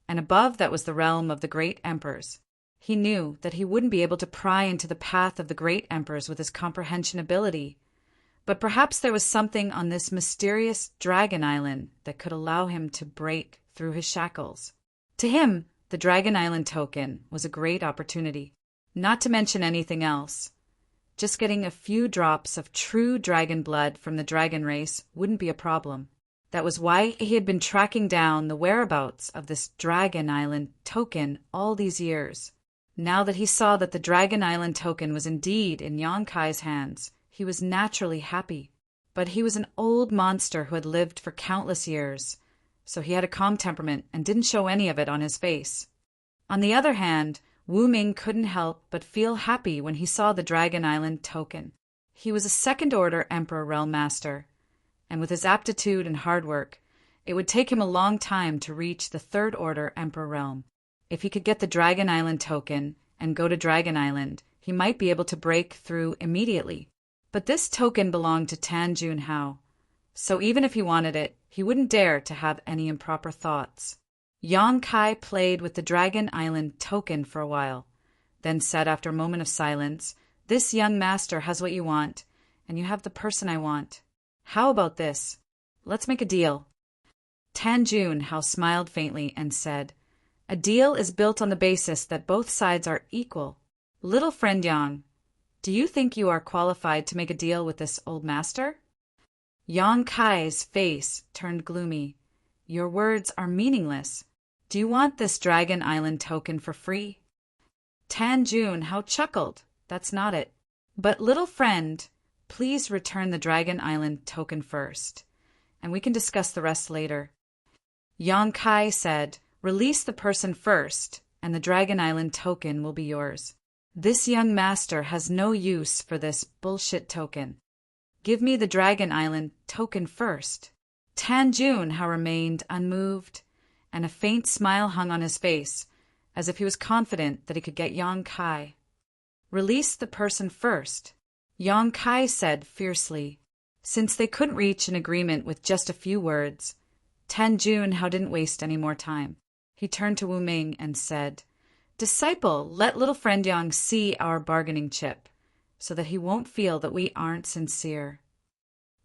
and above that was the realm of the Great Emperors. He knew that he wouldn't be able to pry into the path of the Great Emperors with his comprehension ability, but perhaps there was something on this mysterious Dragon Island that could allow him to break through his shackles. To him, the Dragon Island token was a great opportunity. Not to mention anything else. Just getting a few drops of true dragon blood from the dragon race wouldn't be a problem. That was why he had been tracking down the whereabouts of this Dragon Island token all these years. Now that he saw that the Dragon Island token was indeed in Yang Kai's hands, he was naturally happy. But he was an old monster who had lived for countless years, so he had a calm temperament and didn't show any of it on his face. On the other hand, Wu Ming couldn't help but feel happy when he saw the Dragon Island token. He was a Second-Order Emperor Realm Master, and with his aptitude and hard work, it would take him a long time to reach the Third-Order Emperor Realm. If he could get the Dragon Island token and go to Dragon Island, he might be able to break through immediately. But this token belonged to Tan Junhao, so even if he wanted it, he wouldn't dare to have any improper thoughts. Yang Kai played with the Dragon Island token for a while, then said after a moment of silence, "This young master has what you want, and you have the person I want. How about this? Let's make a deal." Tan Junhao smiled faintly and said, "A deal is built on the basis that both sides are equal. Little friend Yang, do you think you are qualified to make a deal with this old master?" Yang Kai's face turned gloomy. "Your words are meaningless. Do you want this Dragon Island token for free?" Tan Junhao chuckled. "That's not it. But little friend, please return the Dragon Island token first, and we can discuss the rest later." Yang Kai said, "Release the person first, and the Dragon Island token will be yours. This young master has no use for this bullshit token. Give me the Dragon Island token first." Tan Junhao remained unmoved, and a faint smile hung on his face, as if he was confident that he could get Yang Kai. "Release the person first," Yang Kai said fiercely. Since they couldn't reach an agreement with just a few words, Tan Junhao didn't waste any more time. He turned to Wu Ming and said, "Disciple, let little friend Yang see our bargaining chip, so that he won't feel that we aren't sincere."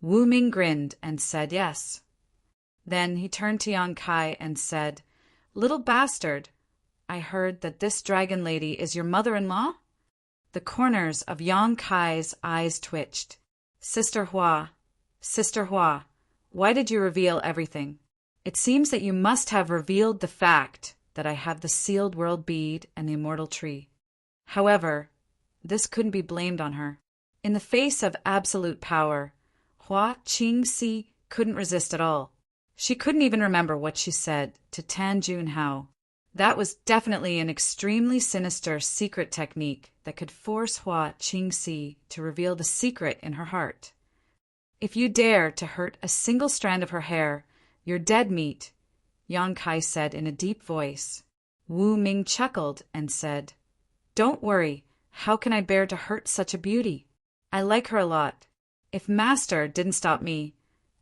Wu Ming grinned and said yes. Then he turned to Yang Kai and said, "Little bastard, I heard that this dragon lady is your mother-in-law?" The corners of Yang Kai's eyes twitched. Sister Hua, why did you reveal everything? It seems that you must have revealed the fact that I have the sealed world bead and the immortal tree." However, this couldn't be blamed on her. In the face of absolute power, Hua Qingxi couldn't resist at all. She couldn't even remember what she said to Tan Junhao. That was definitely an extremely sinister secret technique that could force Hua Qingxi to reveal the secret in her heart. "If you dare to hurt a single strand of her hair, you're dead meat," Yang Kai said in a deep voice. Wu Ming chuckled and said, "Don't worry, how can I bear to hurt such a beauty? I like her a lot. If Master didn't stop me,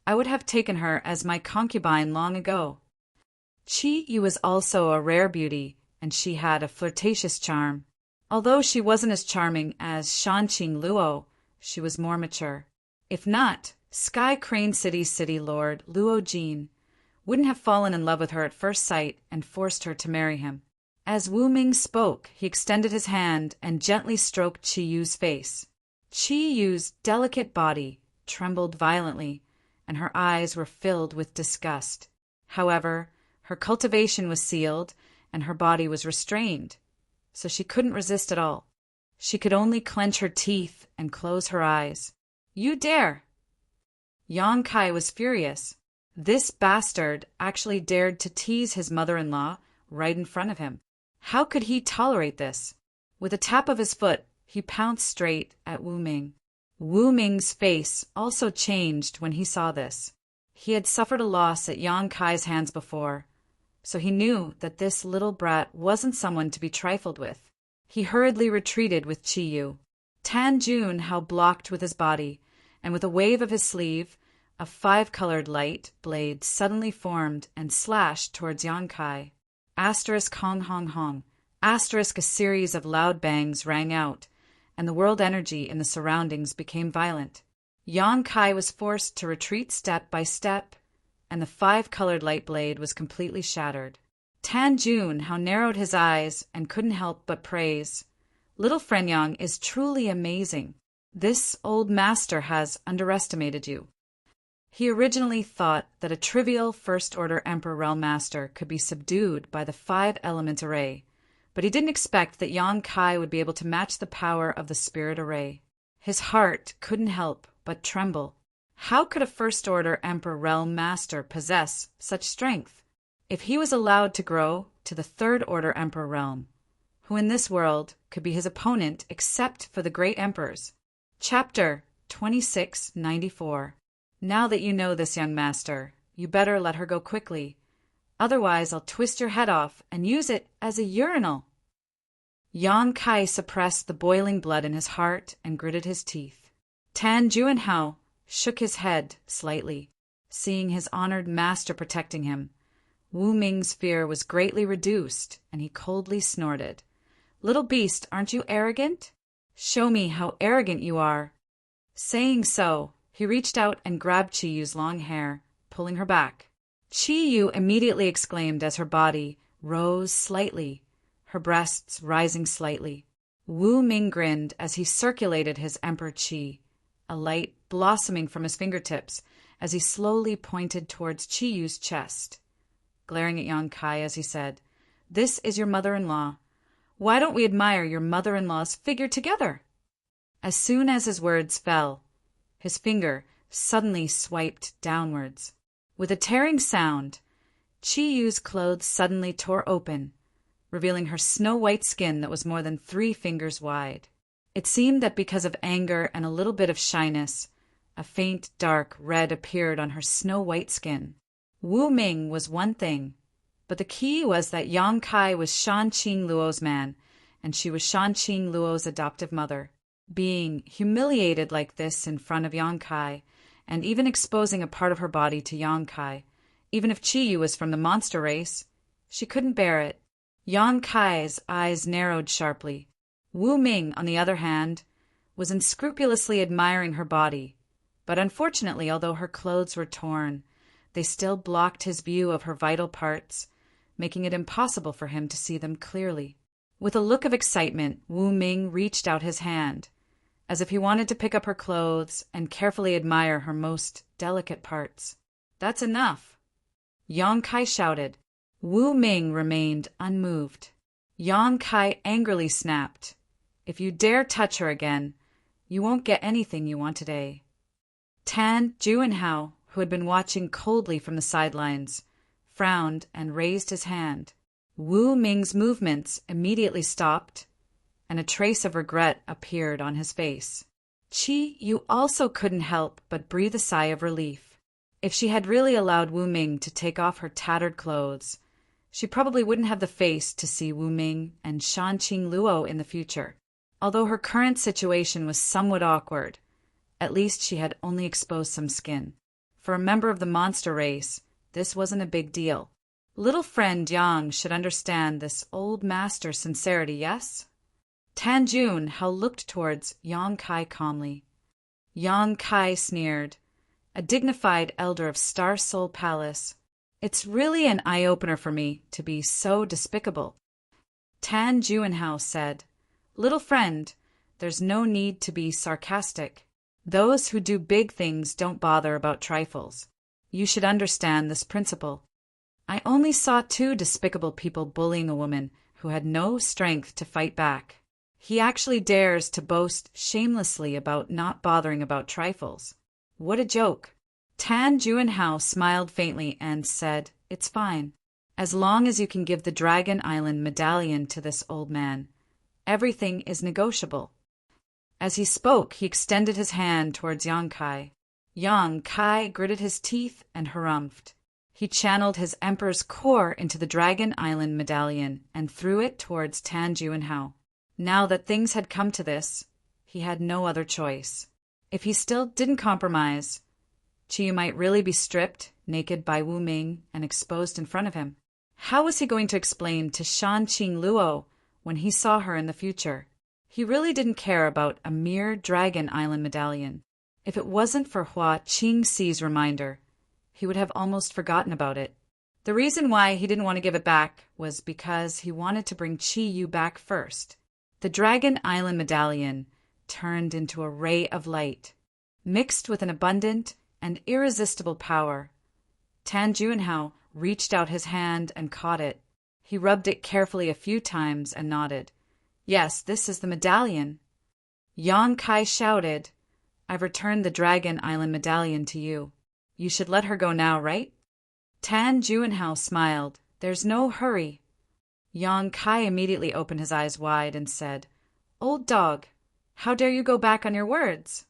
I would have taken her as my concubine long ago." Qi Yu was also a rare beauty, and she had a flirtatious charm. Although she wasn't as charming as Shanqing Luo, she was more mature. If not, Sky Crane City's city lord, Luo Jin, wouldn't have fallen in love with her at first sight and forced her to marry him. As Wu Ming spoke, he extended his hand and gently stroked Qi Yu's face. Qi Yu's delicate body trembled violently, and her eyes were filled with disgust. However, her cultivation was sealed, and her body was restrained, so she couldn't resist at all. She could only clench her teeth and close her eyes. "You dare!" Yang Kai was furious. This bastard actually dared to tease his mother-in-law right in front of him. How could he tolerate this? With a tap of his foot, he pounced straight at Wu Ming. Wu Ming's face also changed when he saw this. He had suffered a loss at Yang Kai's hands before, so he knew that this little brat wasn't someone to be trifled with. He hurriedly retreated with Qi Yu. Tan Jun how blocked with his body, and with a wave of his sleeve, a 5-colored light blade suddenly formed and slashed towards Yang Kai. Asterisk hong hong hong. Asterisk a series of loud bangs rang out, and the world energy in the surroundings became violent. Yang Kai was forced to retreat step by step, and the 5-colored light blade was completely shattered. Tan Jun how narrowed his eyes and couldn't help but praise. "Little Frenyang is truly amazing. This old master has underestimated you." He originally thought that a trivial First-Order Emperor Realm Master could be subdued by the 5-element array, but he didn't expect that Yang Kai would be able to match the power of the Spirit Array. His heart couldn't help but tremble. How could a First-Order Emperor Realm Master possess such strength? If he was allowed to grow to the Third-Order Emperor Realm, who in this world could be his opponent except for the Great Emperors? Chapter 2694. Now that you know this, young master, you better let her go quickly. Otherwise, I'll twist your head off and use it as a urinal. Yang Kai suppressed the boiling blood in his heart and gritted his teeth. Tan Juanhao shook his head slightly, seeing his honored master protecting him. Wu Ming's fear was greatly reduced, and he coldly snorted. "Little beast, aren't you arrogant? Show me how arrogant you are." Saying so, he reached out and grabbed Qi Yu's long hair, pulling her back. Qi Yu immediately exclaimed as her body rose slightly, her breasts rising slightly. Wu Ming grinned as he circulated his Emperor Qi, a light blossoming from his fingertips as he slowly pointed towards Qi Yu's chest. Glaring at Yang Kai as he said, "This is your mother-in-law. Why don't we admire your mother-in-law's figure together?" As soon as his words fell, his finger suddenly swiped downwards. With a tearing sound, Qi Yu's clothes suddenly tore open, revealing her snow-white skin that was more than 3 fingers wide. It seemed that because of anger and a little bit of shyness, a faint dark red appeared on her snow-white skin. Wu Ming was one thing, but the key was that Yang Kai was Shanqing Luo's man, and she was Shanqing Luo's adoptive mother. Being humiliated like this in front of Yang Kai, and even exposing a part of her body to Yang Kai, even if Qi Yu was from the monster race, she couldn't bear it. Yang Kai's eyes narrowed sharply. Wu Ming, on the other hand, was unscrupulously admiring her body, but unfortunately, although her clothes were torn, they still blocked his view of her vital parts, making it impossible for him to see them clearly. With a look of excitement, Wu Ming reached out his hand, as if he wanted to pick up her clothes and carefully admire her most delicate parts. "That's enough!" Yang Kai shouted. Wu Ming remained unmoved. Yang Kai angrily snapped, "If you dare touch her again, you won't get anything you want today." Tan Juanhao, who had been watching coldly from the sidelines, frowned and raised his hand. Wu Ming's movements immediately stopped, and a trace of regret appeared on his face. Qi Yu also couldn't help but breathe a sigh of relief. If she had really allowed Wu Ming to take off her tattered clothes, she probably wouldn't have the face to see Wu Ming and Shanqing Luo in the future. Although her current situation was somewhat awkward, at least she had only exposed some skin. For a member of the monster race, this wasn't a big deal. Little friend Yang should understand this old master's sincerity, yes? Tan Junhao looked towards Yang Kai calmly. Yang Kai sneered, a dignified elder of Star Soul Palace. It's really an eye-opener for me to be so despicable. Tan Juanhao said, "Little friend, there's no need to be sarcastic. Those who do big things don't bother about trifles. You should understand this principle. I only saw 2 despicable people bullying a woman who had no strength to fight back. He actually dares to boast shamelessly about not bothering about trifles. What a joke." Tan Juanhao smiled faintly and said, "It's fine. As long as you can give the Dragon Island medallion to this old man, everything is negotiable." As he spoke, he extended his hand towards Yang Kai. Yang Kai gritted his teeth and harumphed. He channeled his emperor's core into the Dragon Island medallion and threw it towards Tan Juanhao. Now that things had come to this, he had no other choice. If he still didn't compromise, Chiyu might really be stripped naked by Wu Ming and exposed in front of him. How was he going to explain to Shan Qing Luo when he saw her in the future? He really didn't care about a mere Dragon Island medallion. If it wasn't for Hua Qingxi's reminder, he would have almost forgotten about it. The reason why he didn't want to give it back was because he wanted to bring Qi Yu back first. The Dragon Island medallion turned into a ray of light, mixed with an abundant and irresistible power. Tan Juanhao reached out his hand and caught it. He rubbed it carefully a few times and nodded. "Yes, this is the medallion." Yang Kai shouted, "I've returned the Dragon Island medallion to you. You should let her go now, right?" Tan Juanhao smiled. "There's no hurry." Yang Kai immediately opened his eyes wide and said, "Old dog, how dare you go back on your words?"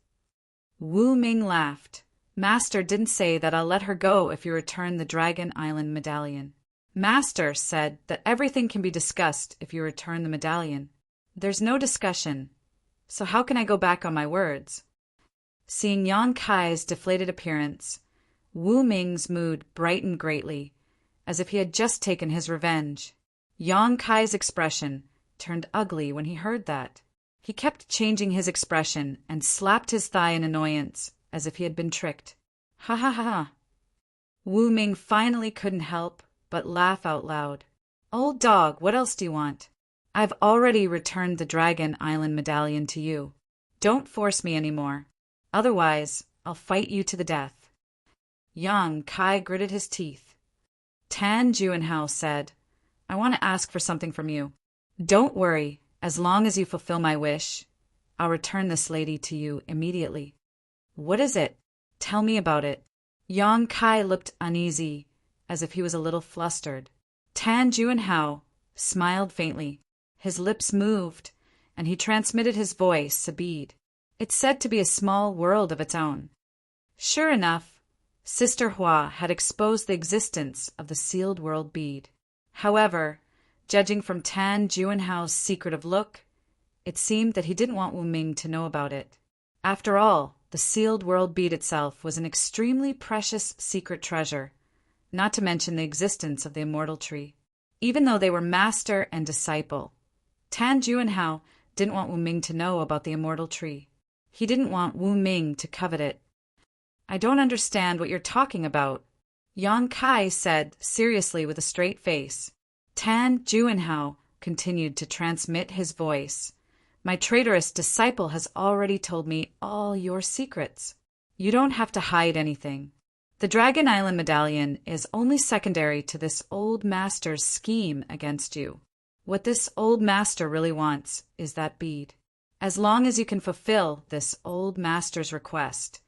Wu Ming laughed. "Master didn't say that I'll let her go if you return the Dragon Island medallion. Master said that everything can be discussed if you return the medallion. There's no discussion, so how can I go back on my words?" Seeing Yang Kai's deflated appearance, Wu Ming's mood brightened greatly, as if he had just taken his revenge. Yang Kai's expression turned ugly when he heard that. He kept changing his expression and slapped his thigh in annoyance, as if he had been tricked. "Ha ha ha ha." Wu Ming finally couldn't help but laugh out loud. "Old dog, what else do you want? I've already returned the Dragon Island medallion to you. Don't force me anymore. Otherwise, I'll fight you to the death." Yang Kai gritted his teeth. Tan Juanhao said, "I want to ask for something from you. Don't worry, as long as you fulfill my wish, I'll return this lady to you immediately." "What is it? Tell me about it." Yang Kai looked uneasy, as if he was a little flustered. Tan Juanhao smiled faintly. His lips moved, and he transmitted his voice a bead. It's said to be a small world of its own. Sure enough, Sister Hua had exposed the existence of the sealed world bead. However, judging from Tan Juanhao's secretive look, it seemed that he didn't want Wu Ming to know about it. After all, the sealed world bead itself was an extremely precious secret treasure, not to mention the existence of the immortal tree. Even though they were master and disciple, Tan Juanhao didn't want Wu Ming to know about the immortal tree. He didn't want Wu Ming to covet it. "I don't understand what you're talking about," Yang Kai said seriously with a straight face. Tan Juanhao continued to transmit his voice. "My traitorous disciple has already told me all your secrets. You don't have to hide anything. The Dragon Island medallion is only secondary to this old master's scheme against you. What this old master really wants is that bead. As long as you can fulfill this old master's request,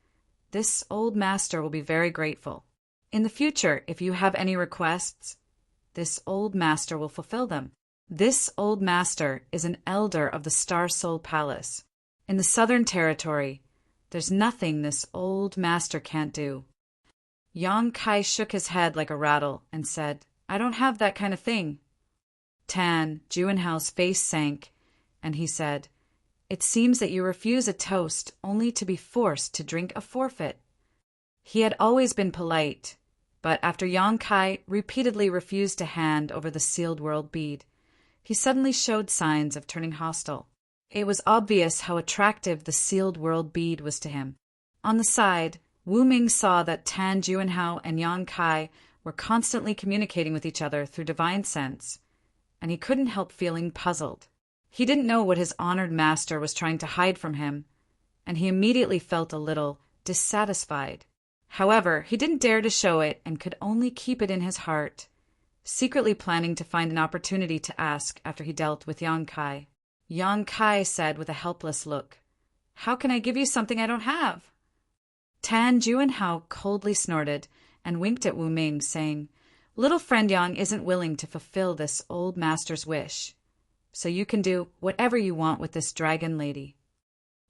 this old master will be very grateful. In the future, if you have any requests, this old master will fulfill them. This old master is an elder of the Star Soul Palace. In the Southern Territory, there's nothing this old master can't do." Yang Kai shook his head like a rattle and said, "I don't have that kind of thing." Tan Juanhao's face sank, and he said, "It seems that you refuse a toast only to be forced to drink a forfeit." He had always been polite, but after Yang Kai repeatedly refused to hand over the sealed world bead, he suddenly showed signs of turning hostile. It was obvious how attractive the sealed world bead was to him. On the side, Wu Ming saw that Tan Juanhao and Yang Kai were constantly communicating with each other through divine sense, and he couldn't help feeling puzzled. He didn't know what his honored master was trying to hide from him, and he immediately felt a little dissatisfied. However, he didn't dare to show it and could only keep it in his heart, secretly planning to find an opportunity to ask after he dealt with Yang Kai. Yang Kai said with a helpless look, "How can I give you something I don't have?" Tan Juanhao coldly snorted and winked at Wu Ming, saying, "Little friend Yang isn't willing to fulfill this old master's wish, so you can do whatever you want with this dragon lady."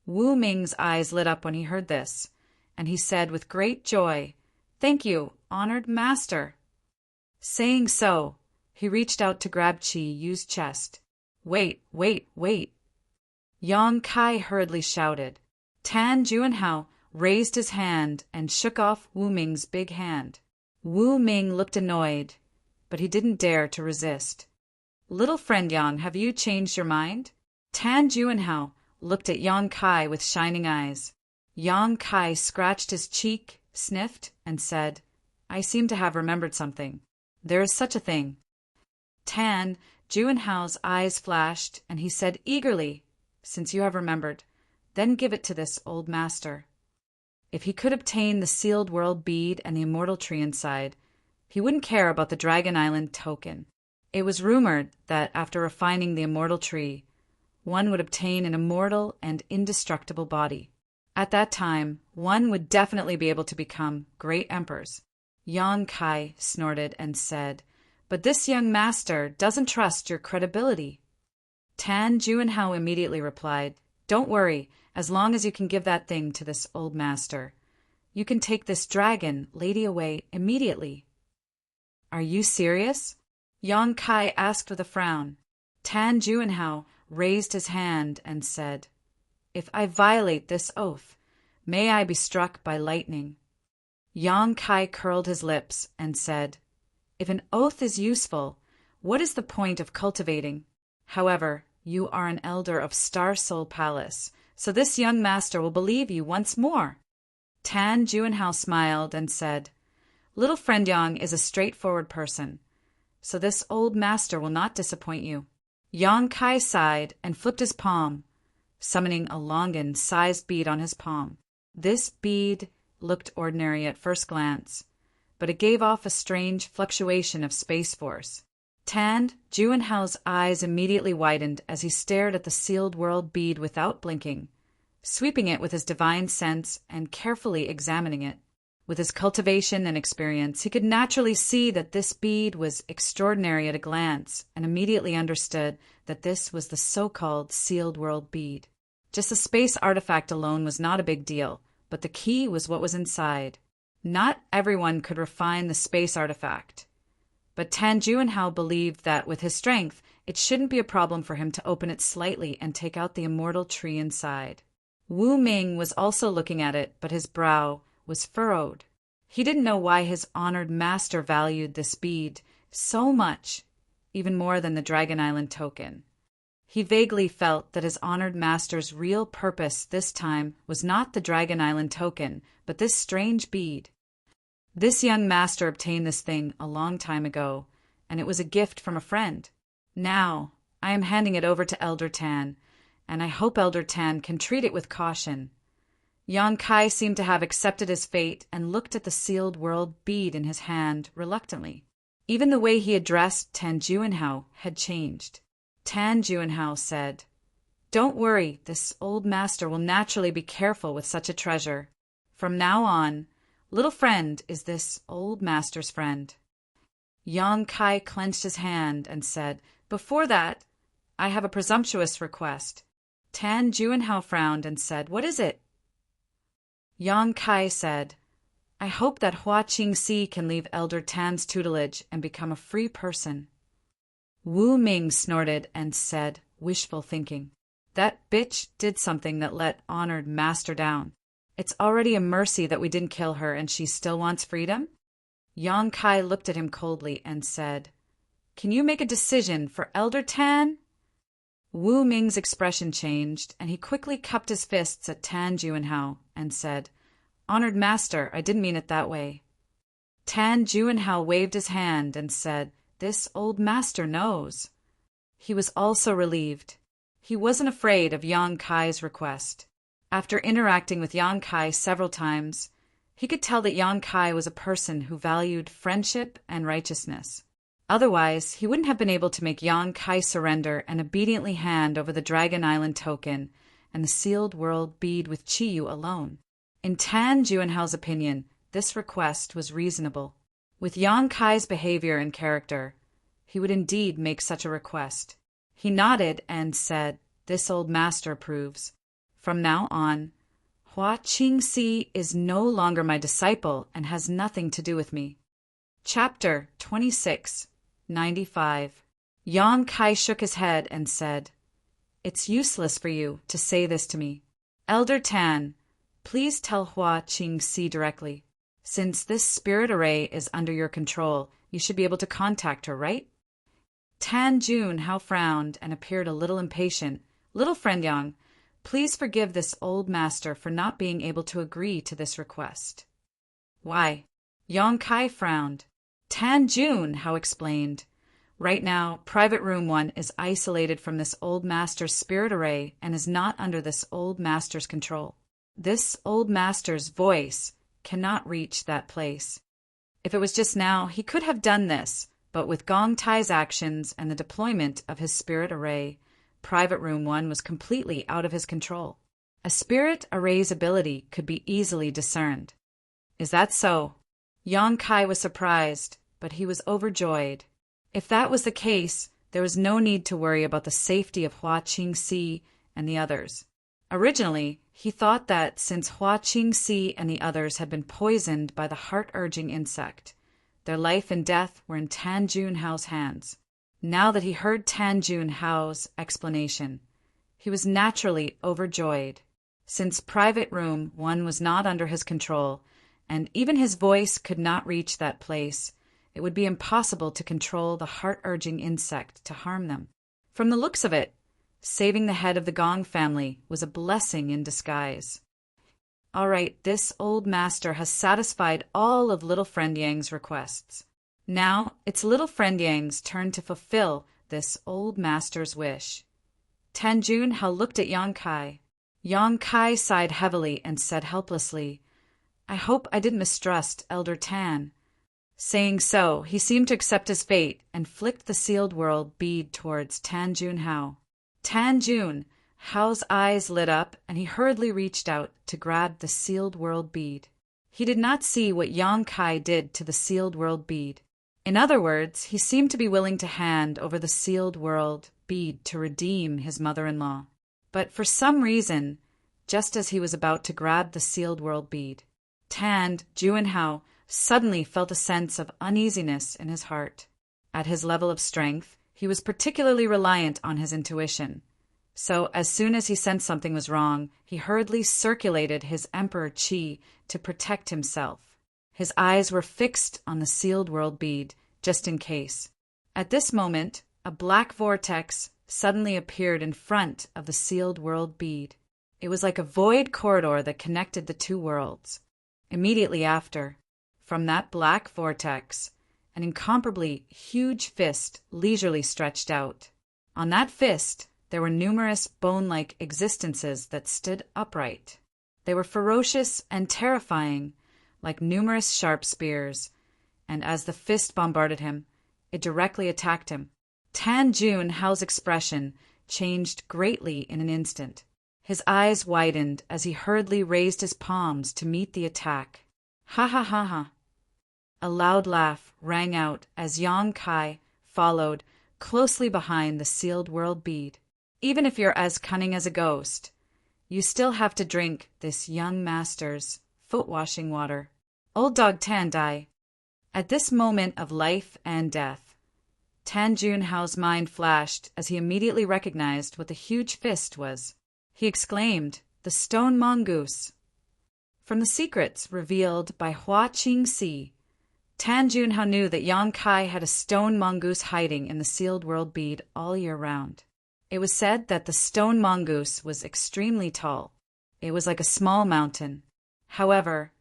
Wu Ming's eyes lit up when he heard this, and he said with great joy, "Thank you, honored master." Saying so, he reached out to grab Qi Yu's chest. "Wait, wait, wait!" Yang Kai hurriedly shouted. Tan Juanhao raised his hand and shook off Wu Ming's big hand. Wu Ming looked annoyed, but he didn't dare to resist. "Little friend Yang, have you changed your mind?" Tan Juanhao looked at Yang Kai with shining eyes. Yang Kai scratched his cheek, sniffed, and said, "I seem to have remembered something. There is such a thing." Tan Juanhao's eyes flashed, and he said eagerly, "Since you have remembered, then give it to this old master." If he could obtain the sealed world bead and the immortal tree inside, he wouldn't care about the Dragon Island token. It was rumored that after refining the immortal tree, one would obtain an immortal and indestructible body. At that time, one would definitely be able to become great emperors. Yang Kai snorted and said, "But this young master doesn't trust your credibility." Tan Juanhao immediately replied, "Don't worry, as long as you can give that thing to this old master. You can take this dragon lady away immediately." "Are you serious?" Yang Kai asked with a frown. Tan Juanhao raised his hand and said, "If I violate this oath, may I be struck by lightning." Yang Kai curled his lips and said, "If an oath is useful, what is the point of cultivating? However, you are an elder of Star Soul Palace, so this young master will believe you once more." Tan Juanhao smiled and said, "Little friend Yang is a straightforward person, so this old master will not disappoint you." Yang Kai sighed and flipped his palm, summoning a Longan-sized bead on his palm. This bead looked ordinary at first glance, but it gave off a strange fluctuation of space force. Tan Juanhao's eyes immediately widened as he stared at the sealed world bead without blinking, sweeping it with his divine sense and carefully examining it. With his cultivation and experience, he could naturally see that this bead was extraordinary at a glance and immediately understood that this was the so-called sealed world bead. Just a space artifact alone was not a big deal, but the key was what was inside. Not everyone could refine the space artifact, but Tan Juanhao believed that with his strength, it shouldn't be a problem for him to open it slightly and take out the immortal tree inside. Wu Ming was also looking at it, but his brow was furrowed. He didn't know why his honored master valued this bead so much, even more than the Dragon Island token. He vaguely felt that his honored master's real purpose this time was not the Dragon Island token, but this strange bead. This young master obtained this thing a long time ago, and it was a gift from a friend. Now, I am handing it over to Elder Tan, and I hope Elder Tan can treat it with caution. Yang Kai seemed to have accepted his fate and looked at the sealed world bead in his hand reluctantly. Even the way he addressed Tan Juanhao had changed. Tan Juanhao said, "Don't worry, this old master will naturally be careful with such a treasure. From now on, little friend is this old master's friend." Yang Kai clenched his hand and said, "Before that, I have a presumptuous request." Tan Juanhao frowned and said, "What is it?" Yang Kai said, "I hope that Hua Qingxi can leave Elder Tan's tutelage and become a free person." Wu Ming snorted and said, wishful thinking, "That bitch did something that let honored master down. It's already a mercy that we didn't kill her and she still wants freedom?" Yang Kai looked at him coldly and said, "Can you make a decision for Elder Tan?" Wu Ming's expression changed, and he quickly cupped his fists at Tan Juanhao and said, Honored master, I didn't mean it that way. Tan Juanhao waved his hand and said, This old master knows. He was also relieved. He wasn't afraid of Yang Kai's request. After interacting with Yang Kai several times, he could tell that Yang Kai was a person who valued friendship and righteousness. Otherwise, he wouldn't have been able to make Yang Kai surrender and obediently hand over the Dragon Island token and the sealed world bead with Chiyu alone. In Tan Juanhao's opinion, this request was reasonable. With Yang Kai's behavior and character, he would indeed make such a request. He nodded and said, This old master approves. From now on, Hua Qingxi is no longer my disciple and has nothing to do with me. Chapter 26:95. Yang Kai shook his head and said, It's useless for you to say this to me. Elder Tan, please tell Hua Qingxi directly. Since this spirit array is under your control, you should be able to contact her, right? Tan Juanhao frowned and appeared a little impatient. Little friend Yang, please forgive this old master for not being able to agree to this request. Why? Yang Kai frowned. Tan Juanhao explained. Right now, Private Room 1 is isolated from this old master's spirit array and is not under this old master's control. This old master's voice cannot reach that place. If it was just now, he could have done this, but with Gong Tai's actions and the deployment of his spirit array, Private Room 1 was completely out of his control. A spirit array's ability could be easily discerned. Is that so? Yang Kai was surprised, but he was overjoyed. If that was the case, there was no need to worry about the safety of Hua Qingxi and the others. Originally, he thought that since Hua Qingxi and the others had been poisoned by the heart-urging insect, their life and death were in Tan Juanhao's hands. Now that he heard Tan Juanhao's explanation, he was naturally overjoyed. Since Private Room 1 was not under his control, and even his voice could not reach that place, it would be impossible to control the heart-urging insect to harm them. From the looks of it, saving the head of the Gong family was a blessing in disguise. All right, this old master has satisfied all of Little Friend Yang's requests. Now it's Little Friend Yang's turn to fulfill this old master's wish. Tan Juanhao looked at Yang Kai. Yang Kai sighed heavily and said helplessly, I hope I didn't mistrust Elder Tan. Saying so, he seemed to accept his fate and flicked the sealed world bead towards Tan Juanhao. Tan Juanhao's eyes lit up and he hurriedly reached out to grab the sealed world bead. He did not see what Yang Kai did to the sealed world bead. In other words, he seemed to be willing to hand over the sealed world bead to redeem his mother-in-law. But for some reason, just as he was about to grab the sealed world bead, Tan Juanhao suddenly felt a sense of uneasiness in his heart. At his level of strength, he was particularly reliant on his intuition. So as soon as he sensed something was wrong, he hurriedly circulated his Emperor Qi to protect himself. His eyes were fixed on the sealed world bead, just in case. At this moment, a black vortex suddenly appeared in front of the sealed world bead. It was like a void corridor that connected the two worlds. Immediately after, from that black vortex, an incomparably huge fist leisurely stretched out. On that fist, there were numerous bone-like existences that stood upright. They were ferocious and terrifying, like numerous sharp spears, and as the fist bombarded him, it directly attacked him. Tan Juanhao's expression changed greatly in an instant. His eyes widened as he hurriedly raised his palms to meet the attack. Ha ha ha ha! A loud laugh rang out as Yang Kai followed closely behind the sealed world bead. Even if you're as cunning as a ghost, you still have to drink this young master's foot-washing water. Old dog Tan Dai. At this moment of life and death, Tan Juanhao's mind flashed as he immediately recognized what the huge fist was. He exclaimed, "The stone mongoose!" From the secrets revealed by Hua Qingxi, Tan Juanhao knew that Yang Kai had a stone mongoose hiding in the sealed world bead all year round. It was said that the stone mongoose was extremely tall. It was like a small mountain. However,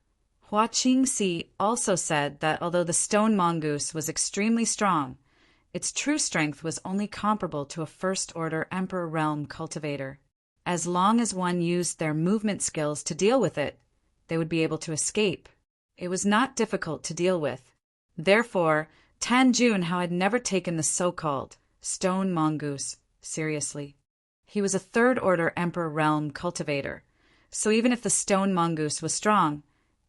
Hua Qingxi also said that although the stone mongoose was extremely strong, its true strength was only comparable to a first-order Emperor Realm cultivator. As long as one used their movement skills to deal with it, they would be able to escape. It was not difficult to deal with. Therefore, Tan Junhao had never taken the so-called stone mongoose seriously. He was a third-order Emperor Realm cultivator, so even if the stone mongoose was strong,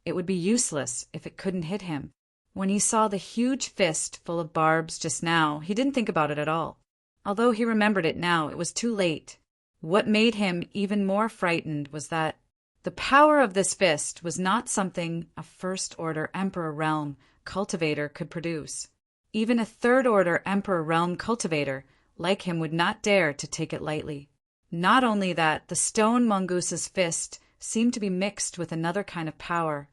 it would be useless if it couldn't hit him. When he saw the huge fist full of barbs just now, he didn't think about it at all. Although he remembered it now, it was too late. What made him even more frightened was that the power of this fist was not something a first-order Emperor Realm cultivator could produce. Even a third-order Emperor Realm cultivator like him would not dare to take it lightly. Not only that, the stone mongoose's fist seemed to be mixed with another kind of power,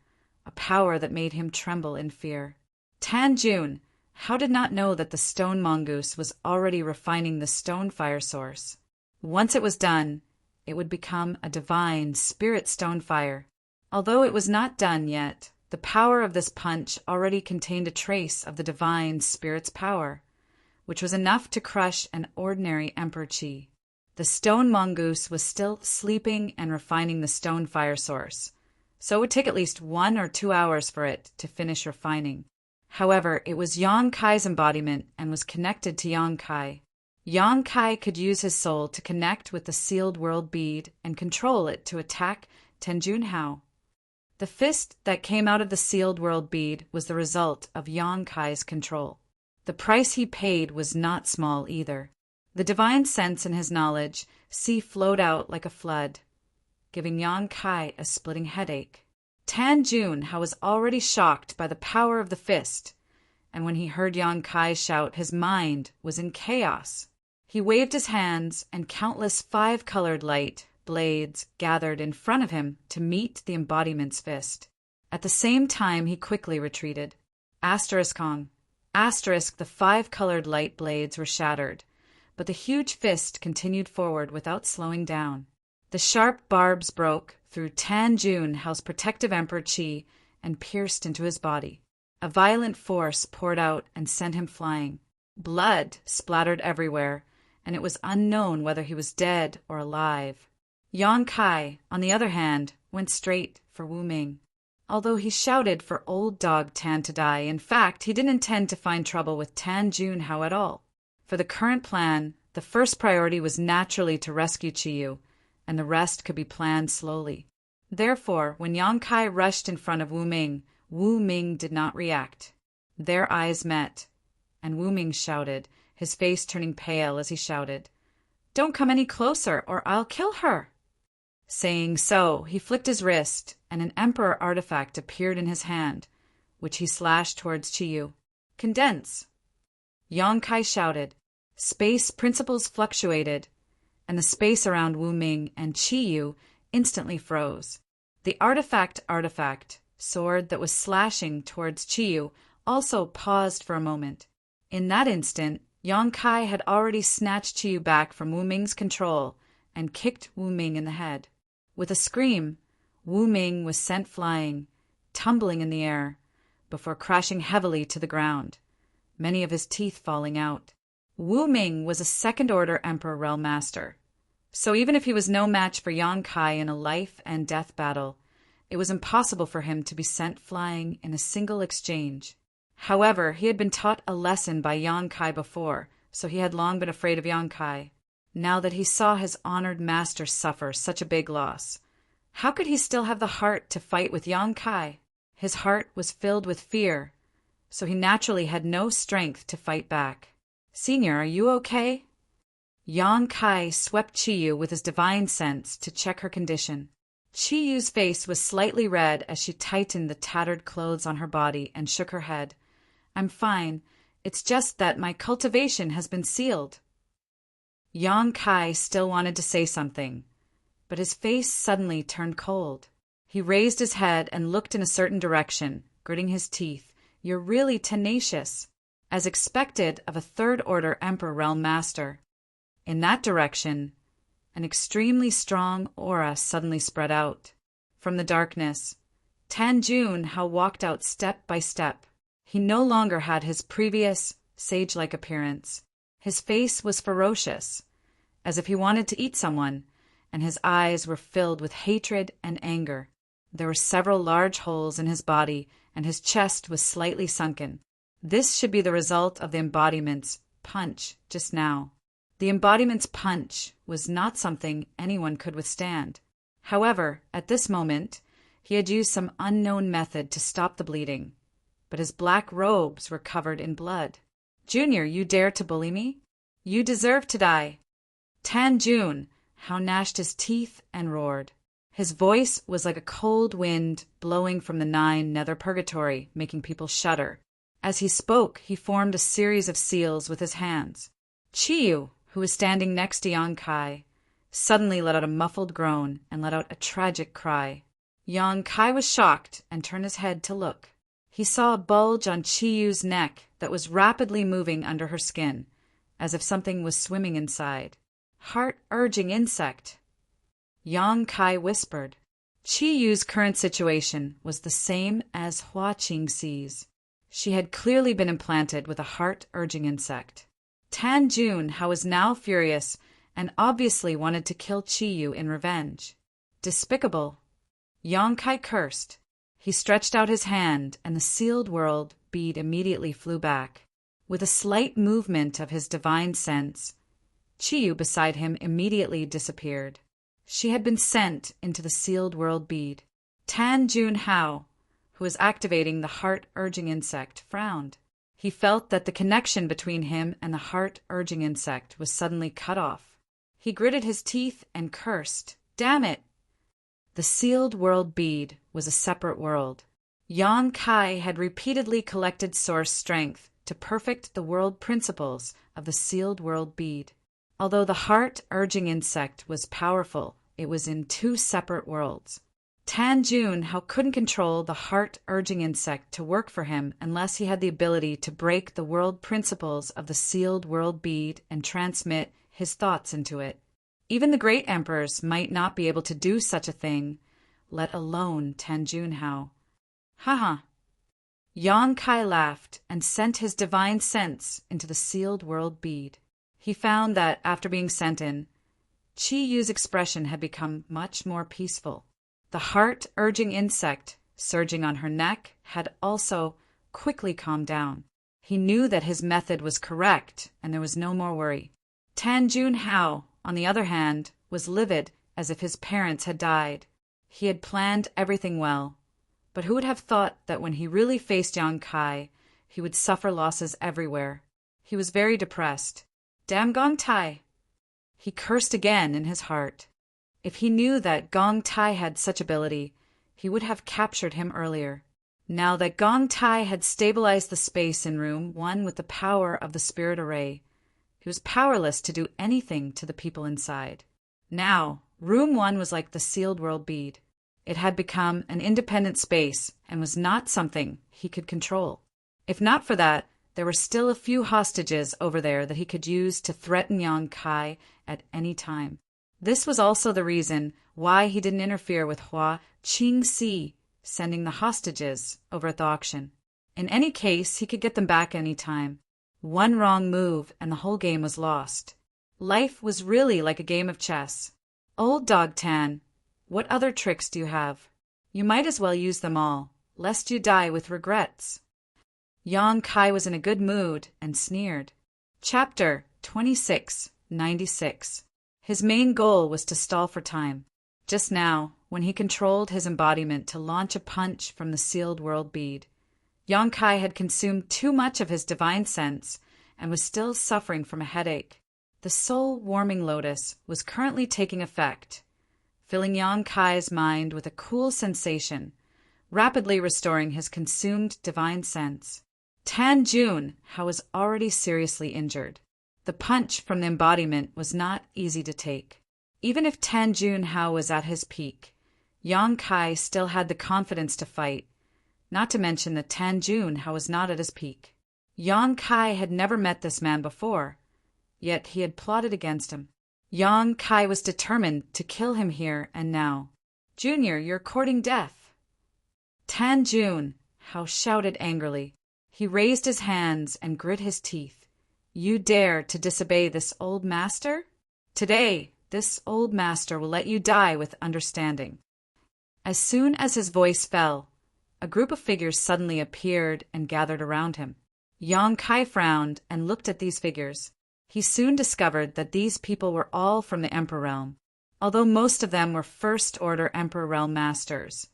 a power that made him tremble in fear. Tan Jun, how did not know that the stone mongoose was already refining the stone fire source? Once it was done, it would become a divine spirit stone fire. Although it was not done yet, the power of this punch already contained a trace of the divine spirit's power, which was enough to crush an ordinary emperor chi. The stone mongoose was still sleeping and refining the stone fire source, so it would take at least 1 or 2 hours for it to finish refining. However, it was Yang Kai's embodiment and was connected to Yang Kai. Yang Kai could use his soul to connect with the sealed world bead and control it to attack Tan Junhao. The fist that came out of the sealed world bead was the result of Yang Kai's control. The price he paid was not small either. The divine sense in his knowledge flowed out like a flood, giving Yang Kai a splitting headache. Tan Junhao was already shocked by the power of the fist, and when he heard Yang Kai shout, his mind was in chaos. He waved his hands, and countless 5-colored light blades gathered in front of him to meet the embodiment's fist. At the same time, he quickly retreated. Asterisk, the 5-colored light blades were shattered, but the huge fist continued forward without slowing down. The sharp barbs broke through Tan Junhao's protective emperor chi and pierced into his body. A violent force poured out and sent him flying. Blood splattered everywhere, and it was unknown whether he was dead or alive. Yang Kai, on the other hand, went straight for Wu Ming. Although he shouted for old dog Tan to die, in fact, he didn't intend to find trouble with Tan Junhao at all. For the current plan, the first priority was naturally to rescue Chiyu, and the rest could be planned slowly. Therefore, when Yang Kai rushed in front of Wu Ming did not react. Their eyes met, and Wu Ming shouted, his face turning pale as he shouted, "Don't come any closer, or I'll kill her!" Saying so, he flicked his wrist, and an emperor artifact appeared in his hand, which he slashed towards Chiyu. "Condense!" Yang Kai shouted. Space principles fluctuated, and the space around Wu Ming and Chiyu instantly froze. The artifact sword that was slashing towards Chiyu also paused for a moment. In that instant, Yang Kai had already snatched Chiyu back from Wu Ming's control and kicked Wu Ming in the head. With a scream, Wu Ming was sent flying, tumbling in the air, before crashing heavily to the ground, many of his teeth falling out. Wu Ming was a second-order Emperor Realm Master, so even if he was no match for Yang Kai in a life-and-death battle, it was impossible for him to be sent flying in a single exchange. However, he had been taught a lesson by Yang Kai before, so he had long been afraid of Yang Kai. Now that he saw his honored master suffer such a big loss, how could he still have the heart to fight with Yang Kai? His heart was filled with fear, so he naturally had no strength to fight back. "Senior, are you okay?" Yang Kai swept Chiyu with his divine sense to check her condition. Chiyu's face was slightly red as she tightened the tattered clothes on her body and shook her head. "I'm fine. It's just that my cultivation has been sealed." Yang Kai still wanted to say something, but his face suddenly turned cold. He raised his head and looked in a certain direction, gritting his teeth. "You're really tenacious," as expected of a third-order Emperor Realm Master. In that direction, an extremely strong aura suddenly spread out. From the darkness, Tan Jun Hao walked out step by step. He no longer had his previous sage-like appearance. His face was ferocious, as if he wanted to eat someone, and his eyes were filled with hatred and anger. There were several large holes in his body, and his chest was slightly sunken. This should be the result of the embodiment's punch just now. The embodiment's punch was not something anyone could withstand. However, at this moment, he had used some unknown method to stop the bleeding, but his black robes were covered in blood. "Junior, you dare to bully me? You deserve to die." Tan Jun Hao gnashed his teeth and roared. His voice was like a cold wind blowing from the 9 nether purgatory, making people shudder. As he spoke, he formed a series of seals with his hands. Chiyu, who was standing next to Yang Kai, suddenly let out a muffled groan and let out a tragic cry. Yang Kai was shocked and turned his head to look. He saw a bulge on Chiyu's neck that was rapidly moving under her skin, as if something was swimming inside. Heart-urging insect. Yang Kai whispered. Chiyu's current situation was the same as Hua Qingxi's. She had clearly been implanted with a heart-urging insect. Tan Jun Hao was now furious and obviously wanted to kill Chiyu in revenge. Despicable. Yang Kai cursed. He stretched out his hand, and the sealed world bead immediately flew back. With a slight movement of his divine sense, Chiyu beside him immediately disappeared. She had been sent into the sealed world bead. Tan Jun Hao, who was activating the heart-urging insect, frowned. He felt that the connection between him and the heart-urging insect was suddenly cut off. He gritted his teeth and cursed. Damn it! The sealed world bead was a separate world. Yang Kai had repeatedly collected source strength to perfect the world principles of the sealed world bead. Although the heart-urging insect was powerful, it was in 2 separate worlds. Tan Jun Hao couldn't control the heart-urging insect to work for him unless he had the ability to break the world principles of the sealed world bead and transmit his thoughts into it. Even the great emperors might not be able to do such a thing, let alone Tan Jun Hao. Haha. Yang Kai laughed and sent his divine sense into the sealed world bead. He found that, after being sent in, Chiyu's expression had become much more peaceful. The heart-urging insect surging on her neck had also quickly calmed down. He knew that his method was correct, and there was no more worry. Tan Jun Hao, on the other hand, was livid as if his parents had died. He had planned everything well, but who would have thought that when he really faced Yang Kai, he would suffer losses everywhere? He was very depressed. Damn Gong Tai! He cursed again in his heart. If he knew that Gong Tai had such ability, he would have captured him earlier. Now that Gong Tai had stabilized the space in Room 1 with the power of the spirit array, he was powerless to do anything to the people inside. Now, Room 1 was like the sealed world bead. It had become an independent space and was not something he could control. If not for that, there were still a few hostages over there that he could use to threaten Yang Kai at any time. This was also the reason why he didn't interfere with Hua Qingxi sending the hostages over at the auction. In any case, he could get them back any time. One wrong move and the whole game was lost. Life was really like a game of chess. Old Dog Tan, what other tricks do you have? You might as well use them all, lest you die with regrets. Yang Kai was in a good mood and sneered. Chapter 2696. His main goal was to stall for time. Just now, when he controlled his embodiment to launch a punch from the sealed world bead, Yang Kai had consumed too much of his divine sense and was still suffering from a headache. The soul-warming lotus was currently taking effect, filling Yang Kai's mind with a cool sensation, rapidly restoring his consumed divine sense. Tan Jun Hao was already seriously injured. The punch from the embodiment was not easy to take. Even if Tan Jun Hao was at his peak, Yang Kai still had the confidence to fight, not to mention that Tan Jun Hao was not at his peak. Yang Kai had never met this man before, yet he had plotted against him. Yang Kai was determined to kill him here and now. Junior, you're courting death. Tan Jun, Hao shouted angrily. He raised his hands and grit his teeth. You dare to disobey this old master? Today, this old master will let you die with understanding. As soon as his voice fell, a group of figures suddenly appeared and gathered around him. Yang Kai frowned and looked at these figures. He soon discovered that these people were all from the Emperor Realm, although most of them were First-Order Emperor Realm Masters.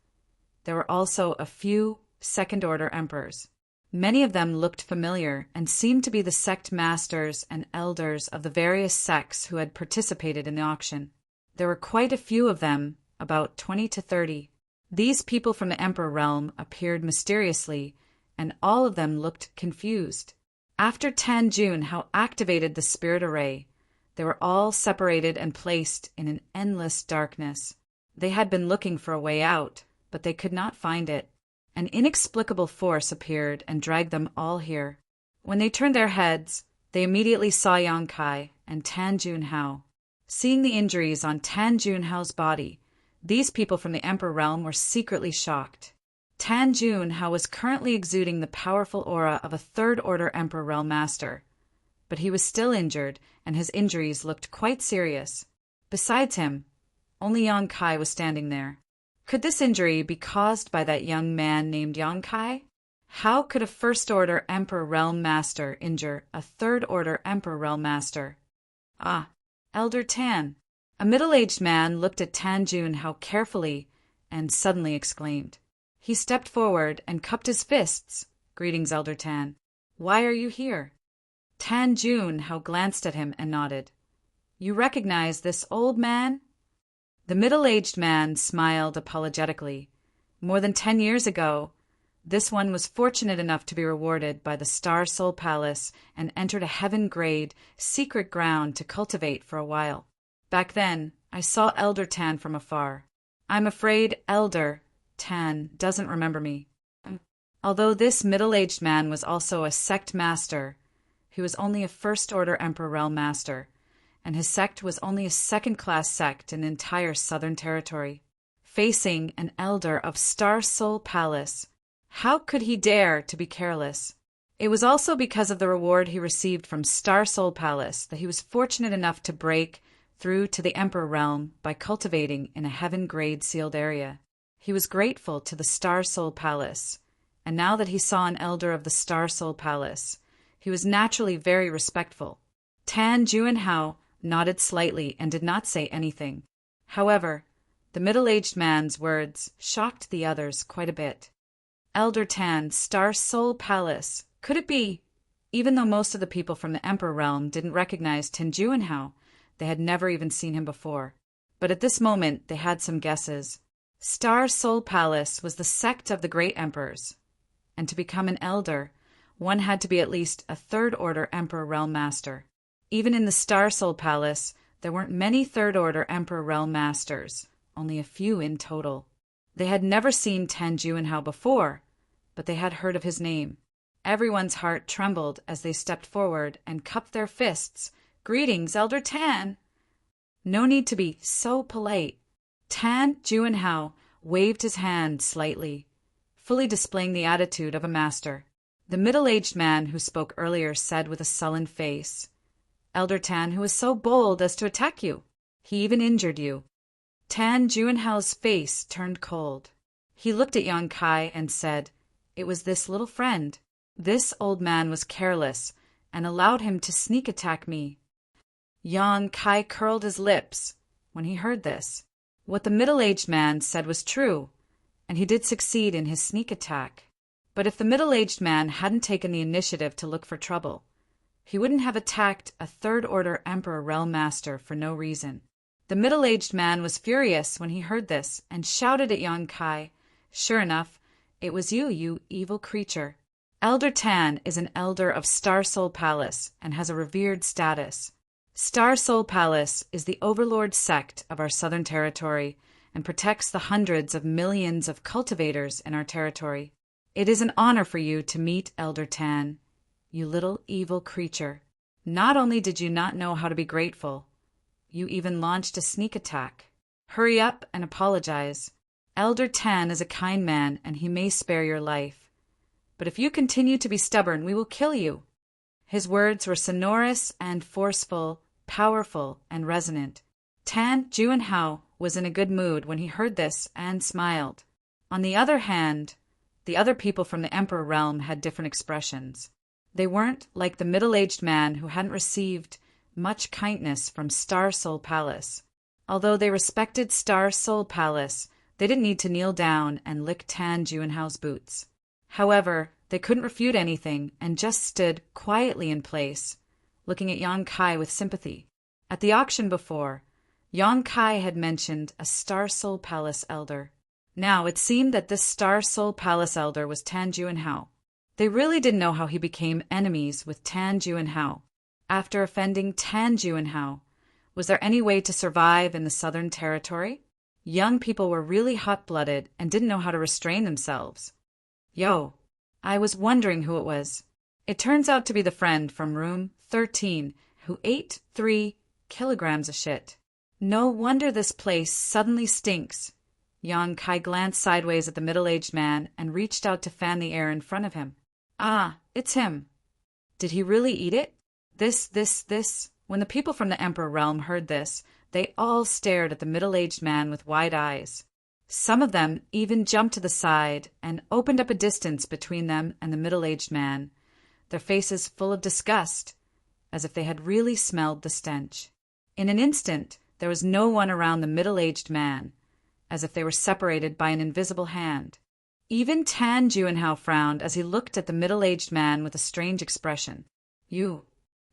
There were also a few Second-Order Emperors. Many of them looked familiar and seemed to be the sect masters and elders of the various sects who had participated in the auction. There were quite a few of them, about 20 to 30. These people from the Emperor Realm appeared mysteriously, and all of them looked confused. After Tan Jun Hao activated the spirit array, they were all separated and placed in an endless darkness. They had been looking for a way out, but they could not find it. An inexplicable force appeared and dragged them all here. When they turned their heads, they immediately saw Yang Kai and Tan Jun Hao. Seeing the injuries on Tan Jun Hao's body, these people from the Emperor Realm were secretly shocked. Tan Jun Hao was currently exuding the powerful aura of a Third-Order Emperor Realm Master, but he was still injured, and his injuries looked quite serious. Besides him, only Yang Kai was standing there. Could this injury be caused by that young man named Yang Kai? How could a First-Order Emperor Realm Master injure a Third-Order Emperor Realm Master? Ah, Elder Tan. A middle-aged man looked at Tan Jun Hao carefully and suddenly exclaimed. He stepped forward and cupped his fists. Greetings, Elder Tan. Why are you here? Tan Jun Hao glanced at him and nodded. You recognize this old man? The middle-aged man smiled apologetically. More than 10 years ago, this one was fortunate enough to be rewarded by the Star Soul Palace and entered a heaven-grade, secret ground to cultivate for a while. Back then, I saw Elder Tan from afar. I'm afraid Elder Tan doesn't remember me. Although this middle-aged man was also a sect master, he was only a First-Order Emperor Realm Master, and his sect was only a second-class sect in the entire Southern Territory. Facing an elder of Star Soul Palace, how could he dare to be careless? It was also because of the reward he received from Star Soul Palace that he was fortunate enough to break through to the Emperor Realm by cultivating in a heaven-grade sealed area. He was grateful to the Star Soul Palace, and now that he saw an elder of the Star Soul Palace, he was naturally very respectful. Tan Jun Hao nodded slightly and did not say anything. However, the middle-aged man's words shocked the others quite a bit. Elder Tan, Star Soul Palace. Could it be? Even though most of the people from the Emperor Realm didn't recognize Tan Jun Hao, they had never even seen him before. But at this moment, they had some guesses. Star Soul Palace was the sect of the Great Emperors, and to become an elder, one had to be at least a Third-Order Emperor Realm Master. Even in the Star Soul Palace, there weren't many Third-Order Emperor Realm Masters, only a few in total. They had never seen Tan Jun Hao before, but they had heard of his name. Everyone's heart trembled as they stepped forward and cupped their fists. Greetings, Elder Tan! No need to be so polite. Tan Jun Hao waved his hand slightly, fully displaying the attitude of a master. The middle-aged man who spoke earlier said with a sullen face, Elder Tan, who was so bold as to attack you. He even injured you. Tan Jun Hao's face turned cold. He looked at Yang Kai and said, It was this little friend. This old man was careless and allowed him to sneak attack me. Yang Kai curled his lips when he heard this. What the middle-aged man said was true, and he did succeed in his sneak attack. But if the middle-aged man hadn't taken the initiative to look for trouble, he wouldn't have attacked a Third-Order Emperor Realm Master for no reason. The middle-aged man was furious when he heard this and shouted at Yang Kai, Sure enough, it was you, you evil creature. Elder Tan is an elder of Star Soul Palace and has a revered status. Star Soul Palace is the overlord sect of our Southern Territory and protects the hundreds of millions of cultivators in our territory. It is an honor for you to meet Elder Tan, you little evil creature. Not only did you not know how to be grateful, you even launched a sneak attack. Hurry up and apologize. Elder Tan is a kind man, and he may spare your life. But if you continue to be stubborn, we will kill you." His words were sonorous and forceful, powerful and resonant. Tan Juanhao was in a good mood when he heard this and smiled. On the other hand, the other people from the Emperor realm had different expressions. They weren't like the middle-aged man who hadn't received much kindness from Star Soul Palace. Although they respected Star Soul Palace, they didn't need to kneel down and lick Tan Juanhao's boots. However, they couldn't refute anything and just stood quietly in place, looking at Yang Kai with sympathy. At the auction before, Yang Kai had mentioned a Star Soul Palace elder. Now it seemed that this Star Soul Palace elder was Tan Juanhao. They really didn't know how he became enemies with Tan Juanhao. After offending Tan Juanhao, was there any way to survive in the Southern Territory? Young people were really hot-blooded and didn't know how to restrain themselves. "Yo, I was wondering who it was. It turns out to be the friend from room 13 who ate 3 kilograms of shit. No wonder this place suddenly stinks." Yang Kai glanced sideways at the middle-aged man and reached out to fan the air in front of him. "Ah, it's him. Did he really eat it?" This. When the people from the Emperor realm heard this, they all stared at the middle-aged man with wide eyes. Some of them even jumped to the side and opened up a distance between them and the middle-aged man, their faces full of disgust, as if they had really smelled the stench. In an instant, there was no one around the middle-aged man, as if they were separated by an invisible hand. Even Tan Juanhao frowned as he looked at the middle-aged man with a strange expression. "You."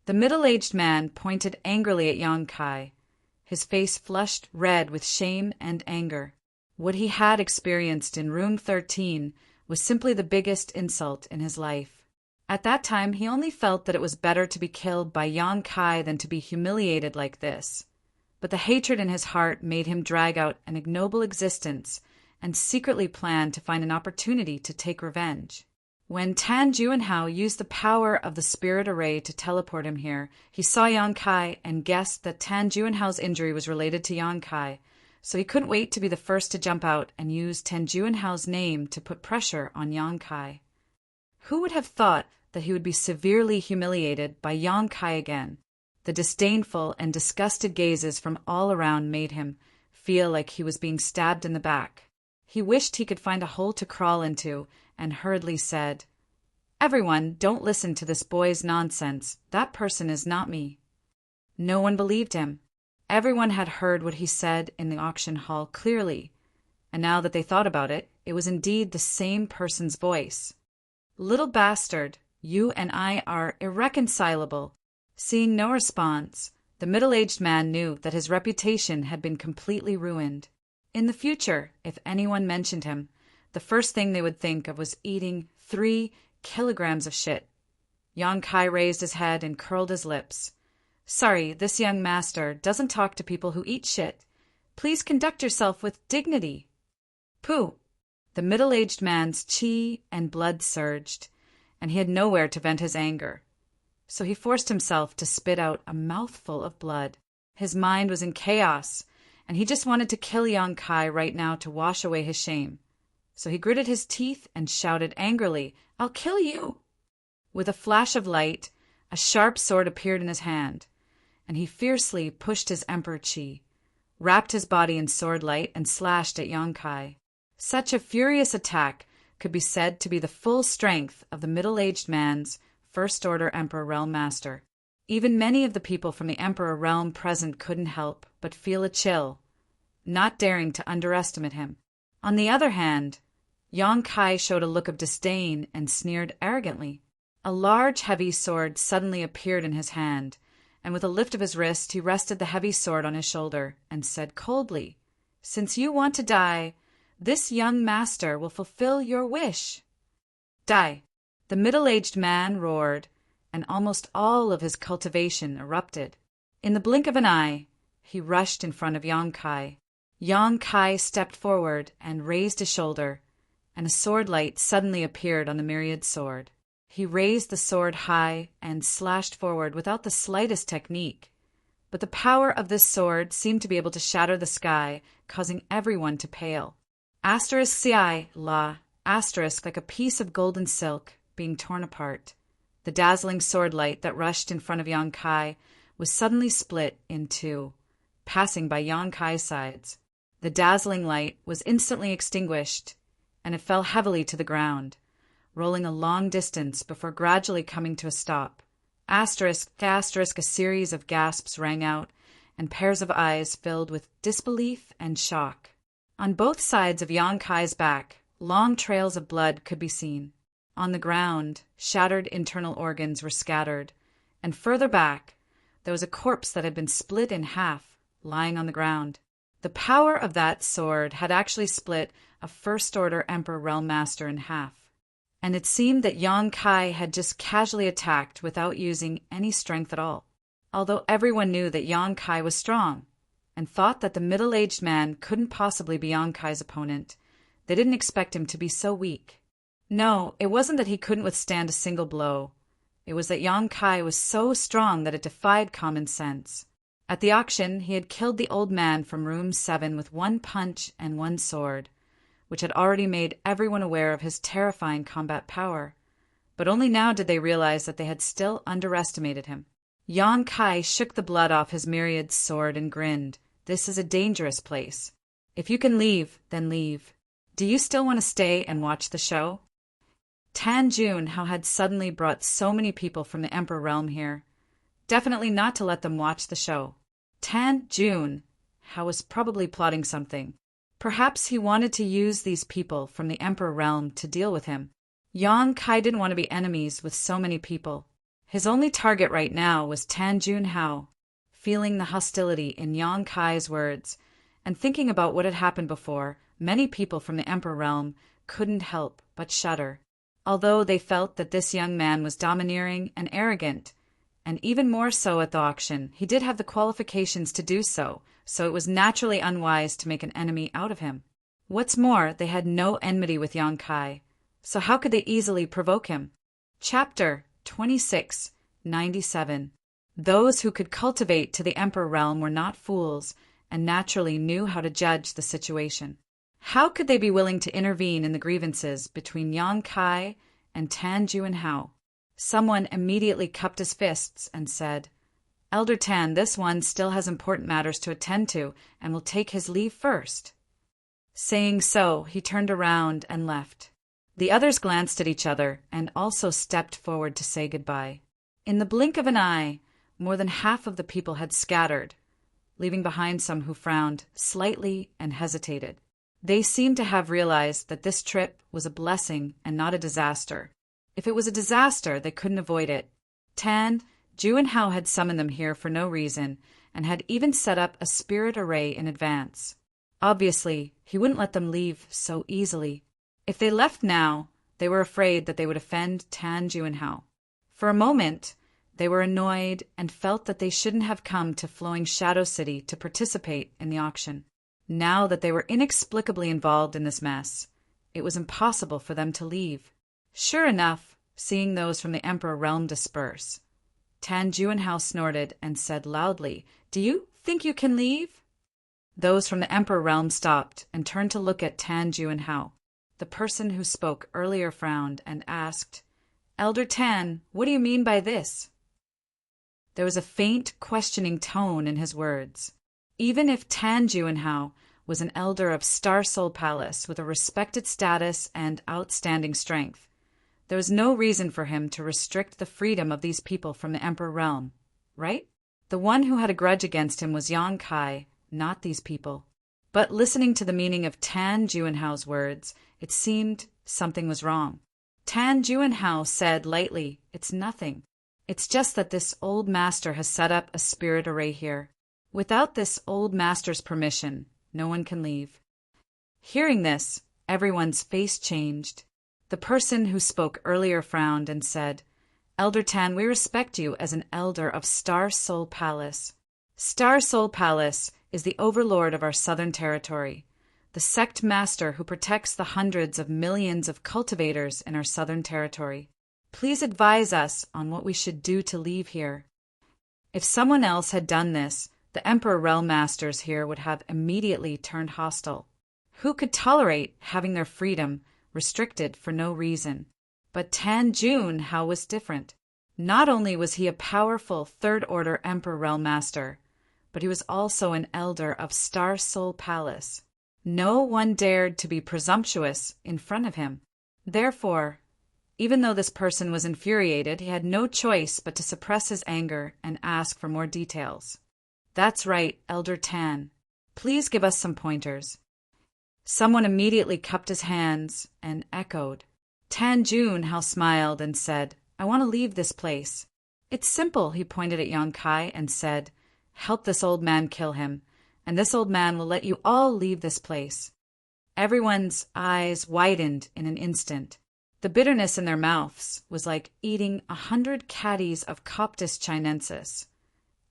The middle-aged man pointed angrily at Yang Kai. His face flushed red with shame and anger. What he had experienced in room 13 was simply the biggest insult in his life. At that time, he only felt that it was better to be killed by Yang Kai than to be humiliated like this. But the hatred in his heart made him drag out an ignoble existence and secretly plan to find an opportunity to take revenge. When Tan Juanhao used the power of the spirit array to teleport him here, he saw Yang Kai and guessed that Tan Juanhao's injury was related to Yang Kai, so he couldn't wait to be the first to jump out and use Tan Juanhao's name to put pressure on Yang Kai. Who would have thought that he would be severely humiliated by Yang Kai again? The disdainful and disgusted gazes from all around made him feel like he was being stabbed in the back. He wished he could find a hole to crawl into and hurriedly said, "Everyone, don't listen to this boy's nonsense. That person is not me." No one believed him. Everyone had heard what he said in the auction hall clearly, and now that they thought about it, it was indeed the same person's voice. "Little bastard, you and I are irreconcilable." Seeing no response, the middle-aged man knew that his reputation had been completely ruined. In the future, if anyone mentioned him, the first thing they would think of was eating 3 kilograms of shit. Yang Kai raised his head and curled his lips. "Sorry, this young master doesn't talk to people who eat shit. Please conduct yourself with dignity." "Pooh!" The middle-aged man's chi and blood surged, and he had nowhere to vent his anger. So he forced himself to spit out a mouthful of blood. His mind was in chaos, and he just wanted to kill Yang Kai right now to wash away his shame. So he gritted his teeth and shouted angrily, "I'll kill you!" With a flash of light, a sharp sword appeared in his hand, and he fiercely pushed his emperor chi, wrapped his body in sword light, and slashed at Yang Kai. Such a furious attack could be said to be the full strength of the middle-aged man's First-Order Emperor Realm Master. Even many of the people from the Emperor Realm present couldn't help but feel a chill, not daring to underestimate him. On the other hand, Yang Kai showed a look of disdain and sneered arrogantly. A large, heavy sword suddenly appeared in his hand, and with a lift of his wrist he rested the heavy sword on his shoulder and said coldly, "Since you want to die, this young master will fulfill your wish." "Die!" The middle-aged man roared, and almost all of his cultivation erupted. In the blink of an eye, he rushed in front of Yang Kai. Yang Kai stepped forward and raised his shoulder, and a sword light suddenly appeared on the myriad sword. He raised the sword high and slashed forward without the slightest technique, but the power of this sword seemed to be able to shatter the sky, causing everyone to pale. Asterisk ci, la, asterisk like a piece of golden silk being torn apart. The dazzling sword light that rushed in front of Yang Kai was suddenly split in two, passing by Yang Kai's sides. The dazzling light was instantly extinguished, and it fell heavily to the ground, rolling a long distance before gradually coming to a stop. Asterisk, asterisk, a series of gasps rang out, and pairs of eyes filled with disbelief and shock. On both sides of Yang Kai's back, long trails of blood could be seen. On the ground, shattered internal organs were scattered, and further back, there was a corpse that had been split in half, lying on the ground. The power of that sword had actually split a First-Order Emperor Realm Master in half, and it seemed that Yang Kai had just casually attacked without using any strength at all. Although everyone knew that Yang Kai was strong, and thought that the middle-aged man couldn't possibly be Yang Kai's opponent, they didn't expect him to be so weak. No, it wasn't that he couldn't withstand a single blow. It was that Yang Kai was so strong that it defied common sense. At the auction, he had killed the old man from room 7 with one punch and one sword, which had already made everyone aware of his terrifying combat power. But only now did they realize that they had still underestimated him. Yang Kai shook the blood off his myriad sword and grinned. This is a dangerous place. If you can leave, then leave. Do you still want to stay and watch the show? Tan Junhao had suddenly brought so many people from the Emperor Realm here. Definitely not to let them watch the show. Tan Junhao was probably plotting something. Perhaps he wanted to use these people from the Emperor Realm to deal with him. Yang Kai didn't want to be enemies with so many people. His only target right now was Tan Junhao. Feeling the hostility in Yang Kai's words, and thinking about what had happened before, many people from the Emperor Realm couldn't help but shudder. Although they felt that this young man was domineering and arrogant, and even more so at the auction, he did have the qualifications to do so, so it was naturally unwise to make an enemy out of him. What's more, they had no enmity with Yang Kai, so how could they easily provoke him? Chapter 2697. Those who could cultivate to the Emperor Realm were not fools, and naturally knew how to judge the situation. How could they be willing to intervene in the grievances between Yang Kai and Tan Junhao? Someone immediately cupped his fists and said, "Elder Tan, this one still has important matters to attend to and will take his leave first." Saying so, he turned around and left. The others glanced at each other and also stepped forward to say goodbye. In the blink of an eye, more than half of the people had scattered, leaving behind some who frowned slightly and hesitated. They seemed to have realized that this trip was a blessing and not a disaster. If it was a disaster, they couldn't avoid it. Tan Junhao had summoned them here for no reason, and had even set up a spirit array in advance. Obviously, he wouldn't let them leave so easily. If they left now, they were afraid that they would offend Tan Junhao. For a moment, they were annoyed and felt that they shouldn't have come to Flowing Shadow City to participate in the auction. Now that they were inexplicably involved in this mess, it was impossible for them to leave. Sure enough, seeing those from the Emperor Realm disperse, Tan Junhao snorted and said loudly, "Do you think you can leave?" Those from the Emperor Realm stopped and turned to look at Tan Junhao. The person who spoke earlier frowned and asked, "Elder Tan, what do you mean by this?" There was a faint, questioning tone in his words. Even if Tan Junhao was an elder of Star Soul Palace with a respected status and outstanding strength, there was no reason for him to restrict the freedom of these people from the Emperor Realm, right? The one who had a grudge against him was Yang Kai, not these people. But listening to the meaning of Tan Junhao's words, it seemed something was wrong. Tan Junhao said lightly, "It's nothing. It's just that this old master has set up a spirit array here. Without this old master's permission, no one can leave." Hearing this, everyone's face changed. The person who spoke earlier frowned and said, "Elder Tan, we respect you as an elder of Star Soul Palace. Star Soul Palace is the overlord of our southern territory, the sect master who protects the hundreds of millions of cultivators in our southern territory. Please advise us on what we should do to leave here." If someone else had done this, the Emperor Realm Masters here would have immediately turned hostile. Who could tolerate having their freedom restricted for no reason? But Tan Junhao was different. Not only was he a powerful third-order Emperor Realm Master, but he was also an elder of Star Soul Palace. No one dared to be presumptuous in front of him. Therefore, even though this person was infuriated, he had no choice but to suppress his anger and ask for more details. "That's right, Elder Tan. Please give us some pointers." Someone immediately cupped his hands and echoed. Tan Junhao smiled and said, "I want to leave this place." "It's simple," he pointed at Yang Kai and said, "Help this old man kill him, and this old man will let you all leave this place." Everyone's eyes widened in an instant. The bitterness in their mouths was like eating 100 caddies of Coptis chinensis.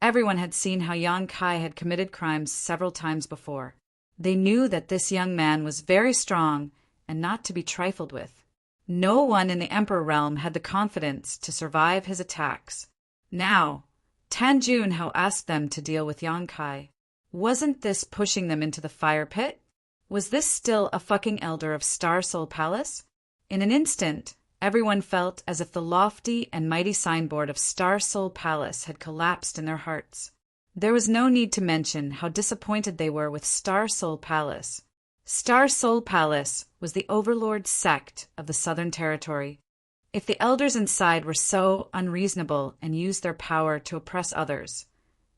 Everyone had seen how Yang Kai had committed crimes several times before. They knew that this young man was very strong and not to be trifled with. No one in the Emperor realm had the confidence to survive his attacks. Now, Tan Junhao asked them to deal with Yang Kai. Wasn't this pushing them into the fire pit? Was this still a fucking elder of Star Soul Palace? In an instant, everyone felt as if the lofty and mighty signboard of Star Soul Palace had collapsed in their hearts. There was no need to mention how disappointed they were with Star Soul Palace. Star Soul Palace was the overlord sect of the Southern Territory. If the elders inside were so unreasonable and used their power to oppress others,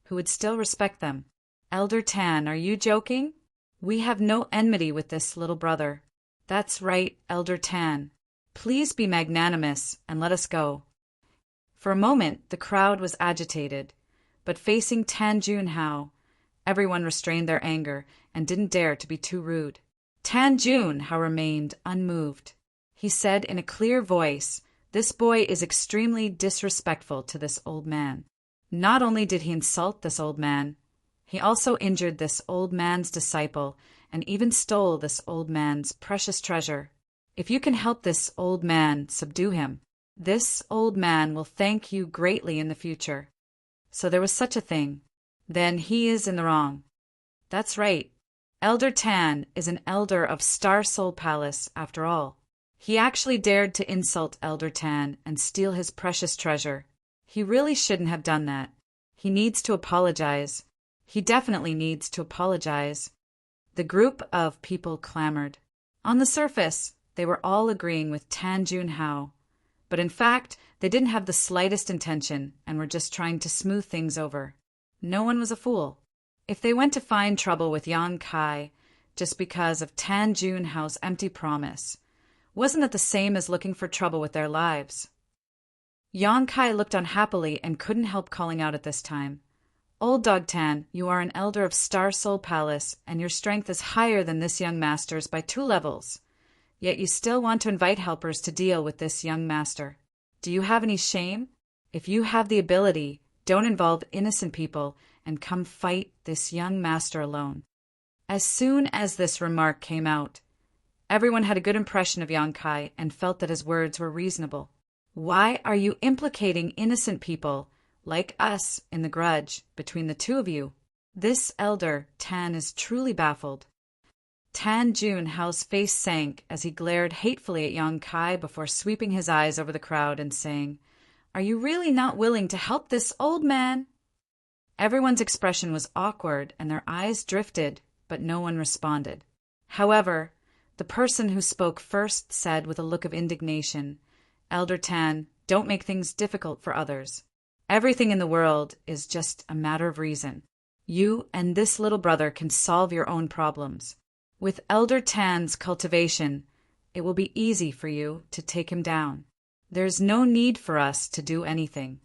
who would still respect them? "Elder Tan, are you joking? We have no enmity with this little brother." "That's right, Elder Tan. Please be magnanimous and let us go." For a moment, the crowd was agitated, but facing Tan Junhao, everyone restrained their anger and didn't dare to be too rude. Tan Junhao remained unmoved. He said in a clear voice, "This boy is extremely disrespectful to this old man." Not only did he insult this old man, he also injured this old man's disciple and even stole this old man's precious treasure. If you can help this old man subdue him, this old man will thank you greatly in the future. So there was such a thing. Then he is in the wrong. That's right. Elder Tan is an elder of Star Soul Palace, after all. He actually dared to insult Elder Tan and steal his precious treasure. He really shouldn't have done that. He needs to apologize. He definitely needs to apologize. The group of people clamored. On the surface, they were all agreeing with Tan Junhao, but in fact, they didn't have the slightest intention and were just trying to smooth things over. No one was a fool. If they went to find trouble with Yang Kai just because of Tan Junhao's empty promise, wasn't it the same as looking for trouble with their lives? Yang Kai looked unhappily and couldn't help calling out at this time. "Old Dog Tan, you are an elder of Star Soul Palace, and your strength is higher than this young master's by 2 levels. Yet you still want to invite helpers to deal with this young master. Do you have any shame? If you have the ability, don't involve innocent people and come fight this young master alone." As soon as this remark came out, everyone had a good impression of Yang Kai and felt that his words were reasonable. Why are you implicating innocent people like us in the grudge between the two of you? This elder, Tan, is truly baffled. Tan Junhao's face sank as he glared hatefully at Yang Kai before sweeping his eyes over the crowd and saying, "Are you really not willing to help this old man?" Everyone's expression was awkward and their eyes drifted, but no one responded. However, the person who spoke first said with a look of indignation, "Elder Tan, don't make things difficult for others. Everything in the world is just a matter of reason. You and this little brother can solve your own problems. With Elder Tan's cultivation, it will be easy for you to take him down. There's no need for us to do anything."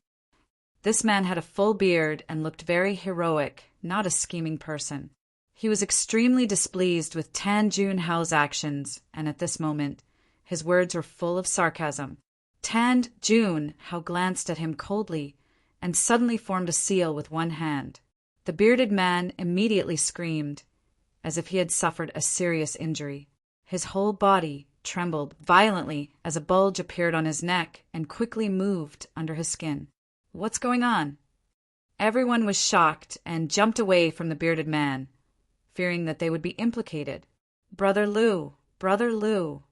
This man had a full beard and looked very heroic, not a scheming person. He was extremely displeased with Tan Junhao's actions, and at this moment, his words were full of sarcasm. Tan Junhao glanced at him coldly and suddenly formed a seal with one hand. The bearded man immediately screamed, as if he had suffered a serious injury. His whole body trembled violently as a bulge appeared on his neck and quickly moved under his skin. What's going on? Everyone was shocked and jumped away from the bearded man, fearing that they would be implicated. Brother Lu, Brother Lu.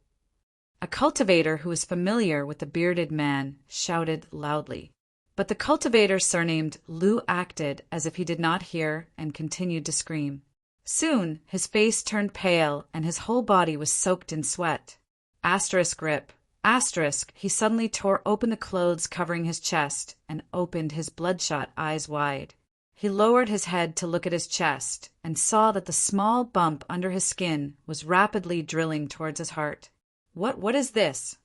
A cultivator who was familiar with the bearded man shouted loudly. But the cultivator surnamed Lu acted as if he did not hear and continued to scream. Soon his face turned pale and his whole body was soaked in sweat. Asterisk rip. Asterisk, he suddenly tore open the clothes covering his chest and opened his bloodshot eyes wide. He lowered his head to look at his chest and saw that the small bump under his skin was rapidly drilling towards his heart. What is this?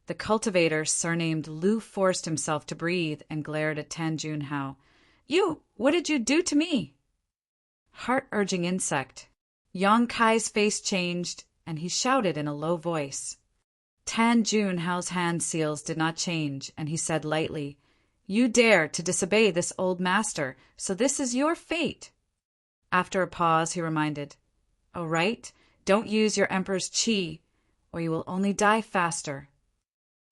The cultivator, surnamed Lu, forced himself to breathe and glared at Tan Junhao. What did you do to me? Heart-urging insect. Yang Kai's face changed, and he shouted in a low voice. Tan Junhao's hand seals did not change, and he said lightly, You dare to disobey this old master, so this is your fate. After a pause, he reminded, Oh, right, don't use your emperor's qi, or you will only die faster.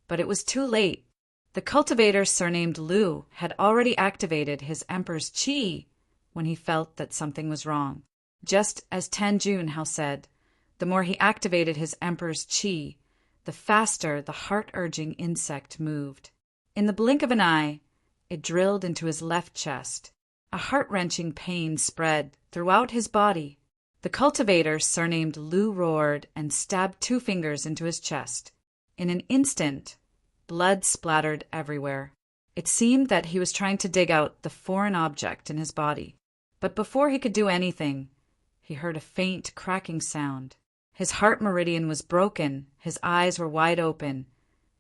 But it was too late. The cultivator, surnamed Lu, had already activated his emperor's qi when he felt that something was wrong. Just as Tan Junhao said, the more he activated his emperor's qi, the faster the heart-urging insect moved. In the blink of an eye, it drilled into his left chest. A heart-wrenching pain spread throughout his body. The cultivator, surnamed Lu, roared and stabbed 2 fingers into his chest. In an instant, blood splattered everywhere. It seemed that he was trying to dig out the foreign object in his body. But before he could do anything, he heard a faint cracking sound. His heart meridian was broken, his eyes were wide open,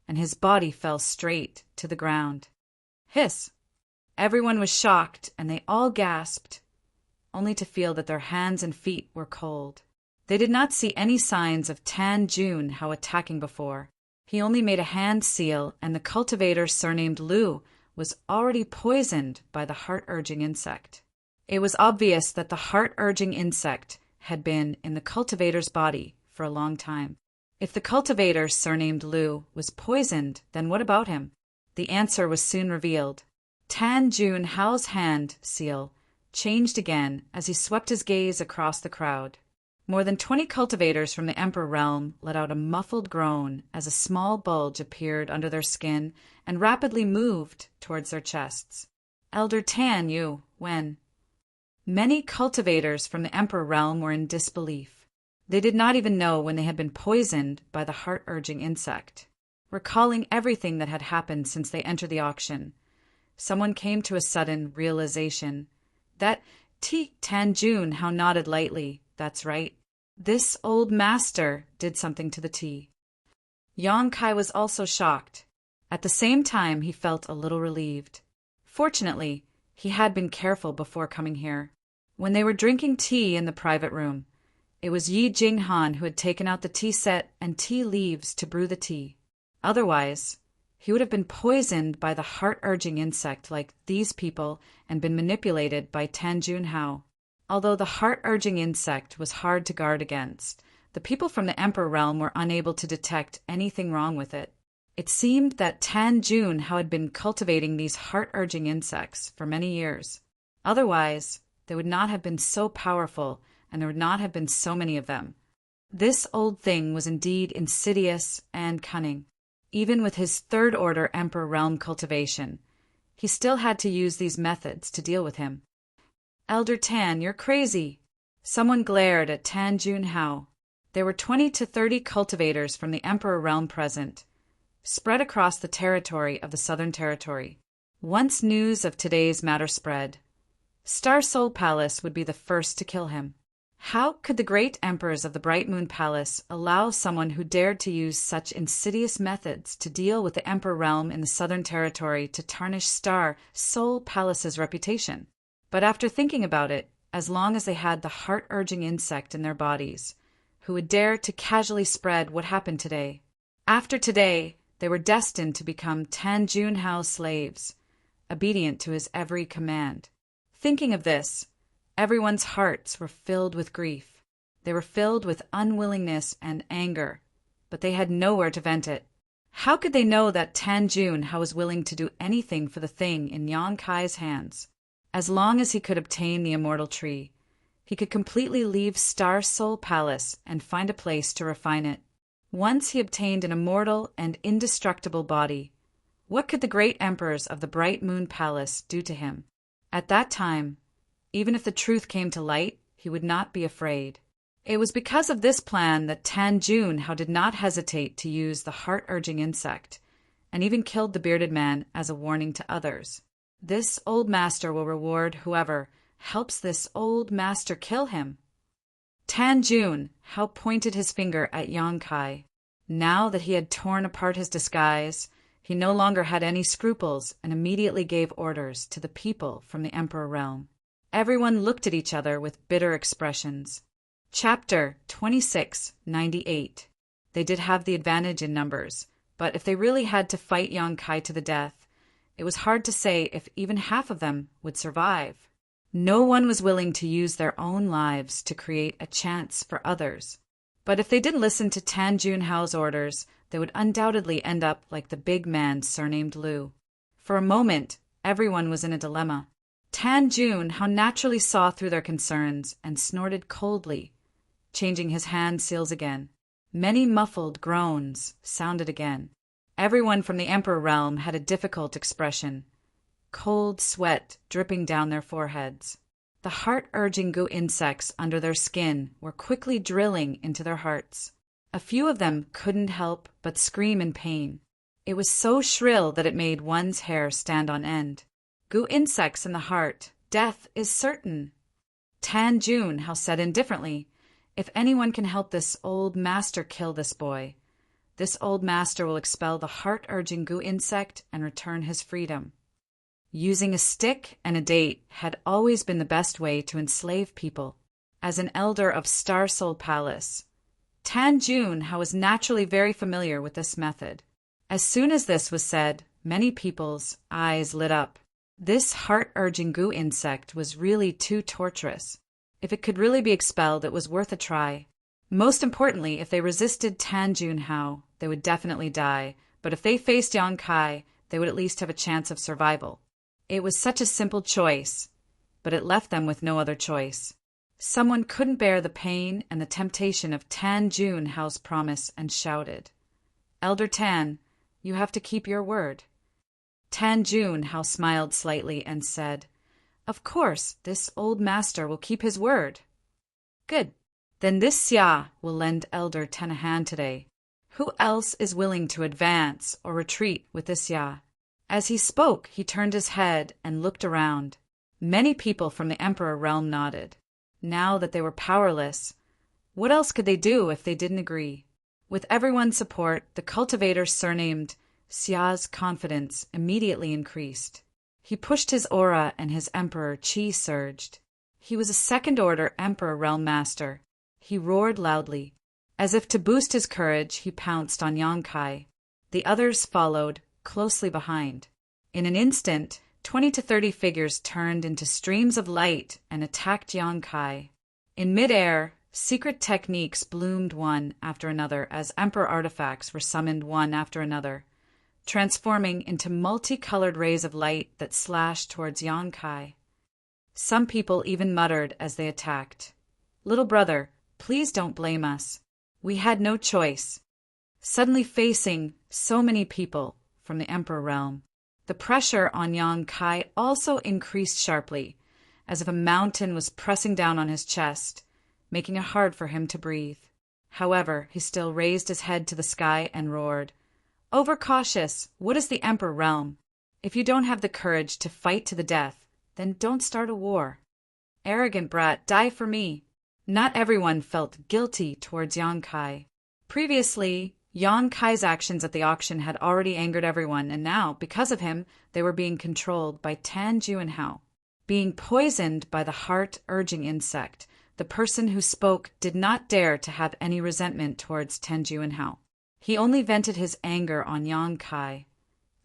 and his body fell straight to the ground. Hiss! Everyone was shocked, and they all gasped, only to feel that their hands and feet were cold. They did not see any signs of Tan Junhao attacking before. He only made a hand seal, and the cultivator, surnamed Lu, was already poisoned by the heart-urging insect. It was obvious that the heart-urging insect had been in the cultivator's body for a long time. If the cultivator, surnamed Lu, was poisoned, then what about him? The answer was soon revealed. Tan Junhao's hand seal changed again as he swept his gaze across the crowd. More than 20 cultivators from the Emperor realm let out a muffled groan as a small bulge appeared under their skin and rapidly moved towards their chests. Elder Tan, when? Many cultivators from the Emperor realm were in disbelief. They did not even know when they had been poisoned by the heart-urging insect. Recalling everything that had happened since they entered the auction, someone came to a sudden realization. Tan Junhao nodded lightly. That's right. This old master did something to the tea. Yang Kai was also shocked. At the same time, he felt a little relieved. Fortunately, he had been careful before coming here. When they were drinking tea in the private room, it was Yi Jinghan who had taken out the tea set and tea leaves to brew the tea. Otherwise, he would have been poisoned by the heart-urging insect like these people and been manipulated by Tan Junhao. Although the heart-urging insect was hard to guard against, the people from the Emperor realm were unable to detect anything wrong with it. It seemed that Tan Junhao had been cultivating these heart-urging insects for many years. Otherwise, they would not have been so powerful, and there would not have been so many of them. This old thing was indeed insidious and cunning. Even with his third-order Emperor realm cultivation, he still had to use these methods to deal with him. Elder Tan, you're crazy. Someone glared at Tan Junhao. There were 20 to 30 cultivators from the Emperor realm present, spread across the territory of the Southern Territory. Once news of today's matter spread, Star Soul Palace would be the first to kill him. How could the great emperors of the Bright Moon Palace allow someone who dared to use such insidious methods to deal with the Emperor realm in the Southern Territory to tarnish Star Soul Palace's reputation? But after thinking about it, as long as they had the heart-urging insect in their bodies, who would dare to casually spread what happened today? After today, they were destined to become Tan Junhao's slaves, obedient to his every command. Thinking of this, everyone's hearts were filled with grief. They were filled with unwillingness and anger, but they had nowhere to vent it. How could they know that Tan Junhao was willing to do anything for the thing in Yang Kai's hands? As long as he could obtain the immortal tree, he could completely leave Star Soul Palace and find a place to refine it. Once he obtained an immortal and indestructible body, what could the great emperors of the Bright Moon Palace do to him? At that time, even if the truth came to light, he would not be afraid. It was because of this plan that Tan Junhao did not hesitate to use the heart-urging insect, and even killed the bearded man as a warning to others. This old master will reward whoever helps this old master kill him. Tan Junhao pointed his finger at Yang Kai. Now that he had torn apart his disguise, he no longer had any scruples and immediately gave orders to the people from the Emperor realm. Everyone looked at each other with bitter expressions. Chapter 2698. They did have the advantage in numbers, but if they really had to fight Yang Kai to the death, it was hard to say if even half of them would survive. No one was willing to use their own lives to create a chance for others. But if they didn't listen to Tan Junhao's orders, they would undoubtedly end up like the big man surnamed Liu. For a moment, everyone was in a dilemma. Tan Junhao naturally saw through their concerns and snorted coldly, changing his hand seals again. Many muffled groans sounded again. Everyone from the Emperor realm had a difficult expression, cold sweat dripping down their foreheads. The heart-urging goo insects under their skin were quickly drilling into their hearts. A few of them couldn't help but scream in pain. It was so shrill that it made one's hair stand on end. Goo insects in the heart, death is certain. Tan Junhao said indifferently, if anyone can help this old master kill this boy, this old master will expel the heart-urging goo insect and return his freedom. Using a stick and a date had always been the best way to enslave people. As an elder of Star Soul Palace, Tan Junhao was naturally very familiar with this method. As soon as this was said, many people's eyes lit up. This heart-urging goo insect was really too torturous. If it could really be expelled, it was worth a try. Most importantly, if they resisted Tan Junhao, they would definitely die, but if they faced Yang Kai, they would at least have a chance of survival. It was such a simple choice, but it left them with no other choice. Someone couldn't bear the pain and the temptation of Tan Junhao's promise and shouted, "Elder Tan, you have to keep your word." Tan Junhao smiled slightly and said, "Of course, this old master will keep his word." "Good. Then this Xia will lend Elder Tan a hand today. Who else is willing to advance or retreat with this Xia?" As he spoke, he turned his head and looked around. Many people from the Emperor realm nodded. Now that they were powerless, what else could they do if they didn't agree? With everyone's support, the cultivator surnamed Xia's confidence immediately increased. He pushed his aura and his emperor chi surged. He was a second-order Emperor Realm Master. He roared loudly. As if to boost his courage, he pounced on Yang Kai. The others followed, closely behind. In an instant, 20 to 30 figures turned into streams of light and attacked Yang Kai. In mid-air, secret techniques bloomed one after another as Emperor artifacts were summoned one after another, transforming into multicolored rays of light that slashed towards Yang Kai. Some people even muttered as they attacked, "Little brother, please don't blame us. We had no choice." Suddenly facing so many people from the Emperor realm, the pressure on Yang Kai also increased sharply, as if a mountain was pressing down on his chest, making it hard for him to breathe. However, he still raised his head to the sky and roared, "Overcautious! What is the Emperor realm? If you don't have the courage to fight to the death, then don't start a war. Arrogant brat, die for me." Not everyone felt guilty towards Yang Kai. Previously, Yang Kai's actions at the auction had already angered everyone, and now, because of him, they were being controlled by Tan Junhao. Being poisoned by the heart-urging insect, the person who spoke did not dare to have any resentment towards Tan Junhao. He only vented his anger on Yang Kai,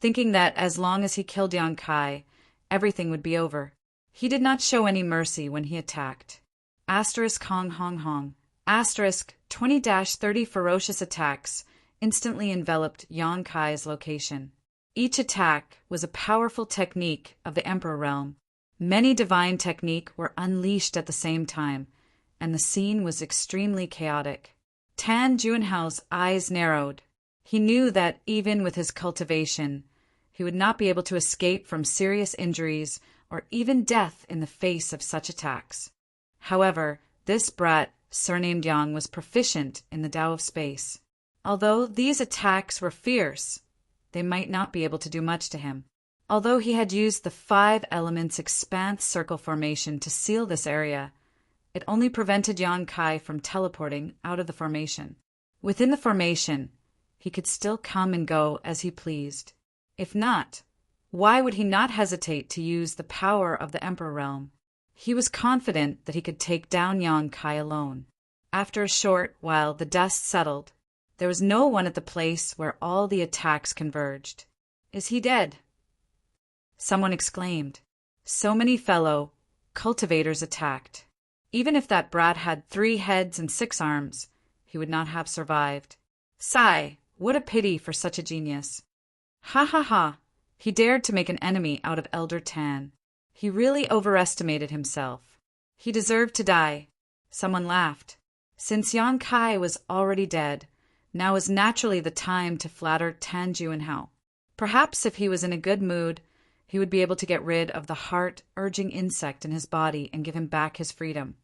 thinking that as long as he killed Yang Kai, everything would be over. He did not show any mercy when he attacked. Hong Hong Hong. 20-30 ferocious attacks instantly enveloped Yang Kai's location. Each attack was a powerful technique of the Emperor realm. Many divine technique were unleashed at the same time, and the scene was extremely chaotic. Tan Junhao's eyes narrowed. He knew that even with his cultivation, he would not be able to escape from serious injuries or even death in the face of such attacks. However, this brat, surnamed Yang, was proficient in the Tao of Space. Although these attacks were fierce, they might not be able to do much to him. Although he had used the 5 elements expanse circle formation to seal this area, it only prevented Yang Kai from teleporting out of the formation. Within the formation, he could still come and go as he pleased. If not, why would he not hesitate to use the power of the Emperor Realm? He was confident that he could take down Yang Kai alone. After a short while, the dust settled. There was no one at the place where all the attacks converged. "Is he dead?" someone exclaimed. So many fellow cultivators attacked. Even if that brat had 3 heads and 6 arms, he would not have survived. Sigh, what a pity for such a genius. Ha ha ha, he dared to make an enemy out of Elder Tan. He really overestimated himself. He deserved to die. Someone laughed. Since Yang Kai was already dead, now was naturally the time to flatter Tan Junhao. Perhaps if he was in a good mood, he would be able to get rid of the heart-urging insect in his body and give him back his freedom.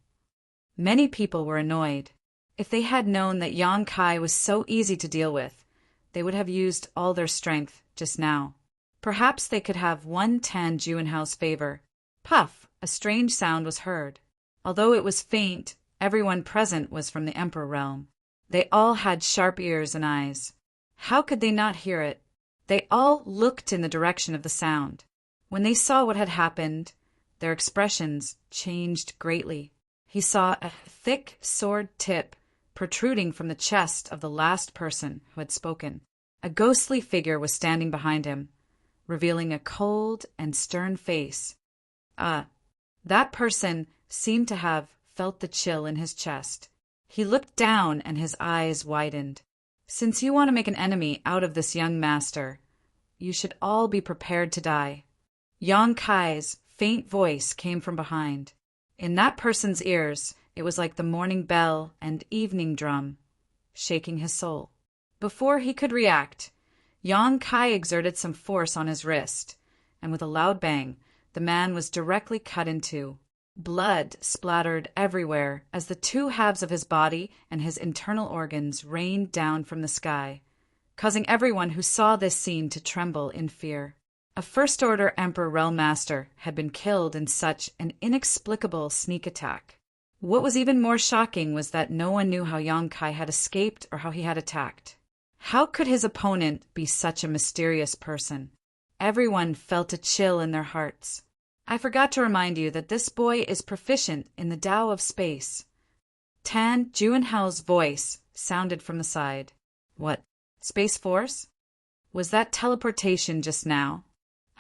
Many people were annoyed. If they had known that Yang Kai was so easy to deal with, they would have used all their strength just now. Perhaps they could have won Tan Junhao's favor. Puff! A strange sound was heard. Although it was faint, everyone present was from the Emperor Realm. They all had sharp ears and eyes. How could they not hear it? They all looked in the direction of the sound. When they saw what had happened, their expressions changed greatly. He saw a thick sword tip protruding from the chest of the last person who had spoken. A ghostly figure was standing behind him, revealing a cold and stern face. That person seemed to have felt the chill in his chest. He looked down and his eyes widened. Since you want to make an enemy out of this young master, you should all be prepared to die. Yang Kai's faint voice came from behind. In that person's ears, it was like the morning bell and evening drum, shaking his soul. Before he could react, Yang Kai exerted some force on his wrist, and with a loud bang, the man was directly cut in two. Blood splattered everywhere as the 2 halves of his body and his internal organs rained down from the sky, causing everyone who saw this scene to tremble in fear. A First-Order Emperor Realm Master had been killed in such an inexplicable sneak attack. What was even more shocking was that no one knew how Yang Kai had escaped or how he had attacked. How could his opponent be such a mysterious person? Everyone felt a chill in their hearts. I forgot to remind you that this boy is proficient in the Tao of Space. Tan Junhao's voice sounded from the side. What? Space Force? Was that teleportation just now?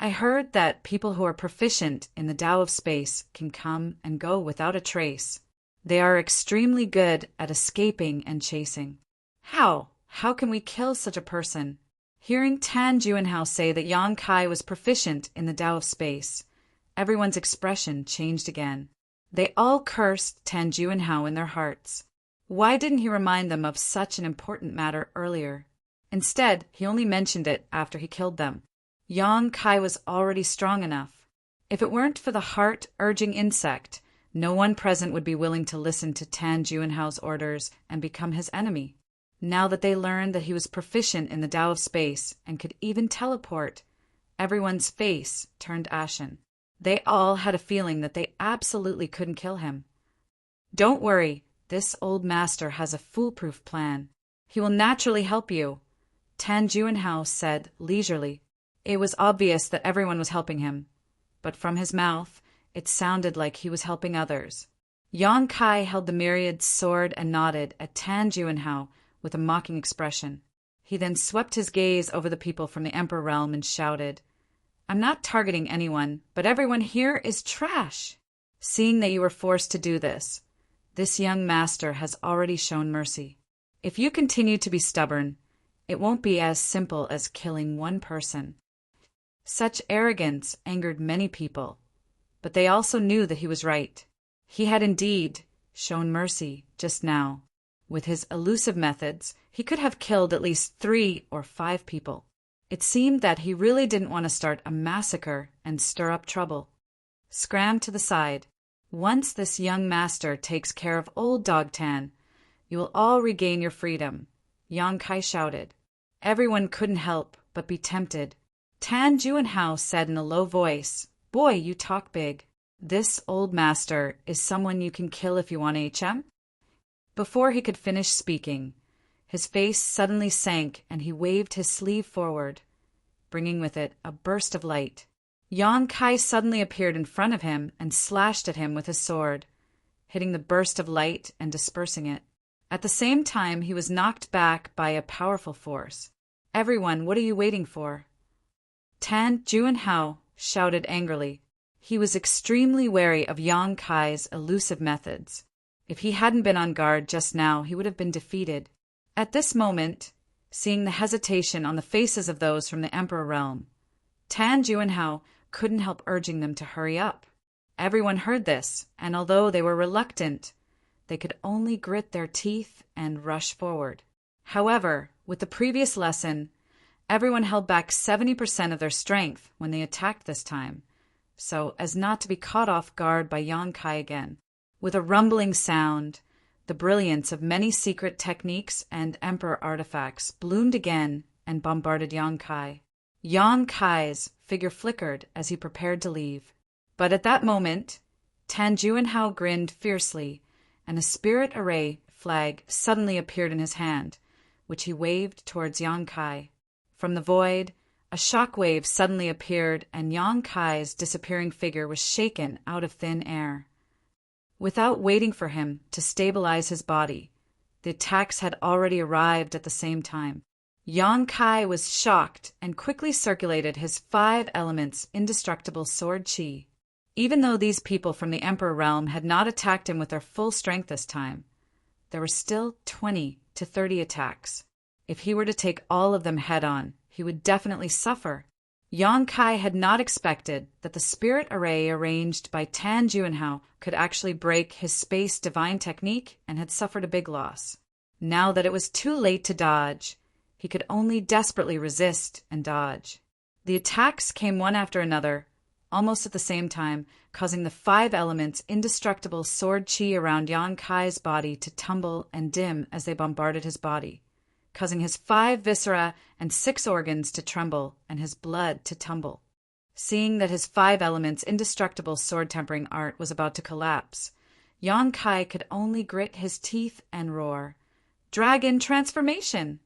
I heard that people who are proficient in the Tao of Space can come and go without a trace. They are extremely good at escaping and chasing. How? How can we kill such a person? Hearing Tan Junhao say that Yang Kai was proficient in the Tao of Space, everyone's expression changed again. They all cursed Tan Junhao in their hearts. Why didn't he remind them of such an important matter earlier? Instead, he only mentioned it after he killed them. Yang Kai was already strong enough. If it weren't for the heart-urging insect, no one present would be willing to listen to Tan Junhao's orders and become his enemy. Now that they learned that he was proficient in the Tao of Space and could even teleport, everyone's face turned ashen. They all had a feeling that they absolutely couldn't kill him. Don't worry, this old master has a foolproof plan. He will naturally help you, Tan Junhao said leisurely. It was obvious that everyone was helping him, but from his mouth, it sounded like he was helping others. Yang Kai held the myriad sword and nodded at Tan Junhao with a mocking expression. He then swept his gaze over the people from the Emperor Realm and shouted, I'm not targeting anyone, but everyone here is trash. Seeing that you were forced to do this young master has already shown mercy. If you continue to be stubborn, it won't be as simple as killing one person. Such arrogance angered many people. but they also knew that he was right. He had indeed shown mercy just now. With his elusive methods, he could have killed at least 3 or 5 people. It seemed that he really didn't want to start a massacre and stir up trouble. Scram to the side. Once this young master takes care of old Dog Tan, you will all regain your freedom, Yang Kai shouted. Everyone couldn't help but be tempted. Tan Juanhao said in a low voice, "Boy, you talk big. This old master is someone you can kill if you want, HM?" Before he could finish speaking, his face suddenly sank and he waved his sleeve forward, bringing with it a burst of light. Yang Kai suddenly appeared in front of him and slashed at him with his sword, hitting the burst of light and dispersing it. At the same time, he was knocked back by a powerful force. "Everyone, what are you waiting for?" Tan Juanhao shouted angrily. He was extremely wary of Yang Kai's elusive methods. If he hadn't been on guard just now, he would have been defeated. At this moment, seeing the hesitation on the faces of those from the Emperor realm, Tan Juanhao couldn't help urging them to hurry up. Everyone heard this, and although they were reluctant, they could only grit their teeth and rush forward. However, with the previous lesson, everyone held back 70% of their strength when they attacked this time, so as not to be caught off guard by Yang Kai again. With a rumbling sound, the brilliance of many secret techniques and emperor artifacts bloomed again and bombarded Yang Kai. Yang Kai's figure flickered as he prepared to leave. But at that moment, Tan Juanhao grinned fiercely, and a spirit array flag suddenly appeared in his hand, which he waved towards Yang Kai. From the void, a shock wave suddenly appeared, and Yang Kai's disappearing figure was shaken out of thin air. Without waiting for him to stabilize his body, the attacks had already arrived at the same time. Yang Kai was shocked and quickly circulated his 5 elements indestructible sword chi. Even though these people from the Emperor realm had not attacked him with their full strength this time, there were still 20 to 30 attacks. If he were to take all of them head-on, he would definitely suffer. Yang Kai had not expected that the spirit array arranged by Tan Juanhao could actually break his space divine technique and had suffered a big loss. Now that it was too late to dodge, he could only desperately resist and dodge. The attacks came one after another, almost at the same time, causing the 5 elements indestructible sword chi around Yang Kai's body to tumble and dim as they bombarded his body, causing his 5 viscera and 6 organs to tremble and his blood to tumble. Seeing that his 5 elements indestructible sword tempering art was about to collapse, Yang Kai could only grit his teeth and roar, "Dragon transformation!"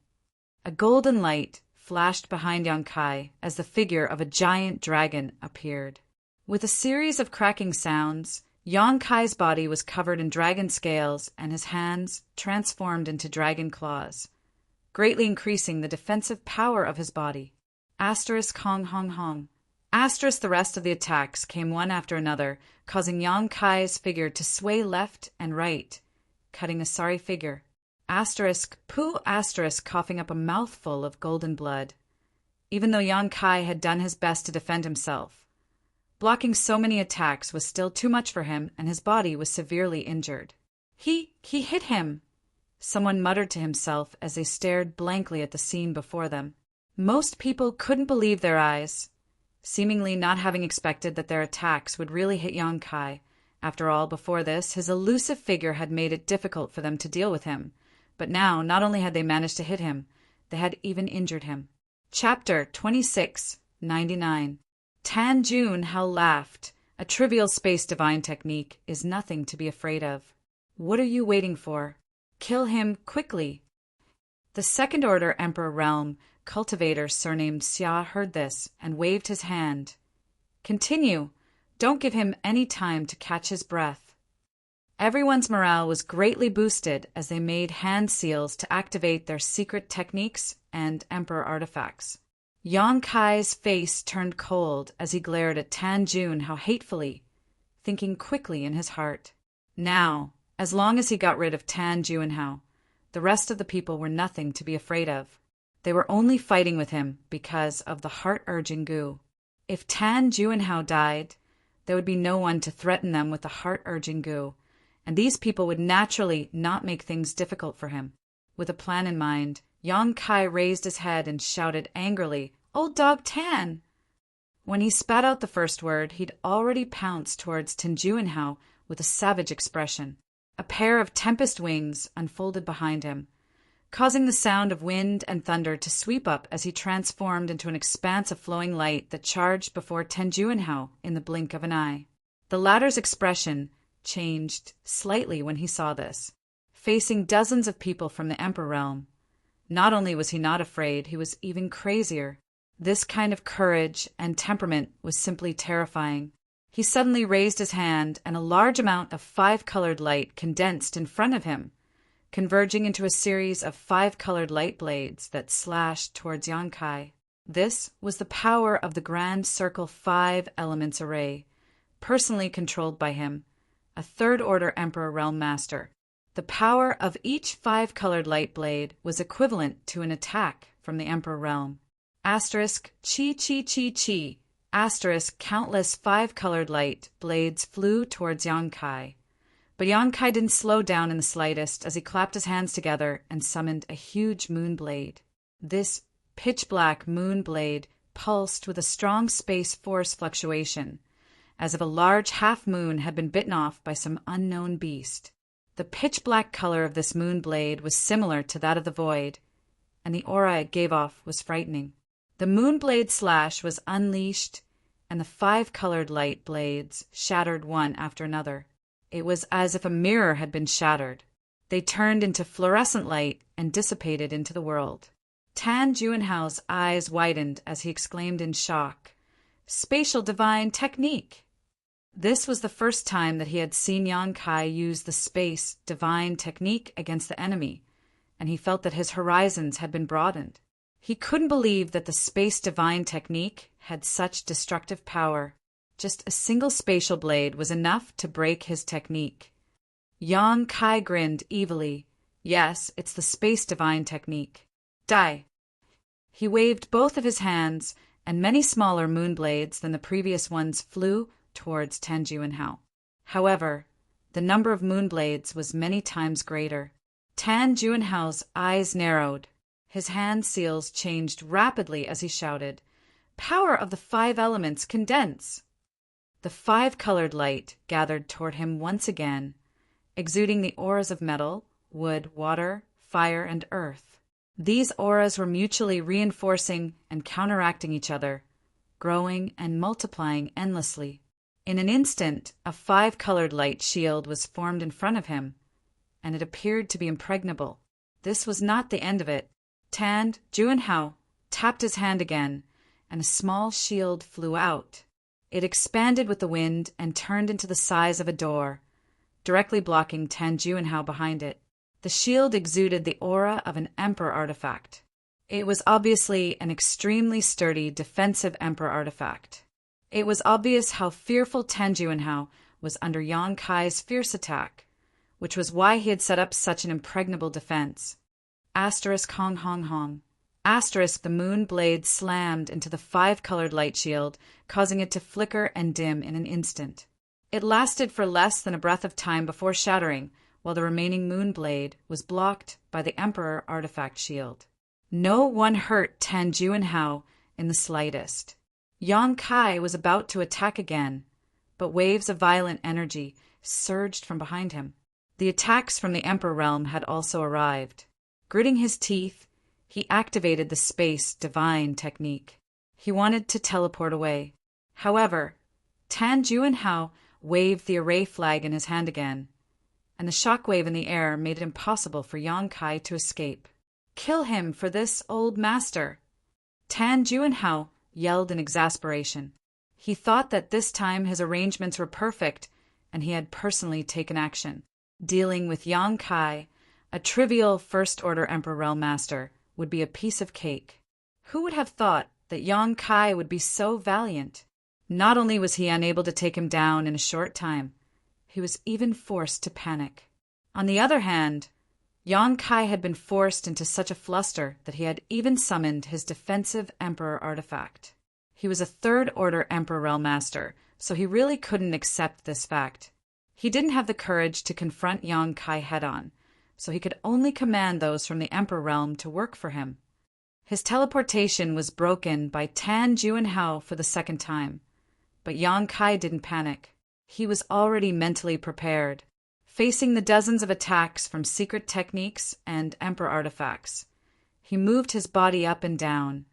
A golden light flashed behind Yang Kai as the figure of a giant dragon appeared. With a series of cracking sounds, Yang Kai's body was covered in dragon scales and his hands transformed into dragon claws, greatly increasing the defensive power of his body. Asterisk Hong Hong Hong. Asterisk the rest of the attacks came one after another, causing Yang Kai's figure to sway left and right, cutting a sorry figure. Asterisk Pooh asterisk coughing up a mouthful of golden blood. Even though Yang Kai had done his best to defend himself, blocking so many attacks was still too much for him and his body was severely injured. He hit him! Someone muttered to himself as they stared blankly at the scene before them. Most people couldn't believe their eyes, seemingly not having expected that their attacks would really hit Yang Kai. After all, before this, his elusive figure had made it difficult for them to deal with him. But now, not only had they managed to hit him, they had even injured him. Chapter 2699. Tan Juanhao laughed. A trivial space divine technique is nothing to be afraid of. What are you waiting for? Kill him quickly. The Second Order Emperor Realm cultivator surnamed Xia heard this and waved his hand. Continue. Don't give him any time to catch his breath. Everyone's morale was greatly boosted as they made hand seals to activate their secret techniques and emperor artifacts. Yang Kai's face turned cold as he glared at Tan Juanhao hatefully, thinking quickly in his heart. Now, as long as he got rid of Tan Juanhao, the rest of the people were nothing to be afraid of. They were only fighting with him because of the heart-urging goo. If Tan Juanhao died, there would be no one to threaten them with the heart-urging goo, and these people would naturally not make things difficult for him. With a plan in mind, Yang Kai raised his head and shouted angrily, "Old dog Tan!" When he spat out the first word, he'd already pounced towards Tin Juanhao with a savage expression. A pair of tempest wings unfolded behind him, causing the sound of wind and thunder to sweep up as he transformed into an expanse of flowing light that charged before Tin Juanhao in the blink of an eye. The latter's expression changed slightly when he saw this. Facing dozens of people from the Emperor realm, not only was he not afraid, he was even crazier. This kind of courage and temperament was simply terrifying. He suddenly raised his hand, and a large amount of 5-colored light condensed in front of him, converging into a series of 5-colored light blades that slashed towards Yang Kai. This was the power of the Grand Circle 5 Elements Array, personally controlled by him, a third-order Emperor Realm Master. The power of each 5-colored light blade was equivalent to an attack from the Emperor Realm. Asterisk, chi chi chi chi. Asterisk, countless 5-colored light blades flew towards Yang Kai. But Yang Kai didn't slow down in the slightest as he clapped his hands together and summoned a huge moon blade. This pitch-black moon blade pulsed with a strong space force fluctuation, as if a large half-moon had been bitten off by some unknown beast. The pitch-black color of this moon blade was similar to that of the void, and the aura it gave off was frightening. The moonblade slash was unleashed, and the 5-colored light blades shattered one after another. It was as if a mirror had been shattered. They turned into fluorescent light and dissipated into the world. Tan Juanhao's eyes widened as he exclaimed in shock, "Spatial divine technique!" This was the first time that he had seen Yang Kai use the space divine technique against the enemy, and he felt that his horizons had been broadened. He couldn't believe that the space divine technique had such destructive power. Just a single spatial blade was enough to break his technique. Yang Kai grinned evilly. "Yes, it's the space divine technique. Die." He waved both of his hands, and many smaller moon blades than the previous ones flew towards Tan Juanhao. However, the number of moon blades was many times greater. Tan Juanhao's eyes narrowed. His hand seals changed rapidly as he shouted, "Power of the 5 elements, condense!" The 5-colored light gathered toward him once again, exuding the auras of metal, wood, water, fire, and earth. These auras were mutually reinforcing and counteracting each other, growing and multiplying endlessly. In an instant, a 5-colored light shield was formed in front of him, and it appeared to be impregnable. This was not the end of it. Tan Juanhao tapped his hand again, and a small shield flew out. It expanded with the wind and turned into the size of a door, directly blocking Tan Juanhao behind it. The shield exuded the aura of an Emperor artifact. It was obviously an extremely sturdy defensive Emperor artifact. It was obvious how fearful Tan Juanhao was under Yang Kai's fierce attack, which was why he had set up such an impregnable defense. Asterisk hong hong hong. Asterisk the moon blade slammed into the 5-colored light shield, causing it to flicker and dim in an instant. It lasted for less than a breath of time before shattering, while the remaining moon blade was blocked by the Emperor artifact shield. No one hurt Tan Juanhao in the slightest. Yang Kai was about to attack again, but waves of violent energy surged from behind him. The attacks from the Emperor realm had also arrived. Gritting his teeth, he activated the space divine technique. He wanted to teleport away. However, Tan Juanhao waved the array flag in his hand again, and the shockwave in the air made it impossible for Yang Kai to escape. "Kill him for this, old master!" Tan Juanhao yelled in exasperation. He thought that this time his arrangements were perfect, and he had personally taken action. Dealing with Yang Kai, a trivial first-order Emperor Realm Master, would be a piece of cake. Who would have thought that Yang Kai would be so valiant? Not only was he unable to take him down in a short time, he was even forced to panic. On the other hand, Yang Kai had been forced into such a fluster that he had even summoned his defensive Emperor artifact. He was a third-order Emperor Realm Master so he really couldn't accept this fact. He didn't have the courage to confront Yang Kai head-on, so he could only command those from the Emperor realm to work for him. His teleportation was broken by Tan Juanhao for the second time, but Yang Kai didn't panic. He was already mentally prepared, facing the dozens of attacks from secret techniques and Emperor artifacts. He moved his body up and down,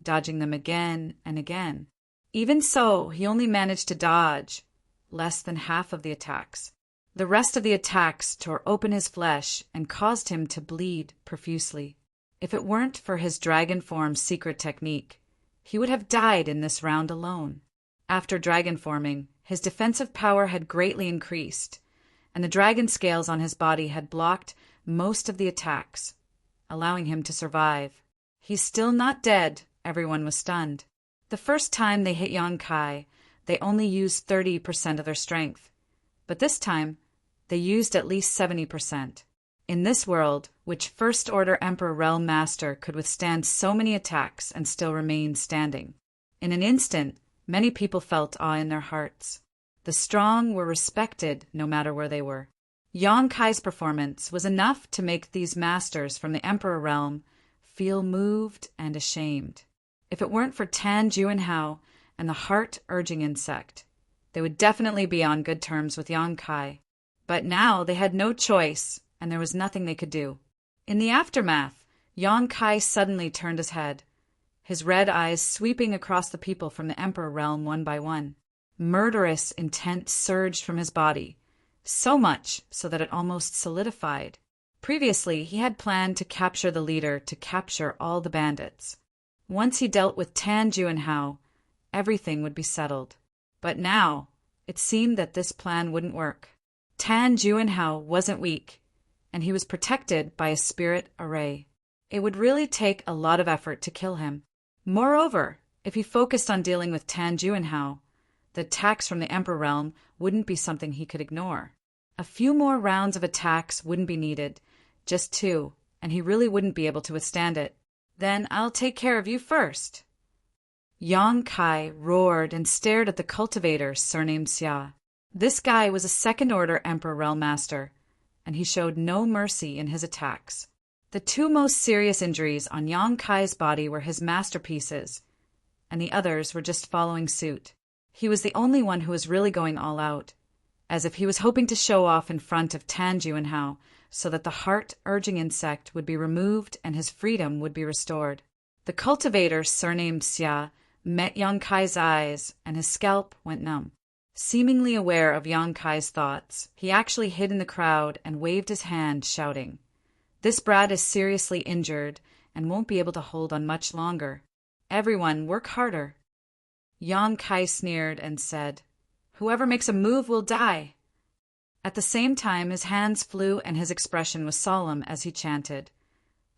dodging them again and again. Even so, he only managed to dodge less than half of the attacks. The rest of the attacks tore open his flesh and caused him to bleed profusely. If it weren't for his dragon form secret technique, he would have died in this round alone. After dragon forming, his defensive power had greatly increased, and the dragon scales on his body had blocked most of the attacks, allowing him to survive. He's still not dead, everyone was stunned. The first time they hit Yang Kai, they only used 30% of their strength, but this time, they used at least 70%. In this world, which First Order Emperor Realm Master could withstand so many attacks and still remain standing? In an instant, many people felt awe in their hearts. The strong were respected no matter where they were. Yang Kai's performance was enough to make these masters from the Emperor Realm feel moved and ashamed. If it weren't for Tan Juanhao and the heart-urging insect, they would definitely be on good terms with Yang Kai. But now they had no choice, and there was nothing they could do. In the aftermath, Yang Kai suddenly turned his head, his red eyes sweeping across the people from the Emperor realm one by one. Murderous intent surged from his body, so much so that it almost solidified. Previously, he had planned to capture the leader to capture all the bandits. Once he dealt with Tan Juanhao, everything would be settled. But now, it seemed that this plan wouldn't work. Tan Juanhao wasn't weak, and he was protected by a spirit array. It would really take a lot of effort to kill him. Moreover, if he focused on dealing with Tan Juanhao, the attacks from the Emperor realm wouldn't be something he could ignore. A few more rounds of attacks wouldn't be needed, just 2, and he really wouldn't be able to withstand it. Then I'll take care of you first. Yang Kai roared and stared at the cultivator surnamed Xia. This guy was a second-order Emperor Realm Master, and he showed no mercy in his attacks. The 2 most serious injuries on Yang Kai's body were his masterpieces, and the others were just following suit. He was the only one who was really going all out, as if he was hoping to show off in front of Tan Juanhao so that the heart-urging insect would be removed and his freedom would be restored. The cultivator surnamed Xia met Yang Kai's eyes, and his scalp went numb. Seemingly aware of Yang Kai's thoughts, he actually hid in the crowd and waved his hand, shouting, "This brat is seriously injured and won't be able to hold on much longer. Everyone, work harder." Yang Kai sneered and said, "Whoever makes a move will die." At the same time, his hands flew and his expression was solemn as he chanted,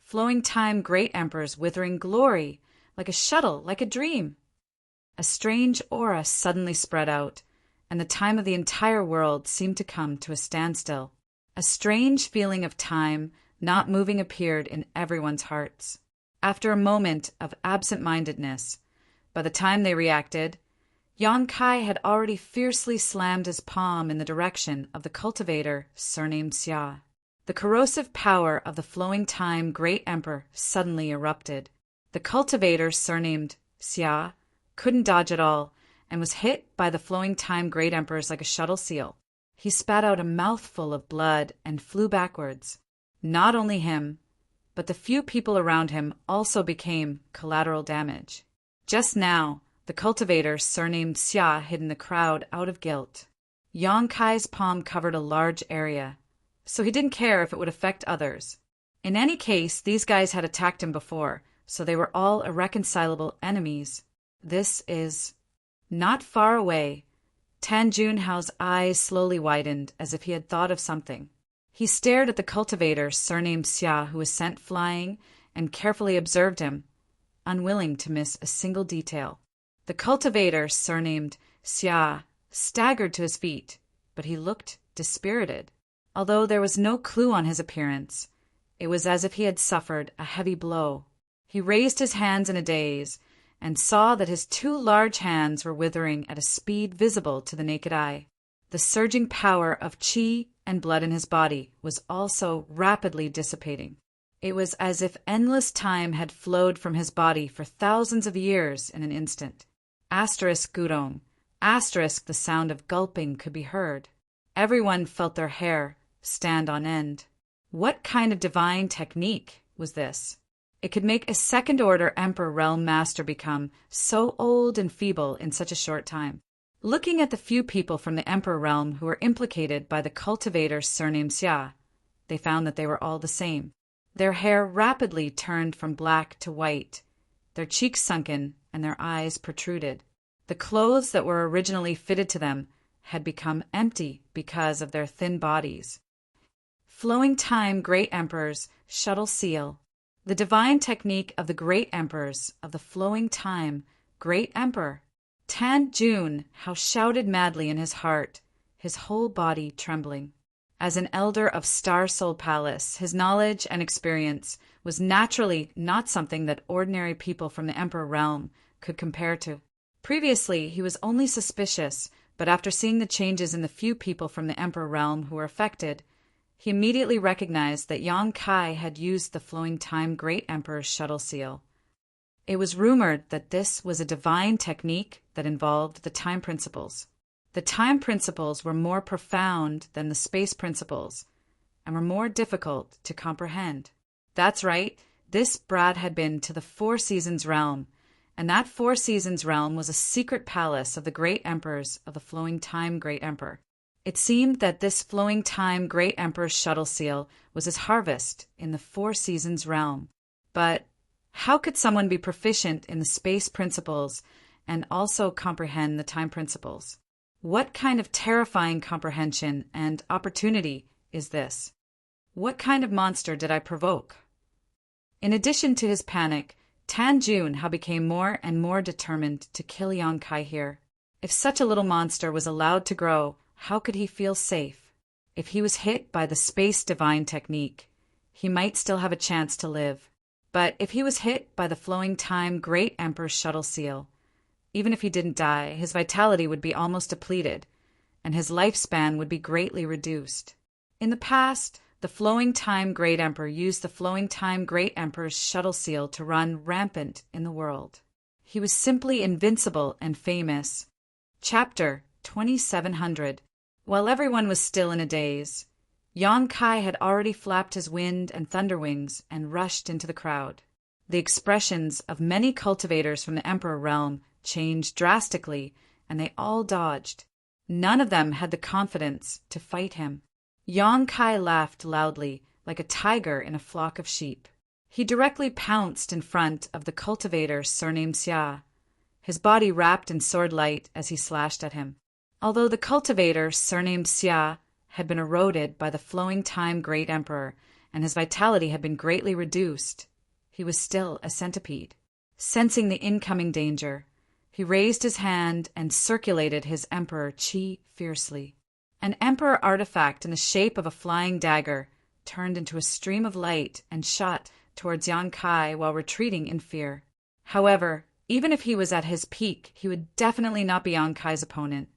"Flowing time, great emperor's withering glory, like a shuttle, like a dream." A strange aura suddenly spread out, and the time of the entire world seemed to come to a standstill. A strange feeling of time not moving appeared in everyone's hearts. After a moment of absent-mindedness, by the time they reacted, Yang Kai had already fiercely slammed his palm in the direction of the cultivator surnamed Xia. The corrosive power of the flowing time great emperor suddenly erupted. The cultivator surnamed Xia couldn't dodge at all, and was hit by the flowing time great emperors like a shuttle seal. He spat out a mouthful of blood and flew backwards. Not only him, but the few people around him also became collateral damage. Just now, the cultivator surnamed Xia hid in the crowd out of guilt. Yang Kai's palm covered a large area, so he didn't care if it would affect others. In any case, these guys had attacked him before, so they were all irreconcilable enemies. This is... Not far away, Tan Juanhao's eyes slowly widened as if he had thought of something. He stared at the cultivator surnamed Xia who was sent flying and carefully observed him, unwilling to miss a single detail. The cultivator surnamed Xia staggered to his feet, but he looked dispirited. Although there was no clue on his appearance, it was as if he had suffered a heavy blow. He raised his hands in a daze, and saw that his two large hands were withering at a speed visible to the naked eye. The surging power of qi and blood in his body was also rapidly dissipating. It was as if endless time had flowed from his body for thousands of years in an instant. Gurong. The sound of gulping could be heard. Everyone felt their hair stand on end. What kind of divine technique was this? It could make a second-order Emperor Realm Master become so old and feeble in such a short time. Looking at the few people from the Emperor Realm who were implicated by the cultivator's surname Xia, they found that they were all the same. Their hair rapidly turned from black to white, their cheeks sunken, and their eyes protruded. The clothes that were originally fitted to them had become empty because of their thin bodies. Flowing Time Great Emperor's Shuttle Seal. The divine technique of the Great Emperors of the Flowing Time Great Emperor. Tan Jun, how shouted madly in his heart, his whole body trembling. As an elder of Star Soul Palace, his knowledge and experience was naturally not something that ordinary people from the Emperor Realm could compare to. Previously, he was only suspicious, but after seeing the changes in the few people from the Emperor Realm who were affected, he immediately recognized that Yang Kai had used the Flowing Time Great Emperor's Shuttle Seal. It was rumored that this was a divine technique that involved the time principles. The time principles were more profound than the space principles and were more difficult to comprehend. That's right, this brat had been to the Four Seasons realm, and that Four Seasons realm was a secret palace of the great emperors of the Flowing Time Great Emperor. It seemed that this Flowing Time Great Emperor's Shuttle Seal was his harvest in the Four Seasons realm. But how could someone be proficient in the space principles and also comprehend the time principles? What kind of terrifying comprehension and opportunity is this? What kind of monster did I provoke? In addition to his panic, Tan Jun became more and more determined to kill Yang Kai here. If such a little monster was allowed to grow, how could he feel safe? If he was hit by the space divine technique, he might still have a chance to live. But if he was hit by the Flowing Time Great Emperor's Shuttle Seal, even if he didn't die, his vitality would be almost depleted, and his lifespan would be greatly reduced. In the past, the Flowing Time Great Emperor used the Flowing Time Great Emperor's Shuttle Seal to run rampant in the world. He was simply invincible and famous. Chapter 2700. While everyone was still in a daze, Yang Kai had already flapped his wind and thunder wings and rushed into the crowd. The expressions of many cultivators from the Emperor Realm changed drastically, and they all dodged. None of them had the confidence to fight him. Yang Kai laughed loudly, like a tiger in a flock of sheep. He directly pounced in front of the cultivator surnamed Xia, his body wrapped in sword light as he slashed at him. Although the cultivator surnamed Xia had been eroded by the Flowing Time Great Emperor and his vitality had been greatly reduced, he was still a centipede. Sensing the incoming danger, he raised his hand and circulated his emperor qi fiercely. An emperor artifact in the shape of a flying dagger turned into a stream of light and shot towards Yang Kai while retreating in fear. However, even if he was at his peak, he would definitely not be Yang Kai's opponent,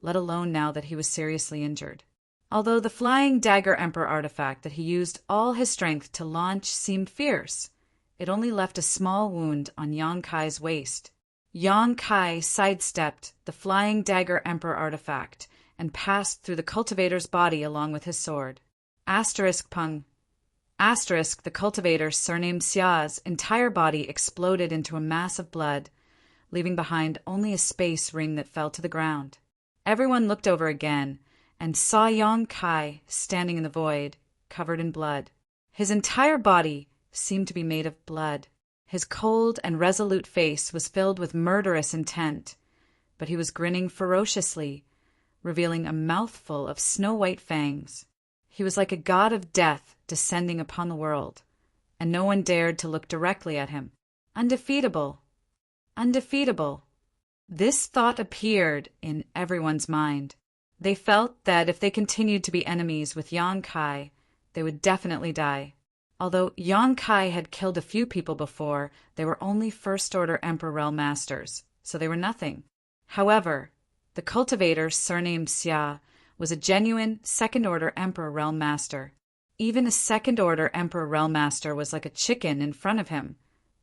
let alone now that he was seriously injured. Although the flying dagger emperor artifact that he used all his strength to launch seemed fierce, it only left a small wound on Yang Kai's waist. Yang Kai sidestepped the flying dagger emperor artifact and passed through the cultivator's body along with his sword. *Pung. The cultivator surnamed Xia's entire body exploded into a mass of blood, leaving behind only a space ring that fell to the ground. Everyone looked over again and saw Yang Kai standing in the void, covered in blood. His entire body seemed to be made of blood. His cold and resolute face was filled with murderous intent, but he was grinning ferociously, revealing a mouthful of snow-white fangs. He was like a god of death descending upon the world, and no one dared to look directly at him. Undefeatable. Undefeatable. This thought appeared in everyone's mind. They felt that if they continued to be enemies with Yang Kai, they would definitely die. Although Yang Kai had killed a few people before, they were only First-Order Emperor Realm Masters, so they were nothing. However, the cultivator, surnamed Xia, was a genuine Second-Order Emperor Realm Master. Even a Second-Order Emperor Realm Master was like a chicken in front of him,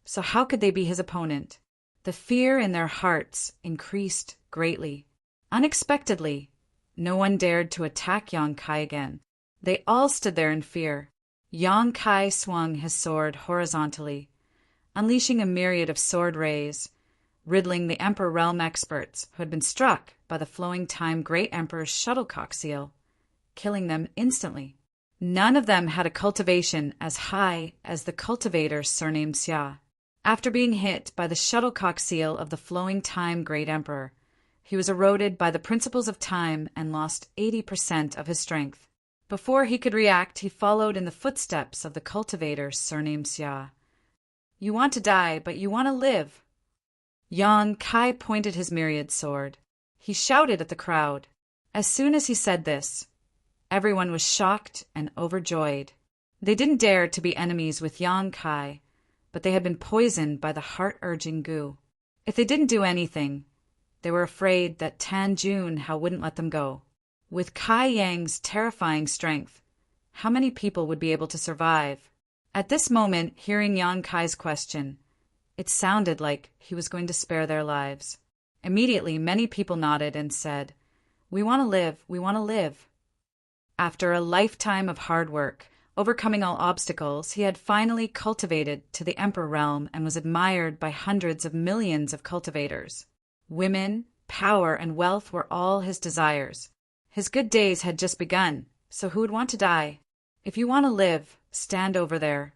so how could they be his opponent? The fear in their hearts increased greatly. Unexpectedly, no one dared to attack Yang Kai again. They all stood there in fear. Yang Kai swung his sword horizontally, unleashing a myriad of sword rays, riddling the Emperor Realm experts who had been struck by the flowing time Great Emperor's shuttlecock seal, killing them instantly. None of them had a cultivation as high as the cultivator surnamed Xia. After being hit by the shuttlecock seal of the flowing time Great Emperor, he was eroded by the principles of time and lost 80% of his strength. Before he could react, he followed in the footsteps of the cultivator surnamed Xia. You want to die, but you want to live. Yang Kai pointed his myriad sword. He shouted at the crowd. As soon as he said this, everyone was shocked and overjoyed. They didn't dare to be enemies with Yang Kai, but they had been poisoned by the heart-urging goo. If they didn't do anything, they were afraid that Tan Junhao wouldn't let them go. With Kai Yang's terrifying strength, how many people would be able to survive? At this moment, hearing Yang Kai's question, it sounded like he was going to spare their lives. Immediately, many people nodded and said, "We want to live, we want to live." After a lifetime of hard work, overcoming all obstacles, he had finally cultivated to the Emperor realm and was admired by hundreds of millions of cultivators. Women, power, and wealth were all his desires. His good days had just begun, so who would want to die? If you want to live, stand over there.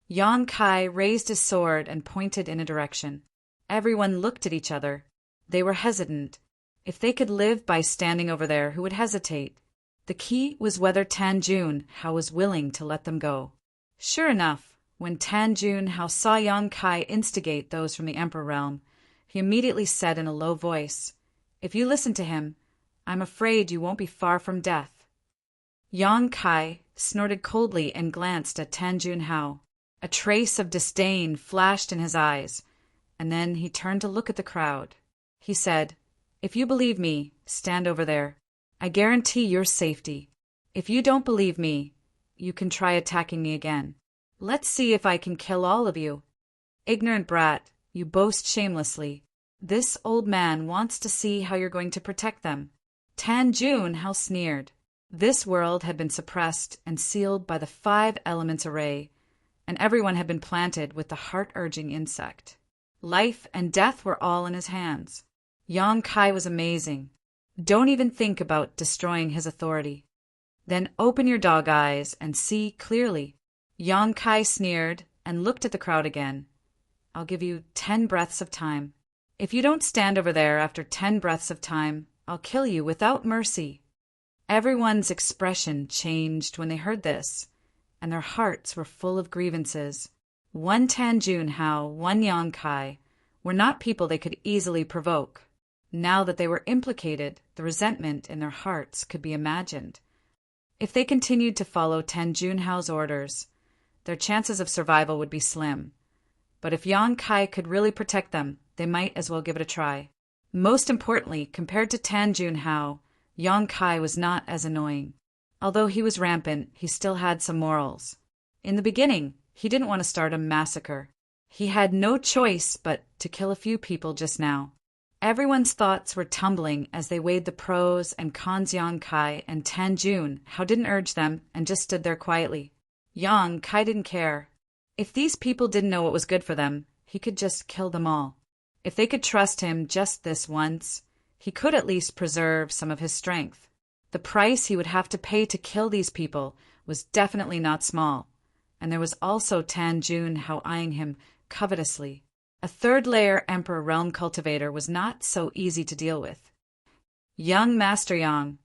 Yang Kai raised his sword and pointed in a direction. Everyone looked at each other. They were hesitant. If they could live by standing over there, who would hesitate? The key was whether Tan Junhao was willing to let them go. Sure enough, when Tan Junhao saw Yang Kai instigate those from the Emperor realm, he immediately said in a low voice, "If you listen to him, I'm afraid you won't be far from death." Yang Kai snorted coldly and glanced at Tan Junhao. A trace of disdain flashed in his eyes, and then he turned to look at the crowd. He said, "If you believe me, stand over there. I guarantee your safety. If you don't believe me, you can try attacking me again. Let's see if I can kill all of you. Ignorant brat, you boast shamelessly. This old man wants to see how you're going to protect them." Tan Junhao sneered. This world had been suppressed and sealed by the 5 elements array, and everyone had been planted with the heart-urging insect. Life and death were all in his hands. Yang Kai was amazing. Don't even think about destroying his authority. Then open your dog eyes and see clearly. Yang Kai sneered and looked at the crowd again. I'll give you 10 breaths of time. If you don't stand over there after 10 breaths of time, I'll kill you without mercy. Everyone's expression changed when they heard this, and their hearts were full of grievances. One Tan Junhao, one Yang Kai were not people they could easily provoke. Now that they were implicated, the resentment in their hearts could be imagined. If they continued to follow Tan Junhao's orders, their chances of survival would be slim. But if Yang Kai could really protect them, they might as well give it a try. Most importantly, compared to Tan Junhao, Yang Kai was not as annoying. Although he was rampant, he still had some morals. In the beginning, he didn't want to start a massacre. He had no choice but to kill a few people just now. Everyone's thoughts were tumbling as they weighed the pros and cons. Yang Kai and Tan Junhao didn't urge them and just stood there quietly. Yang Kai didn't care. If these people didn't know what was good for them, he could just kill them all. If they could trust him just this once, he could at least preserve some of his strength. The price he would have to pay to kill these people was definitely not small, and there was also Tan Junhao eyeing him covetously. A third-layer Emperor Realm Cultivator was not so easy to deal with. "Young Master Yang,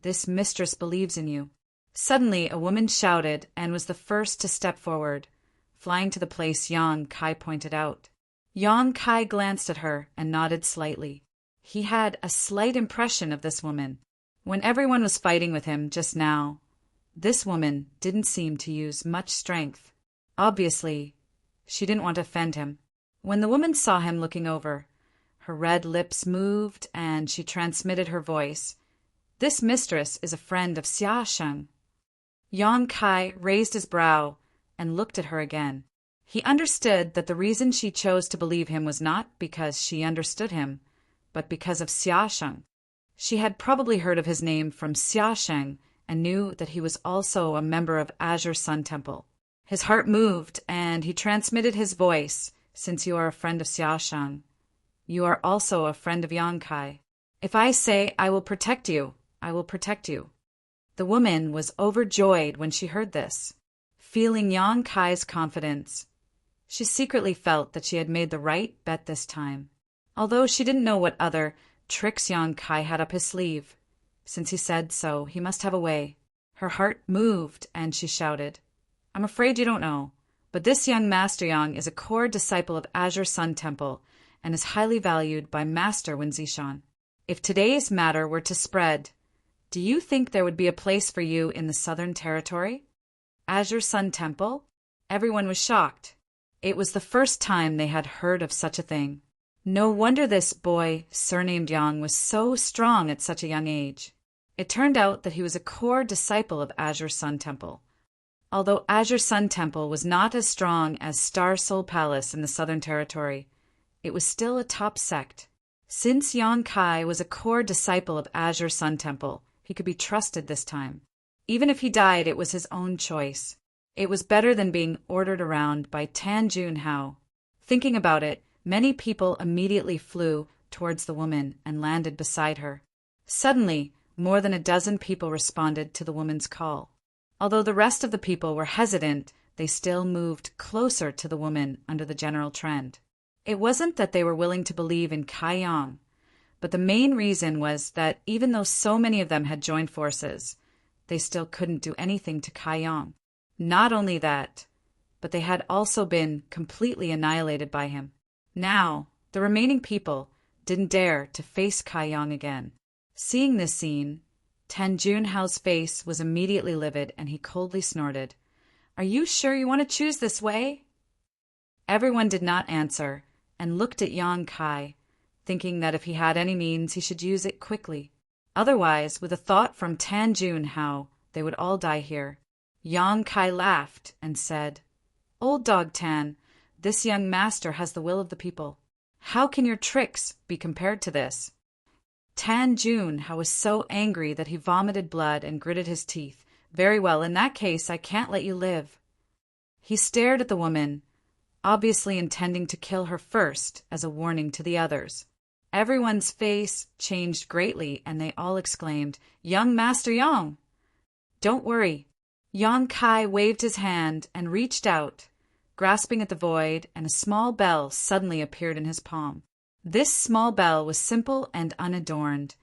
this mistress believes in you." Suddenly, a woman shouted and was the first to step forward, flying to the place Yang Kai pointed out. Yang Kai glanced at her and nodded slightly. He had a slight impression of this woman. When everyone was fighting with him just now, this woman didn't seem to use much strength. Obviously, she didn't want to offend him. When the woman saw him looking over, her red lips moved and she transmitted her voice. This mistress is a friend of Xiaosheng. Yang Kai raised his brow and looked at her again. He understood that the reason she chose to believe him was not because she understood him, but because of Xiaosheng. She had probably heard of his name from Xiaosheng and knew that he was also a member of Azure Sun Temple. His heart moved, and he transmitted his voice. Since you are a friend of Xiaosheng, you are also a friend of Yang Kai. If I say I will protect you, I will protect you. The woman was overjoyed when she heard this. Feeling Yang Kai's confidence, she secretly felt that she had made the right bet this time. Although she didn't know what other tricks Yang Kai had up his sleeve. Since he said so, he must have a way. Her heart moved, and she shouted, I'm afraid you don't know, but this young Master Yang is a core disciple of Azure Sun Temple and is highly valued by Master Wen Zishan. If today's matter were to spread, do you think there would be a place for you in the Southern Territory? Azure Sun Temple? Everyone was shocked. It was the first time they had heard of such a thing. No wonder this boy, surnamed Yang, was so strong at such a young age. It turned out that he was a core disciple of Azure Sun Temple. Although Azure Sun Temple was not as strong as Star Soul Palace in the Southern Territory, it was still a top sect. Since Yang Kai was a core disciple of Azure Sun Temple, he could be trusted this time. Even if he died, it was his own choice. It was better than being ordered around by Tan Junhao. Thinking about it, many people immediately flew towards the woman and landed beside her. Suddenly, more than a dozen people responded to the woman's call. Although the rest of the people were hesitant, they still moved closer to the woman under the general trend. It wasn't that they were willing to believe in Kai Yang, but the main reason was that even though so many of them had joined forces, they still couldn't do anything to Kai Yang. Not only that, but they had also been completely annihilated by him. Now, the remaining people didn't dare to face Kai Yang again. Seeing this scene, Tan Junhao's face was immediately livid, and he coldly snorted, Are you sure you want to choose this way? Everyone did not answer, and looked at Yang Kai, thinking that if he had any means he should use it quickly. Otherwise, with a thought from Tan Junhao, they would all die here. Yang Kai laughed and said, Old dog Tan, this young master has the will of the people. How can your tricks be compared to this? Tan Junhao was so angry that he vomited blood and gritted his teeth. Very well, in that case, I can't let you live. He stared at the woman, obviously intending to kill her first as a warning to the others. Everyone's face changed greatly, and they all exclaimed, Young Master Yang! Don't worry. Yang Kai waved his hand and reached out, grasping at the void, and a small bell suddenly appeared in his palm. This small bell was simple and unadorned,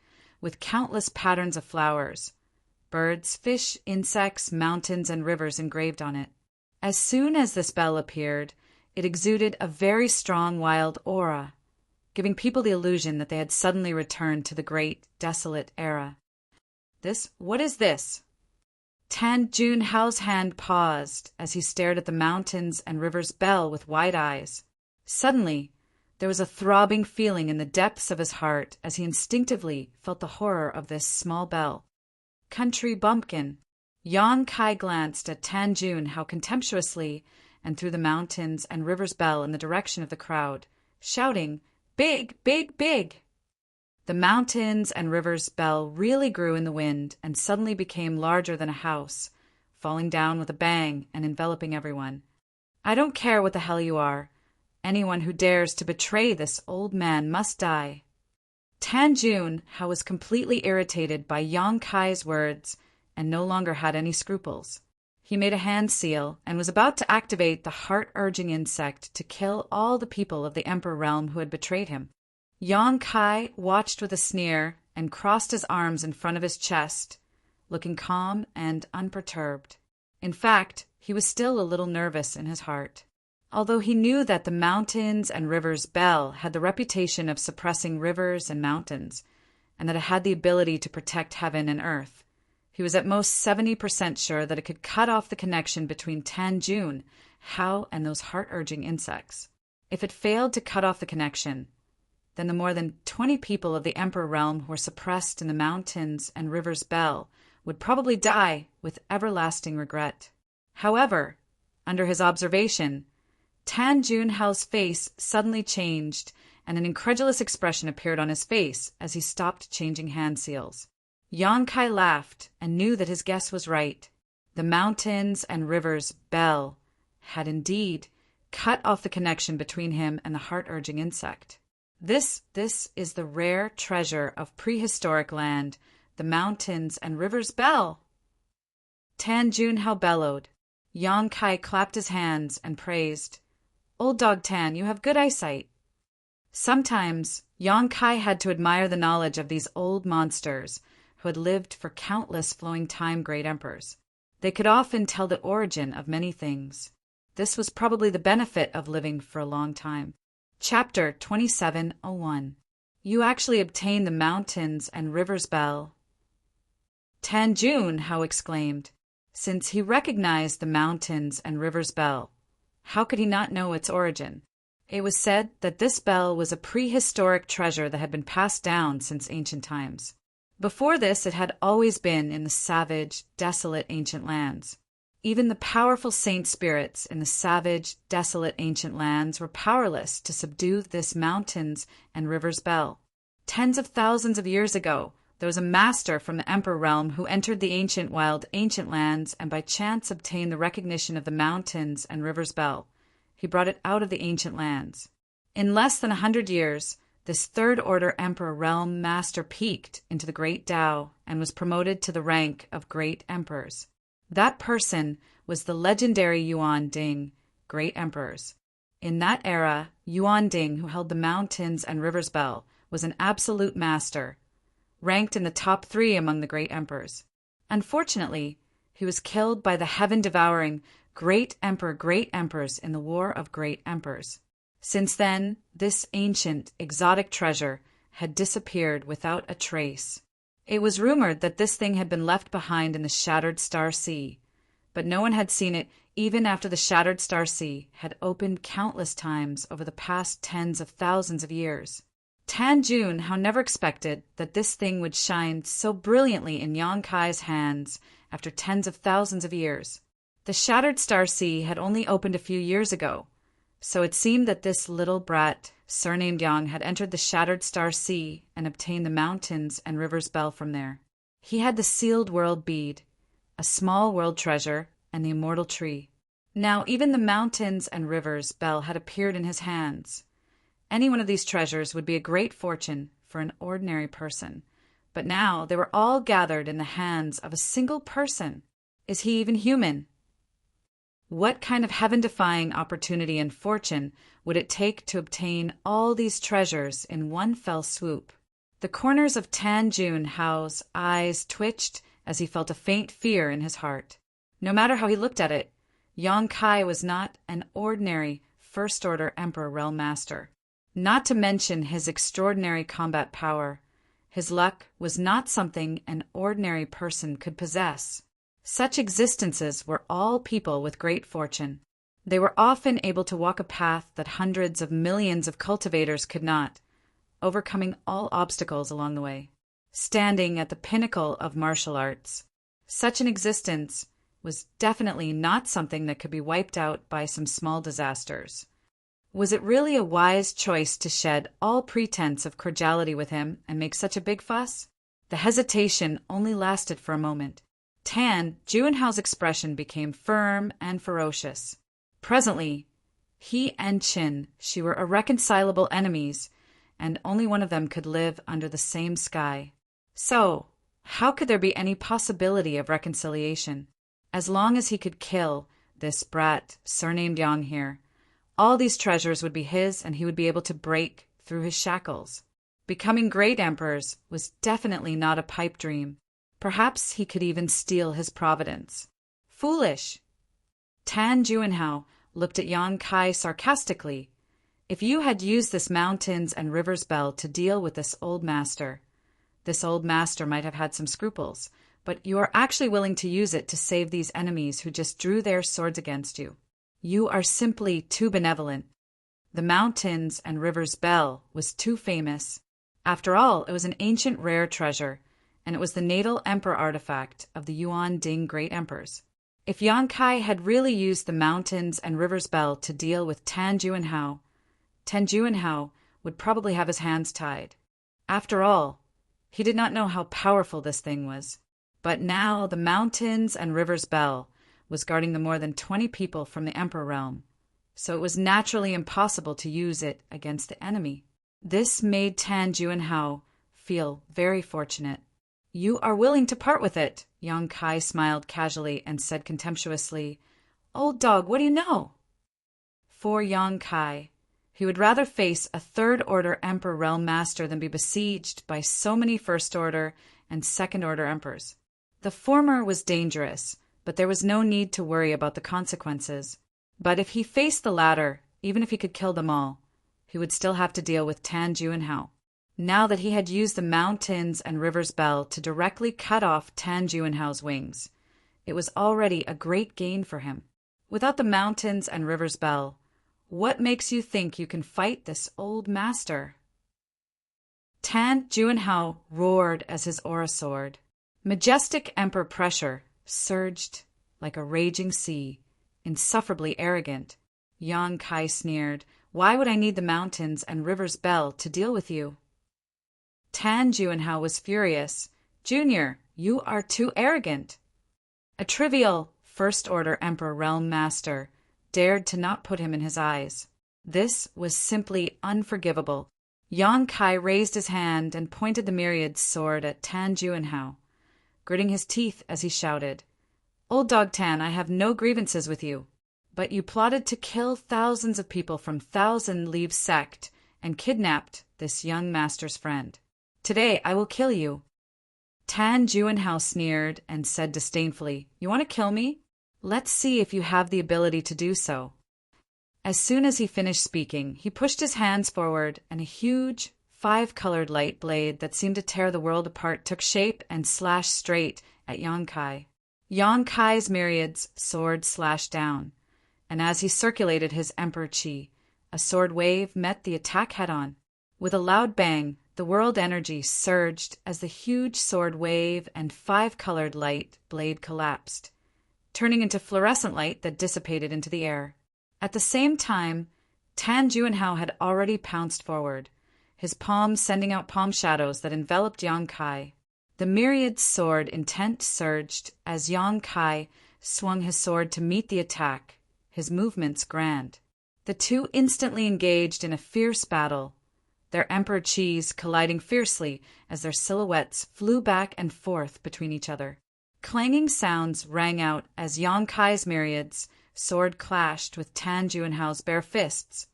with countless patterns of flowers, birds, fish, insects, mountains, and rivers engraved on it. As soon as this bell appeared, it exuded a very strong wild aura, giving people the illusion that they had suddenly returned to the great, desolate era. What is this? Tan Junhao's hand paused as he stared at the mountains and river's bell with wide eyes. Suddenly, there was a throbbing feeling in the depths of his heart as he instinctively felt the horror of this small bell. Country bumpkin. Yang Kai glanced at Tan Junhao contemptuously and threw the mountains and river's bell in the direction of the crowd, shouting, Big, big, big! The mountains and river's bell really grew in the wind and suddenly became larger than a house, falling down with a bang and enveloping everyone. I don't care what the hell you are. Anyone who dares to betray this old man must die. Tan Junhao was completely irritated by Yang Kai's words and no longer had any scruples. He made a hand seal and was about to activate the heart-urging insect to kill all the people of the Emperor realm who had betrayed him. Yang Kai watched with a sneer and crossed his arms in front of his chest, looking calm and unperturbed. In fact, he was still a little nervous in his heart. Although he knew that the mountains and rivers bell had the reputation of suppressing rivers and mountains, and that it had the ability to protect heaven and earth, he was at most 70% sure that it could cut off the connection between Tan Jun how, and those heart-urging insects. If it failed to cut off the connection, then the more than 20 people of the Emperor realm who were suppressed in the mountains and rivers Bell would probably die with everlasting regret. However, under his observation, Tan Junhao's face suddenly changed, and an incredulous expression appeared on his face as he stopped changing hand seals. Yang Kai laughed and knew that his guess was right. The mountains and rivers Bell had indeed cut off the connection between him and the heart-urging insect. This is the rare treasure of prehistoric land, the mountains and rivers Bell. Tan Junhao bellowed. Yang Kai clapped his hands and praised. Old Dog Tan, you have good eyesight. Sometimes Yang Kai had to admire the knowledge of these old monsters who had lived for countless flowing time great emperors. They could often tell the origin of many things. This was probably the benefit of living for a long time. Chapter 2701. You actually obtained the mountains and rivers Bell. Tan Junhao exclaimed, since he recognized the mountains and rivers Bell. How could he not know its origin? It was said that this bell was a prehistoric treasure that had been passed down since ancient times. Before this, it had always been in the savage, desolate ancient lands. Even the powerful saint spirits in the savage, desolate ancient lands were powerless to subdue this mountains and rivers Bell. Tens of thousands of years ago, there was a master from the Emperor realm who entered the ancient wild ancient lands and by chance obtained the recognition of the mountains and rivers Bell. He brought it out of the ancient lands. In less than 100 years, this third-order Emperor realm master peaked into the Great Tao and was promoted to the rank of Great Emperors. That person was the legendary Yuan Ding, Great Emperors. In that era, Yuan Ding, who held the mountains and rivers Bell, was an absolute master, ranked in the top 3 among the Great Emperors. Unfortunately, he was killed by the heaven-devouring Great Emperors in the War of Great Emperors. Since then, this ancient, exotic treasure had disappeared without a trace. It was rumored that this thing had been left behind in the Shattered Star Sea, but no one had seen it even after the Shattered Star Sea had opened countless times over the past tens of thousands of years. Tan Junhao never expected that this thing would shine so brilliantly in Yang Kai's hands after tens of thousands of years. The Shattered Star Sea had only opened a few years ago, so it seemed that this little brat, surnamed Yang, had entered the Shattered Star Sea and obtained the mountains and rivers Bell from there. He had the sealed world bead, a small world treasure, and the immortal tree. Now even the mountains and rivers Bell had appeared in his hands. Any one of these treasures would be a great fortune for an ordinary person, but now they were all gathered in the hands of a single person. Is he even human? What kind of heaven-defying opportunity and fortune would it take to obtain all these treasures in one fell swoop? The corners of Tan Junhao's eyes twitched as he felt a faint fear in his heart. No matter how he looked at it, Yang Kai was not an ordinary first-order Emperor Realm Master. Not to mention his extraordinary combat power, his luck was not something an ordinary person could possess. Such existences were all people with great fortune. They were often able to walk a path that hundreds of millions of cultivators could not, overcoming all obstacles along the way. Standing at the pinnacle of martial arts, such an existence was definitely not something that could be wiped out by some small disasters. Was it really a wise choice to shed all pretense of cordiality with him and make such a big fuss? The hesitation only lasted for a moment. Tan Junhao's expression became firm and ferocious. Presently, he and Qin, she were irreconcilable enemies, and only one of them could live under the same sky. So, how could there be any possibility of reconciliation? As long as he could kill this brat, surnamed Yang here, all these treasures would be his and he would be able to break through his shackles. Becoming great emperors was definitely not a pipe dream. Perhaps he could even steal his providence. Foolish! Tan Junhao looked at Yang Kai sarcastically. If you had used this mountains and rivers bell to deal with this old master might have had some scruples, but you are actually willing to use it to save these enemies who just drew their swords against you. You are simply too benevolent. The mountains and rivers bell was too famous. After all, it was an ancient rare treasure, and it was the natal emperor artifact of the Yuan Ding great emperors. If Yang Kai had really used the mountains and rivers bell to deal with Tan Juanhao would probably have his hands tied. After all, he did not know how powerful this thing was. But now the mountains and rivers bell was guarding the more than 20 people from the emperor realm, so it was naturally impossible to use it against the enemy. This made Tan Juanhao feel very fortunate. You are willing to part with it, Yang Kai smiled casually and said contemptuously, Old dog, what do you know? For Yang Kai, he would rather face a third-order emperor realm master than be besieged by so many first-order and second-order emperors. The former was dangerous, but there was no need to worry about the consequences. But if he faced the latter, even if he could kill them all, he would still have to deal with Tan Juanhao. Now that he had used the mountains and rivers bell to directly cut off Tan Juanhao's wings, it was already a great gain for him. Without the mountains and rivers bell, what makes you think you can fight this old master? Tan Juanhao roared as his aura soared. Majestic emperor pressure surged like a raging sea, insufferably arrogant. Yang Kai sneered, Why would I need the mountains and rivers bell to deal with you? Tan Juanhao was furious. Junior, you are too arrogant. A trivial first-order emperor realm master dared to not put him in his eyes. This was simply unforgivable. Yang Kai raised his hand and pointed the myriad sword at Tan Juanhao, gritting his teeth as he shouted, Old dog Tan, I have no grievances with you, but you plotted to kill thousands of people from Thousand Leaves sect and kidnapped this young master's friend. Today I will kill you. Tan Juanhao sneered and said disdainfully, You want to kill me? Let's see if you have the ability to do so. As soon as he finished speaking, he pushed his hands forward, and a huge, 5-colored light blade that seemed to tear the world apart took shape and slashed straight at Yang Kai. Yang Kai's myriads sword slashed down, and as he circulated his emperor chi, a sword wave met the attack head-on. With a loud bang, the world energy surged as the huge sword wave and 5-colored light blade collapsed, turning into fluorescent light that dissipated into the air. At the same time, Tan Juanhao had already pounced forward, his palms sending out palm shadows that enveloped Yang Kai. The myriad sword intent surged as Yang Kai swung his sword to meet the attack, his movements grand. The two instantly engaged in a fierce battle, their emperor chis colliding fiercely as their silhouettes flew back and forth between each other. Clanging sounds rang out as Yang Kai's myriads sword clashed with Tan Juanhao's bare fists,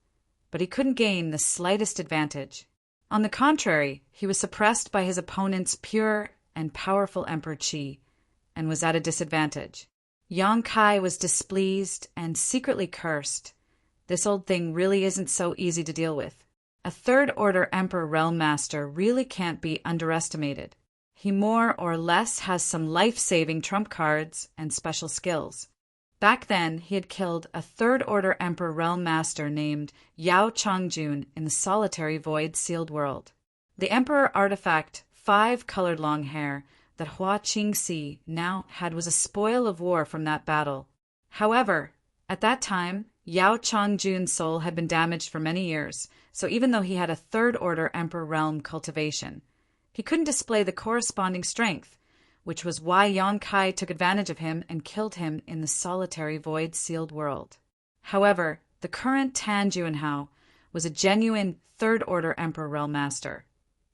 but he couldn't gain the slightest advantage. On the contrary, he was suppressed by his opponent's pure and powerful emperor chi, and was at a disadvantage. Yang Kai was displeased and secretly cursed. This old thing really isn't so easy to deal with. A third-order emperor realm master really can't be underestimated. He more or less has some life-saving trump cards and special skills. Back then, he had killed a third-order emperor realm master named Yao Changjun in the solitary void-sealed world. The emperor artifact, 5-colored long hair, that Hua Qingxi now had was a spoil of war from that battle. However, at that time, Yao Changjun's soul had been damaged for many years, so even though he had a third-order emperor realm cultivation, he couldn't display the corresponding strength, which was why Yang Kai took advantage of him and killed him in the solitary void-sealed world. However, the current Tan Juanhao was a genuine third-order emperor realm master.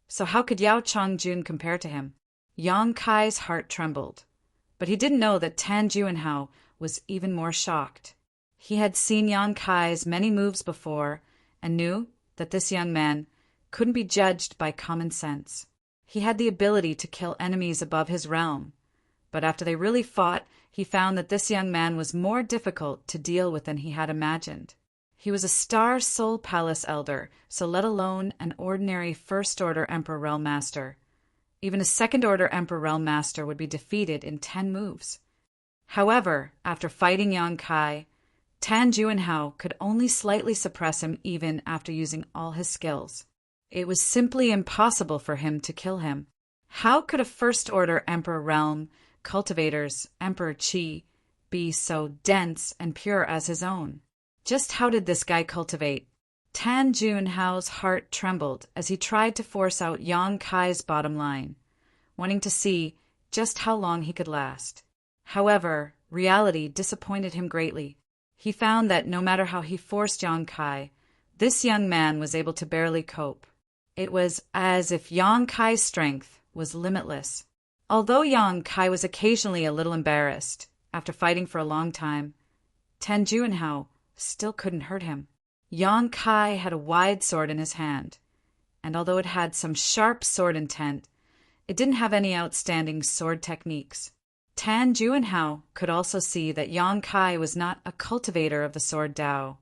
So how could Yao Changjun compare to him? Yang Kai's heart trembled, but he didn't know that Tan Juanhao was even more shocked. He had seen Yang Kai's many moves before and knew that this young man couldn't be judged by common sense. He had the ability to kill enemies above his realm, but after they really fought, he found that this young man was more difficult to deal with than he had imagined. He was a Star Soul Palace elder, so let alone an ordinary First-Order Emperor Realm Master. Even a Second-Order Emperor Realm Master would be defeated in 10 moves. However, after fighting Yang Kai, Tan Juanhao could only slightly suppress him even after using all his skills. It was simply impossible for him to kill him. How could a First-Order Emperor realm cultivator's Emperor Qi be so dense and pure as his own? Just how did this guy cultivate? Tan Juanhao's heart trembled as he tried to force out Yang Kai's bottom line, wanting to see just how long he could last. However, reality disappointed him greatly. He found that no matter how he forced Yang Kai, this young man was able to barely cope. It was as if Yang Kai's strength was limitless. Although Yang Kai was occasionally a little embarrassed, after fighting for a long time, Tan Juanhao still couldn't hurt him. Yang Kai had a wide sword in his hand, and although it had some sharp sword intent, it didn't have any outstanding sword techniques. Tan Juanhao could also see that Yang Kai was not a cultivator of the sword Dao,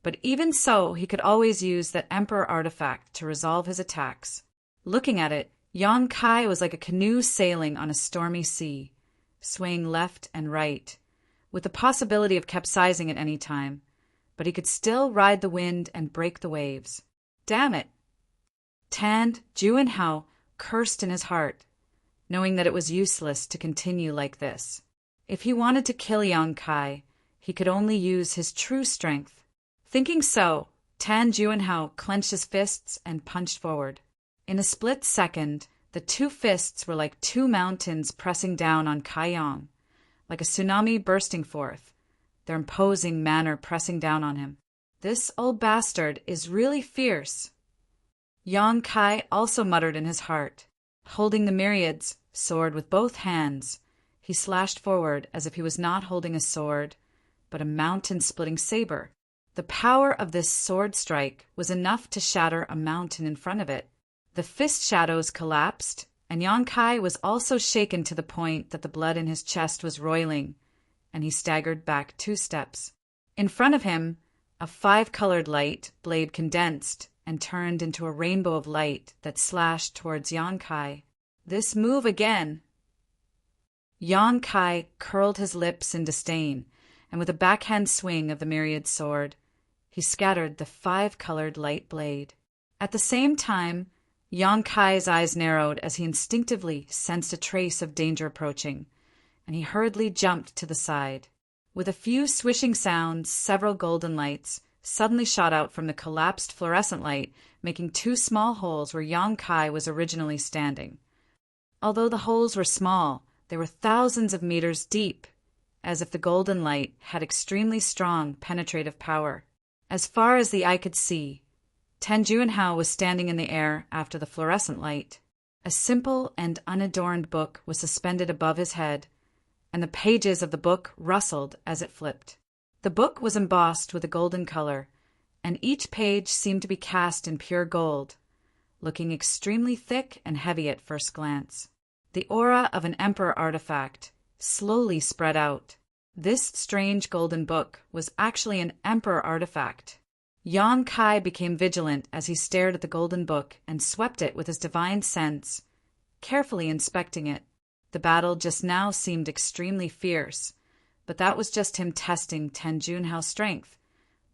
but even so, he could always use that Emperor artifact to resolve his attacks. Looking at it, Yang Kai was like a canoe sailing on a stormy sea, swaying left and right, with the possibility of capsizing at any time, but he could still ride the wind and break the waves. Damn it! Tan Juanhao cursed in his heart, knowing that it was useless to continue like this. If he wanted to kill Yang Kai, he could only use his true strength. Thinking so, Tan Juanhao clenched his fists and punched forward. In a split second, the two fists were like two mountains pressing down on Kai Yang, like a tsunami bursting forth, their imposing manner pressing down on him. This old bastard is really fierce. Yang Kai also muttered in his heart. Holding the Myriad's sword with both hands, he slashed forward as if he was not holding a sword, but a mountain-splitting saber. The power of this sword strike was enough to shatter a mountain in front of it. The fist shadows collapsed, and Yang Kai was also shaken to the point that the blood in his chest was roiling, and he staggered back 2 steps. In front of him, a 5-colored light blade condensed and turned into a rainbow of light that slashed towards Yang Kai. This move again! Yang Kai curled his lips in disdain, and with a backhand swing of the Myriad sword, he scattered the 5-colored light blade. At the same time, Yang Kai's eyes narrowed as he instinctively sensed a trace of danger approaching, and he hurriedly jumped to the side. With a few swishing sounds, several golden lights suddenly shot out from the collapsed fluorescent light, making 2 small holes where Yang Kai was originally standing. Although the holes were small, they were thousands of meters deep, as if the golden light had extremely strong penetrative power. As far as the eye could see, Tan Juanhao was standing in the air after the fluorescent light. A simple and unadorned book was suspended above his head, and the pages of the book rustled as it flipped. The book was embossed with a golden color, and each page seemed to be cast in pure gold, looking extremely thick and heavy at first glance. The aura of an emperor artifact slowly spread out. This strange golden book was actually an emperor artifact. Yang Kai became vigilant as he stared at the golden book and swept it with his divine sense, carefully inspecting it. The battle just now seemed extremely fierce, but that was just him testing Tan Juanhao's strength.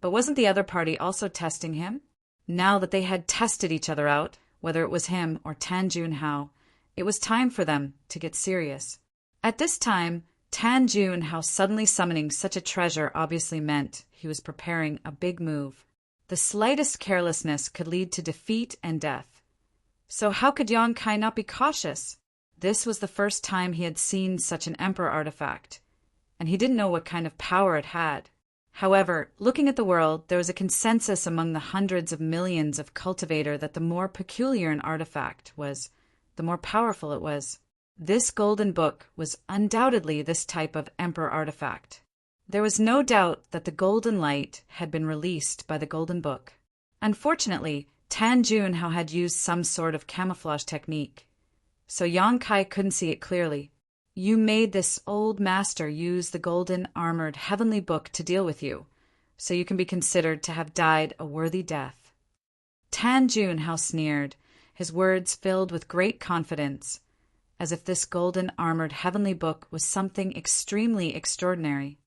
But wasn't the other party also testing him? Now that they had tested each other out, whether it was him or Tan Juanhao, it was time for them to get serious. At this time, Tan Juanhao suddenly summoning such a treasure obviously meant he was preparing a big move. The slightest carelessness could lead to defeat and death. So how could Yang Kai not be cautious? This was the first time he had seen such an emperor artifact, and he didn't know what kind of power it had. However, looking at the world, there was a consensus among the hundreds of millions of cultivator that the more peculiar an artifact was, the more powerful it was. This golden book was undoubtedly this type of emperor artifact. There was no doubt that the golden light had been released by the golden book. Unfortunately, Tan Juanhao had used some sort of camouflage technique, so Yang Kai couldn't see it clearly. You made this old master use the golden armored heavenly book to deal with you, so you can be considered to have died a worthy death. Tan Juanhao sneered, his words filled with great confidence, as if this golden armored heavenly book was something extremely extraordinary.